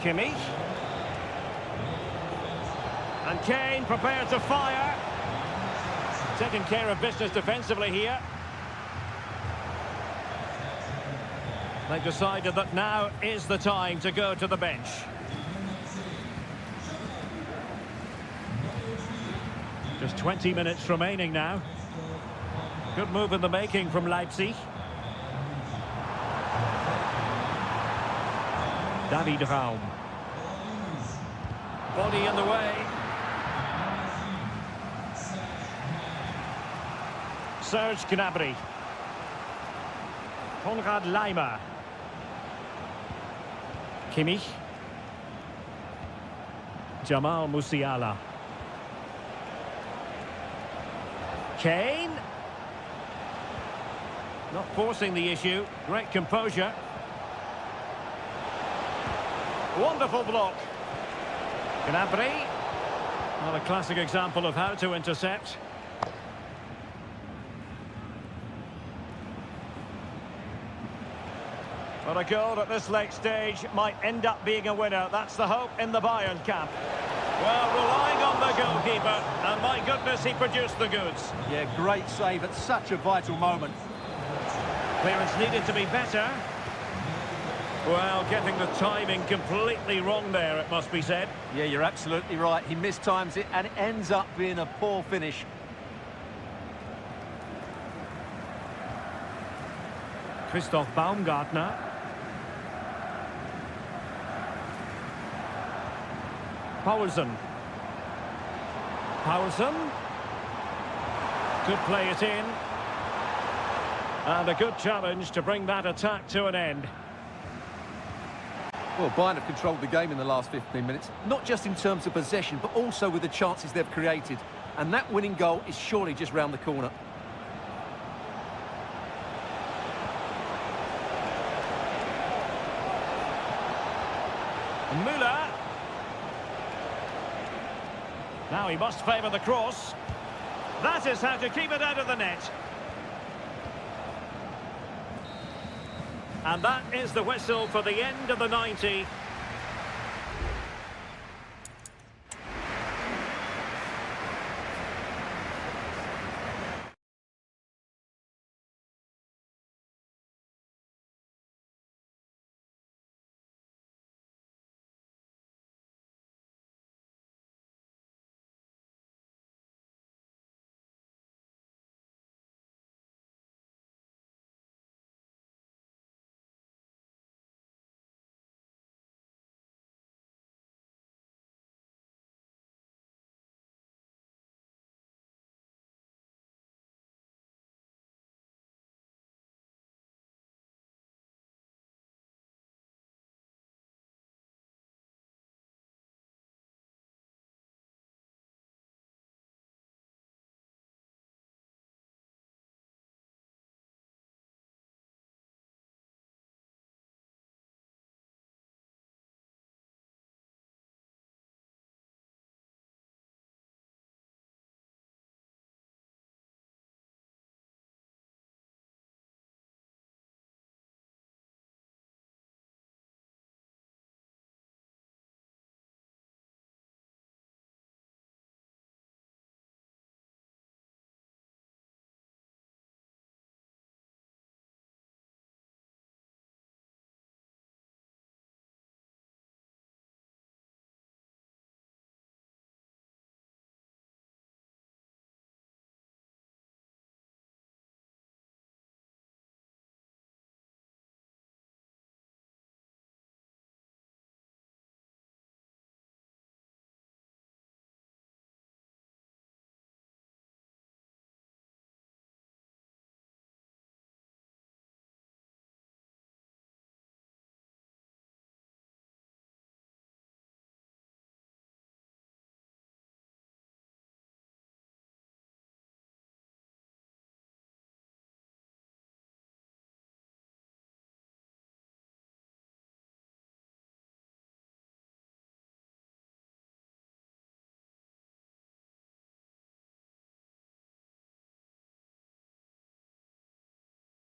Kimmich. And Kane prepared to fire. Taking care of business defensively here. They've decided that now is the time to go to the bench. Just 20 minutes remaining now. Good move in the making from Leipzig. David Raum. Body in the way. Serge Gnabry. Konrad Laimer. Kimmich. Jamal Musiala. Kane. Not forcing the issue. Great composure. Wonderful block. Gnabry. Not a classic example of how to intercept. But a goal at this late stage might end up being a winner. That's the hope in the Bayern camp. Well, relying on the goalkeeper, and my goodness, he produced the goods. Yeah, great save at such a vital moment. Clearance needed to be better. Well, getting the timing completely wrong there, it must be said. Yeah, you're absolutely right. He mistimes it, and it ends up being a poor finish. Christoph Baumgartner. Poulsen. Poulsen. Could play it in. And a good challenge to bring that attack to an end. Well, Bayern have controlled the game in the last 15 minutes, not just in terms of possession, but also with the chances they've created. And that winning goal is surely just round the corner. Müller. Now he must favour the cross. That is how to keep it out of the net. And that is the whistle for the end of the 90.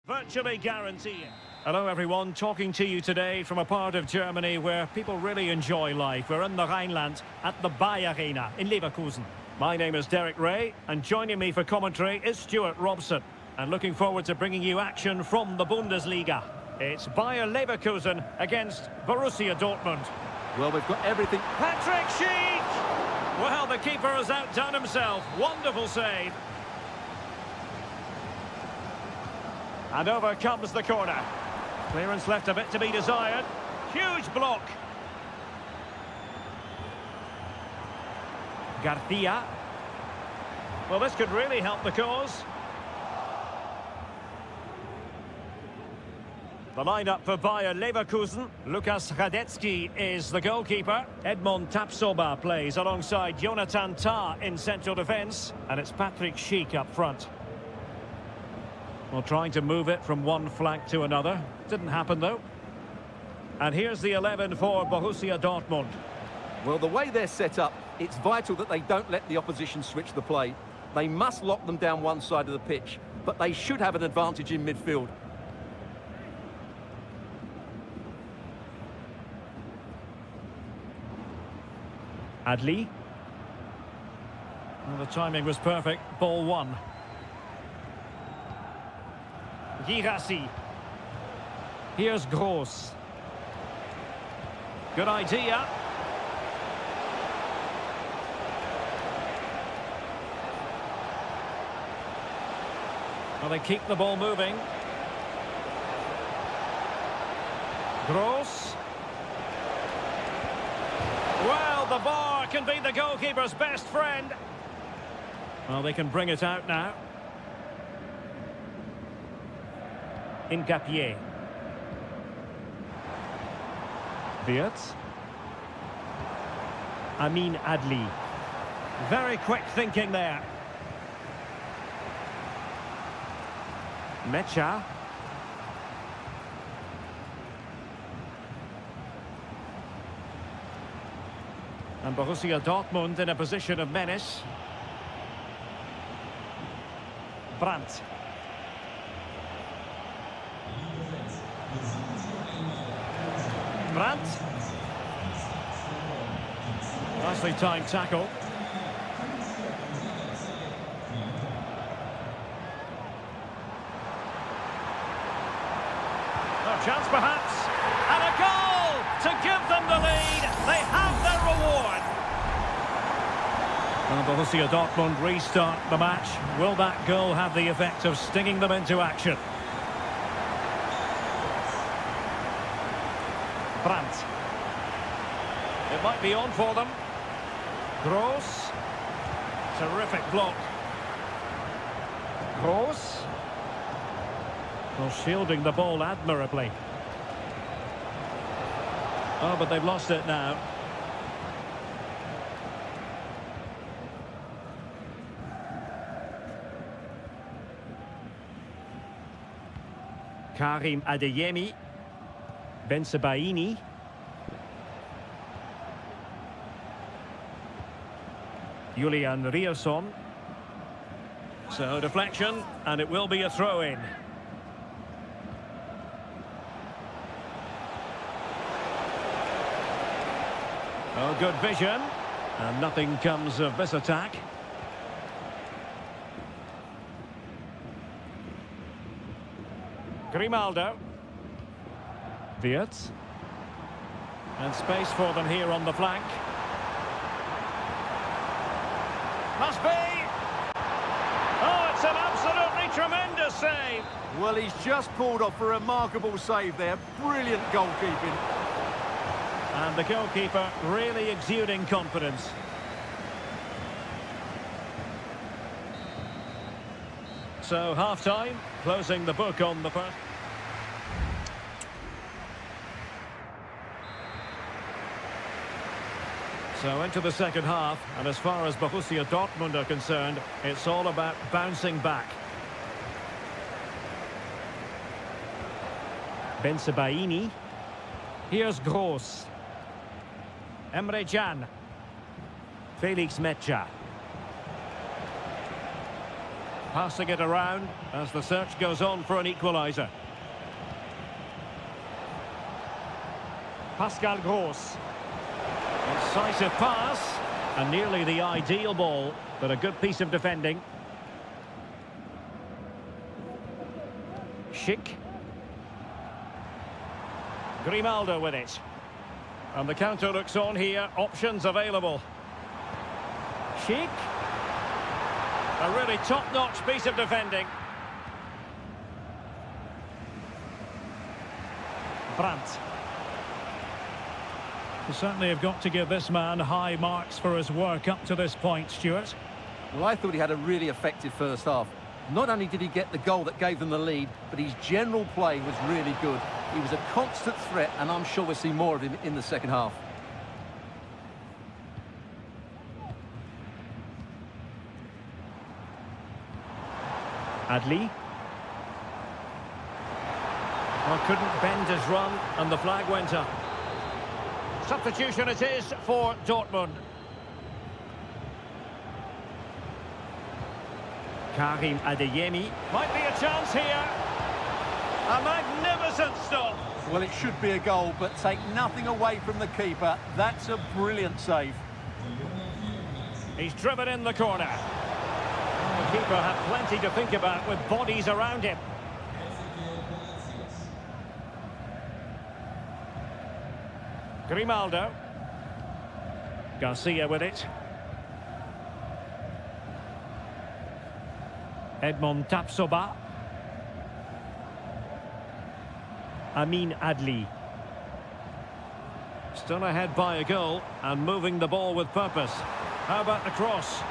Virtually guaranteeing. Hello everyone, talking to you today from a part of Germany where people really enjoy life. We're in the Rhineland at the Bayer Arena in Leverkusen. My name is Derek Ray and joining me for commentary is Stuart Robson. And looking forward to bringing you action from the Bundesliga. It's Bayer Leverkusen against Borussia Dortmund. Well, we've got everything. Patrick Schick! Well, the keeper has outdone himself. Wonderful save. And over comes the corner. Clearance left a bit to be desired. Huge block. Garcia. Well, this could really help the cause. The lineup for Bayer Leverkusen. Lukas Radetzky is the goalkeeper. Edmond Tapsoba plays alongside Jonathan Tah in central defence. And it's Patrick Schick up front. Well, trying to move it from one flank to another. Didn't happen, though. And here's the 11 for Borussia Dortmund. Well, the way they're set up, it's vital that they don't let the opposition switch the play. They must lock them down one side of the pitch, but they should have an advantage in midfield. Adli. Well, the timing was perfect. Ball one. Girassi. Here's Gross. Good idea. Well, they keep the ball moving. Gross. Well, the bar can be the goalkeeper's best friend. Well, they can bring it out now. Incapié. Wirtz. Amin Adli. Very quick thinking there. Mecha. And Borussia Dortmund in a position of menace. Brandt. Brandt. Nicely timed tackle. A chance perhaps. And a goal to give them the lead. They have their reward. Well, Borussia Dortmund restart the match. Will that goal have the effect of stinging them into action? Brandt. It might be on for them. Gross. Terrific block. Gross. Well, shielding the ball admirably. Oh, but they've lost it now. Karim Adeyemi. Bensebaini. Julian Rierson. So deflection, and it will be a throw-in. Oh, good vision. And nothing comes of this attack. Grimaldo. Wirtz. And space for them here on the flank. Must be! Oh, it's an absolutely tremendous save! Well, he's just pulled off a remarkable save there. Brilliant goalkeeping. And the goalkeeper really exuding confidence. So, half-time, closing the book on the first. So into the second half, and as far as Borussia Dortmund are concerned, it's all about bouncing back. Bensebaini. Here's Gross. Emre Can. Felix Mecha. Passing it around as the search goes on for an equaliser. Pascal Gross. Incisive pass. And nearly the ideal ball, but a good piece of defending. Schick. Grimaldo with it. And the counter looks on here. Options available. Schick. A really top-notch piece of defending. Brandt. You certainly have got to give this man high marks for his work up to this point, Stuart. Well, I thought he had a really effective first half. Not only did he get the goal that gave them the lead, but his general play was really good. He was a constant threat, and I'm sure we'll see more of him in the second half. Adli. Well, couldn't bend his run, and the flag went up. Substitution it is for Dortmund. Karim Adeyemi. Might be a chance here. A magnificent stop. Well, it should be a goal, but take nothing away from the keeper. That's a brilliant save. He's driven in the corner. The keeper had plenty to think about with bodies around him. Grimaldo. Garcia with it. Edmond Tapsoba. Amin Adli. Still ahead by a goal and moving the ball with purpose. How about the cross?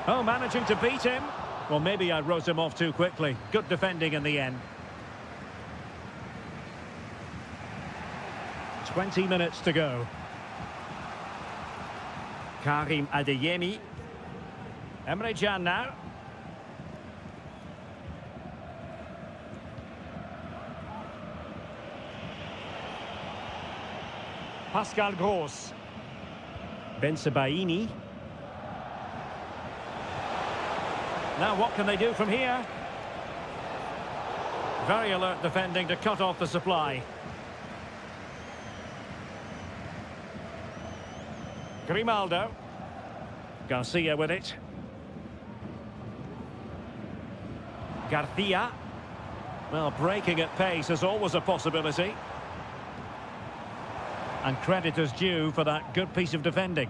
Oh, managing to beat him. Well, maybe I wrote him off too quickly. Good defending in the end. 20 minutes to go. Karim Adeyemi. Emre Can now. Pascal Gross. Bensebaini. Now what can they do from here? Very alert defending to cut off the supply. Grimaldo. Garcia with it. Garcia. Well, breaking at pace is always a possibility. And credit is due for that good piece of defending.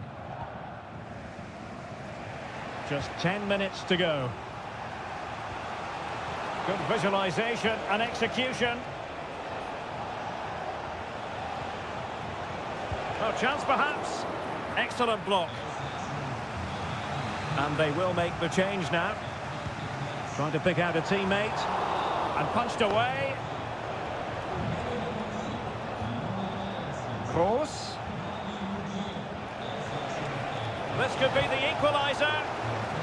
Just 10 minutes to go. Good visualization and execution. Oh, chance perhaps. Excellent block. And they will make the change now. Trying to pick out a teammate. And punched away. Cross. This could be the equaliser.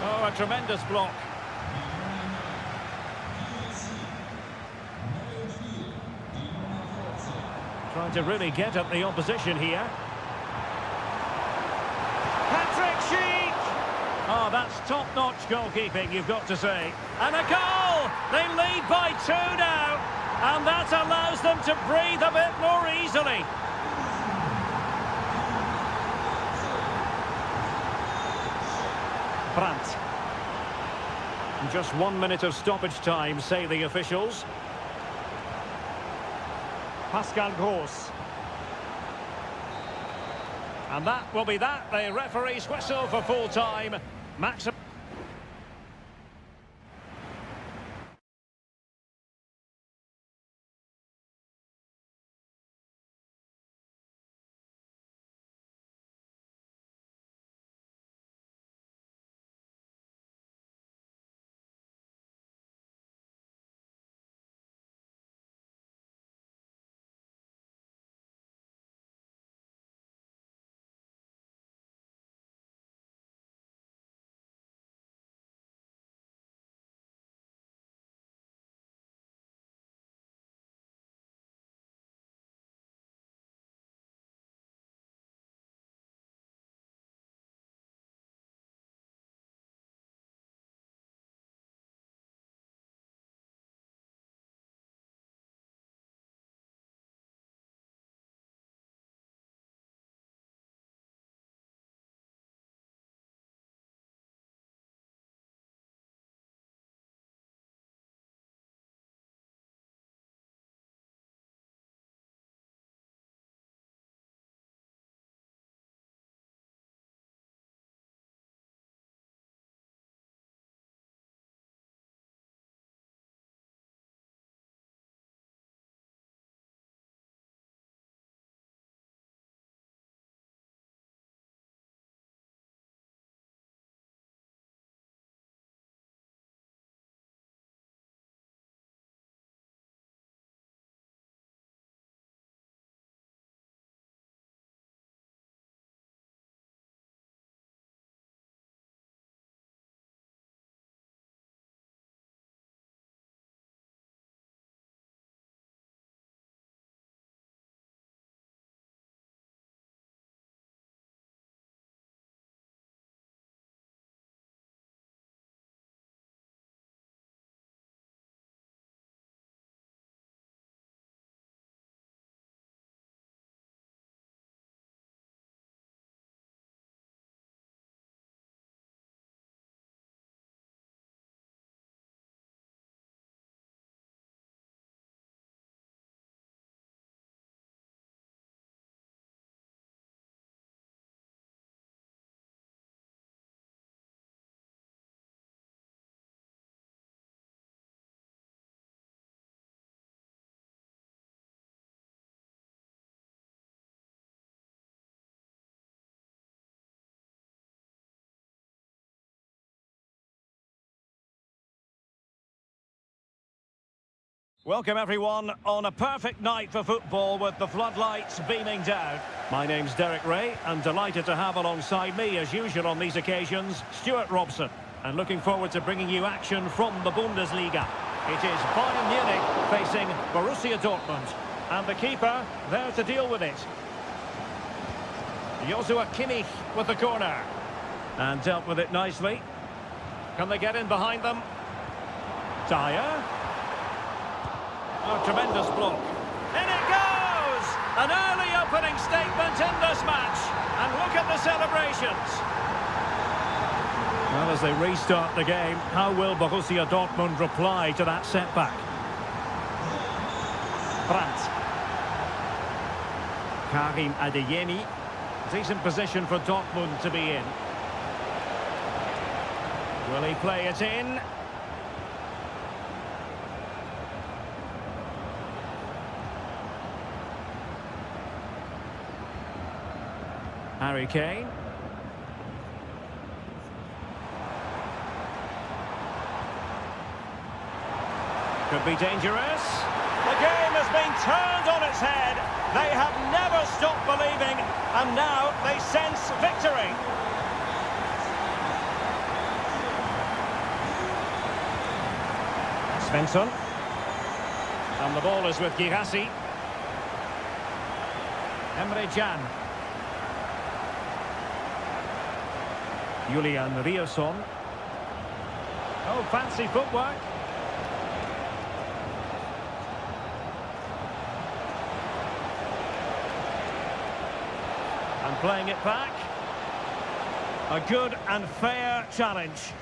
Oh, a tremendous block. Trying to really get at the opposition here. Oh, that's top-notch goalkeeping, you've got to say. And a goal! They lead by 2 now. And that allows them to breathe a bit more easily. Brandt. Just 1 minute of stoppage time, say the officials. Pascal Gross. And that will be that. The referee's whistle for full time. Maximum. Welcome everyone on a perfect night for football with the floodlights beaming down. My name's Derek Ray and delighted to have alongside me as usual on these occasions Stuart Robson, and looking forward to bringing you action from the Bundesliga. It is Bayern Munich facing Borussia Dortmund, and the keeper there to deal with it. Joshua Kimmich with the corner and dealt with it nicely. Can they get in behind them? Dyer. Oh, tremendous block. In it goes! An early opening statement in this match. And look at the celebrations. Well, as they restart the game, how will Borussia Dortmund reply to that setback? Brandt. Karim Adeyemi. Decent position for Dortmund to be in. Will he play it in? Harry Kane. Could be dangerous. The game has been turned on its head. They have never stopped believing, and now they sense victory. Svensson. And the ball is with Girassi. Emre Can. Julian Riosson. Oh, fancy footwork. And playing it back. A good and fair challenge.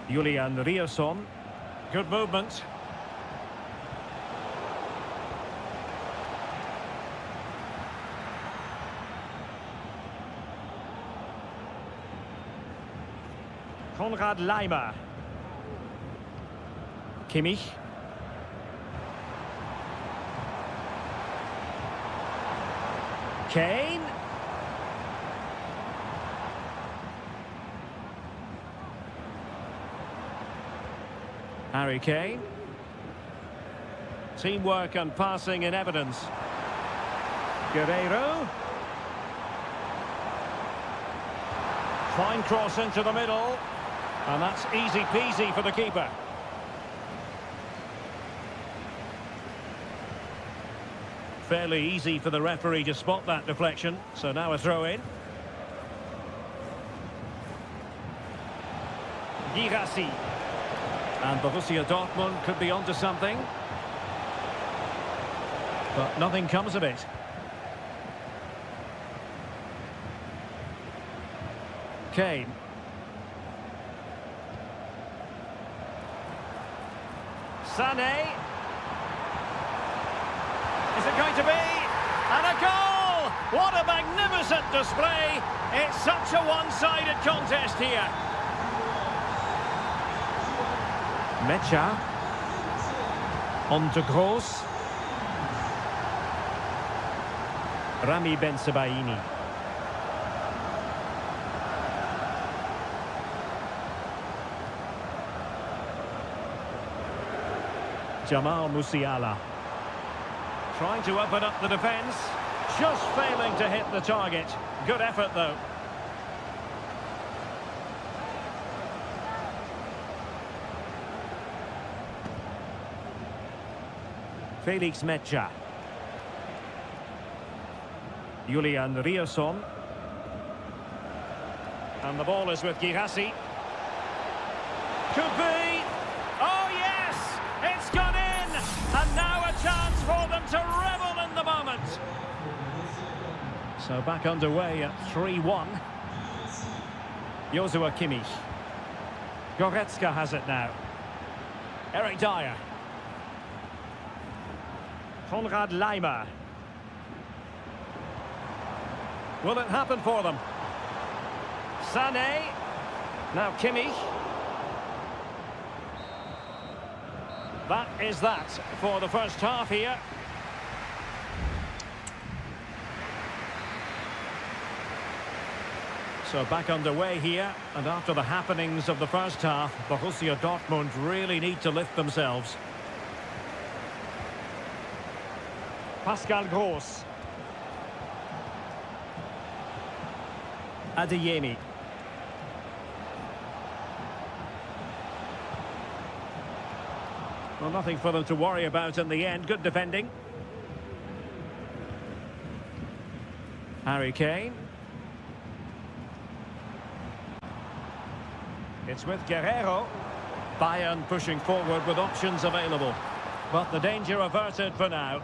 Julian Riosson. Good movement. Konrad Laimer. Kimmich. Kane. Harry Kane. Teamwork and passing in evidence. Guerreiro. Fine cross into the middle. And that's easy peasy for the keeper. Fairly easy for the referee to spot that deflection. So now a throw in. Girassi. And Borussia Dortmund could be onto something. But nothing comes of it. Kane. Sané. Is it going to be? And a goal! What a magnificent display! It's such a one-sided contest here. Mecha. On to Gross. Rami Ben Sebaini. Jamal Musiala. Trying to open up the defence. Just failing to hit the target. Good effort, though. Felix Mecha. Julian Riosson. And the ball is with Girassi. Could be. Oh, yes! It's gone in! And now a chance for them to revel in the moment. So back underway at 3-1. Joshua Kimmich. Goretzka has it now. Eric Dyer. Konrad Laimer. Will it happen for them? Sané. Now Kimmich. That is that for the first half here. So back underway here, and after the happenings of the first half, Borussia Dortmund really need to lift themselves. Pascal Gross. Adeyemi. Well, nothing for them to worry about in the end. Good defending. Harry Kane. It's with Guerrero. Bayern pushing forward with options available. But the danger averted for now.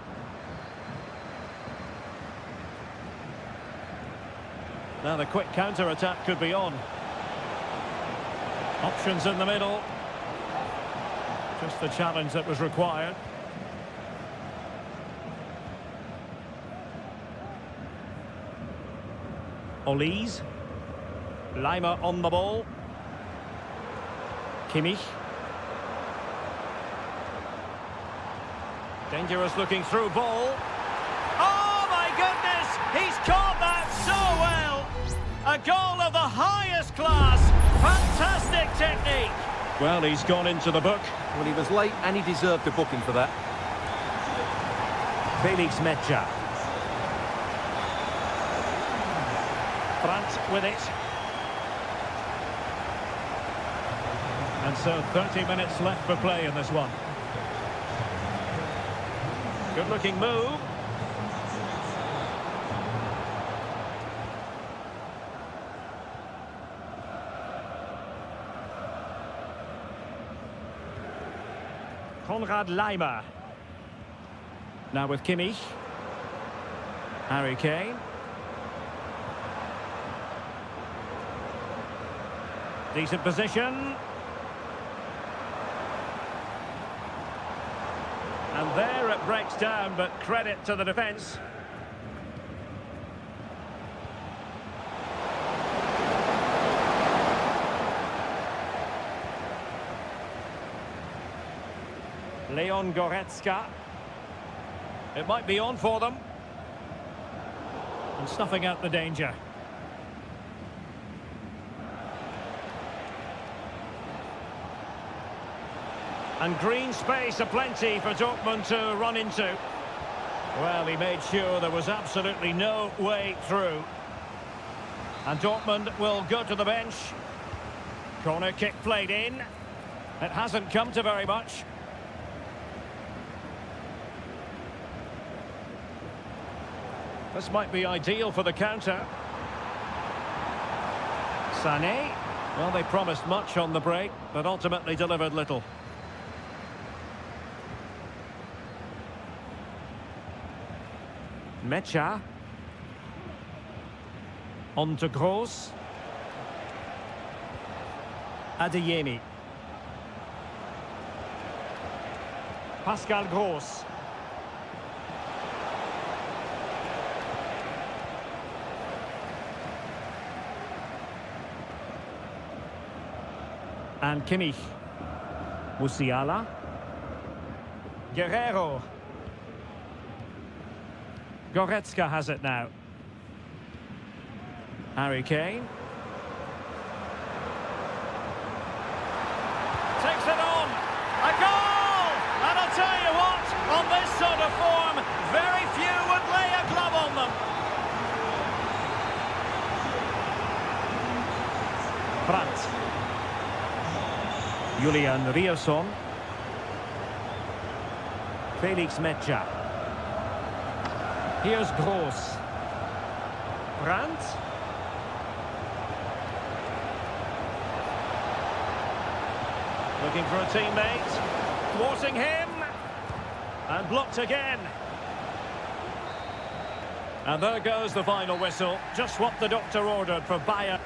Now the quick counter-attack could be on. Options in the middle. Just the challenge that was required. Olise. Lima on the ball. Kimmich. Dangerous looking through ball. Oh my goodness! He's caught that so well! A goal of the highest class! Fantastic technique! Well, he's gone into the book. Well, he was late and he deserved a booking for that. Felix Mecha. Brandt with it. And so 30 minutes left for play in this one. Good looking move. Konrad Laimer. Now with Kimmich. Harry Kane. Decent position. And there it breaks down, but credit to the defence. Leon Goretzka. It might be on for them. And snuffing out the danger. And green space aplenty for Dortmund to run into. Well, he made sure there was absolutely no way through. And Dortmund will go to the bench. Corner kick played in. It hasn't come to very much. This might be ideal for the counter. Sané. Well, they promised much on the break, but ultimately delivered little. Mecha. On to Gross. Adeyemi. Pascal Gross. And Kimmich. Musiala. Guerrero. Goretzka has it now. Harry Kane. Takes it on. A goal! And I'll tell you what, on this sort of form, very few would lay a glove on them. Brandt. Julian Riasson. Felix Mecha. Here's Gross. Brandt. Looking for a teammate. Thwarting him. And blocked again. And there goes the final whistle. Just what the doctor ordered for Bayern.